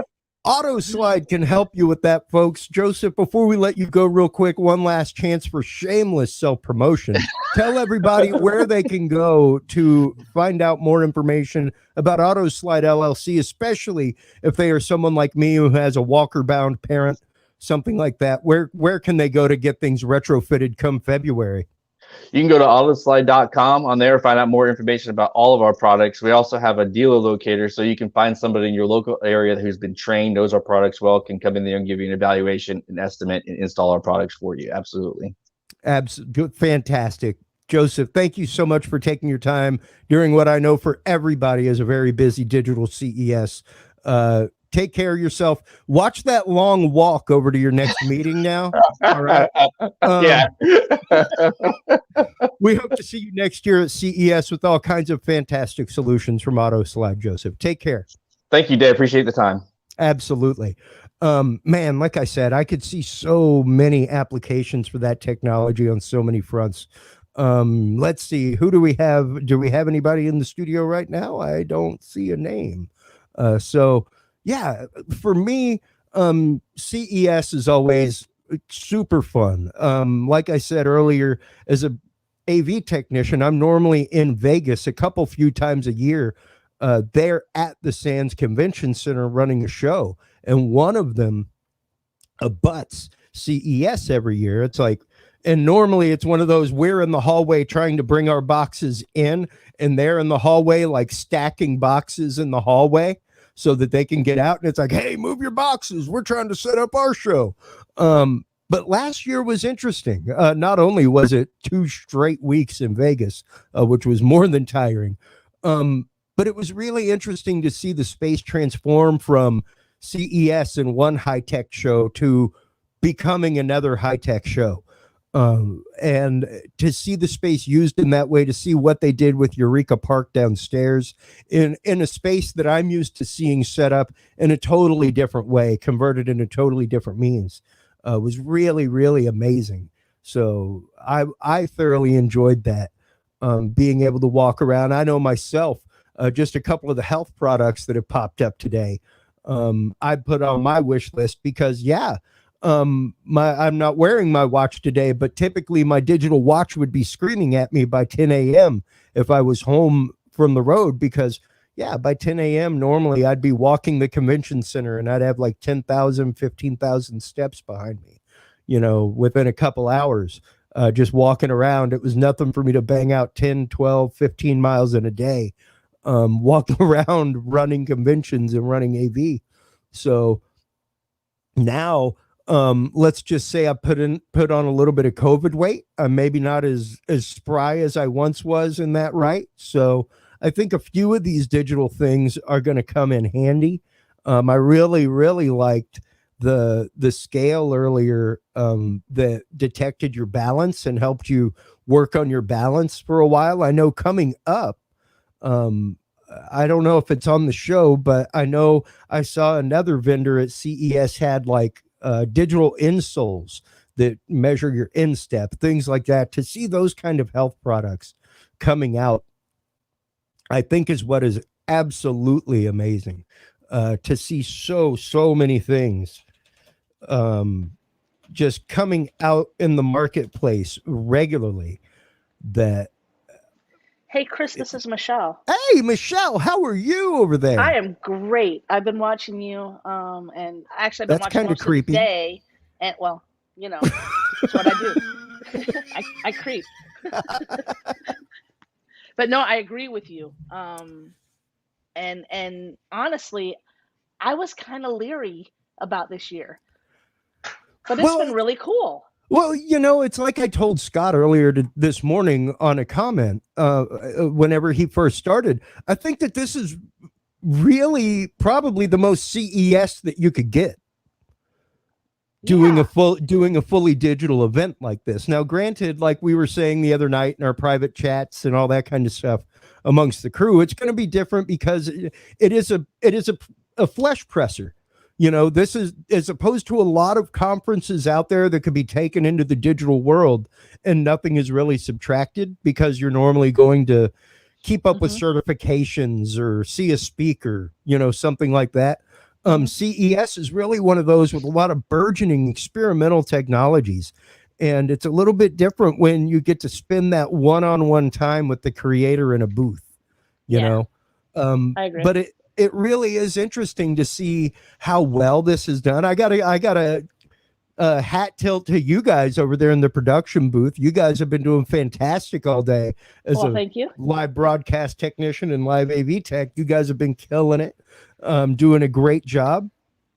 AutoSlide can help you with that, folks. Joseph, before we let you go real quick, one last chance for shameless self-promotion. Tell everybody where they can go to find out more information about AutoSlide LLC, especially if they are someone like me who has a walker-bound parent, something like that. Where can they go to get things retrofitted come February? You can go to autoslide.com. On there, find out more information about all of our products. We also have a dealer locator, so you can find somebody in your local area who's been trained, knows our products well, can come in there and give you an evaluation, an estimate, and install our products for you. Absolutely. Absolutely. Fantastic. Joseph, thank you so much for taking your time during what I know for everybody is a very busy digital CES. Take care of yourself. Watch that long walk over to your next meeting now. All right. Yeah. We hope to see you next year at CES with all kinds of fantastic solutions from AutoSlide, Joseph. Take care. Thank you, Dave. Appreciate the time. Absolutely. Man, like I said, I could see so many applications for that technology on so many fronts. Let's see. Who do we have? Do we have anybody in the studio right now? I don't see a name. So yeah, for me, CES is always super fun. Like I said earlier, as a AV technician, I'm normally in Vegas a few times a year. They're at the Sands Convention Center running a show, and one of them abuts CES every year. It's like, and normally it's one of those, we're in the hallway trying to bring our boxes in, and they're in the hallway like stacking boxes in the hallway so that they can get out. And it's like, hey, move your boxes. We're trying to set up our show. But last year was interesting. Not only was it 2 straight weeks in Vegas, which was more than tiring, but it was really interesting to see the space transform from CES and one high-tech show to becoming another high-tech show. And to see the space used in that way, to see what they did with Eureka Park downstairs in a space that I'm used to seeing set up in a totally different way, converted into totally different means, was really, really amazing. So I thoroughly enjoyed that, being able to walk around. I know myself, just a couple of the health products that have popped up today, I put on my wish list because, I'm not wearing my watch today, but typically my digital watch would be screaming at me by 10 a.m. if I was home from the road, because by 10 a.m. normally I'd be walking the convention center and I'd have like 10,000, 15,000 steps behind me, within a couple hours, just walking around. It was nothing for me to bang out 10, 12, 15 miles in a day, walking around running conventions and running AV. So now, let's just say I put on a little bit of COVID weight. I'm maybe not as spry as I once was in that, right? So I think a few of these digital things are going to come in handy. I really, really liked the scale earlier that detected your balance and helped you work on your balance for a while. I know coming up, I don't know if it's on the show, but I know I saw another vendor at CES had like digital insoles that measure your instep, things like that. To see those kind of health products coming out, I think is what is absolutely amazing. To see so many things just coming out in the marketplace regularly. That Hey, Chris, this is Michelle. Hey, Michelle, how are you over there? I am great. I've been watching you, and actually I've been That's watching kinda most creepy. of the day. And well, you know, that's what I do. I creep. But no, I agree with you. And honestly, I was kind of leery about this year, but it's been really cool. Well, you know, it's like I told Scott earlier this morning on a comment whenever he first started. I think that this is really probably the most CES that you could get. Doing a fully digital event like this. Now, granted, like we were saying the other night in our private chats and all that kind of stuff amongst the crew, it's going to be different because it is a flesh presser. You know, this is as opposed to a lot of conferences out there that could be taken into the digital world and nothing is really subtracted because you're normally going to keep up with certifications or see a speaker, you know, something like that. CES is really one of those with a lot of burgeoning experimental technologies. And it's a little bit different when you get to spend that one-on-one time with the creator in a booth, you know? I agree. But it really is interesting to see how well this is done. I got a hat tilt to you guys over there in the production booth. You guys have been doing fantastic all day as thank you. live broadcast technician and live AV tech. You guys have been killing it, doing a great job.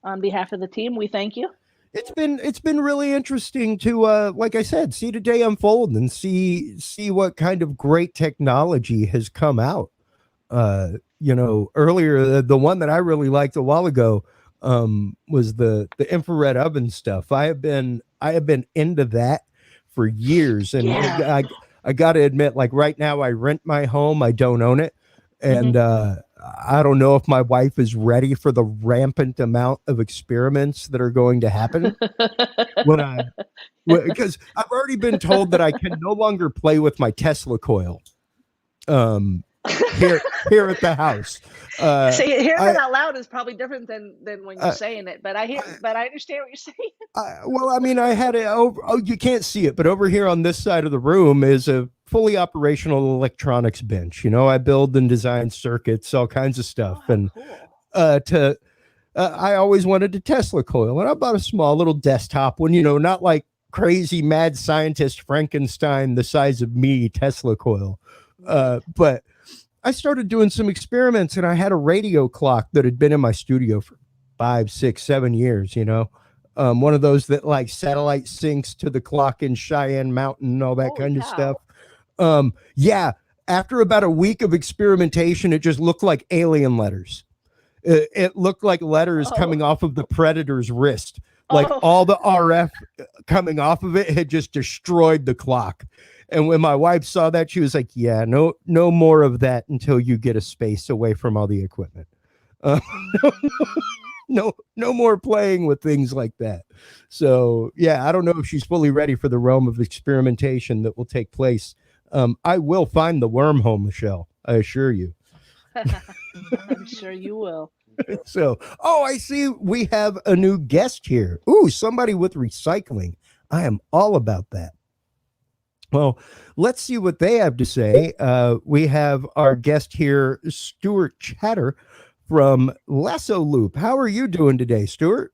On behalf of the team, we thank you. It's been really interesting to like I said, see the day unfold and see what kind of great technology has come out. You know, earlier the one that I really liked a while ago was the infrared oven stuff. I have been into that for years, and I got to admit, like right now, I rent my home. I don't own it, and I don't know if my wife is ready for the rampant amount of experiments that are going to happen because I've already been told that I can no longer play with my Tesla coil. Here at the house. See, hearing it out loud is probably different than when you're saying it, but I understand what you're saying. Well, I mean, I had it over. Oh, you can't see it, but over here on this side of the room is a fully operational electronics bench. You know, I build and design circuits, all kinds of stuff, and I always wanted a Tesla coil, and I bought a small little desktop one. You know, not like crazy mad scientist Frankenstein the size of me Tesla coil, but I started doing some experiments, and I had a radio clock that had been in my studio for 5, 6, 7 years, you know, one of those that like satellite syncs to the clock in Cheyenne Mountain and all that kind of stuff. Yeah. After about a week of experimentation, it just looked like alien letters. It looked like letters coming off of the Predator's wrist. Like all the RF coming off of it had just destroyed the clock. And when my wife saw that, she was like, yeah, no more of that until you get a space away from all the equipment. No more playing with things like that. So, yeah, I don't know if she's fully ready for the realm of experimentation that will take place. I will find the wormhole, Michelle. I assure you. I'm sure you will. So, I see we have a new guest here. Ooh, somebody with recycling. I am all about that. Well, let's see what they have to say. We have our guest here, Stuart Chatter from Lasso Loop. How are you doing today, Stuart?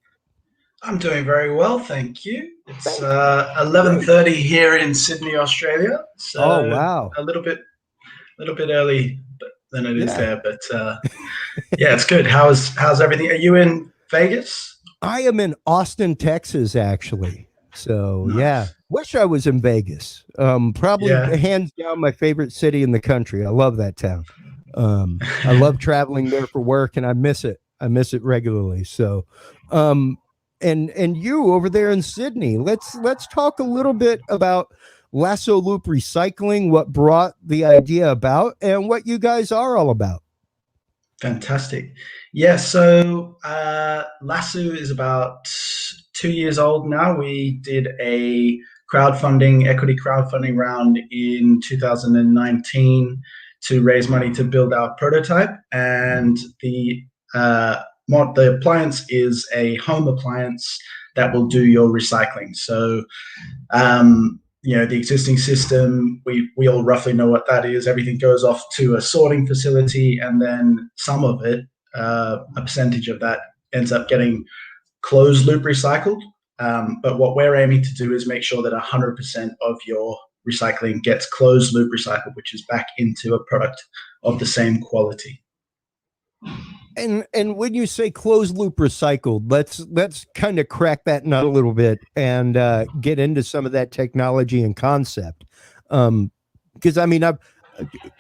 I'm doing very well, thank you. It's 11:30 here in Sydney, Australia. So wow. A little bit early than it is there, but yeah, it's good. How's everything? Are you in Vegas? I am in Austin, Texas, actually. So yeah, wish I was in Vegas. Probably hands down my favorite city in the country. I love that town. I love traveling there for work, and I miss it. I miss it regularly. So, and you over there in Sydney. Let's talk a little bit about Lasso Loop Recycling, what brought the idea about, and what you guys are all about. Fantastic. Yeah, so Lasso is about 2 years old now. We did a equity crowdfunding round in 2019 to raise money to build our prototype. And the appliance is a home appliance that will do your recycling. So the existing system, we all roughly know what that is. Everything goes off to a sorting facility, and then some of it, a percentage of that, ends up getting closed loop recycled. But what we're aiming to do is make sure that 100% of your recycling gets closed loop recycled, which is back into a product of the same quality. And when you say closed loop recycled, let's kind of crack that nut a little bit and get into some of that technology and concept. Because I mean,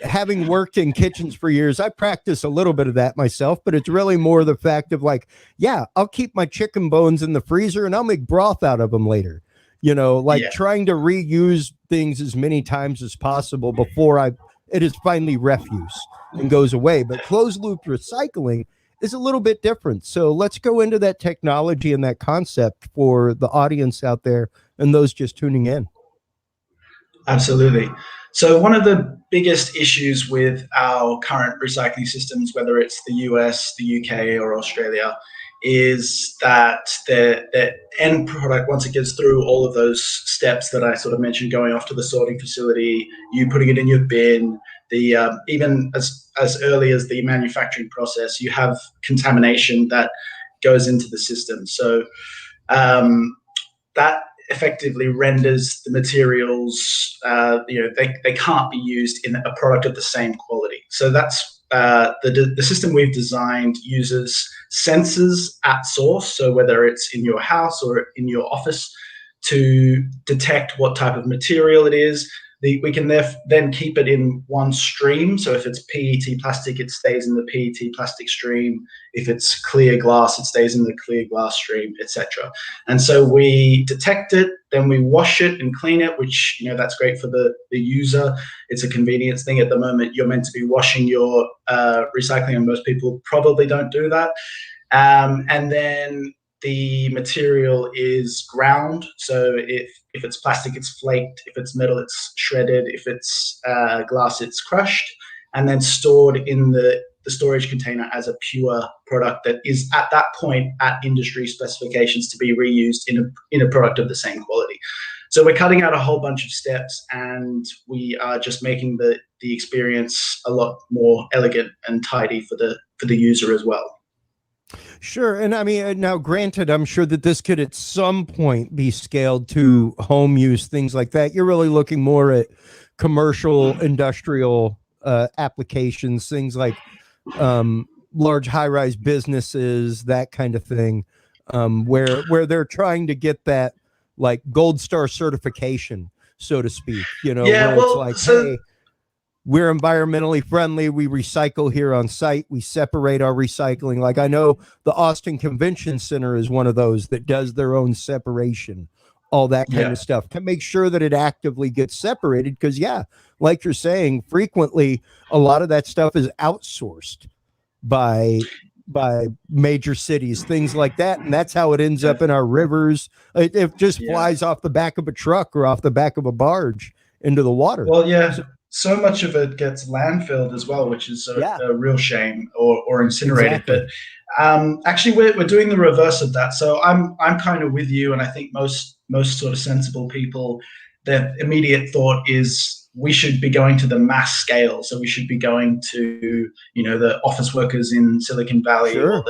having worked in kitchens for years, I practice a little bit of that myself, but it's really more the fact of like, yeah, I'll keep my chicken bones in the freezer and I'll make broth out of them later. Trying to reuse things as many times as possible before it is finally refuse and goes away. But closed loop recycling is a little bit different. So let's go into that technology and that concept for the audience out there and those just tuning in. Absolutely. So one of the biggest issues with our current recycling systems, whether it's the US, the UK, or Australia, is that the end product, once it gets through all of those steps that I sort of mentioned, going off to the sorting facility, you putting it in your bin, even as early as the manufacturing process, you have contamination that goes into the system. So that effectively renders the materials, they can't be used in a product of the same quality. So that's the system we've designed uses sensors at source. So whether it's in your house or in your office, to detect what type of material it is. We can then keep it in one stream. So if it's PET plastic, it stays in the PET plastic stream. If it's clear glass, it stays in the clear glass stream, etc. And so we detect it, then we wash it and clean it, which, that's great for the user. It's a convenience thing. At the moment, you're meant to be washing your recycling, and most people probably don't do that. And then the material is ground. So if it's plastic, it's flaked. If it's metal, it's shredded. If it's glass, it's crushed, and then stored in the storage container as a pure product that is at that point at industry specifications to be reused in a product of the same quality. So we're cutting out a whole bunch of steps, and we are just making the experience a lot more elegant and tidy for the user as well. Sure. And I mean, now granted, I'm sure that this could at some point be scaled to home use, things like that. You're really looking more at commercial, industrial applications, things like large high-rise businesses, that kind of thing, where they're trying to get that like gold star certification, so to speak, where it's like, hey, we're environmentally friendly. We recycle here on site. We separate our recycling. Like I know the Austin Convention Center is one of those that does their own separation, all that kind of stuff to make sure that it actively gets separated. Because like you're saying, frequently a lot of that stuff is outsourced by major cities, things like that. And that's how it ends up in our rivers. It just flies off the back of a truck or off the back of a barge into the water. Well, so much of it gets landfilled as well, which is a real shame, or incinerated. Exactly. But actually, we're doing the reverse of that. So I'm kind of with you, and I think most sort of sensible people, their immediate thought is we should be going to the mass scale. So we should be going to the office workers in Silicon Valley or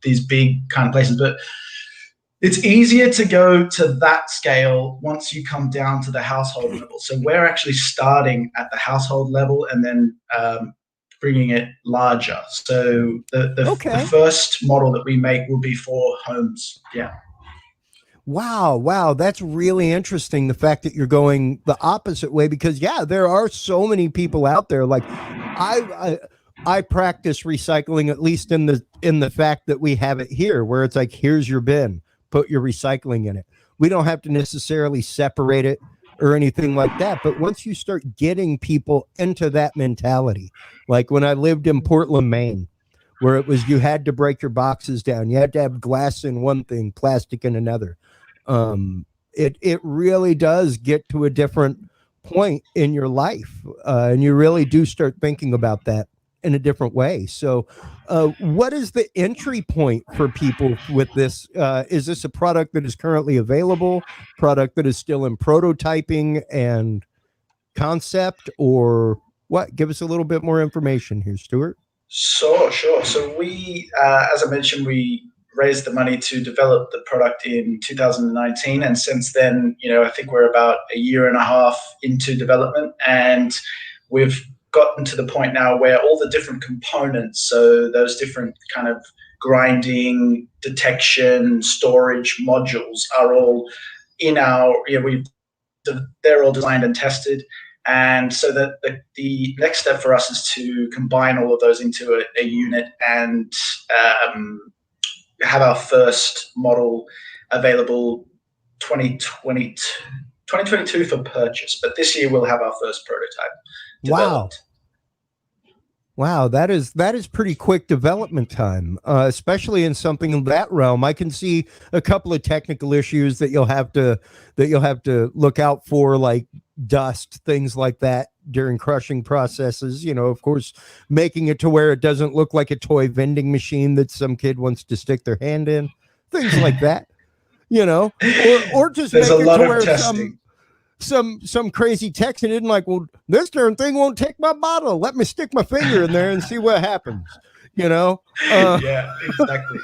these big kind of places, but it's easier to go to that scale once you come down to the household level. So we're actually starting at the household level and then bringing it larger. So the first model that we make will be for homes. Yeah. Wow. That's really interesting. The fact that you're going the opposite way, because there are so many people out there. Like I practice recycling, at least in the fact that we have it here where it's like, here's your bin. put your recycling in it. We don't have to necessarily separate it or anything like that. But once you start getting people into that mentality, like when I lived in Portland, Maine, where it was you had to break your boxes down, you had to have glass in one thing, plastic in another. It really does get to a different point in your life, and you really do start thinking about that in a different way. So what is the entry point for people with this? Is this a product that is currently available, product that is still in prototyping and concept, or what? Give us a little bit more information here, Stuart. Sure. So we, as I mentioned, we raised the money to develop the product in 2019, and since then, I think we're about a year and a half into development, and we've gotten to the point now where all the different components, so those different kind of grinding, detection, storage modules are all in our, they're all designed and tested. And so the next step for us is to combine all of those into a unit and have our first model available 2022 for purchase. But this year we'll have our first prototype developed. Wow, that is pretty quick development time, especially in something in that realm. I can see a couple of technical issues that you'll have to look out for, like dust, things like that during crushing processes. Of course, making it to where it doesn't look like a toy vending machine that some kid wants to stick their hand in, things like that. Or just there's make a it lot to of where testing. some crazy text and didn't like, well, this darn thing won't take my bottle. Let me stick my finger in there and see what happens. Yeah, exactly.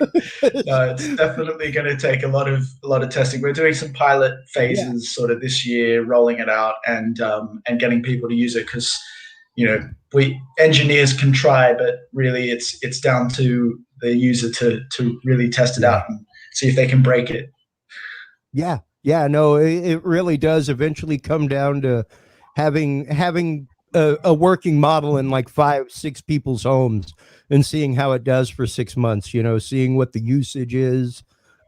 No, it's definitely going to take a lot of testing. We're doing some pilot phases sort of this year, rolling it out and getting people to use it, because we engineers can try, but really it's down to the user to really test it out and see if they can break it. Yeah, no, it really does eventually come down to having a working model in like 5-6 people's homes and seeing how it does for 6 months, seeing what the usage is.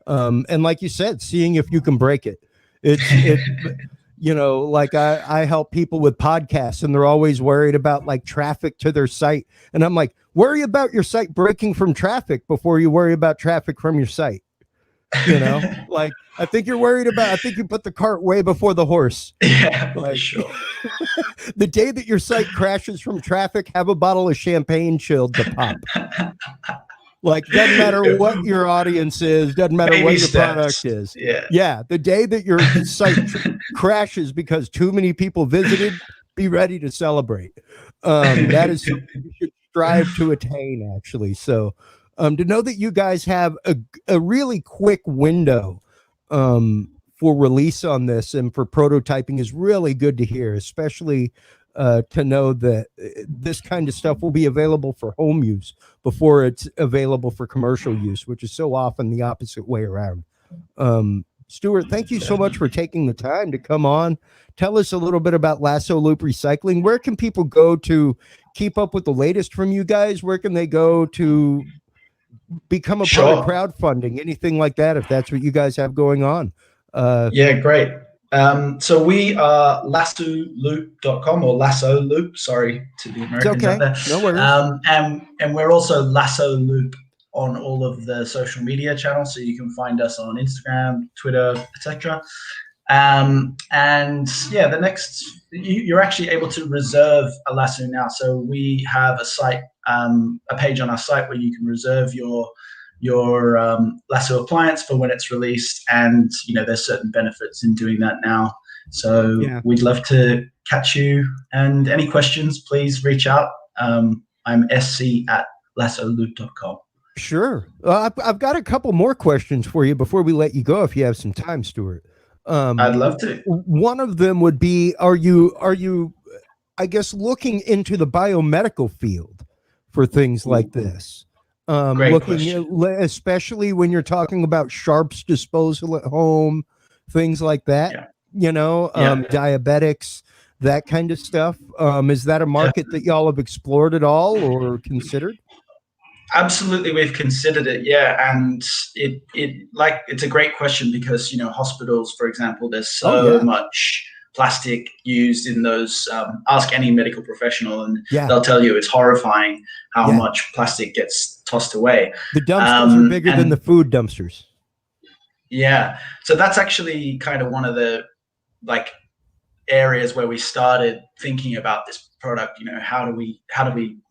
And like you said, seeing if you can break it. It's like I help people with podcasts, and they're always worried about like traffic to their site. And I'm like, worry about your site breaking from traffic before you worry about traffic from your site. Like I think you put the cart way before the horse. Yeah, like, for sure. The day that your site crashes from traffic, have a bottle of champagne chilled to pop. Like, doesn't matter what your audience is, doesn't matter Baby what your steps. product is. Yeah. The day that your site crashes because too many people visited, be ready to celebrate. That is something you should strive to attain, actually. So to know that you guys have a really quick window for release on this and for prototyping is really good to hear, especially to know that this kind of stuff will be available for home use before it's available for commercial use, which is so often the opposite way around. Stuart, thank you so much for taking the time to come on. Tell us a little bit about Lasso Loop Recycling. Where can people go to keep up with the latest from you guys? Where can they go to become a part of crowdfunding, anything like that, if that's what you guys have going on? Yeah, great. So we are lassoloop.com, or Lasso Loop, sorry to the Americans out there. No worries. And we're also Lasso Loop on all of the social media channels, so you can find us on Instagram, Twitter, etc. And yeah, the next, you're actually able to reserve a lasso now. So we have a site, a page on our site where you can reserve your lasso appliance for when it's released, and there's certain benefits in doing that now. So we'd love to catch you, and any questions, please reach out. I'm sc@lassoloop.com. Sure. I've got a couple more questions for you before we let you go, if you have some time, Stuart. I'd love to. One of them would be, are you I guess looking into the biomedical field for things like this? Great question. Especially when you're talking about sharps disposal at home, things like that, diabetics, that kind of stuff. Is that a market that y'all have explored at all or considered? Absolutely, we've considered it, yeah, and it's a great question because hospitals, for example, there's so much plastic used in those. Ask any medical professional, and they'll tell you it's horrifying how much plastic gets tossed away. The dumpsters are bigger than the food dumpsters. Yeah, so that's actually kind of one of the areas where we started thinking about this product. How do we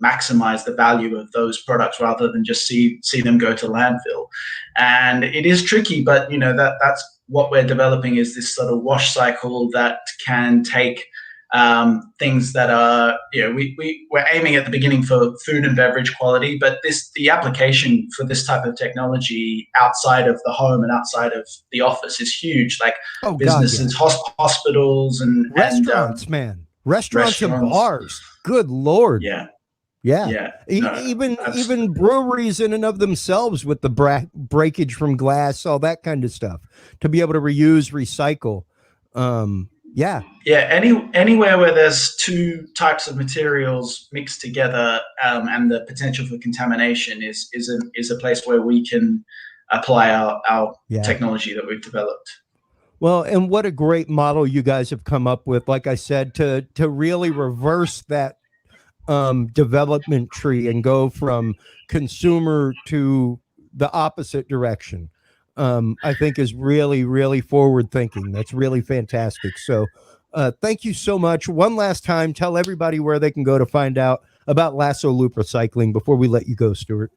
maximize the value of those products rather than just see them go to landfill? And it is tricky, but that's what we're developing, is this sort of wash cycle that can take things that are, we're aiming at the beginning for food and beverage quality, but the application for this type of technology outside of the home and outside of the office is huge. Like businesses, hospitals, and restaurants, man. Restaurants and bars. Good Lord. Yeah. Even breweries in and of themselves, with the breakage from glass, all that kind of stuff, to be able to reuse, recycle. Anywhere where there's two types of materials mixed together, and the potential for contamination is a place where we can apply our technology that we've developed. Well, and what a great model you guys have come up with, like I said, to really reverse that development tree and go from consumer to the opposite direction. I think is really, really forward thinking. That's really fantastic. So thank you so much. One last time, tell everybody where they can go to find out about Lasso Loop Recycling before we let you go, Stuart.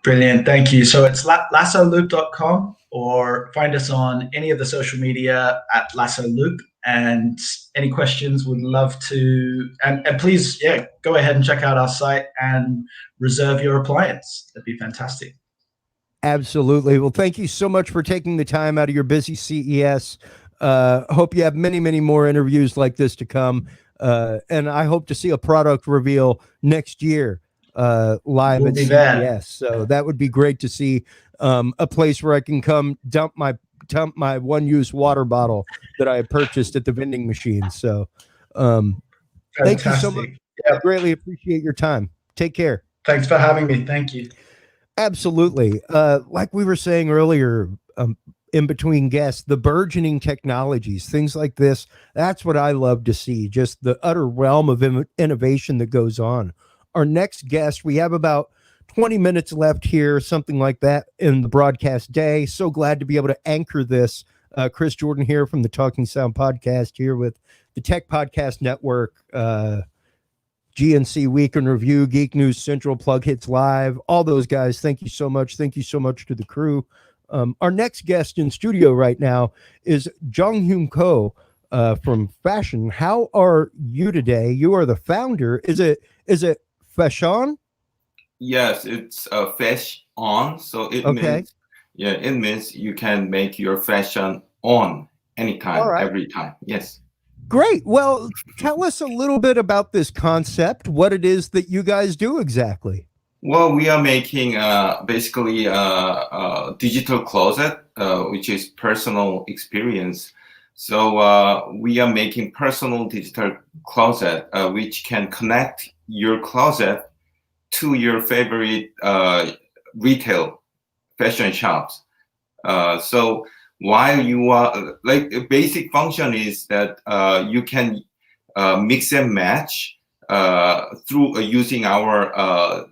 Brilliant. Thank you. So it's lassoloop.com, or find us on any of the social media at Lasso Loop. And any questions, would love to. And please, go ahead and check out our site and reserve your appliance. That'd be fantastic. Absolutely. Well, thank you so much for taking the time out of your busy CES. Hope you have many, many more interviews like this to come. And I hope to see a product reveal next year live at CES. So that would be great to see, a place where I can come dump my one-use water bottle that I purchased at the vending machine. So thank you so much. I greatly appreciate your time. Take care. Thanks for having me. Thank you. Absolutely. Like we were saying earlier, in between guests, the burgeoning technologies, things like this, that's what I love to see, just the utter realm of innovation that goes on. Our next guest, we have about 20 minutes left here, something like that, in the broadcast day. So glad to be able to anchor this. Chris Jordan here from the Talking Sound podcast, here with the Tech Podcast Network, GNC Week in Review, Geek News Central, Plug Hits Live, all those guys. Thank you so much. Thank you so much to the crew. Our next guest in studio right now is Jong-Hyun Ko from Fashion. How are you today? You are the founder. Is it Fashion? Yes, it's fashion. So it means it means you can make your fashion on anytime, every time. Yes. Great. Well, tell us a little bit about this concept, what it is that you guys do exactly. Well, we are making basically a digital closet, which is personal experience. So we are making personal digital closet, which can connect your closet to your favorite retail fashion shops. So while you are, like, a basic function is that you can mix and match through using our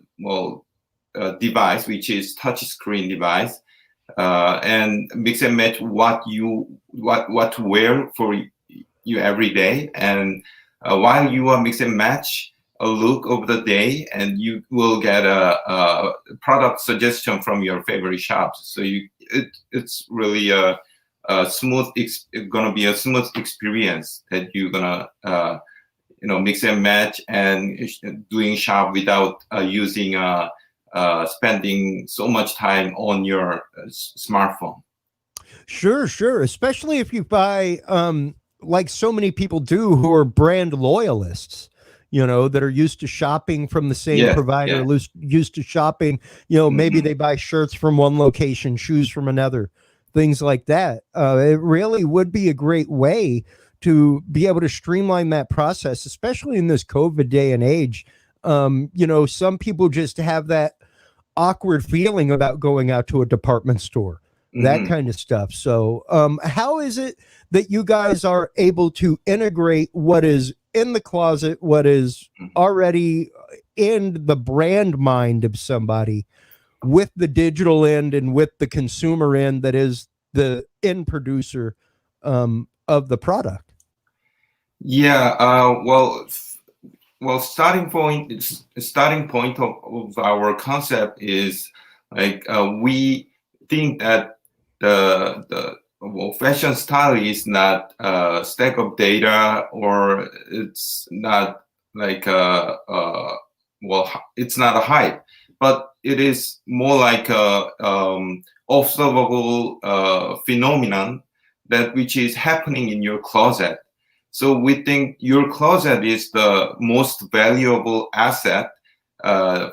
device, which is touch screen device, and mix and match what to wear for you every day. And while you are mix and match a look of the day, and you will get a product suggestion from your favorite shops. So it's really gonna be a smooth experience that you're gonna mix and match and doing shop without using spending so much time on your smartphone. Sure. Especially if you buy, like so many people do who are brand loyalists, that are used to shopping from the same provider, used to shopping, maybe they buy shirts from one location, shoes from another, things like that. It really would be a great way to be able to streamline that process, especially in this COVID day and age. Some people just have that awkward feeling about going out to a department store, that kind of stuff. So how is it that you guys are able to integrate what is in the closet, what is already in the brand mind of somebody, with the digital end and with the consumer end that is the end producer of the product? Yeah, well, starting point of our concept is like we think that well, fashion style is not a stack of data, or it's not like well, it's not a hype, but it is more like a observable phenomenon that which is happening in your closet. So we think your closet is the most valuable asset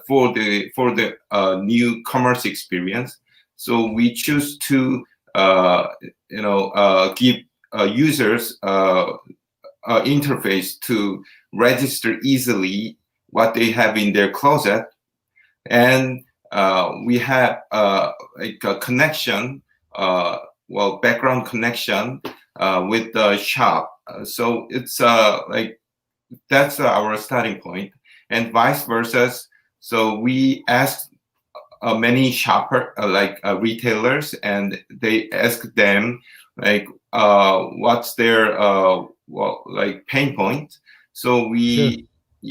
for the new commerce experience. So we choose to give users interface to register easily what they have in their closet, and we have like a connection, background connection with the shop. So it's like that's our starting point, and vice versa. So we asked many shopper retailers, and they ask them like what's their pain point. So we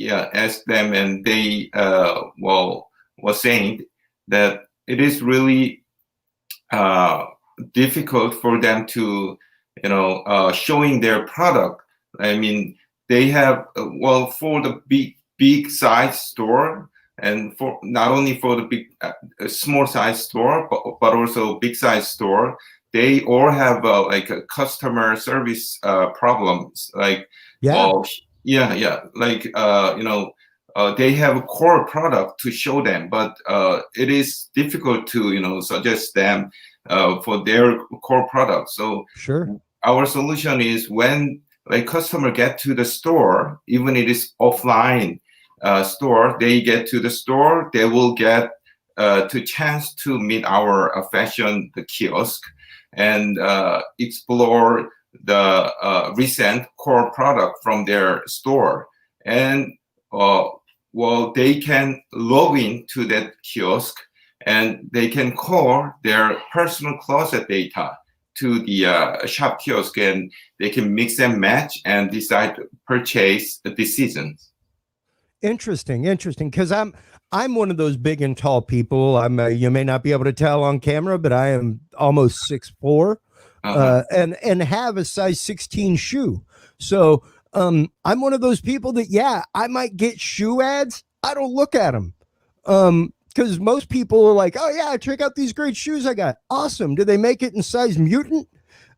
ask them, and they was saying that it is really difficult for them to showing their product. I mean, they have for the big size store, and for not only for the big small size store, but also big size store, they all have like a customer service problems. Like like they have a core product to show them, but it is difficult to suggest them for their core product. So our solution is when like customer get to the store, even it is offline store, they get to the store, they will get to chance to meet our fashion the kiosk and explore the recent core product from their store, and they can log in to that kiosk, and they can call their personal closet data to the shop kiosk, and they can mix and match and decide to purchase decisions. Interesting, because I'm one of those big and tall people. I'm you may not be able to tell on camera, but I am almost 6'4", and have a size 16 shoe. So I'm one of those people that I might get shoe ads. I don't look at them because most people are like, oh yeah, check out these great shoes I got. Awesome. Do they make it in size mutant?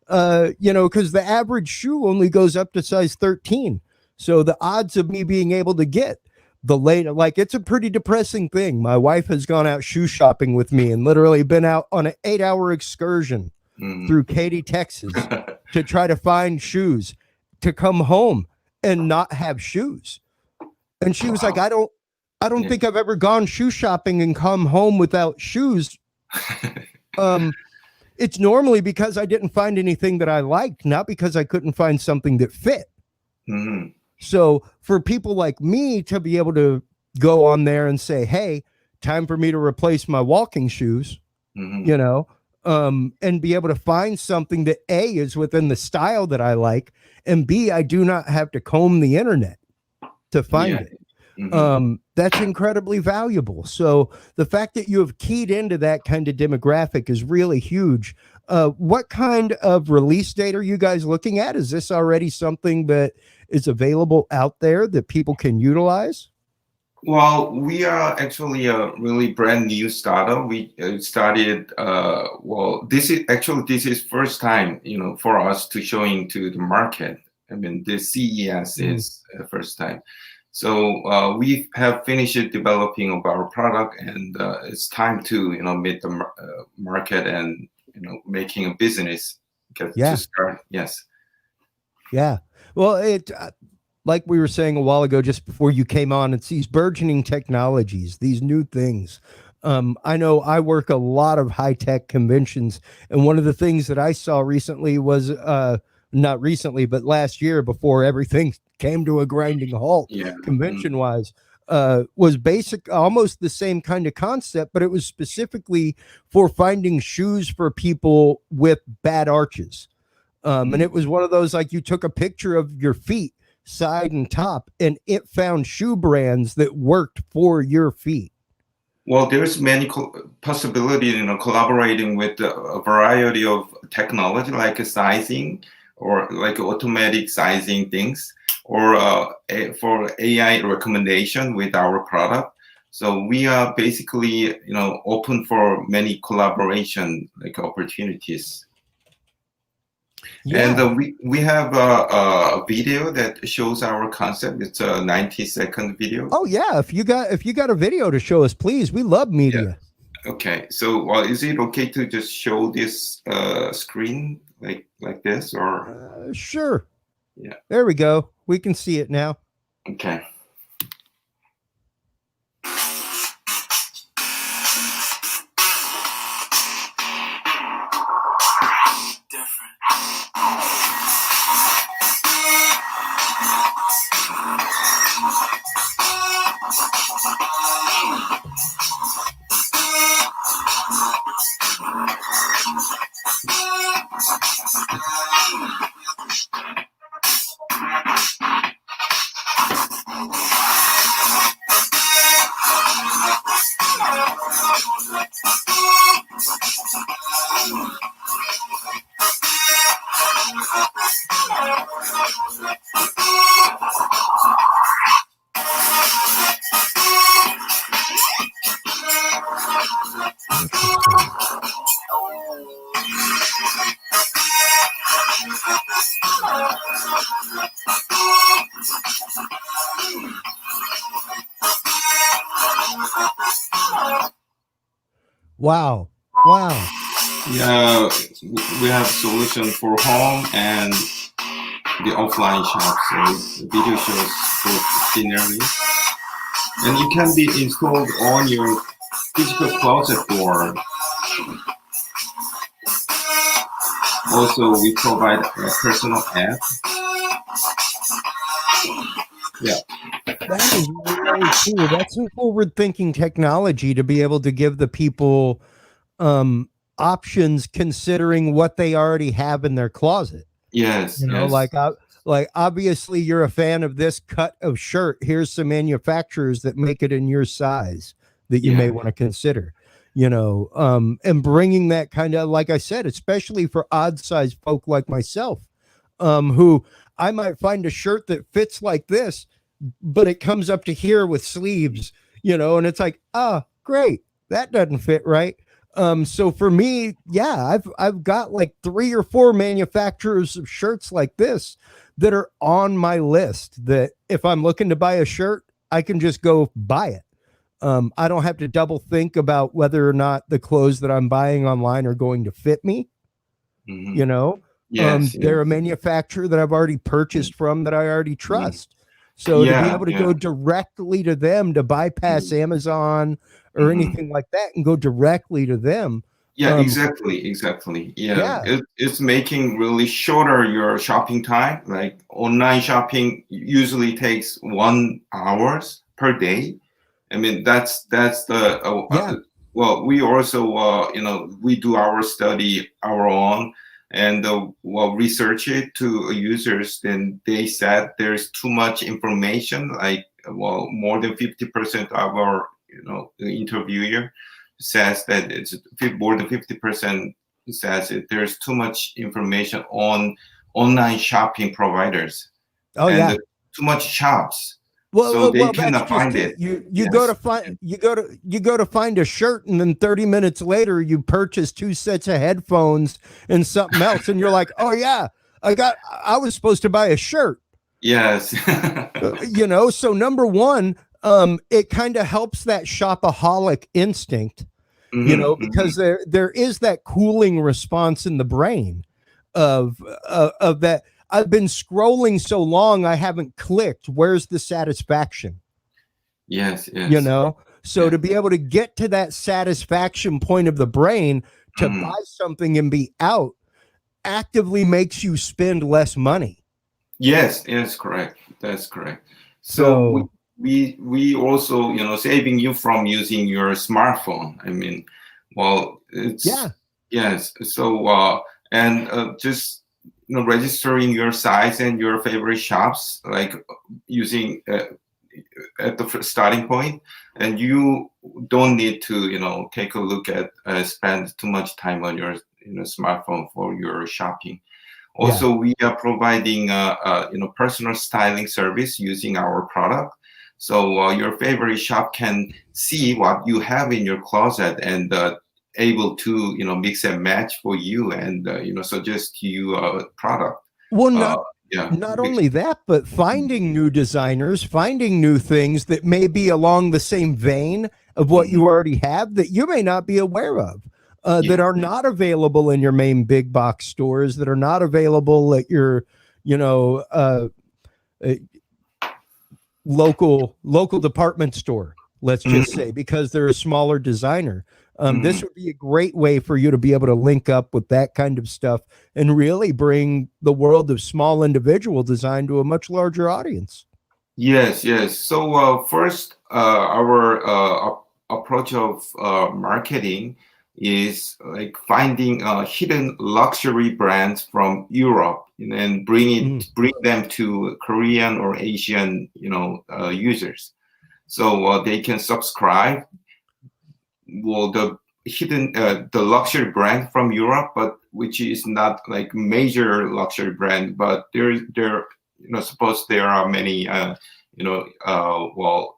Because the average shoe only goes up to size 13. So the odds of me being able to get the later, like, it's a pretty depressing thing. My wife has gone out shoe shopping with me and literally been out on an 8-hour excursion through Katy, Texas to try to find shoes, to come home and not have shoes. And she was like, I don't think I've ever gone shoe shopping and come home without shoes. It's normally because I didn't find anything that I liked, not because I couldn't find something that fit. So for people like me to be able to go on there and say, hey, time for me to replace my walking shoes, and be able to find something that A, is within the style that I like, and B, I do not have to comb the internet to find it. That's incredibly valuable. So the fact that you have keyed into that kind of demographic is really huge. What kind of release date are you guys looking at? Is this already something that is available out there that people can utilize? Well, we are actually a really brand new startup. We started, this is first time, for us to showing to the market. I mean, the CES is first time. So we have finished developing of our product, and it's time to meet the market and making a business to start. Yes. Yeah. Well, it like we were saying a while ago, just before you came on, it's these burgeoning technologies, these new things. I know I work a lot of high-tech conventions, and one of the things that I saw recently was not recently, but last year before everything came to a grinding halt, convention-wise, was basic, almost the same kind of concept, but it was specifically for finding shoes for people with bad arches. And it was one of those, like, you took a picture of your feet, side and top, and it found shoe brands that worked for your feet. Well, there's many possibilities, collaborating with a variety of technology, like sizing or like automatic sizing things, or for AI recommendation with our product. So we are basically, open for many collaboration like opportunities. Yeah. And we have a video that shows our concept. It's a 90-second video. Oh yeah, if you got a video to show us, please. We love media. Okay, so is it okay to just show this screen like this, or? Sure. Yeah. There we go. We can see it now. Okay. Wow. Wow. Yeah, we have solution for home and the offline shop. So the video shows both scenery, and it can be installed on your physical closet door. Also, we provide a personal app. Yeah. That is really cool. That's some forward-thinking technology to be able to give the people options considering what they already have in their closet. Yes. Yes. Like obviously you're a fan of this cut of shirt. Here's some manufacturers that make it in your size that you may want to consider. And bringing that kind of, like I said, especially for odd-sized folk like myself, who I might find a shirt that fits like this, but it comes up to here with sleeves, and it's like, great, that doesn't fit right. So for me, yeah, I've got like 3 or 4 manufacturers of shirts like this that are on my list, that if I'm looking to buy a shirt, I can just go buy it. I don't have to double think about whether or not the clothes that I'm buying online are going to fit me. They're a manufacturer that I've already purchased from, that I already trust. So to be able to go directly to them, to bypass Amazon or anything like that, and go directly to them. Yeah, exactly. Yeah. It's making really shorter your shopping time. Like online shopping usually takes 1 hour per day. I mean, that's the well, we also we do our study our own, and research it to users. Then they said there's too much information. Like, more than 50% of our interviewer says that it's more than 50% says that there's too much information on online shopping providers. Too much shops. So they cannot find it. You go to find a shirt, and then 30 minutes later you purchase 2 sets of headphones and something else, and you're like, oh yeah, I was supposed to buy a shirt. Yes. So number one, it kind of helps that shopaholic instinct, because there is that cooling response in the brain of that. I've been scrolling so long, I haven't clicked. Where's the satisfaction? Yes. So to be able to get to that satisfaction point of the brain to buy something and be out actively makes you spend less money. Yes, correct. That's correct. So we also, saving you from using your smartphone. I mean, well, it's yes. So and just registering your size and your favorite shops, like using at the starting point, and you don't need to take a look at spend too much time on your smartphone for your shopping. Also, we are providing personal styling service using our product. So your favorite shop can see what you have in your closet and able to mix and match for you and suggest you a product. Well, not only that, but finding new designers, finding new things that may be along the same vein of what you already have that you may not be aware of. That are not available in your main big box stores, that are not available at your, local department store, let's just say, because they're a smaller designer. This would be a great way for you to be able to link up with that kind of stuff and really bring the world of small individual design to a much larger audience. Yes. So first, our approach of marketing is like finding hidden luxury brands from Europe and bring them to Korean or Asian users, so they can subscribe. Well, the hidden the luxury brand from Europe, but which is not like major luxury brand, but there suppose there are many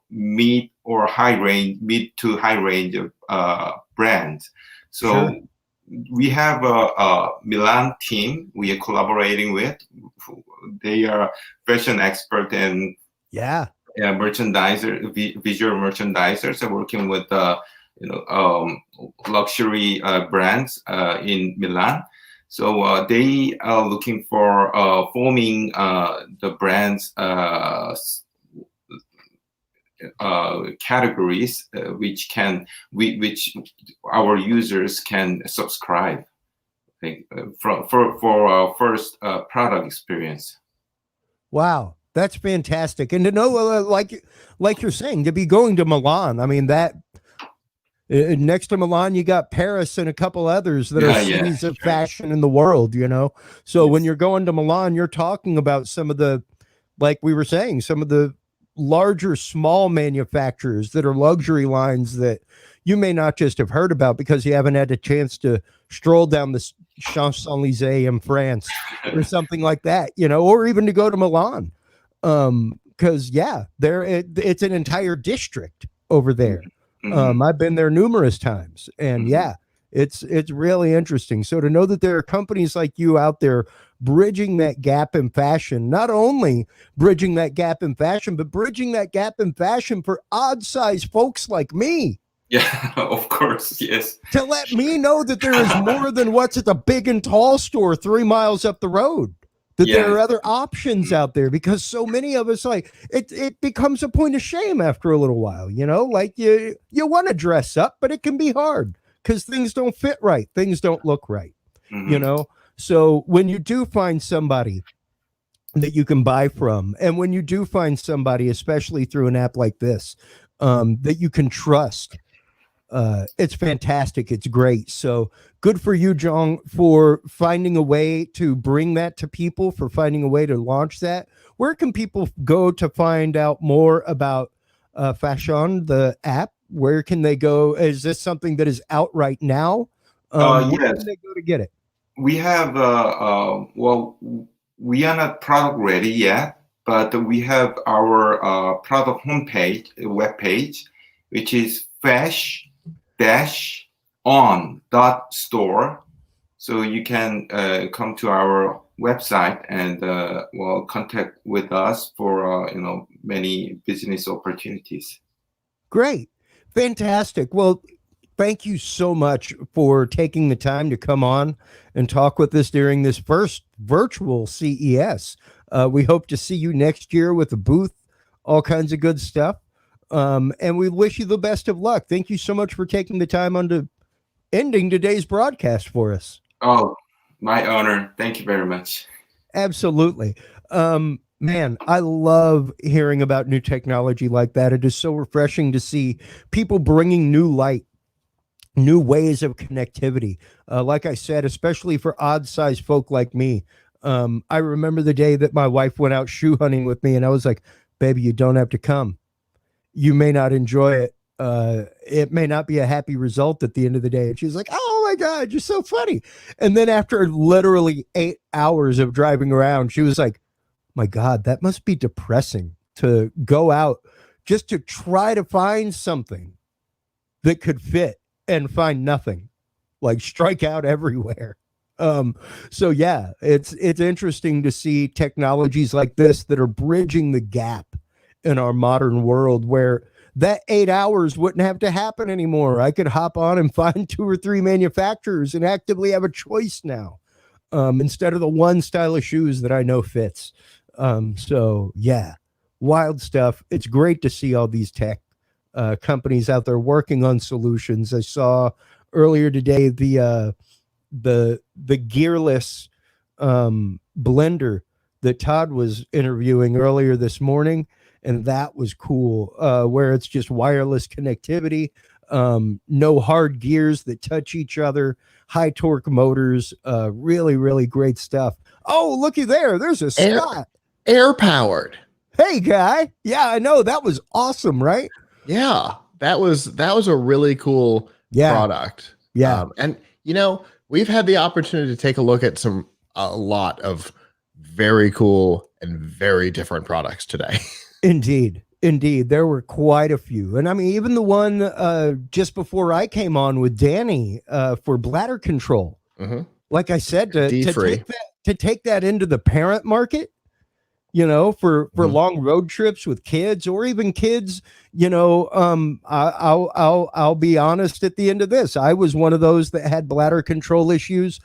mid to high range of brands. So we have a Milan team we are collaborating with. They are fashion expert and merchandiser, visual merchandisers, are working with luxury brands in Milan. So they are looking for forming the brands categories which our users can subscribe for our first product experience. Wow, that's fantastic. And to know, like you're saying, to be going to Milan, I mean, that next to Milan, you got Paris and a couple others that are cities of fashion in the world, So when you're going to Milan, you're talking about some of the, like we were saying, some of the larger small manufacturers that are luxury lines that you may not just have heard about because you haven't had a chance to stroll down the Champs-Élysées in France or something like that, or even to go to Milan. Because it's an entire district over there. I've been there numerous times, and it's really interesting. So to know that there are companies like you out there bridging that gap in fashion, not only bridging that gap in fashion, but bridging that gap in fashion for odd size folks like me. Yeah, of course, yes. To let me know that there is more than what's at the big and tall store 3 miles up the road. That there are other options out there, because so many of us, like, it becomes a point of shame after a little while, like you want to dress up, but it can be hard because things don't fit right. Things don't look right, So when you do find somebody that you can buy from, and when you do find somebody, especially through an app like this, that you can trust, it's fantastic. It's great. So good for you, Jong, for finding a way to bring that to people, for finding a way to launch that. Where can people go to find out more about Fashion, the app? Where can they go? Is this something that is out right now? Where can they go to get it? We have, we are not product ready yet, but we have our product homepage, webpage, which is fash-on.store. So you can come to our website and contact with us for many business opportunities. Great, fantastic. Well, thank you so much for taking the time to come on and talk with us during this first virtual CES. We hope to see you next year with a booth, all kinds of good stuff. And we wish you the best of luck. Thank you so much for taking the time on to ending today's broadcast for us. Oh, my honor. Thank you very much. Absolutely. Man, I love hearing about new technology like that. It is so refreshing to see people bringing new light, new ways of connectivity. Like I said, especially for odd-sized folk like me. I remember the day that my wife went out shoe hunting with me, and I was like, baby, you don't have to come. You may not enjoy it. It may not be a happy result at the end of the day. And she's like, oh my God, you're so funny. And then after literally 8 hours of driving around, she was like, my God, that must be depressing to go out just to try to find something that could fit and find nothing, like strike out everywhere. So yeah, it's interesting to see technologies like this that are bridging the gap in our modern world, where that 8 hours wouldn't have to happen anymore. I could hop on and find 2 or 3 manufacturers and actively have a choice now, instead of the one style of shoes that I know fits. So yeah, wild stuff. It's great to see all these tech companies out there working on solutions. I saw earlier today the gearless blender that Todd was interviewing earlier this morning, and that was cool, where it's just wireless connectivity, no hard gears that touch each other, high torque motors, really, really great stuff. Oh, looky there. There's a Scott. Air powered. Hey, guy. Yeah, I know. That was awesome, right? Yeah, that was a really cool product. Yeah. And you know, we've had the opportunity to take a look at a lot of very cool and very different products today. Indeed. There were quite a few. And I mean, even the one just before I came on with Danny for bladder control. Mm-hmm. Like I said, to take that into the parent market, you know, for long road trips with kids, or even kids, you know, I'll be honest at the end of this. I was one of those that had bladder control issues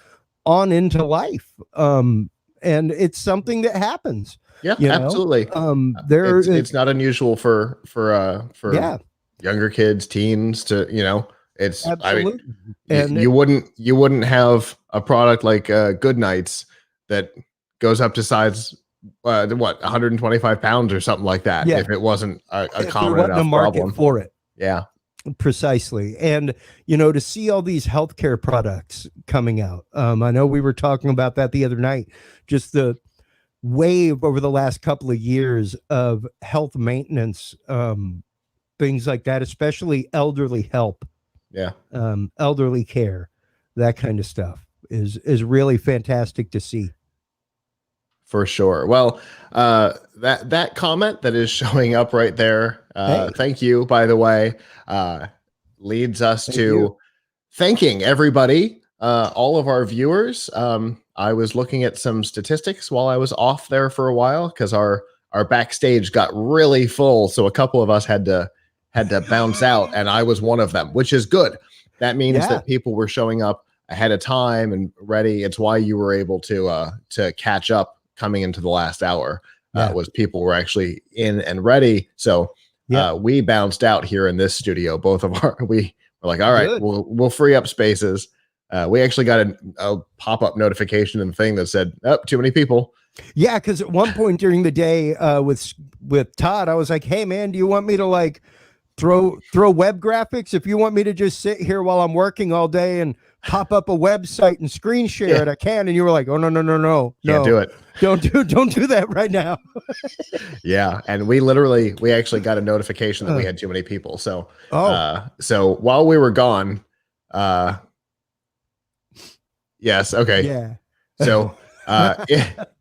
on into life. And it's something that happens. Yeah, you know? absolutely. It's not unusual for younger kids, teens to, you know, it's absolutely. I mean, you wouldn't have a product like Good Nights that goes up to size 125 pounds or something like that, if it wasn't a common enough problem for it. Yeah, precisely. And you know, to see all these healthcare products coming out, I know we were talking about that the other night, just the wave over the last couple of years of health maintenance, things like that, especially elderly help, elderly care, that kind of stuff is really fantastic to see. For sure. Well, that comment that is showing up right there, thank you, by the way, leads us to thanking everybody, all of our viewers. I was looking at some statistics while I was off there for a while, because our backstage got really full, so a couple of us had to bounce out, and I was one of them, which is good. That means that people were showing up ahead of time and ready. It's why you were able to catch up coming into the last hour, was people were actually in and ready. So we bounced out here in this studio. Both of we were like, all right, we'll free up spaces. We actually got a pop-up notification and thing that said, oh, too many people. Yeah, because at one point during the day with Todd, I was like, hey man, do you want me to like throw web graphics? If you want me to just sit here while I'm working all day and pop up a website and screen share it, I can. And you were like, oh no, can't do it. Don't do that right now. Yeah, and we actually got a notification that we had too many people. So so while we were gone, yes, okay. Yeah. So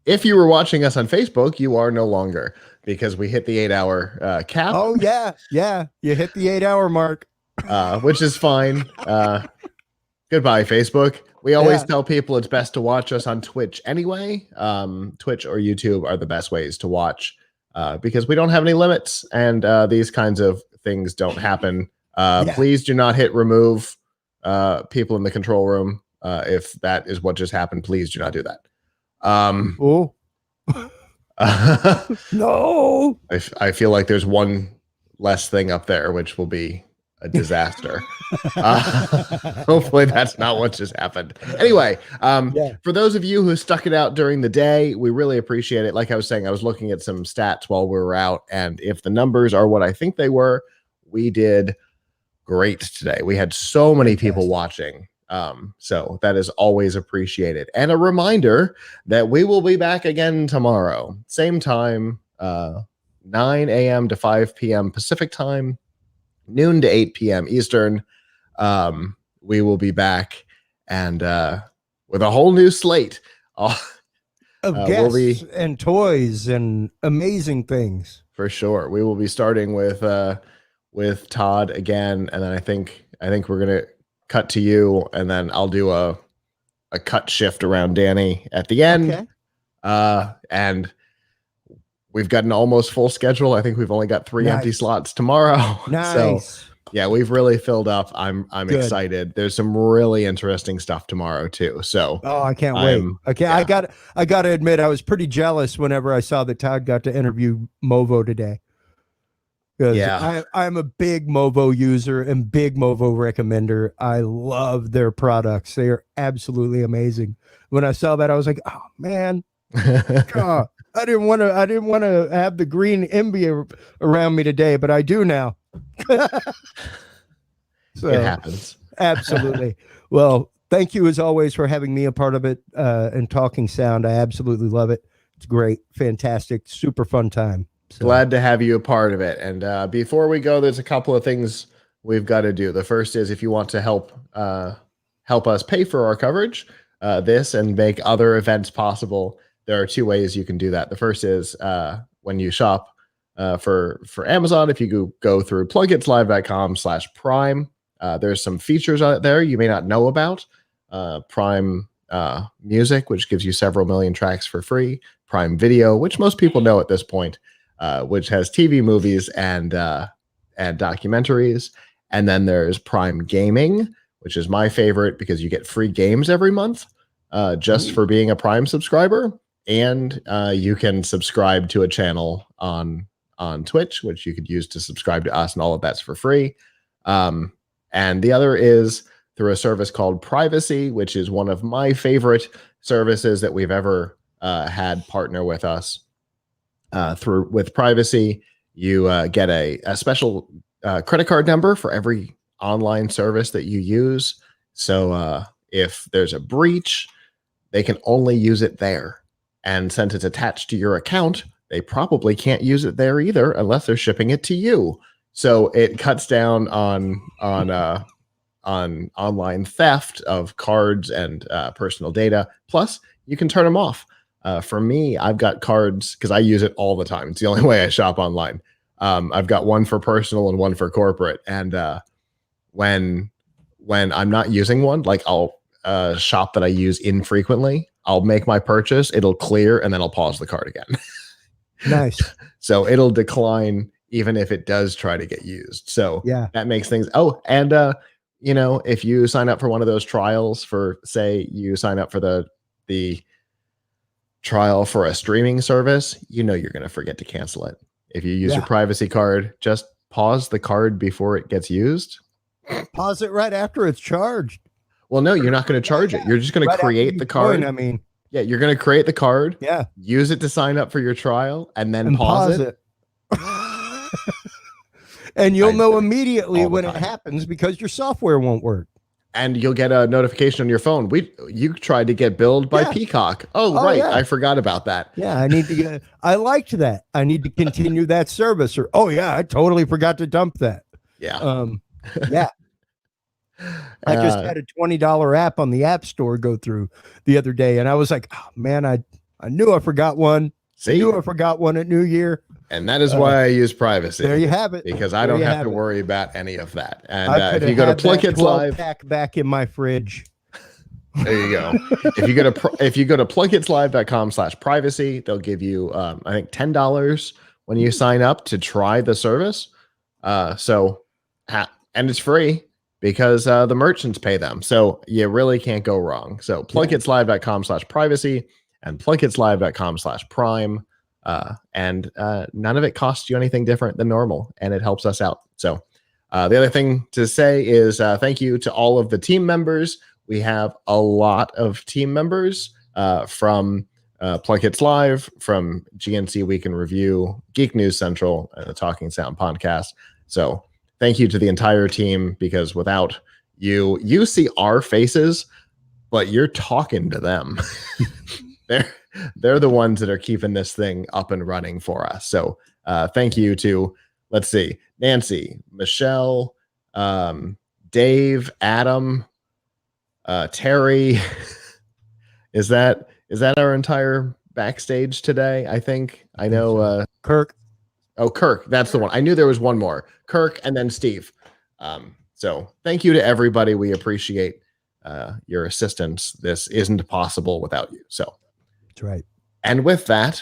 if you were watching us on Facebook, you are no longer, because we hit the 8-hour cap. Oh yeah, you hit the 8-hour mark, which is fine. Goodbye, Facebook. We always tell people it's best to watch us on Twitch anyway. Twitch or YouTube are the best ways to watch, because we don't have any limits, and these kinds of things don't happen. Please do not hit remove people in the control room. If that is what just happened, please do not do that. No. I feel like there's one less thing up there, which will be a disaster. Hopefully that's not what just happened. Anyway, for those of you who stuck it out during the day, we really appreciate it. Like I was saying, I was looking at some stats while we were out, and if the numbers are what I think they were, we did great today. We had so many people watching. So that is always appreciated. And a reminder that we will be back again tomorrow, same time, 9 a.m. to 5 p.m. Pacific time, noon to 8 p.m. Eastern. We will be back and with a whole new slate of guests and toys and amazing things. For sure. We will be starting with Todd again, and then I think we're gonna cut to you, and then I'll do a cut shift around Danny at the end. Okay. And we've got an almost full schedule. I think we've only got 3 empty slots tomorrow. Nice. So yeah, we've really filled up. I'm Good. excited. There's some really interesting stuff tomorrow too. So I can't wait. Okay, I got to admit, I was pretty jealous whenever I saw that Todd got to interview Movo today. Because I'm a big Movo user and big Movo recommender. I love their products. They are absolutely amazing. When I saw that, I was like, oh man, God, I didn't want to have the green envy around me today, but I do now. So, it happens. Absolutely. Well, thank you as always for having me a part of it and talking sound. I absolutely love it. It's great, fantastic, super fun time. So. Glad to have you a part of it. And before we go, there's a couple of things we've got to do. The first is if you want to help us pay for our coverage, this and make other events possible, there are 2 ways you can do that. The first is when you shop for Amazon, if you go through plugitslive.com/prime, there's some features out there you may not know about. Prime Music, which gives you several million tracks for free. Prime Video, which most people know at this point, which has TV, movies, and documentaries. And then there's Prime Gaming, which is my favorite because you get free games every month just for being a Prime subscriber. And you can subscribe to a channel on Twitch, which you could use to subscribe to us, and all of that's for free. And the other is through a service called Privacy, which is one of my favorite services that we've ever had partner with us. With Privacy, you get a special credit card number for every online service that you use. So if there's a breach, they can only use it there. And since it's attached to your account, they probably can't use it there either unless they're shipping it to you. So it cuts down on online theft of cards and personal data. Plus, you can turn them off. For me, I've got cards because I use it all the time. It's the only way I shop online. I've got one for personal and one for corporate. And when I'm not using one, like I'll shop that I use infrequently, I'll make my purchase, it'll clear, and then I'll pause the card again. Nice. So it'll decline even if it does try to get used. So that makes things. Oh, and if you sign up for one of those trials for, say, you sign up for the trial for a streaming service, you're going to forget to cancel it. If you use your privacy card, just pause the card before it gets used. Pause it right after it's charged. Well, no, you're not going to charge it. You're just going to create the card. You're going to create the card. Yeah. Use it to sign up for your trial and then pause it. And you'll know immediately when it happens because your software won't work. And you'll get a notification on your phone. You tried to get billed by Peacock. Oh, right. Yeah. I forgot about that. Yeah, I need to get. I liked that. I need to continue that service. Or I totally forgot to dump that. Yeah. Yeah. I just had a $20 app on the App Store go through the other day, and I was like, oh man, I knew I forgot one. I knew I forgot one at New Year. And that is why I use Privacy. There you have it. Because I don't have to worry about any of that. And if you go to Plugits Live, pack back in my fridge. There you go. If you go to plugitslive.com/privacy, they'll give you I think $10 when you sign up to try the service. And it's free because the merchants pay them. So you really can't go wrong. So plugitslive.com/privacy and plugitslive.com/prime. and none of it costs you anything different than normal, and it helps us out. So the other thing to say is thank you to all of the team members. We have a lot of team members from Plug Hits Live, from GNC Week in Review, Geek News Central, and the Talking Sound podcast. So thank you to the entire team, because without you, you see our faces, but you're talking to them. They're the ones that are keeping this thing up and running for us. So thank you to, let's see, Nancy, Michelle, Dave, Adam, Terry. Is that our entire backstage today? I think. I know Kirk. Oh, Kirk, that's the one. I knew there was one more. Kirk and then Steve. So thank you to everybody. We appreciate your assistance. This isn't possible without you. So that's right. And with that,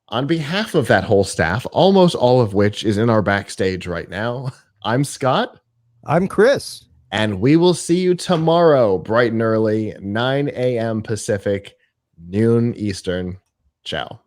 on behalf of that whole staff, almost all of which is in our backstage right now, I'm Scott. I'm Chris. And we will see you tomorrow, bright and early, 9 a.m. Pacific, noon Eastern. Ciao.